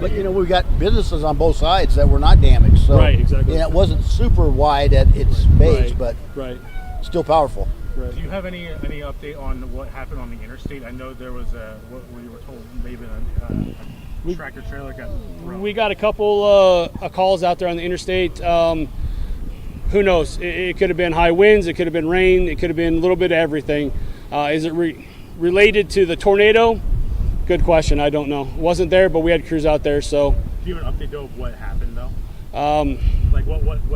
But we've got businesses on both sides that were not damaged. So right, exactly. It wasn't super wide at its base, right, but right. still powerful. Do you have any update on what happened on the interstate? I know there was what we were told maybe a tractor trailer got thrown. We got a couple of calls out there on the interstate. Who knows? It could have been high winds. It could have been rain. It could have been a little bit of everything. Is it related to the tornado? Good question. I don't know. Wasn't there, but we had crews out there. So. Do you have an update though of what happened though? Like what looked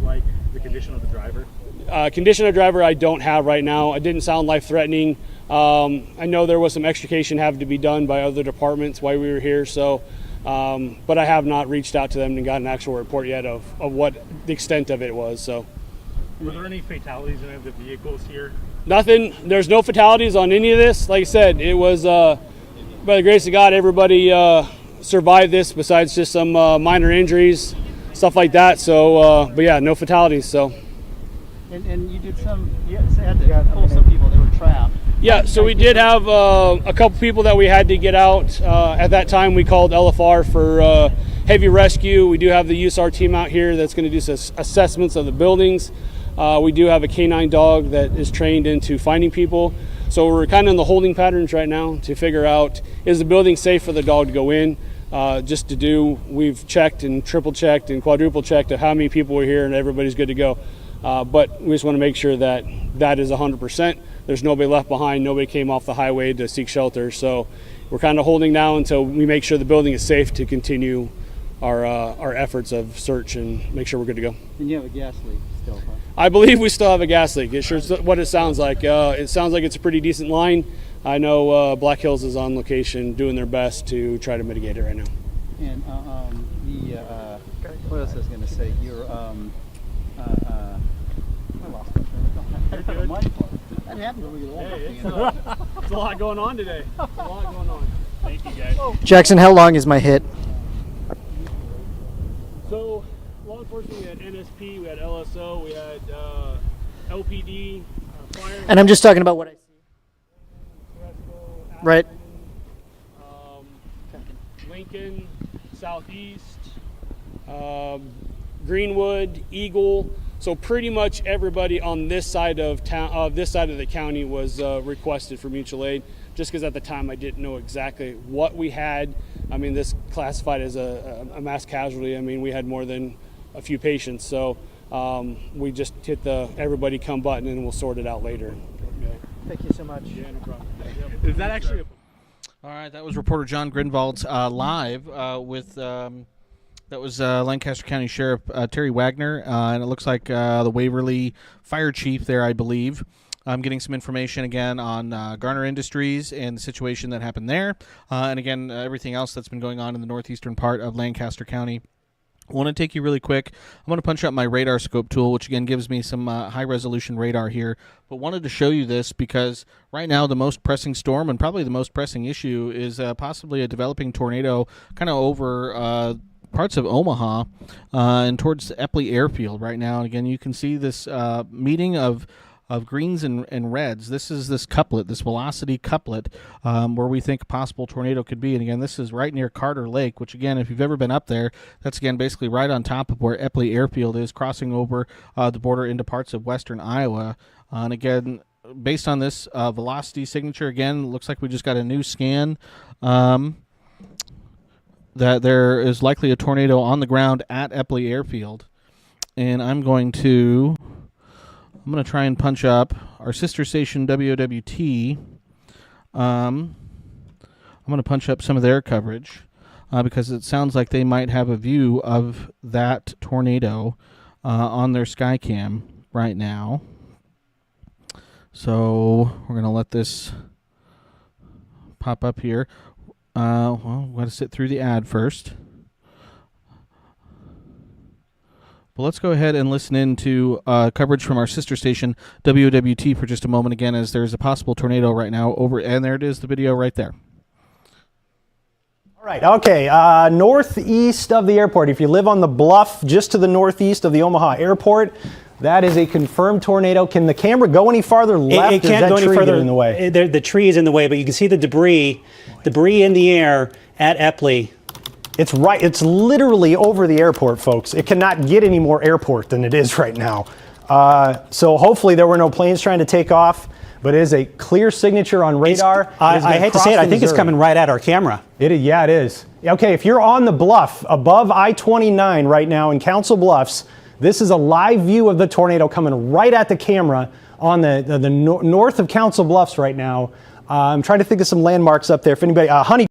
like the condition of the driver? Condition of driver I don't have right now. It didn't sound life-threatening. I know there was some extrication having to be done by other departments while we were here. So. But I have not reached out to them and got an actual report yet of what the extent of it was. So, were there any fatalities in any of the vehicles here? Nothing. There's no fatalities on any of this. Like I said, it was by the grace of God, everybody survived this. Besides just some minor injuries, stuff like that. So, but yeah, no fatalities. So. And you did some. You had to pull some people that were trapped. Yeah, so we did have a couple people that we had to get out. At that time, we called LFR for heavy rescue. We do have the USAR team out here that's going to do some assessments of the buildings. We do have a canine dog that is trained into finding people. So we're kind of in the holding patterns right now to figure out, is the building safe for the dog to go in? Just to do, we've checked and triple checked and quadruple checked of how many people were here and everybody's good to go. But we just want to make sure that that is 100%. There's nobody left behind. Nobody came off the highway to seek shelter. So we're kind of holding now until we make sure the building is safe to continue our efforts of search and make sure we're good to go. And you have a gas leak still, huh? I believe we still have a gas leak. It's sure what it sounds like. It sounds like it's a pretty decent line. I know Black Hills is on location doing their best to try to mitigate it right now. And what else I was going to say? I lost my train of thought. That happens when we get older. There's a lot going on today. A lot going on. Thank you, guys. Jackson, how long is my hit? So, law enforcement, we had NSP, we had LSO, we had LPD, fire. And I'm just talking about what I see. Right. Lincoln, Southeast, Greenwood, Eagle. So pretty much everybody on this side of town, this side of the county, was requested for mutual aid. Just because at the time I didn't know exactly what we had. I mean, this classified as a mass casualty. I mean, we had more than a few patients, so we just hit the everybody come button and we'll sort it out later. Okay. Thank you so much. Yeah, no problem. Is that actually All right, that was reporter John Grinwald live with. That was Lancaster County Sheriff Terry Wagner, and it looks like the Waverly Fire Chief there, I believe. I'm getting some information again on Garner Industries and the situation that happened there, and again, everything else that's been going on in the northeastern part of Lancaster County. I want to take you really quick. I'm going to punch up my radar scope tool, which again gives me some high-resolution radar here, but wanted to show you this because right now the most pressing storm and probably the most pressing issue is possibly a developing tornado kind of over parts of Omaha and towards Epley Airfield right now. And again, you can see this meeting of greens and reds. This is this couplet, this velocity couplet, where we think a possible tornado could be. And again, this is right near Carter Lake, which again, if you've ever been up there, that's again basically right on top of where Epley Airfield is, crossing over the border into parts of western Iowa. And again, based on this velocity signature, again, looks like we just got a new scan that there is likely a tornado on the ground at Epley Airfield. And I'm going to try and punch up our sister station WOWT. I'm going to punch up some of their coverage because it sounds like they might have a view of that tornado on their Skycam right now. So we're going to let this pop up here. Well, we've got to sit through the ad first. But let's go ahead and listen in to coverage from our sister station, WOWT, for just a moment again, as there's a possible tornado right now over, and there it is, the video right there. All right, okay, northeast of the airport. If you live on the bluff just to the northeast of the Omaha airport, that is a confirmed tornado. Can the camera go any farther left? It can't go any further. In the way? The tree is in the way, but you can see the debris in the air at Epley. It's right. It's literally over the airport, folks. It cannot get any more airport than it is right now. So hopefully there were no planes trying to take off, but it is a clear signature on radar. I hate to say it, I think it's coming right at our camera. Yeah, it is. Okay, if you're on the bluff above I-29 right now in Council Bluffs, this is a live view of the tornado coming right at the camera on the north of Council Bluffs right now. I'm trying to think of some landmarks up there. If anybody, Honey.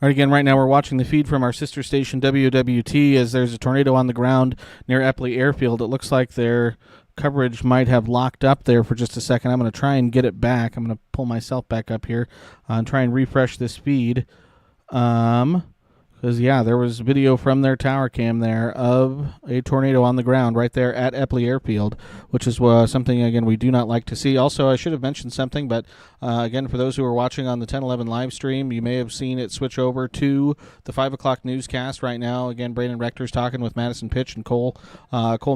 All right, again, right now we're watching the feed from our sister station WWT as there's a tornado on the ground near Epley Airfield. It looks like their coverage might have locked up there for just a second. I'm going to try and get it back. I'm going to pull myself back up here and try and refresh this feed. Because, yeah, there was video from their tower cam there of a tornado on the ground right there at Epley Airfield, which is something, again, we do not like to see. Also, I should have mentioned something, but, again, for those who are watching on the 1011 live stream, you may have seen it switch over to the 5 o'clock newscast right now. Again, Brandon Rector's talking with Madison Pitch and Cole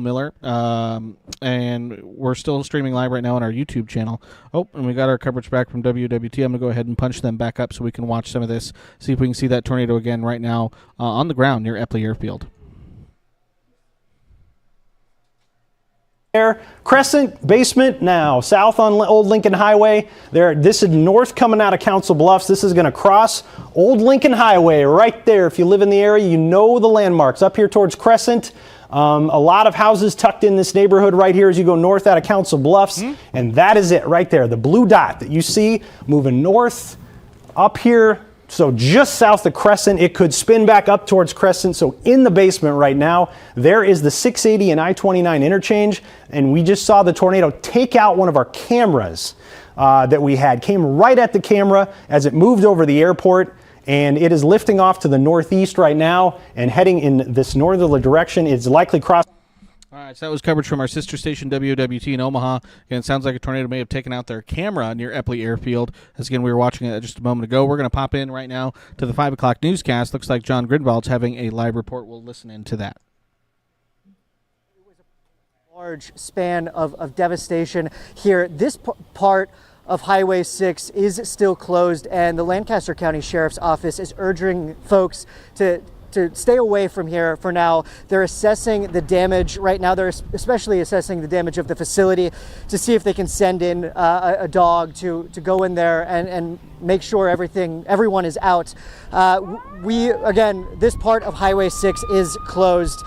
Miller, and we're still streaming live right now on our YouTube channel. Oh, and we got our coverage back from WWT. I'm going to go ahead and punch them back up so we can watch some of this, see if we can see that tornado again right now on the ground near Epley Airfield. Crescent basement now, south on Old Lincoln Highway. This is north coming out of Council Bluffs. This is going to cross Old Lincoln Highway right there. If you live in the area, you know the landmarks. Up here towards Crescent, a lot of houses tucked in this neighborhood right here as you go north out of Council Bluffs. And that is it right there, the blue dot that you see moving north up here. So just south of Crescent, it could spin back up towards Crescent. So in the basement right now, there is the 680 and I-29 interchange. And we just saw the tornado take out one of our cameras that we had. Came right at the camera as it moved over the airport. And it is lifting off to the northeast right now and heading in this northerly direction. It's likely crossing. All right, so that was coverage from our sister station WWT in Omaha. Again, it sounds like a tornado may have taken out their camera near Epley Airfield. As again, we were watching it just a moment ago. We're going to pop in right now to the 5 o'clock newscast. Looks like John Grinwald's having a live report. We'll listen into that. It was a large span of devastation here. This part of Highway 6 is still closed, and the Lancaster County Sheriff's Office is urging folks to stay away from here for now. They're assessing the damage right now. They're especially assessing the damage of the facility to see if they can send in a dog to go in there and make sure everyone is out. This part of Highway 6 is closed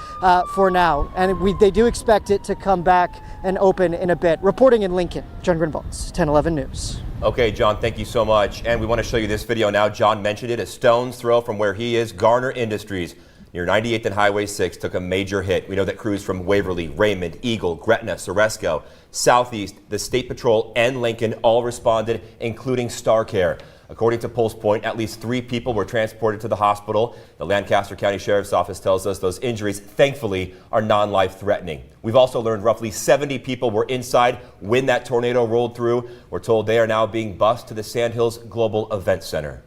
for now, and they do expect it to come back and open in a bit. Reporting in Lincoln, John Grinwald, 1011 News. Okay, John, thank you so much. And we want to show you this video now. John mentioned it, a stone's throw from where he is. Garner Industries near 98th and Highway 6 took a major hit. We know that crews from Waverly, Raymond, Eagle, Gretna, Ceresco, Southeast, the State Patrol, and Lincoln all responded, including Star Care. According to Pulse Point, at least 3 people were transported to the hospital. The Lancaster County Sheriff's Office tells us those injuries, thankfully, are non-life threatening. We've also learned roughly 70 people were inside when that tornado rolled through. We're told they are now being bused to the Sandhills Global Event Center.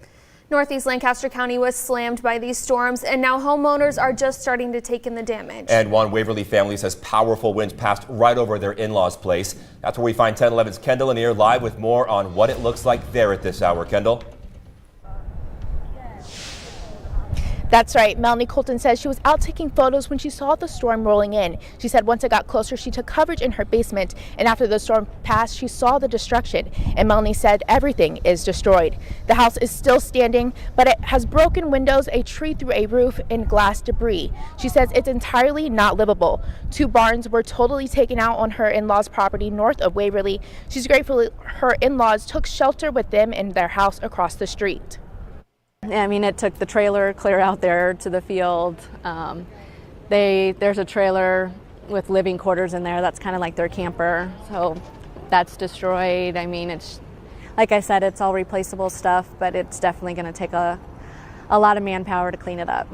Northeast Lancaster County was slammed by these storms, and now homeowners are just starting to take in the damage. And one Waverly family says powerful winds passed right over their in-laws' place. That's where we find 1011's Kendall Lanier live with more on what it looks like there at this hour. Kendall? That's right. Melanie Colton says she was out taking photos when she saw the storm rolling in. She said once it got closer, she took coverage in her basement, and after the storm passed, she saw the destruction. And Melanie said everything is destroyed. The house is still standing, but it has broken windows, a tree through a roof, and glass debris. She says it's entirely not livable. 2 barns were totally taken out on her in-laws' property north of Waverly. She's grateful her in-laws took shelter with them in their house across the street. I mean, it took the trailer clear out there to the field. There's a trailer with living quarters in there. That's kind of like their camper. So that's destroyed. I mean, it's like I said, it's all replaceable stuff, but it's definitely going to take a lot of manpower to clean it up.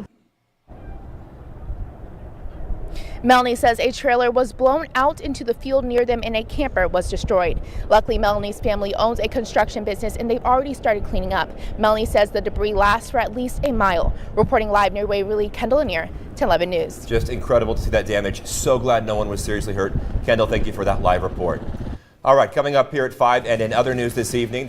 Melanie says a trailer was blown out into the field near them and a camper was destroyed. Luckily, Melanie's family owns a construction business and they've already started cleaning up. Melanie says the debris lasts for at least a mile. Reporting live near Waverly, Kendall Lanier, 1011 News. Just incredible to see that damage. So glad no one was seriously hurt. Kendall, thank you for that live report. All right, coming up here at 5 and in other news this evening,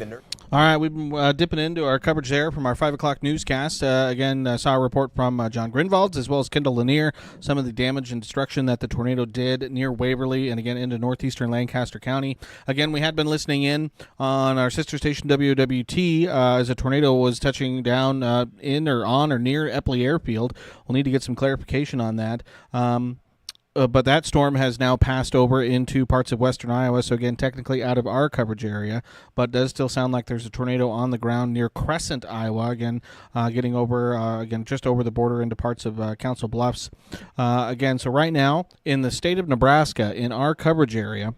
All right, we've been dipping into our coverage there from our 5 o'clock newscast. Again, saw a report from John Grinvalds as well as Kendall Lanier, some of the damage and destruction that the tornado did near Waverly and again into northeastern Lancaster County. Again, we had been listening in on our sister station WWT as a tornado was touching down in or on or near Epley Airfield. We'll need to get some clarification on that. But that storm has now passed over into parts of western Iowa, so again, technically out of our coverage area, but does still sound like there's a tornado on the ground near Crescent, Iowa, again, getting over, again, just over the border into parts of Council Bluffs. Again, so right now, in the state of Nebraska, in our coverage area,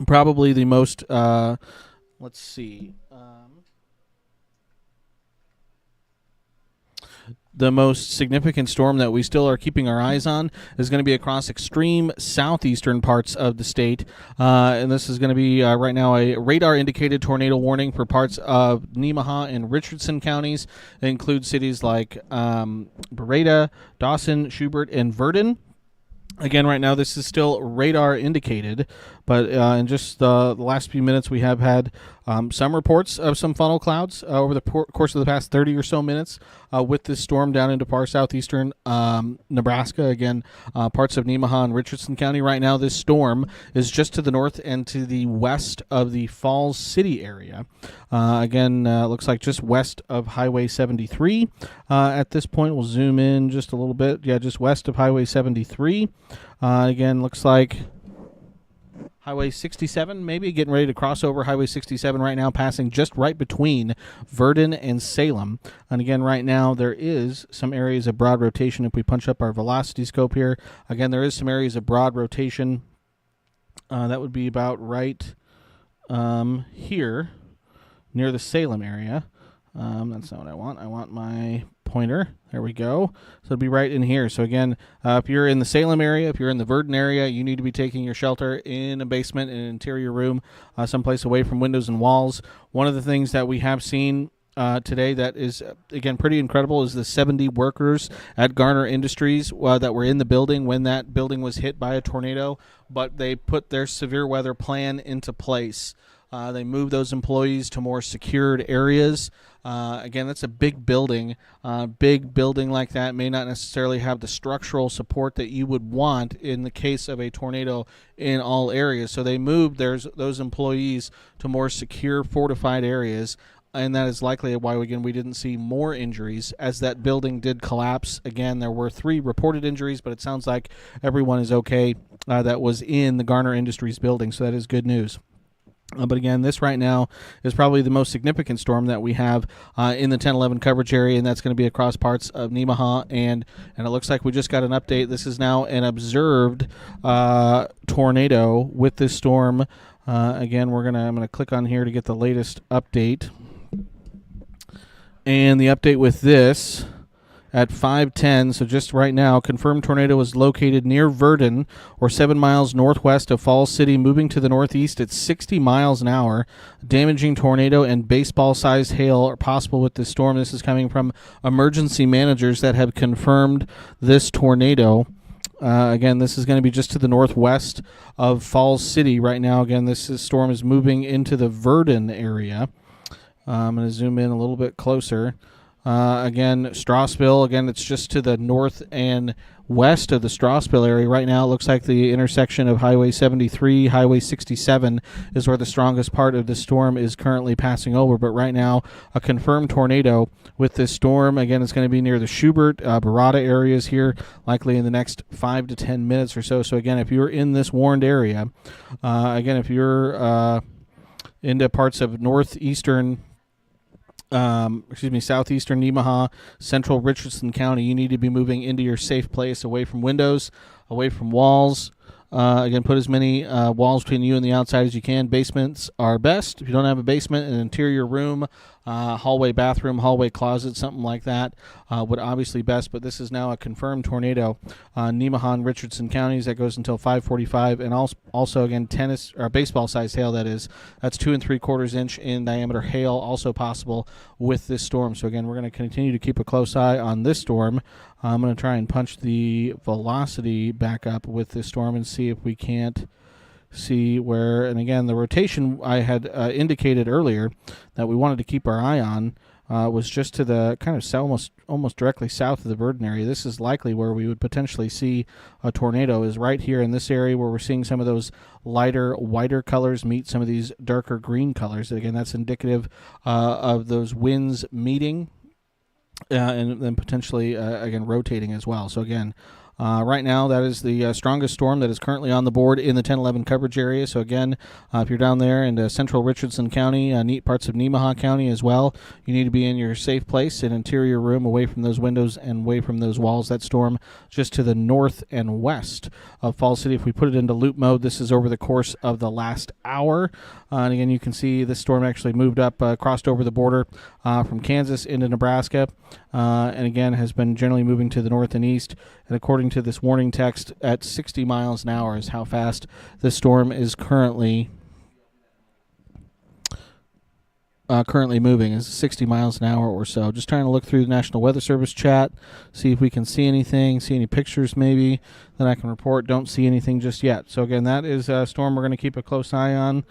probably the most, let's see, the most significant storm that we still are keeping our eyes on is going to be across extreme southeastern parts of the state. And this is going to be right now a radar-indicated tornado warning for parts of Nemaha and Richardson counties. It includes cities like Beretta, Dawson, Schubert, and Verdon. Again, right now, this is still radar indicated, but in just the last few minutes, we have had some reports of some funnel clouds over the course of the past 30 or so minutes with this storm down into far southeastern Nebraska. Again, parts of Nemaha and Richardson County. Right now, this storm is just to the north and to the west of the Falls City area. Again, looks like just west of Highway 73. At this point, we'll zoom in just a little bit. Yeah, just west of Highway 73. Again, looks like Highway 67, maybe getting ready to cross over Highway 67 right now, passing just right between Verdon and Salem. And again, right now, there is some areas of broad rotation. If we punch up our velocity scope here, again, there is some areas of broad rotation. That would be about right here near the Salem area. That's not what I want. I want my pointer. There we go. So it'll be right in here. So again, if you're in the Salem area, if you're in the Verdon area, you need to be taking your shelter in a basement, in an interior room, someplace away from windows and walls. One of the things that we have seen today that is, again, pretty incredible is the 70 workers at Garner Industries that were in the building when that building was hit by a tornado, but they put their severe weather plan into place. They moved those employees to more secured areas. Again, that's a big building. Big building like that may not necessarily have the structural support that you would want in the case of a tornado in all areas. So they moved those employees to more secure, fortified areas. And that is likely why, again, we didn't see more injuries as that building did collapse. Again, there were 3 reported injuries, but it sounds like everyone is okay that was in the Garner Industries building. So that is good news. But again, this right now is probably the most significant storm that we have in the 10-11 coverage area, and that's going to be across parts of Nemaha. And it looks like we just got an update. This is now an observed tornado with this storm. Again, I'm going to click on here to get the latest update. And the update with this at 5:10, so just right now, confirmed tornado is located near Verdon, or 7 miles northwest of Falls City, moving to the northeast at 60 miles an hour. Damaging tornado and baseball-sized hail are possible with this storm. This is coming from emergency managers that have confirmed this tornado. Again, this is going to be just to the northwest of Falls City right now. Again, this storm is moving into the Verdon area. I'm going to zoom in a little bit closer. Again, Straussville, again, it's just to the north and west of the Straussville area. Right now, it looks like the intersection of Highway 73, Highway 67 is where the strongest part of the storm is currently passing over. But right now, a confirmed tornado with this storm. Again, it's going to be near the Schubert, Beretta areas here, likely in the next 5 to 10 minutes or so. So again, if you're in this warned area, again, if you're into parts of southeastern Nemaha, central Richardson County, you need to be moving into your safe place, away from windows, away from walls. Again, put as many walls between you and the outside as you can. Basements are best. If you don't have a basement, an interior room, hallway bathroom, hallway closet, something like that would obviously best. But this is now a confirmed tornado. Nemaha and Richardson counties, that goes until 5:45, and also again tennis or baseball-sized hail. That's 2 3/4 inch in diameter hail, also possible with this storm. So again, we're going to continue to keep a close eye on this storm. I'm going to try and punch the velocity back up with this storm and see if we can't see where, and again, the rotation I had indicated earlier that we wanted to keep our eye on was just to the kind of almost directly south of the burden area. This is likely where we would potentially see a tornado, is right here in this area where we're seeing some of those lighter, whiter colors meet some of these darker green colors. Again, that's indicative of those winds meeting and then potentially, again, rotating as well. So again, right now, that is the strongest storm that is currently on the board in the 10-11 coverage area. So again, if you're down there in central Richardson County, neat parts of Nemaha County as well, you need to be in your safe place, an interior room away from those windows and away from those walls. That storm just to the north and west of Falls City. If we put it into loop mode, this is over the course of the last hour. And again, you can see this storm actually moved up, crossed over the border from Kansas into Nebraska, and again has been generally moving to the north and east. And according to this warning text, at 60 miles an hour is how fast this storm is currently moving, is 60 miles an hour or so. Just trying to look through the National Weather Service chat, see if we can see anything, see any pictures maybe that I can report. Don't see anything just yet. So again, that is a storm we're going to keep a close eye on.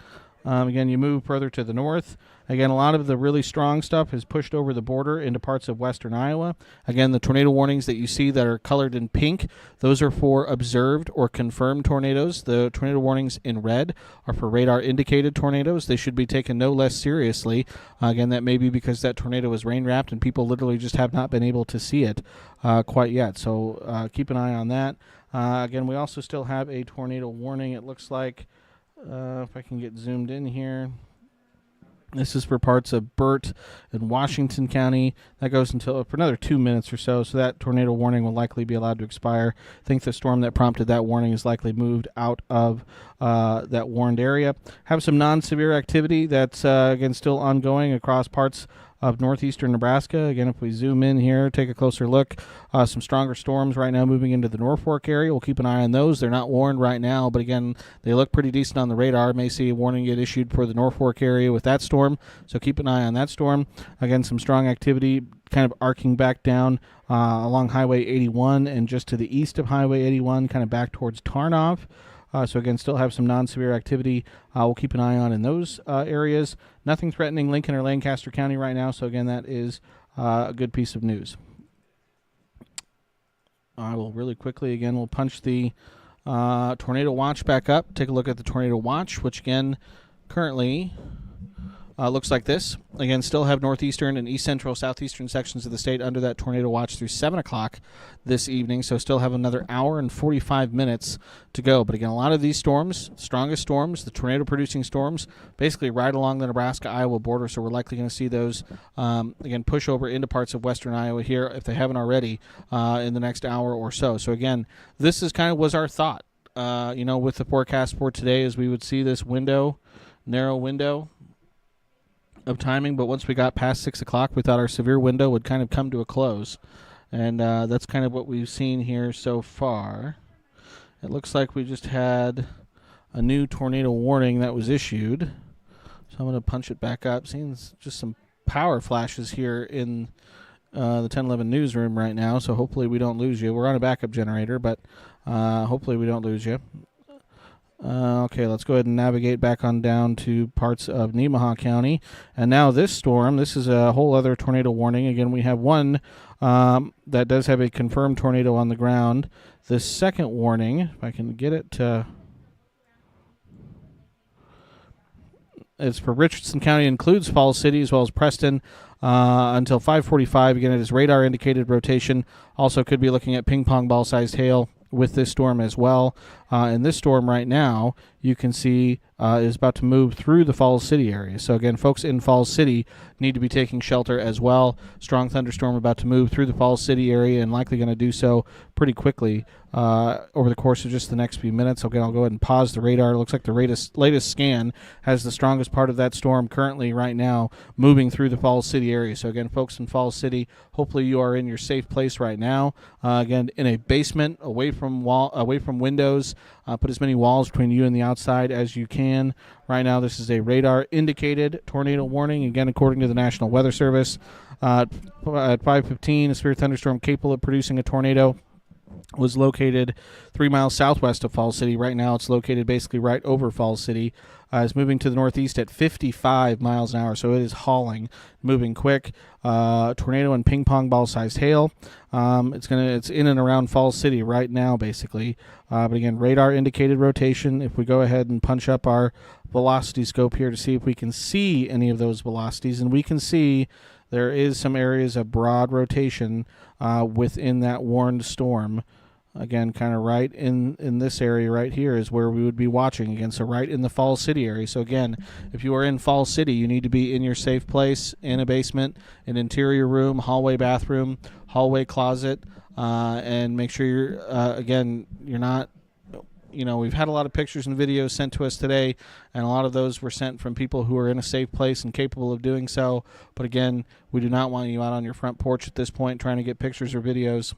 Again, you move further to the north. Again, a lot of the really strong stuff is pushed over the border into parts of western Iowa. Again, the tornado warnings that you see that are colored in pink, those are for observed or confirmed tornadoes. The tornado warnings in red are for radar-indicated tornadoes. They should be taken no less seriously. Again, that may be because that tornado is rain-wrapped and people literally just have not been able to see it quite yet. So keep an eye on that. Again, we also still have a tornado warning, it looks like. If I can get zoomed in here. This is for parts of Burt and Washington County. That goes until for another 2 minutes or so. So that tornado warning will likely be allowed to expire. I think the storm that prompted that warning is likely moved out of that warned area. Have some non-severe activity that's, again, still ongoing across parts of northeastern Nebraska. Again, if we zoom in here, take a closer look, some stronger storms right now moving into the Norfolk area. We'll keep an eye on those. They're not warned right now, but again, they look pretty decent on the radar. May see a warning get issued for the Norfolk area with that storm, so keep an eye on that storm. Again, some strong activity kind of arcing back down along Highway 81 and just to the east of Highway 81, kind of back towards Tarnov. So again, still have some non-severe activity we'll keep an eye on in those areas. Nothing threatening Lincoln or Lancaster County right now, so again, that is a good piece of news. I will really quickly, again, we'll punch the tornado watch back up. Take a look at the tornado watch, which again, currently looks like this. Again, still have northeastern and east central, southeastern sections of the state under that tornado watch through 7 o'clock this evening, so still have another hour and 45 minutes to go. But again, a lot of these storms, strongest storms, the tornado-producing storms, basically right along the Nebraska-Iowa border, so we're likely going to see those, again, push over into parts of western Iowa here, if they haven't already, in the next hour or so. So again, this is kind of was our thought, with the forecast for today, is we would see this window, narrow window of timing, but once we got past 6 o'clock, we thought our severe window would kind of come to a close, and that's kind of what we've seen here so far. It looks like we just had a new tornado warning that was issued, so I'm going to punch it back up. Seeing just some power flashes here in the 1011 newsroom right now, so hopefully we don't lose you. We're on a backup generator, but hopefully we don't lose you. Okay, let's go ahead and navigate back on down to parts of Nemaha County. And now this storm, this is a whole other tornado warning. Again, we have one that does have a confirmed tornado on the ground. The second warning, if I can get it to... It's for Richardson County, includes Falls City as well as Preston until 5:45. Again, it is radar indicated rotation. Also could be looking at ping pong ball sized hail with this storm as well. And this storm right now, you can see is about to move through the Falls City area. So again, folks in Falls City need to be taking shelter as well. Strong thunderstorm about to move through the Falls City area and likely going to do so pretty quickly over the course of just the next few minutes. Again, I'll go ahead and pause the radar. It looks like the latest scan has the strongest part of that storm currently right now moving through the Falls City area. So again, folks in Falls City, hopefully you are in your safe place right now. Again, in a basement, away from windows. Put as many walls between you and the outside as you can. Right now, this is a radar-indicated tornado warning. Again, according to the National Weather Service, at 5:15, a severe thunderstorm capable of producing a tornado was located 3 miles southwest of Falls City. Right now, it's located basically right over Falls City. It's moving to the northeast at 55 miles an hour, so it is hauling, moving quick. Tornado and ping pong ball sized hail. It's in and around Falls City right now, basically. But again, radar indicated rotation. If we go ahead and punch up our velocity scope here to see if we can see any of those velocities, and we can see there is some areas of broad rotation within that warned storm. Again, kind of right in this area right here is where we would be watching again. So right in the Falls City area. So again, if you are in Falls City, you need to be in your safe place, in a basement, an interior room, hallway bathroom, hallway closet, and make sure you're not. We've had a lot of pictures and videos sent to us today, and a lot of those were sent from people who are in a safe place and capable of doing so. But again, we do not want you out on your front porch at this point trying to get pictures or videos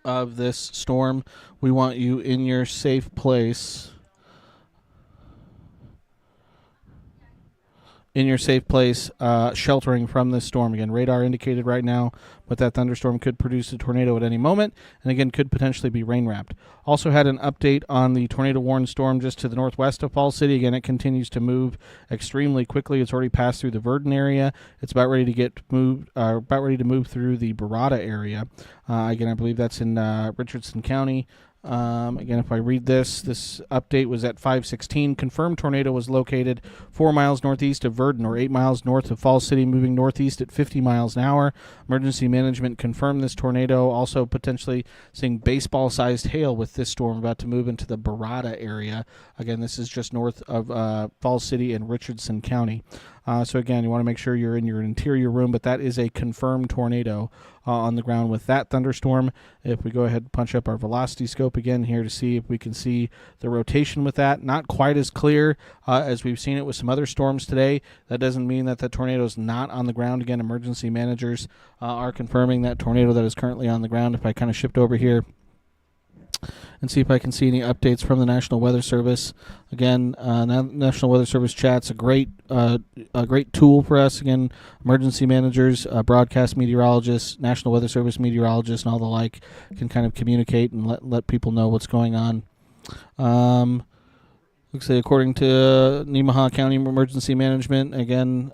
of this storm. We want you in your safe place. Sheltering from this storm. Again, radar indicated right now, but that thunderstorm could produce a tornado at any moment, and again, could potentially be rain-wrapped. Also had an update on the tornado-warned storm just to the northwest of Falls City. Again, it continues to move extremely quickly. It's already passed through the Verdon area. It's about ready to move through the Barada area. Again, I believe that's in Richardson County. Again, if I read this update was at 5:16. Confirmed tornado was located 4 miles northeast of Verdon, or 8 miles north of Falls City, moving northeast at 50 miles an hour. Emergency management confirmed this tornado. Also potentially seeing baseball-sized hail with this storm about to move into the Barada area. Again, this is just north of Falls City and Richardson County. So again, you want to make sure you're in your interior room, but that is a confirmed tornado on the ground with that thunderstorm. If we go ahead and punch up our velocity scope again here to see if we can see the rotation with that, not quite as clear as we've seen it with some other storms today. That doesn't mean that the tornado is not on the ground. Again, emergency managers are confirming that tornado that is currently on the ground. If I kind of shift over here and see if I can see any updates from the National Weather Service. Again, National Weather Service chat's a great tool for us. Again, emergency managers, broadcast meteorologists, National Weather Service meteorologists, and all the like can kind of communicate and let people know what's going on. Looks like according to Nemaha County Emergency Management, again,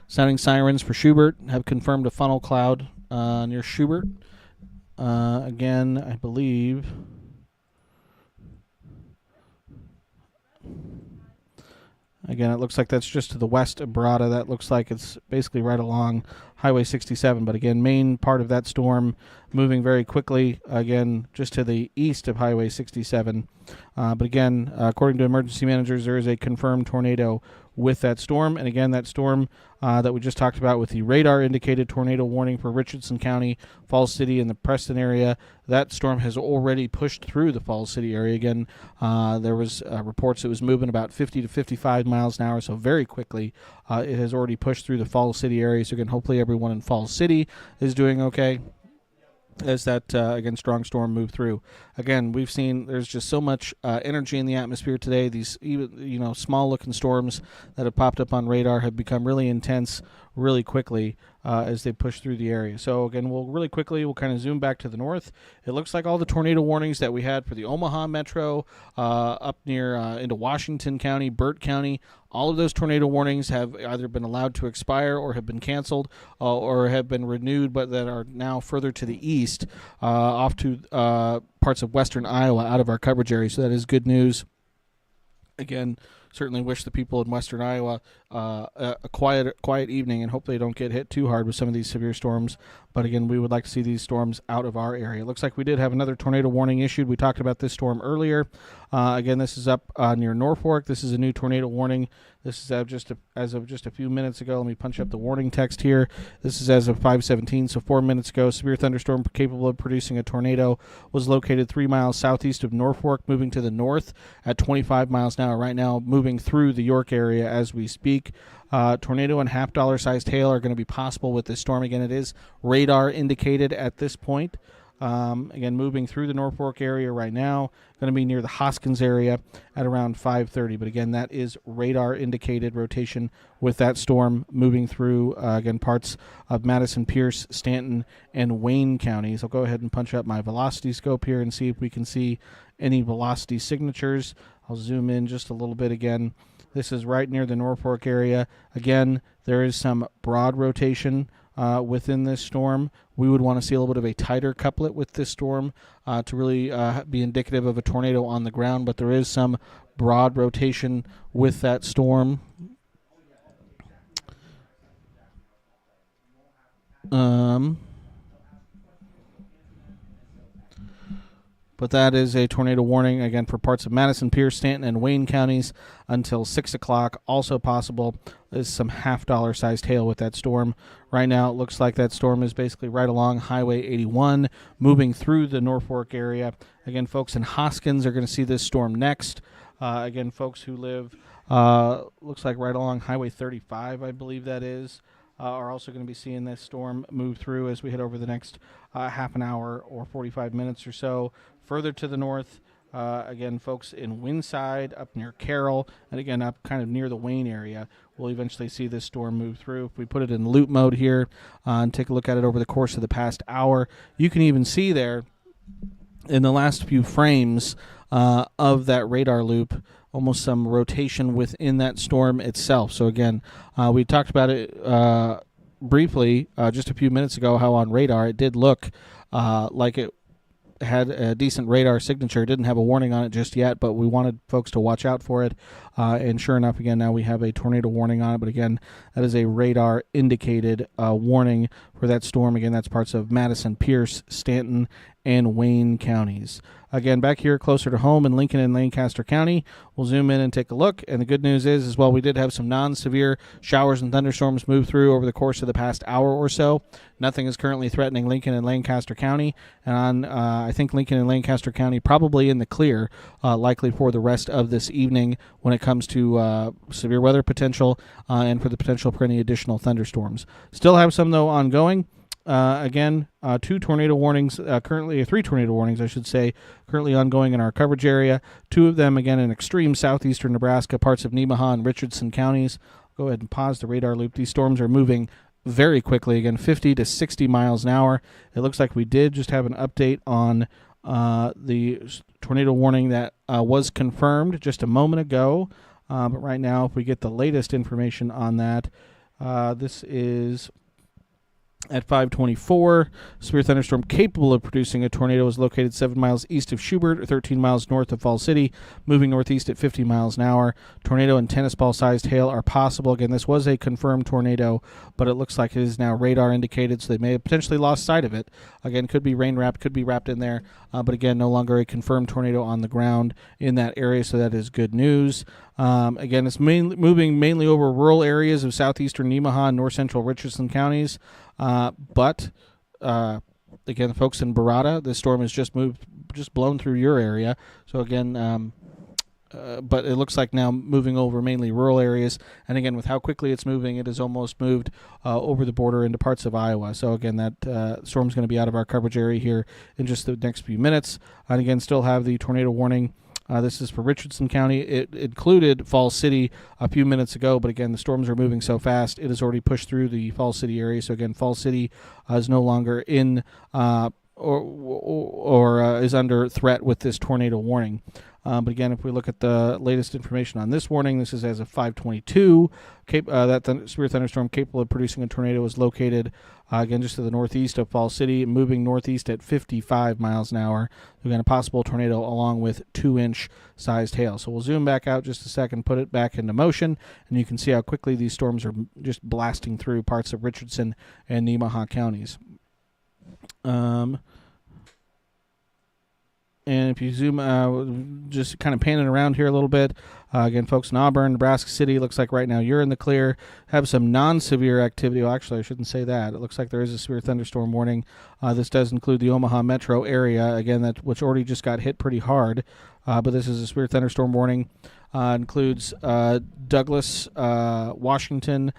sounding sirens for Schubert have confirmed a funnel cloud near Schubert. Again, I believe it looks like that's just to the west of Barada. That looks like it's basically right along Highway 67. But again, main part of that storm moving very quickly, again, just to the east of Highway 67. But again, according to emergency managers, there is a confirmed tornado with that storm. And again, that storm that we just talked about with the radar indicated tornado warning for Richardson County, Falls City, and the Preston area, that storm has already pushed through the Falls City area. Again, there was reports it was moving about 50 to 55 miles an hour, so very quickly it has already pushed through the Falls City area. So again, hopefully everyone in Falls City is doing okay as that, again, strong storm moved through. Again, we've seen there's just so much energy in the atmosphere today. These even, small-looking storms that have popped up on radar have become really intense really quickly as they push through the area. So, again, we'll kind of zoom back to the north. It looks like all the tornado warnings that we had for the Omaha Metro, up near into Washington County, Burt County, all of those tornado warnings have either been allowed to expire or have been canceled or have been renewed, but that are now further to the east, off to parts of western Iowa out of our coverage area. So that is good news. Again, certainly wish the people in western Iowa a quiet evening, and hopefully they don't get hit too hard with some of these severe storms. But again, we would like to see these storms out of our area. It looks like we did have another tornado warning issued. We talked about this storm earlier. Again, this is up near Norfolk. This is a new tornado warning. This is as of just a few minutes ago. Let me punch up the warning text here. This is as of 5:17, so 4 minutes ago. Severe thunderstorm capable of producing a tornado was located 3 miles southeast of Norfolk, moving to the north at 25 miles an hour. Right now, moving through the York area as we speak. Tornado and $50 sized hail are going to be possible with this storm. Again, it is radar indicated at this point. Again, moving through the North Fork area right now, going to be near the Hoskins area at around 5:30. But again, that is radar indicated rotation with that storm moving through, again, parts of Madison, Pierce, Stanton, and Wayne counties. I'll go ahead and punch up my velocity scope here and see if we can see any velocity signatures. I'll zoom in just a little bit again. This is right near the North Fork area. Again, there is some broad rotation within this storm. We would want to see a little bit of a tighter couplet with this storm to really be indicative of a tornado on the ground, but there is some broad rotation with that storm. But that is a tornado warning, again, for parts of Madison, Pierce, Stanton, and Wayne counties until 6 o'clock. Also possible is some half-dollar sized hail with that storm. Right now, it looks like that storm is basically right along Highway 81, moving through the North Fork area. Again, folks in Hoskins are going to see this storm next. Again, folks who live, looks like right along Highway 35, I believe that is, are also going to be seeing this storm move through as we head over the next half an hour or 45 minutes or so. Further to the north, again, folks in Windside, up near Carroll, and again, up kind of near the Wayne area, we'll eventually see this storm move through. If we put it in loop mode here and take a look at it over the course of the past hour, you can even see there in the last few frames of that radar loop almost some rotation within that storm itself. So again, we talked about it briefly just a few minutes ago, how on radar it did look like it had a decent radar signature. It didn't have a warning on it just yet, but we wanted folks to watch out for it. And sure enough, again, now we have a tornado warning on it. But again, that is a radar indicated warning for that storm. Again, that's parts of Madison, Pierce, Stanton, and Wayne counties. Again, back here closer to home in Lincoln and Lancaster County, we'll zoom in and take a look. And the good news is, while we did have some non-severe showers and thunderstorms move through over the course of the past hour or so, nothing is currently threatening Lincoln and Lancaster County. And I think Lincoln and Lancaster County probably in the clear, likely for the rest of this evening when it comes to severe weather potential and for the potential for any additional thunderstorms. Still have some, though, ongoing. Again, three tornado warnings, I should say, currently ongoing in our coverage area. Two of them, again, in extreme southeastern Nebraska, parts of Nemaha and Richardson counties. Go ahead and pause the radar loop. These storms are moving very quickly, again, 50 to 60 miles an hour. It looks like we did just have an update on the tornado warning that was confirmed just a moment ago. But right now, if we get the latest information on that, this is at 5:24, severe thunderstorm capable of producing a tornado is located 7 miles east of Schubert, or 13 miles north of Falls City, moving northeast at 50 miles an hour. Tornado and tennis ball-sized hail are possible. Again, this was a confirmed tornado, but it looks like it is now radar indicated, so they may have potentially lost sight of it. Again, could be rain-wrapped, could be wrapped in there, but again, no longer a confirmed tornado on the ground in that area, so that is good news. Again, it's moving mainly over rural areas of southeastern Nemaha and north central Richardson counties. But again, folks in Barada, this storm has just blown through your area. So again, but it looks like now moving over mainly rural areas. And again, with how quickly it's moving, it has almost moved over the border into parts of Iowa. So again, that storm's going to be out of our coverage area here in just the next few minutes. And again, still have the tornado warning. This is for Richardson County. It included Falls City a few minutes ago, but again, the storms are moving so fast, it has already pushed through the Falls City area. So again, Falls City is no longer in or is under threat with this tornado warning. But again, if we look at the latest information on this warning, this is as of 5:22. That severe thunderstorm capable of producing a tornado is located, again, just to the northeast of Falls City, moving northeast at 55 miles an hour. Again, a possible tornado along with 2-inch sized hail. So we'll zoom back out just a second, put it back into motion, and you can see how quickly these storms are just blasting through parts of Richardson and Nemaha counties. And if you zoom, just kind of panning around here a little bit, again, folks in Auburn, Nebraska City, looks like right now you're in the clear. Have some non-severe activity. Well, actually, I shouldn't say that. It looks like there is a severe thunderstorm warning. This does include the Omaha metro area, again, which already just got hit pretty hard. but this is a severe thunderstorm warning. Includes Douglas, Washington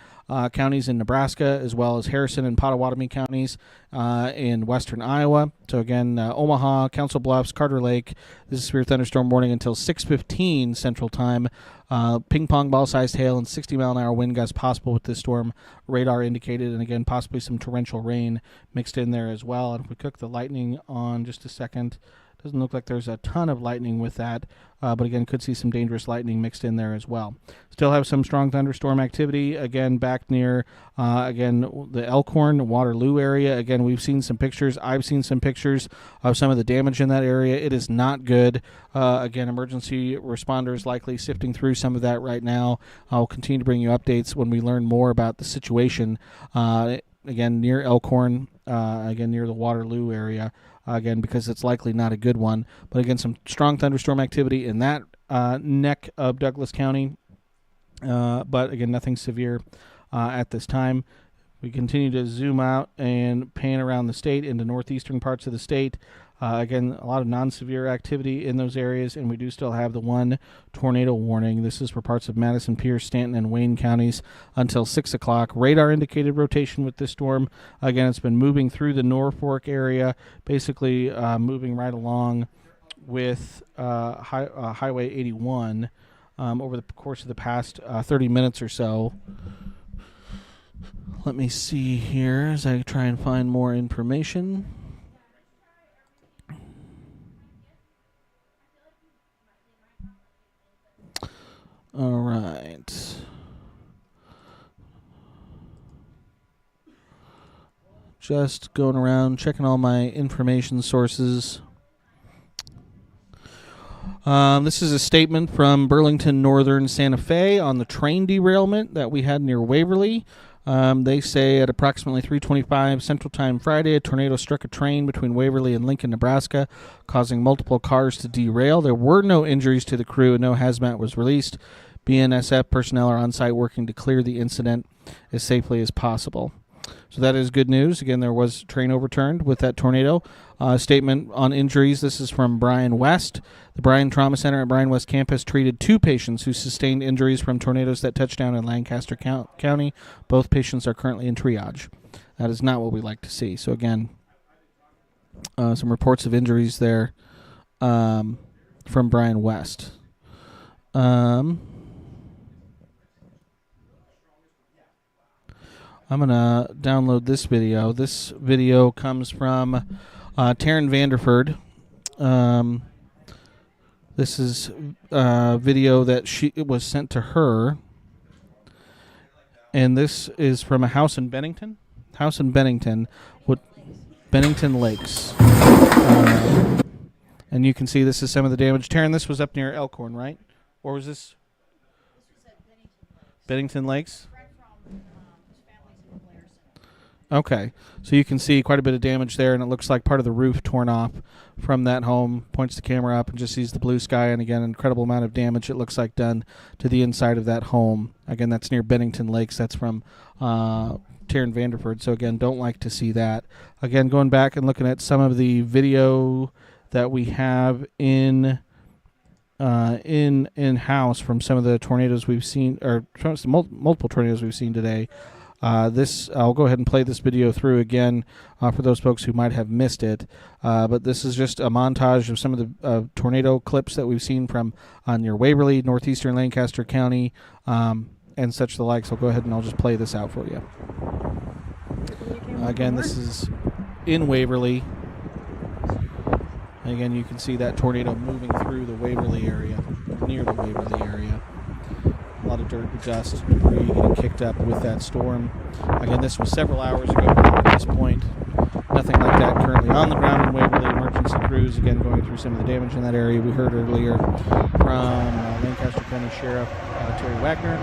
counties in Nebraska, as well as Harrison and Pottawatomie counties in western Iowa. So again, Omaha, Council Bluffs, Carter Lake. This is a severe thunderstorm warning until 6:15 Central Time. Ping pong ball-sized hail and 60-mile-an-hour wind gusts possible with this storm. Radar indicated, and again, possibly some torrential rain mixed in there as well. And if we cook the lightning on just a second, doesn't look like there's a ton of lightning with that, but again, could see some dangerous lightning mixed in there as well. Still have some strong thunderstorm activity, again, back near, the Elkhorn, Waterloo area. Again, we've seen some pictures. I've seen some pictures of some of the damage in that area. It is not good. Again, emergency responders likely sifting through some of that right now. I'll continue to bring you updates when we learn more about the situation. Again, near Elkhorn, again, near the Waterloo area. Again, because it's likely not a good one. But again, some strong thunderstorm activity in that neck of Douglas County. But again, nothing severe at this time. We continue to zoom out and pan around the state into northeastern parts of the state. Again, a lot of non-severe activity in those areas, and we do still have the one tornado warning. This is for parts of Madison, Pierce, Stanton, and Wayne counties until 6 o'clock. Radar indicated rotation with this storm. Again, it's been moving through the Norfolk area, basically moving right along with Highway 81 over the course of the past 30 minutes or so. Let me see here as I try and find more information. All right. Just going around checking all my information sources. This is a statement from Burlington Northern Santa Fe on the train derailment that we had near Waverly. They say at approximately 3:25 Central Time Friday, a tornado struck a train between Waverly and Lincoln, Nebraska, causing multiple cars to derail. There were no injuries to the crew and no hazmat was released. BNSF personnel are on site working to clear the incident as safely as possible. So that is good news. Again, there was a train overturned with that tornado. Statement on injuries. This is from Brian West. The Bryan Trauma Center at Bryan West Campus treated 2 patients who sustained injuries from tornadoes that touched down in Lancaster County. Both patients are currently in triage. That is not what we like to see. So again, some reports of injuries there from Brian West. I'm going to download this video. This video comes from Taryn Vanderford. This is a video that it was sent to her. And this is from a house in Bennington. Bennington Lakes. And you can see this is some of the damage. Taryn, this was up near Elkhorn, right? Or was this? Bennington Lakes? Okay, so you can see quite a bit of damage there, and it looks like part of the roof torn off from that home. Points the camera up and just sees the blue sky, and again, an incredible amount of damage it looks like done to the inside of that home. Again, that's near Bennington Lakes. That's from Taryn Vanderford. So again, don't like to see that. Again, going back and looking at some of the video that we have in house from some of the tornadoes we've seen, or multiple tornadoes we've seen today. I'll go ahead and play this video through again for those folks who might have missed it. But this is just a montage of some of the tornado clips that we've seen from near Waverly, northeastern Lancaster County, and such the like. So I'll go ahead and I'll just play this out for you. Again, this is in Waverly. And again, you can see that tornado moving through the Waverly area, near the Waverly area. A lot of dirt, dust, debris getting kicked up with that storm. Again, this was several hours ago at this point. Nothing like that currently on the ground in Waverly. Emergency crews, again, going through some of the damage in that area. We heard earlier from Lancaster County Sheriff Terry Wagner,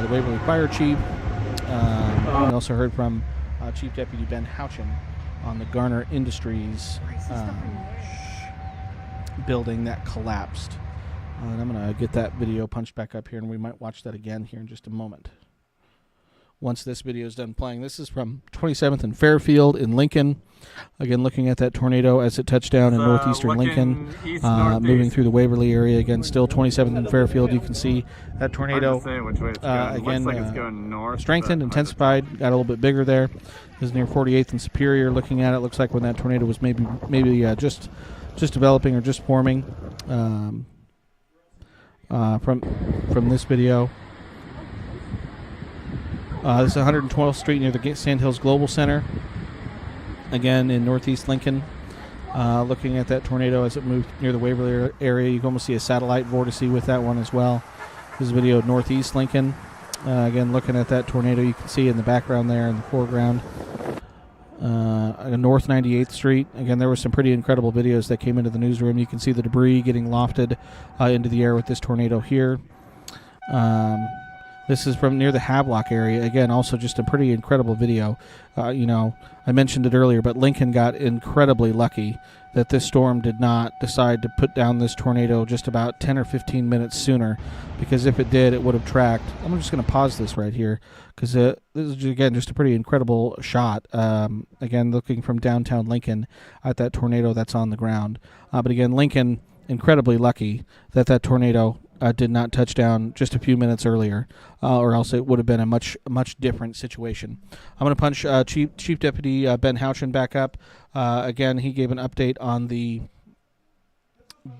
the Waverly Fire Chief. We also heard from Chief Deputy Ben Houchin on the Garner Industries building that collapsed. And I'm going to get that video punched back up here, and we might watch that again here in just a moment. once this video is done playing. This is from 27th and Fairfield in Lincoln. Again, looking at that tornado as it touched down in northeastern Lincoln, moving through the Waverly area. Again, still 27th and Fairfield. You can see that tornado again strengthened, intensified, got a little bit bigger there. This is near 48th and Superior. Looking at it, looks like when that tornado was maybe just developing or just forming. From this video. This is 112th Street near the Sandhills Global Center. Again, in northeast Lincoln. Looking at that tornado as it moved near the Waverly area. You can almost see a satellite vortice with that one as well. This is a video of northeast Lincoln. Again, looking at that tornado, you can see in the background there in the foreground. North 98th Street. Again, there were some pretty incredible videos that came into the newsroom. You can see the debris getting lofted into the air with this tornado here. This is from near the Havelock area. Again, also just a pretty incredible video. I mentioned it earlier, but Lincoln got incredibly lucky that this storm did not decide to put down this tornado just about 10 or 15 minutes sooner, because if it did, it would have tracked. I'm just going to pause this right here because this is, again, just a pretty incredible shot. Again, looking from downtown Lincoln at that tornado that's on the ground. But again, Lincoln, incredibly lucky that that tornado did not touch down just a few minutes earlier, or else it would have been a much different situation. I'm going to punch Chief Deputy Ben Houchin back up. Again, he gave an update on the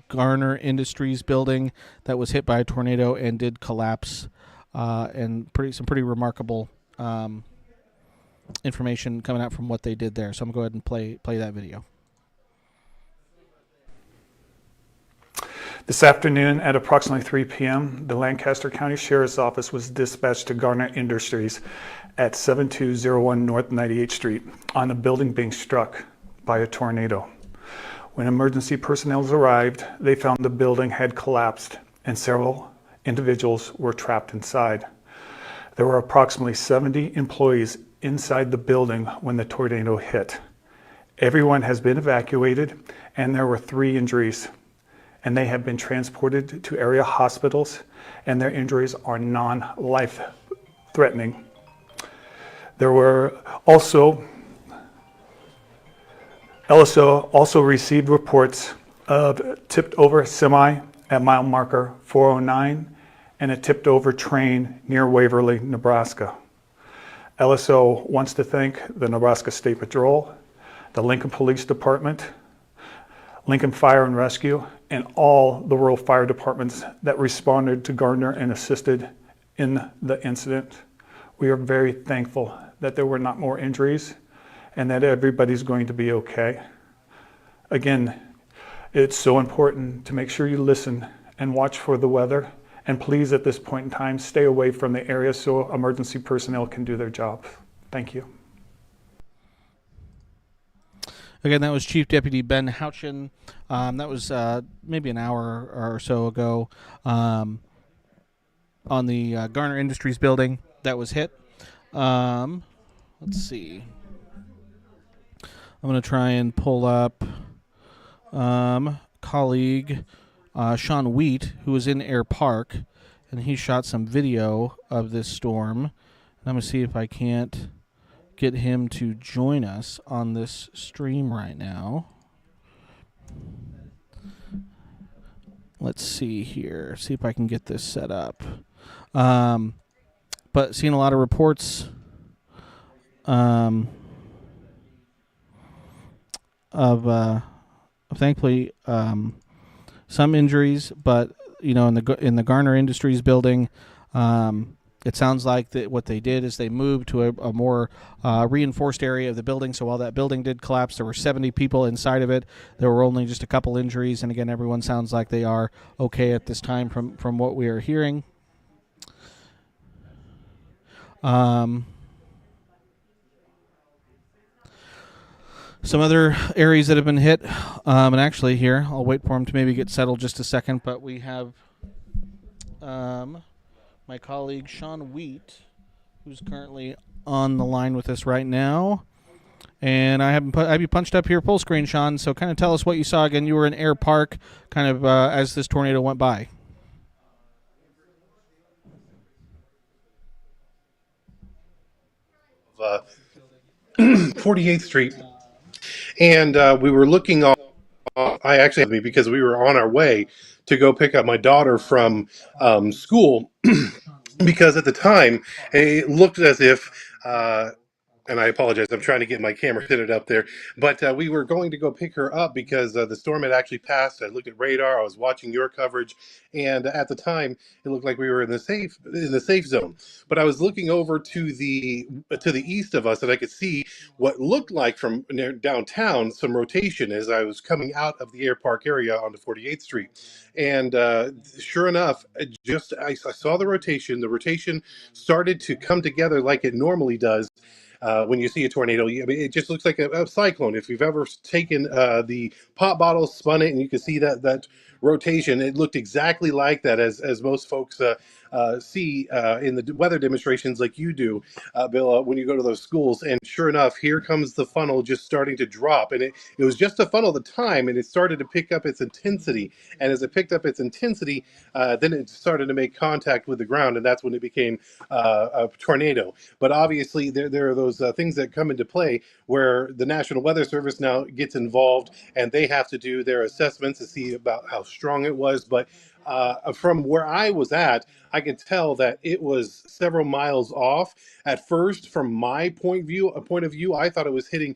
Garner Industries building that was hit by a tornado and did collapse, and some pretty remarkable information coming out from what they did there. So I'm going to go ahead and play that video. This afternoon at approximately 3 p.m., the Lancaster County Sheriff's Office was dispatched to Garner Industries at 7201 North 98th Street on a building being struck by a tornado. When emergency personnel arrived, they found the building had collapsed and several individuals were trapped inside. There were approximately 70 employees inside the building when the tornado hit. Everyone has been evacuated, and there were 3 injuries, and they have been transported to area hospitals, and their injuries are non-life-threatening. There were also received reports of tipped over semi at mile marker 409 and a tipped over train near Waverly, Nebraska. LSO wants to thank the Nebraska State Patrol, the Lincoln Police Department, Lincoln Fire and Rescue, and all the rural fire departments that responded to Gardner and assisted in the incident. We are very thankful that there were not more injuries and that everybody's going to be okay. Again, it's so important to make sure you listen and watch for the weather, and please at this point in time stay away from the area so emergency personnel can do their job. Thank you. Again, that was Chief Deputy Ben Houchin. That was maybe an hour or so ago on the Garner Industries building that was hit. Let's see. I'm going to try and pull up colleague Sean Wheat, who was in Air Park, and he shot some video of this storm. And I'm going to see if I can't get him to join us on this stream right now. Let's see here. See if I can get this set up. But seeing a lot of reports of thankfully some injuries, but in the Garner Industries building, it sounds like that what they did is they moved to a more reinforced area of the building. So while that building did collapse, there were 70 people inside of it. There were only just a couple injuries, and again, everyone sounds like they are okay at this time from what we are hearing. Some other areas that have been hit, and actually here, I'll wait for him to maybe get settled just a second, but we have my colleague Sean Wheat, who's currently on the line with us right now. And I have you punched up here full screen, Sean, so kind of tell us what you saw again. You were in Air Park kind of as this tornado went by. 48th Street, and we were looking on. I actually had me because we were on our way to go pick up my daughter from school because at the time it looked as if and I apologize, I'm trying to get my camera fitted up there, but we were going to go pick her up because the storm had actually passed. I looked at radar, I was watching your coverage, and at the time it looked like we were in the safe zone. But I was looking over to the east of us, and I could see what looked like from near downtown some rotation as I was coming out of the Air Park area onto 48th Street. And sure enough, I saw the rotation. The rotation started to come together like it normally does. When you see a tornado, I mean, it just looks like a cyclone. If you've ever taken the pop bottle, spun it, and you can see that rotation, it looked exactly like that, as most folks see in the weather demonstrations like you do, Bill, when you go to those schools. And sure enough, here comes the funnel just starting to drop. And it was just a funnel at the time, and it started to pick up its intensity. And as it picked up its intensity, then it started to make contact with the ground, and that's when it became a tornado. But obviously, there are those things that come into play where the National Weather Service now gets involved, and they have to do their assessments to see about how strong it was. But from where I was at, I could tell that it was several miles off. At first, from my point of view, I thought it was hitting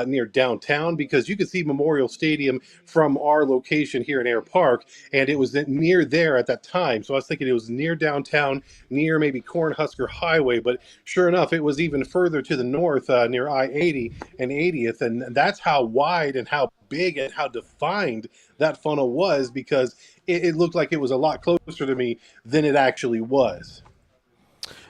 near downtown because you could see Memorial Stadium from our location here in Air Park, and it was near there at that time. So I was thinking it was near downtown, near maybe Cornhusker Highway, but sure enough, it was even further to the north near I-80 and 80th, and that's how wide and how big and how defined that funnel was, because it looked like it was a lot closer to me than it actually was.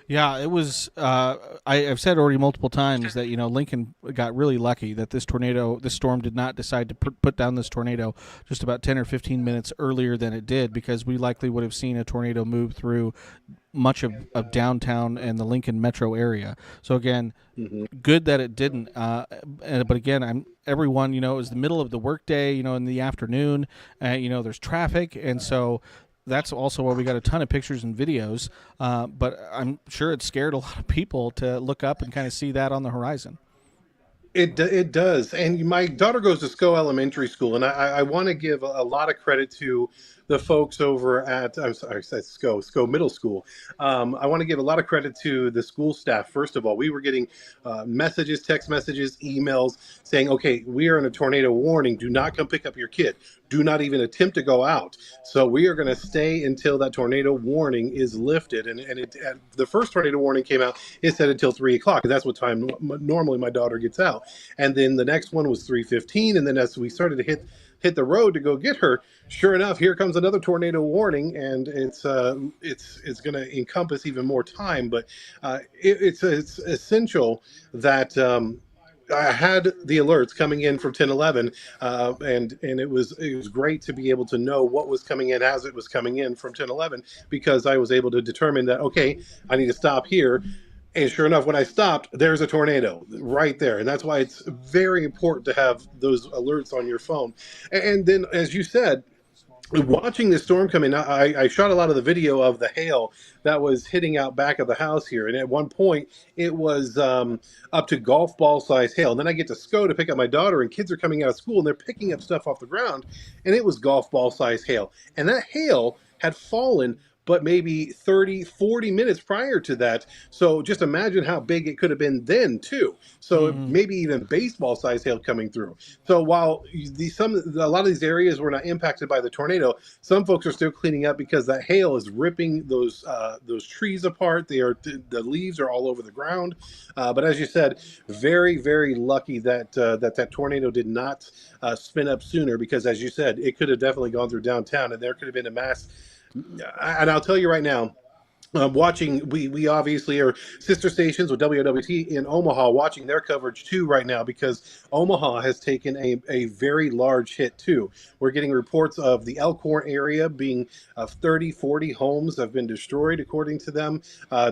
Yeah, it was. I've said already multiple times that Lincoln got really lucky that this storm did not decide to put down this tornado just about 10 or 15 minutes earlier than it did, because we likely would have seen a tornado move through much of downtown and the Lincoln metro area. So again, good that it didn't. But again, everyone, it was the middle of the workday, in the afternoon. There's traffic, and so that's also why we got a ton of pictures and videos, but I'm sure it scared a lot of people to look up and kind of see that on the horizon. It does. And my daughter goes to SCO Elementary School, and I want to give a lot of credit to the folks over at, I'm sorry, I said SCO Middle School. I want to give a lot of credit to the school staff. First of all, we were getting messages, text messages, emails saying, okay, we are in a tornado warning. Do not come pick up your kid. Do not even attempt to go out. So we are going to stay until that tornado warning is lifted. And the first tornado warning came out, it said until 3 o'clock. That's what time normally my daughter gets out. And then the next one was 3:15. And then as we started to hit the road to go get her, sure enough, here comes another tornado warning, and it's going to encompass even more time. But it's essential that I had the alerts coming in from 1011, and it was great to be able to know what was coming in as it was coming in from 1011, because I was able to determine that, okay, I need to stop here. And sure enough, when I stopped, there's a tornado right there. And that's why it's very important to have those alerts on your phone. And then, as you said, watching the storm come in, I shot a lot of the video of the hail that was hitting out back of the house here. And at one point, it was up to golf ball size hail. And then I get to SCO to pick up my daughter, and kids are coming out of school, and they're picking up stuff off the ground. And it was golf ball size hail. And that hail had fallen but maybe 30, 40 minutes prior to that. So just imagine how big it could have been then, too. So maybe even baseball size hail coming through. So while a lot of these areas were not impacted by the tornado, some folks are still cleaning up because that hail is ripping those trees apart. The leaves are all over the ground. But as you said, very, very lucky that that tornado did not spin up sooner, because as you said, it could have definitely gone through downtown, and there could have been a mass. And I'll tell you right now, watching, we obviously are sister stations with WWT in Omaha, watching their coverage too right now, because Omaha has taken a very large hit too. We're getting reports of the Elkhorn area being 30, 40 homes have been destroyed, according to them.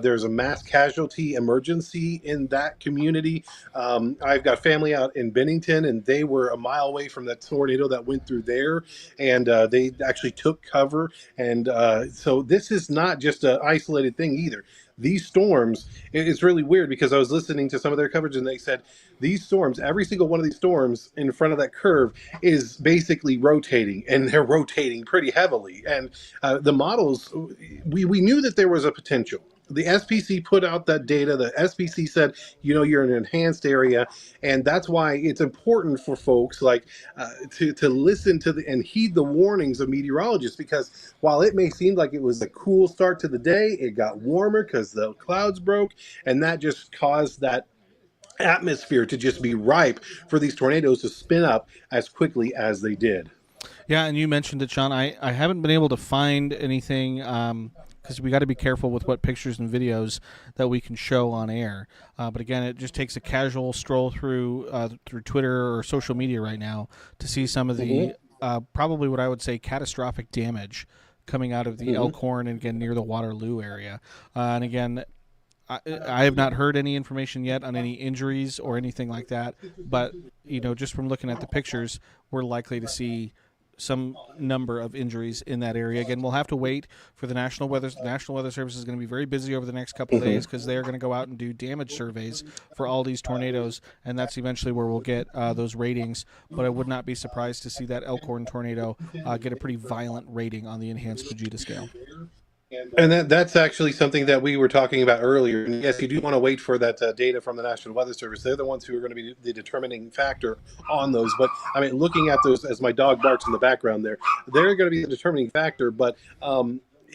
There's a mass casualty emergency in that community. I've got family out in Bennington, and they were a mile away from that tornado that went through there, and they actually took cover. And so this is not just an isolated thing either. These storms, it's really weird because I was listening to some of their coverage and they said these storms, every single one of these storms in front of that curve is basically rotating, and they're rotating pretty heavily. And the models, we knew that there was a potential. The SPC put out that data. The SPC said, you're in an enhanced area, and that's why it's important for folks like to listen to and heed the warnings of meteorologists, because while it may seem like it was a cool start to the day, it got warmer because the clouds broke, and that just caused that atmosphere to just be ripe for these tornadoes to spin up as quickly as they did. Yeah, and you mentioned it, Sean. I haven't been able to find anything because we got to be careful with what pictures and videos that we can show on air. But again, it just takes a casual stroll through Twitter or social media right now to see some of the probably what I would say catastrophic damage coming out of the Elkhorn and again near the Waterloo area. And again, I have not heard any information yet on any injuries or anything like that. But just from looking at the pictures, we're likely to see some number of injuries in that area. Again, we'll have to wait for the National Weather Service is going to be very busy over the next couple of days because they're going to go out and do damage surveys for all these tornadoes, and that's eventually where we'll get those ratings. But I would not be surprised to see that Elkhorn tornado get a pretty violent rating on the enhanced Fujita scale. And that's actually something that we were talking about earlier. And yes, you do want to wait for that data from the National Weather Service. They're the ones who are going to be the determining factor on those. But I mean, looking at those, as my dog barks in the background there, they're going to be the determining factor. But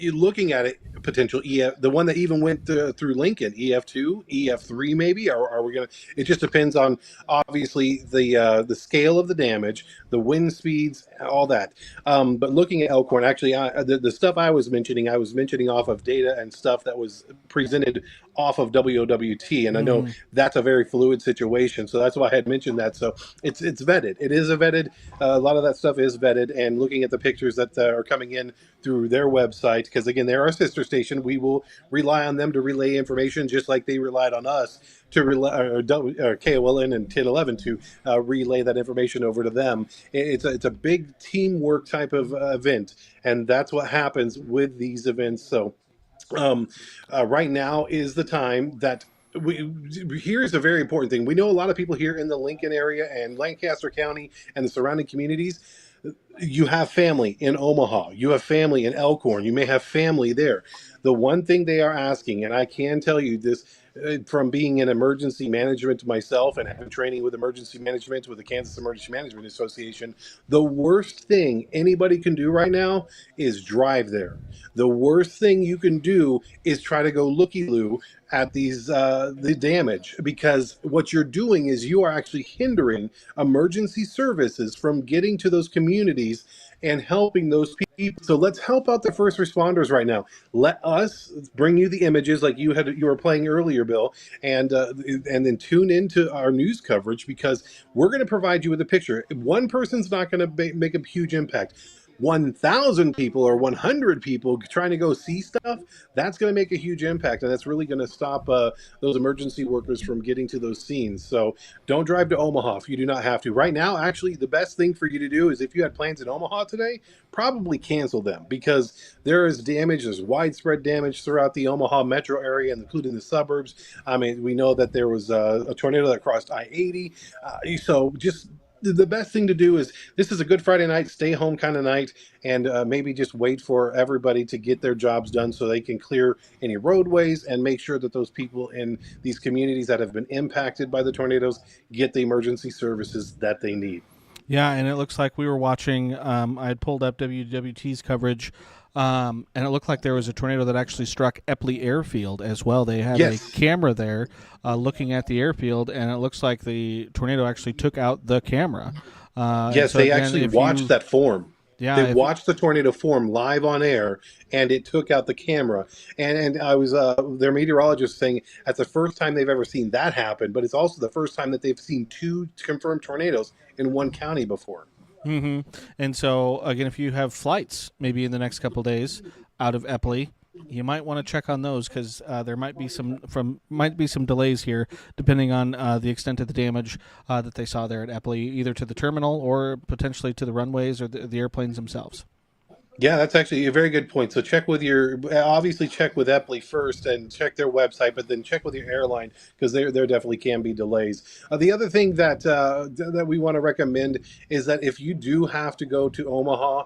you're looking at it, potential EF, the one that even went through Lincoln, EF2, EF3 maybe, or are we going to, it just depends on obviously the scale of the damage, the wind speeds, all that. But looking at Elkhorn, actually the stuff I was mentioning off of data and stuff that was presented off of WOWT, and I know that's a very fluid situation, so that's why I had mentioned that. So it's vetted. It is a vetted, a lot of that stuff is vetted, and looking at the pictures that are coming in through their website, because again, they're our sister station. We will rely on them to relay information just like they relied on us to relay, or KOLN and 1011 to relay that information over to them. It's a big teamwork type of event, and that's what happens with these events. So right now is the time that here's a very important thing. We know a lot of people here in the Lincoln area and Lancaster County and the surrounding communities. You have family in Omaha. You have family in Elkhorn. You may have family there. The one thing they are asking, and I can tell you this from being in emergency management myself and having training with emergency management with the Kansas Emergency Management Association, the worst thing anybody can do right now is drive there. The worst thing you can do is try to go looky-loo at these the damage, because what you're doing is you are actually hindering emergency services from getting to those communities and helping those people. So let's help out the first responders right now. Let us bring you the images like you were playing earlier, Bill, and then tune into our news coverage, because we're going to provide you with a picture. One person's not going to make a huge impact. 1,000 people or 100 people trying to go see stuff, that's going to make a huge impact, and that's really going to stop those emergency workers from getting to those scenes. So don't drive to Omaha if you do not have to. Right now, actually, the best thing for you to do is if you had plans in Omaha today, probably cancel them, because there is damage, there's widespread damage throughout the Omaha metro area, including the suburbs. I mean, we know that there was a tornado that crossed I-80. So just the best thing to do is, this is a Good Friday night, stay home kind of night, and maybe just wait for everybody to get their jobs done so they can clear any roadways and make sure that those people in these communities that have been impacted by the tornadoes get the emergency services that they need. Yeah, and it looks like we were watching, I had pulled up WWT's coverage, and it looked like there was a tornado that actually struck Epley Airfield as well. They had a camera there looking at the airfield, and it looks like the tornado actually took out the camera. Yes, so they again, actually watched that form. Yeah, they watched the tornado form live on air, and it took out the camera. And I was their meteorologist saying that's the first time they've ever seen that happen, but it's also the first time that they've seen 2 confirmed tornadoes in one county before. And so again, if you have flights maybe in the next couple of days out of Epley, you might want to check on those, because there might be some delays here depending on the extent of the damage that they saw there at Epley, either to the terminal or potentially to the runways or the airplanes themselves. Yeah, that's actually a very good point. So obviously check with Epley first and check their website, but then check with your airline because there definitely can be delays. The other thing that we want to recommend is that if you do have to go to Omaha,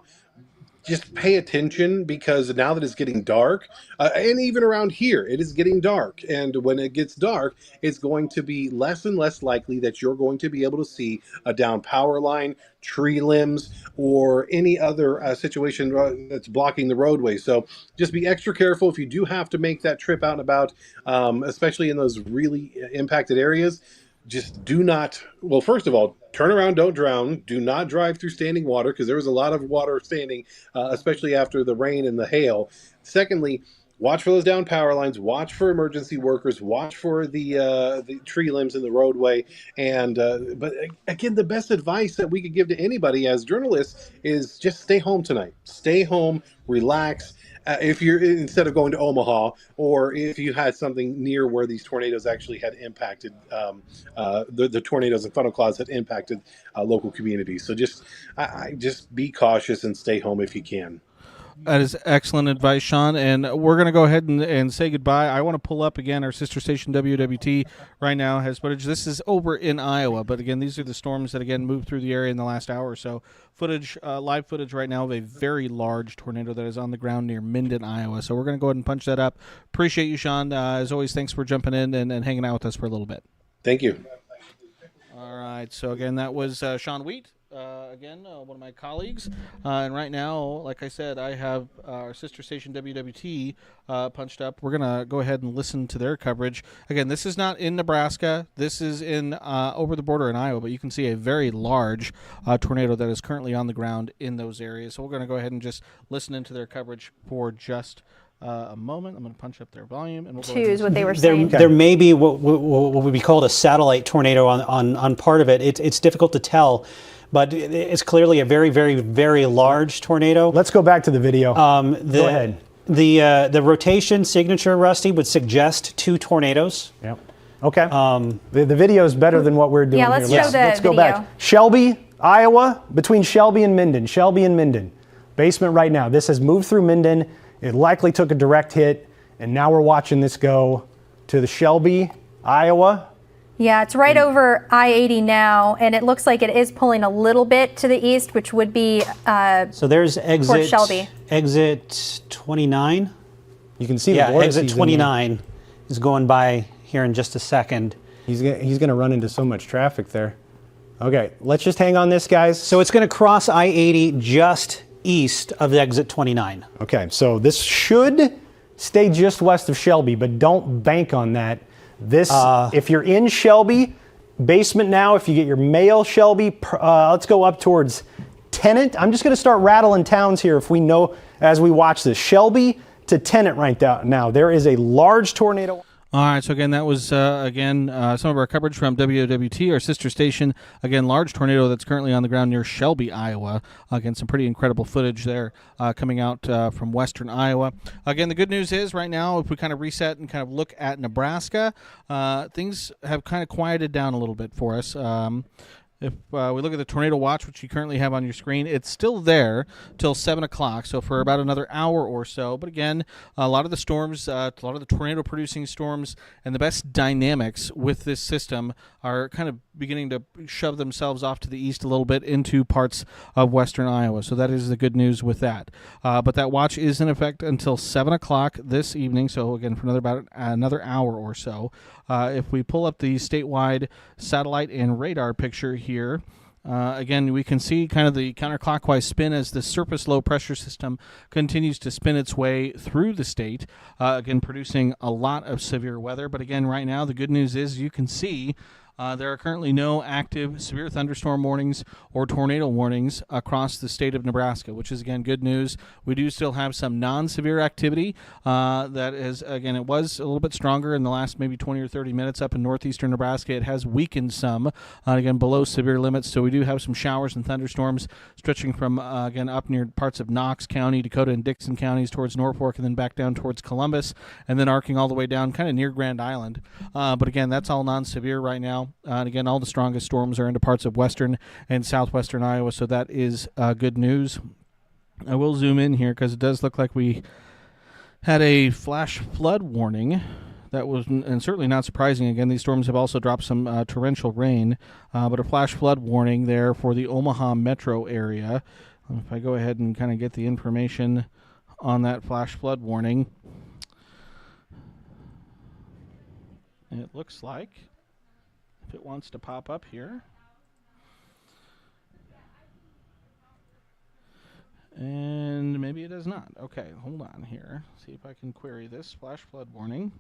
just pay attention because now that it's getting dark, and even around here, it is getting dark. And when it gets dark, it's going to be less and less likely that you're going to be able to see a down power line, tree limbs, or any other situation that's blocking the roadway. So just be extra careful if you do have to make that trip out and about, especially in those really impacted areas. Just do not, well, first of all, turn around, don't drown. Do not drive through standing water because there was a lot of water standing, especially after the rain and the hail. Secondly, watch for those down power lines. Watch for emergency workers. Watch for the tree limbs in the roadway. And but again, the best advice that we could give to anybody as journalists is just stay home tonight. Stay home, relax. If you're instead of going to Omaha, or if you had something near where these tornadoes actually had impacted, the tornadoes and funnel clouds had impacted local communities. So just be cautious and stay home if you can. That is excellent advice, Sean. And we're going to go ahead and say goodbye. I want to pull up again our sister station, WWT, right now has footage. This is over in Iowa. But again, these are the storms that, again, moved through the area in the last hour or so. Footage, live footage right now of a very large tornado that is on the ground near Minden, Iowa. So we're going to go ahead and punch that up. Appreciate you, Sean. As always, thanks for jumping in and hanging out with us for a little bit. Thank you. All right. So, again, that was Sean Wheat. One of my colleagues. And right now, like I said, I have our sister station WWT punched up. We're going to go ahead and listen to their coverage. Again, this is not in Nebraska. This is in over the border in Iowa, but you can see a very large tornado that is currently on the ground in those areas. So we're going to go ahead and just listen into their coverage for just a moment. I'm going to punch up their volume and we'll choose what they were saying. There may be what would be called a satellite tornado on part of it. It's difficult to tell. But it's clearly a very, very, very large tornado. Let's go back to the video. Go ahead. The rotation signature, Rusty, would suggest 2 tornadoes. Yep. Okay. The video is better than what we're doing. Yeah, let's here. show the Let's go video. back. Shelby, Iowa, between Shelby and Minden. Shelby and Minden. Basement right now. This has moved through Minden. It likely took a direct hit, and now we're watching this go to the Shelby, Iowa. Yeah, it's right over I-80 now, and it looks like it is pulling a little bit to the east, which would be so there's towards Shelby. Exit 29. You can see the vortices exit 29 is going by here in just a second. He's going to run into so much traffic there. Okay, let's just hang on this, guys. So it's going to cross I-80 just east of exit 29. Okay, so this should stay just west of Shelby, but don't bank on that. This, if you're in Shelby, basement now, if you get your mail Shelby, let's go up towards Tennant. I'm just going to start rattling towns here if we know as we watch this. Shelby to Tennant right now. There is a large tornado. All right, so again, that was, some of our coverage from WWT, our sister station. Again, large tornado that's currently on the ground near Shelby, Iowa. Again, some pretty incredible footage there coming out from western Iowa. Again, the good news is right now, if we kind of reset and kind of look at Nebraska, things have kind of quieted down a little bit for us. If we look at the tornado watch, which you currently have on your screen, it's still there till 7 o'clock, so for about another hour or so. But again, a lot of the storms, a lot of the tornado-producing storms, and the best dynamics with this system are kind of beginning to shove themselves off to the east a little bit into parts of western Iowa. So that is the good news with that. But that watch is in effect until 7 o'clock this evening, so again, for about another hour or so. If we pull up the statewide satellite and radar picture here, again, we can see kind of the counterclockwise spin as the surface low pressure system continues to spin its way through the state, again, producing a lot of severe weather. But again, right now, the good news is you can see there are currently no active severe thunderstorm warnings or tornado warnings across the state of Nebraska, which is, again, good news. We do still have some non-severe activity that is, again, it was a little bit stronger in the last maybe 20 or 30 minutes up in northeastern Nebraska. It has weakened some, again, below severe limits. So we do have some showers and thunderstorms stretching from, again, up near parts of Knox County, Dakota and Dixon counties towards Norfolk, and then back down towards Columbus, and then arcing all the way down kind of near Grand Island. But again, that's all non-severe right now. And again, all the strongest storms are into parts of western and southwestern Iowa, so that is good news. I will zoom in here because it does look like we had a flash flood warning. That was, and certainly not surprising. Again, these storms have also dropped some torrential rain, but a flash flood warning there for the Omaha metro area. If I go ahead and kind of get the information on that flash flood warning, it looks like, if it wants to pop up here, and maybe it does not. Okay, hold on here. See if I can query this flash flood warning.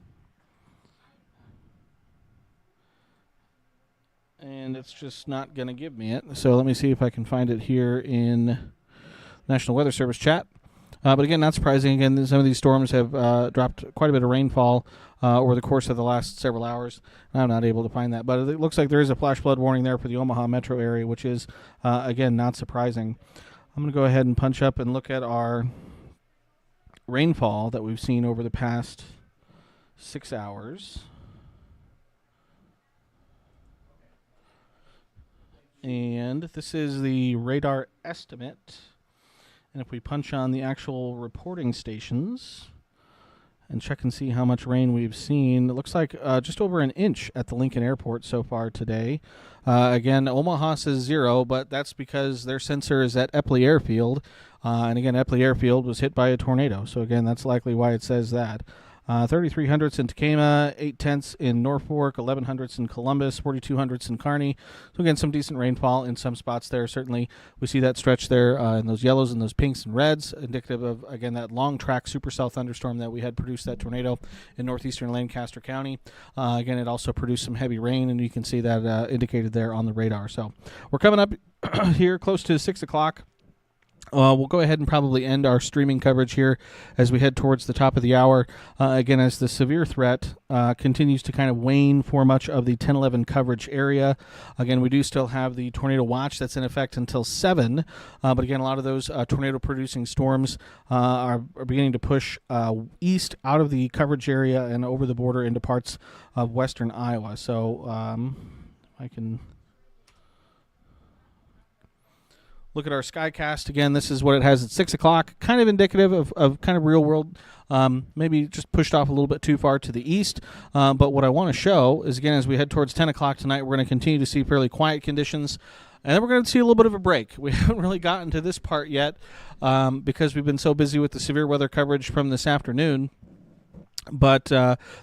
And it's just not going to give me it. So let me see if I can find it here in National Weather Service chat. But again, not surprising. Again, some of these storms have dropped quite a bit of rainfall over the course of the last several hours. I'm not able to find that. But it looks like there is a flash flood warning there for the Omaha metro area, which is, again, not surprising. I'm going to go ahead and punch up and look at our rainfall that we've seen over the past 6 hours. And this is the radar estimate. And if we punch on the actual reporting stations and check and see how much rain we've seen, it looks like just over an inch at the Lincoln Airport so far today. Again, Omaha says 0, but that's because their sensor is at Epley Airfield. And again, Epley Airfield was hit by a tornado. So again, that's likely why it says that. 3,300ths in Tacoma, 0.8 in Norfolk, 1,100ths in Columbus, 4,200ths in Kearney. So again, some decent rainfall in some spots there. Certainly, we see that stretch there in those yellows and those pinks and reds, indicative of, again, that long track supercell thunderstorm that we had produced that tornado in northeastern Lancaster County. Again, it also produced some heavy rain, and you can see that indicated there on the radar. So we're coming up here close to 6 o'clock. We'll go ahead and probably end our streaming coverage here as we head towards the top of the hour. Again, as the severe threat continues to kind of wane for much of the 10-11 coverage area. Again, we do still have the tornado watch that's in effect until 7. But again, a lot of those tornado-producing storms are beginning to push east out of the coverage area and over the border into parts of western Iowa. So I can look at our Skycast again. This is what it has at 6 o'clock. Kind of indicative of kind of real world, maybe just pushed off a little bit too far to the east. But what I want to show is, again, as we head towards 10 o'clock tonight, we're going to continue to see fairly quiet conditions. And then we're going to see a little bit of a break. We haven't really gotten to this part yet because we've been so busy with the severe weather coverage from this afternoon. But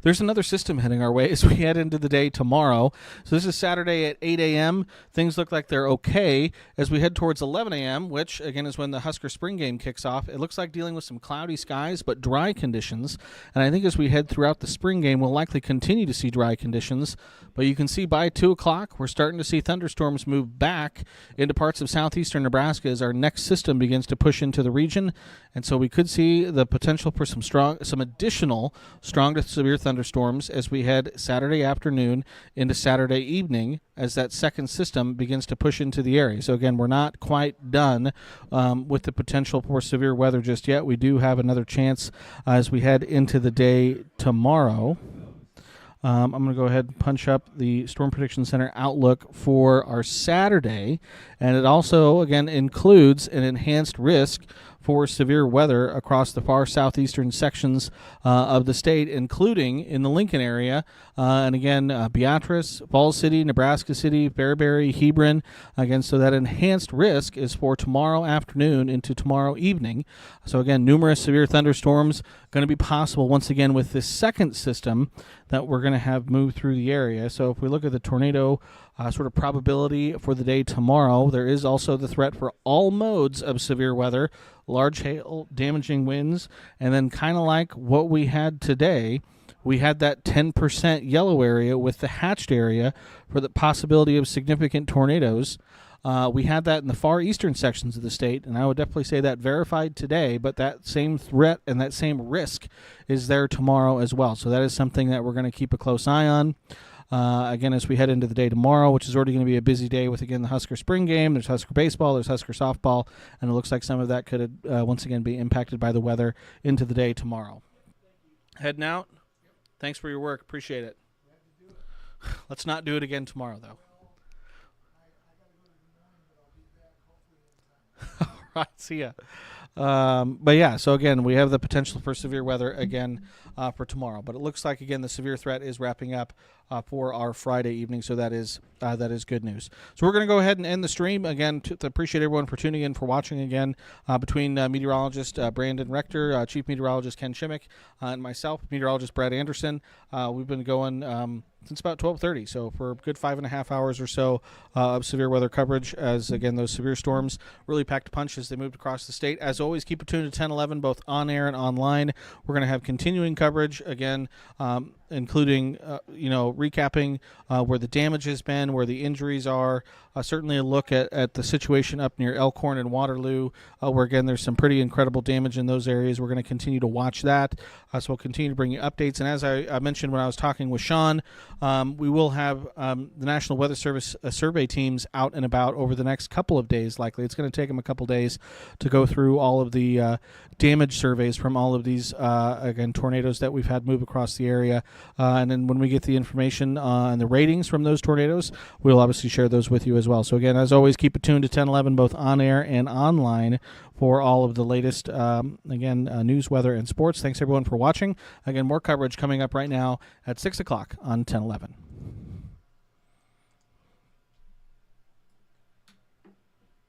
there's another system heading our way as we head into the day tomorrow. So this is Saturday at 8 a.m. Things look like they're okay. As we head towards 11 a.m., which, again, is when the Husker spring game kicks off, it looks like dealing with some cloudy skies but dry conditions. And I think as we head throughout the spring game, we'll likely continue to see dry conditions. But you can see by 2 o'clock, we're starting to see thunderstorms move back into parts of southeastern Nebraska as our next system begins to push into the region. And so we could see the potential for some additional strong to severe thunderstorms as we head Saturday afternoon into Saturday evening as that second system begins to push into the area. So again, we're not quite done with the potential for severe weather just yet. We do have another chance as we head into the day tomorrow. I'm going to go ahead and punch up the Storm Prediction Center outlook for our Saturday, and it also, again, includes an enhanced risk for severe weather across the far southeastern sections of the state, including in the Lincoln area. And again, Beatrice, Falls City, Nebraska City, Fairbury, Hebron. Again, so that enhanced risk is for tomorrow afternoon into tomorrow evening. So again, numerous severe thunderstorms going to be possible once again with this second system that we're going to have move through the area. So if we look at the tornado sort of probability for the day tomorrow, there is also the threat for all modes of severe weather, large hail, damaging winds, and then kind of like what we had today, we had that 10% yellow area with the hatched area for the possibility of significant tornadoes. We had that in the far eastern sections of the state, and I would definitely say that verified today, but that same threat and that same risk is there tomorrow as well. So that is something that we're going to keep a close eye on. Again, as we head into the day tomorrow, which is already going to be a busy day with, again, the Husker spring game. There's Husker baseball, there's Husker softball, and it looks like some of that could, once again, be impacted by the weather into the day tomorrow. Heading out. Thanks for your work. Appreciate it. Let's not do it again tomorrow, though. All right, see ya. But yeah, so again, we have the potential for severe weather again for tomorrow. But it looks like, again, the severe threat is wrapping up for our Friday evening, so that is good news. So we're going to go ahead and end the stream. Again, to appreciate everyone for tuning in, for watching again, between meteorologist Brandon Rector, Chief Meteorologist Ken Shimmick, and myself, meteorologist Brad Anderson. We've been going since about 12:30, so for a good 5.5 hours or so of severe weather coverage, as again those severe storms really packed a punch as they moved across the state. As always, keep it tuned to 1011 both on air and online. We're going to have continuing coverage again, including recapping where the damage has been, where the injuries are, certainly a look at the situation up near Elkhorn and Waterloo, where again there's some pretty incredible damage in those areas. We're going to continue to watch that, so we'll continue to bring you updates. And as I mentioned when I was talking with Sean, we will have the National Weather Service survey teams out and about over the next couple of days. Likely it's going to take them a couple days to go through all of the damage surveys from all of these again tornadoes that we've had move across the area, and then when we get the information and the ratings from those tornadoes, we'll obviously share those with you as well. So again, as always, keep it tuned to 1011 both on air and online for all of the latest news, weather, and sports. Thanks everyone for watching. Again, more coverage coming up right now at 6 o'clock on 1011.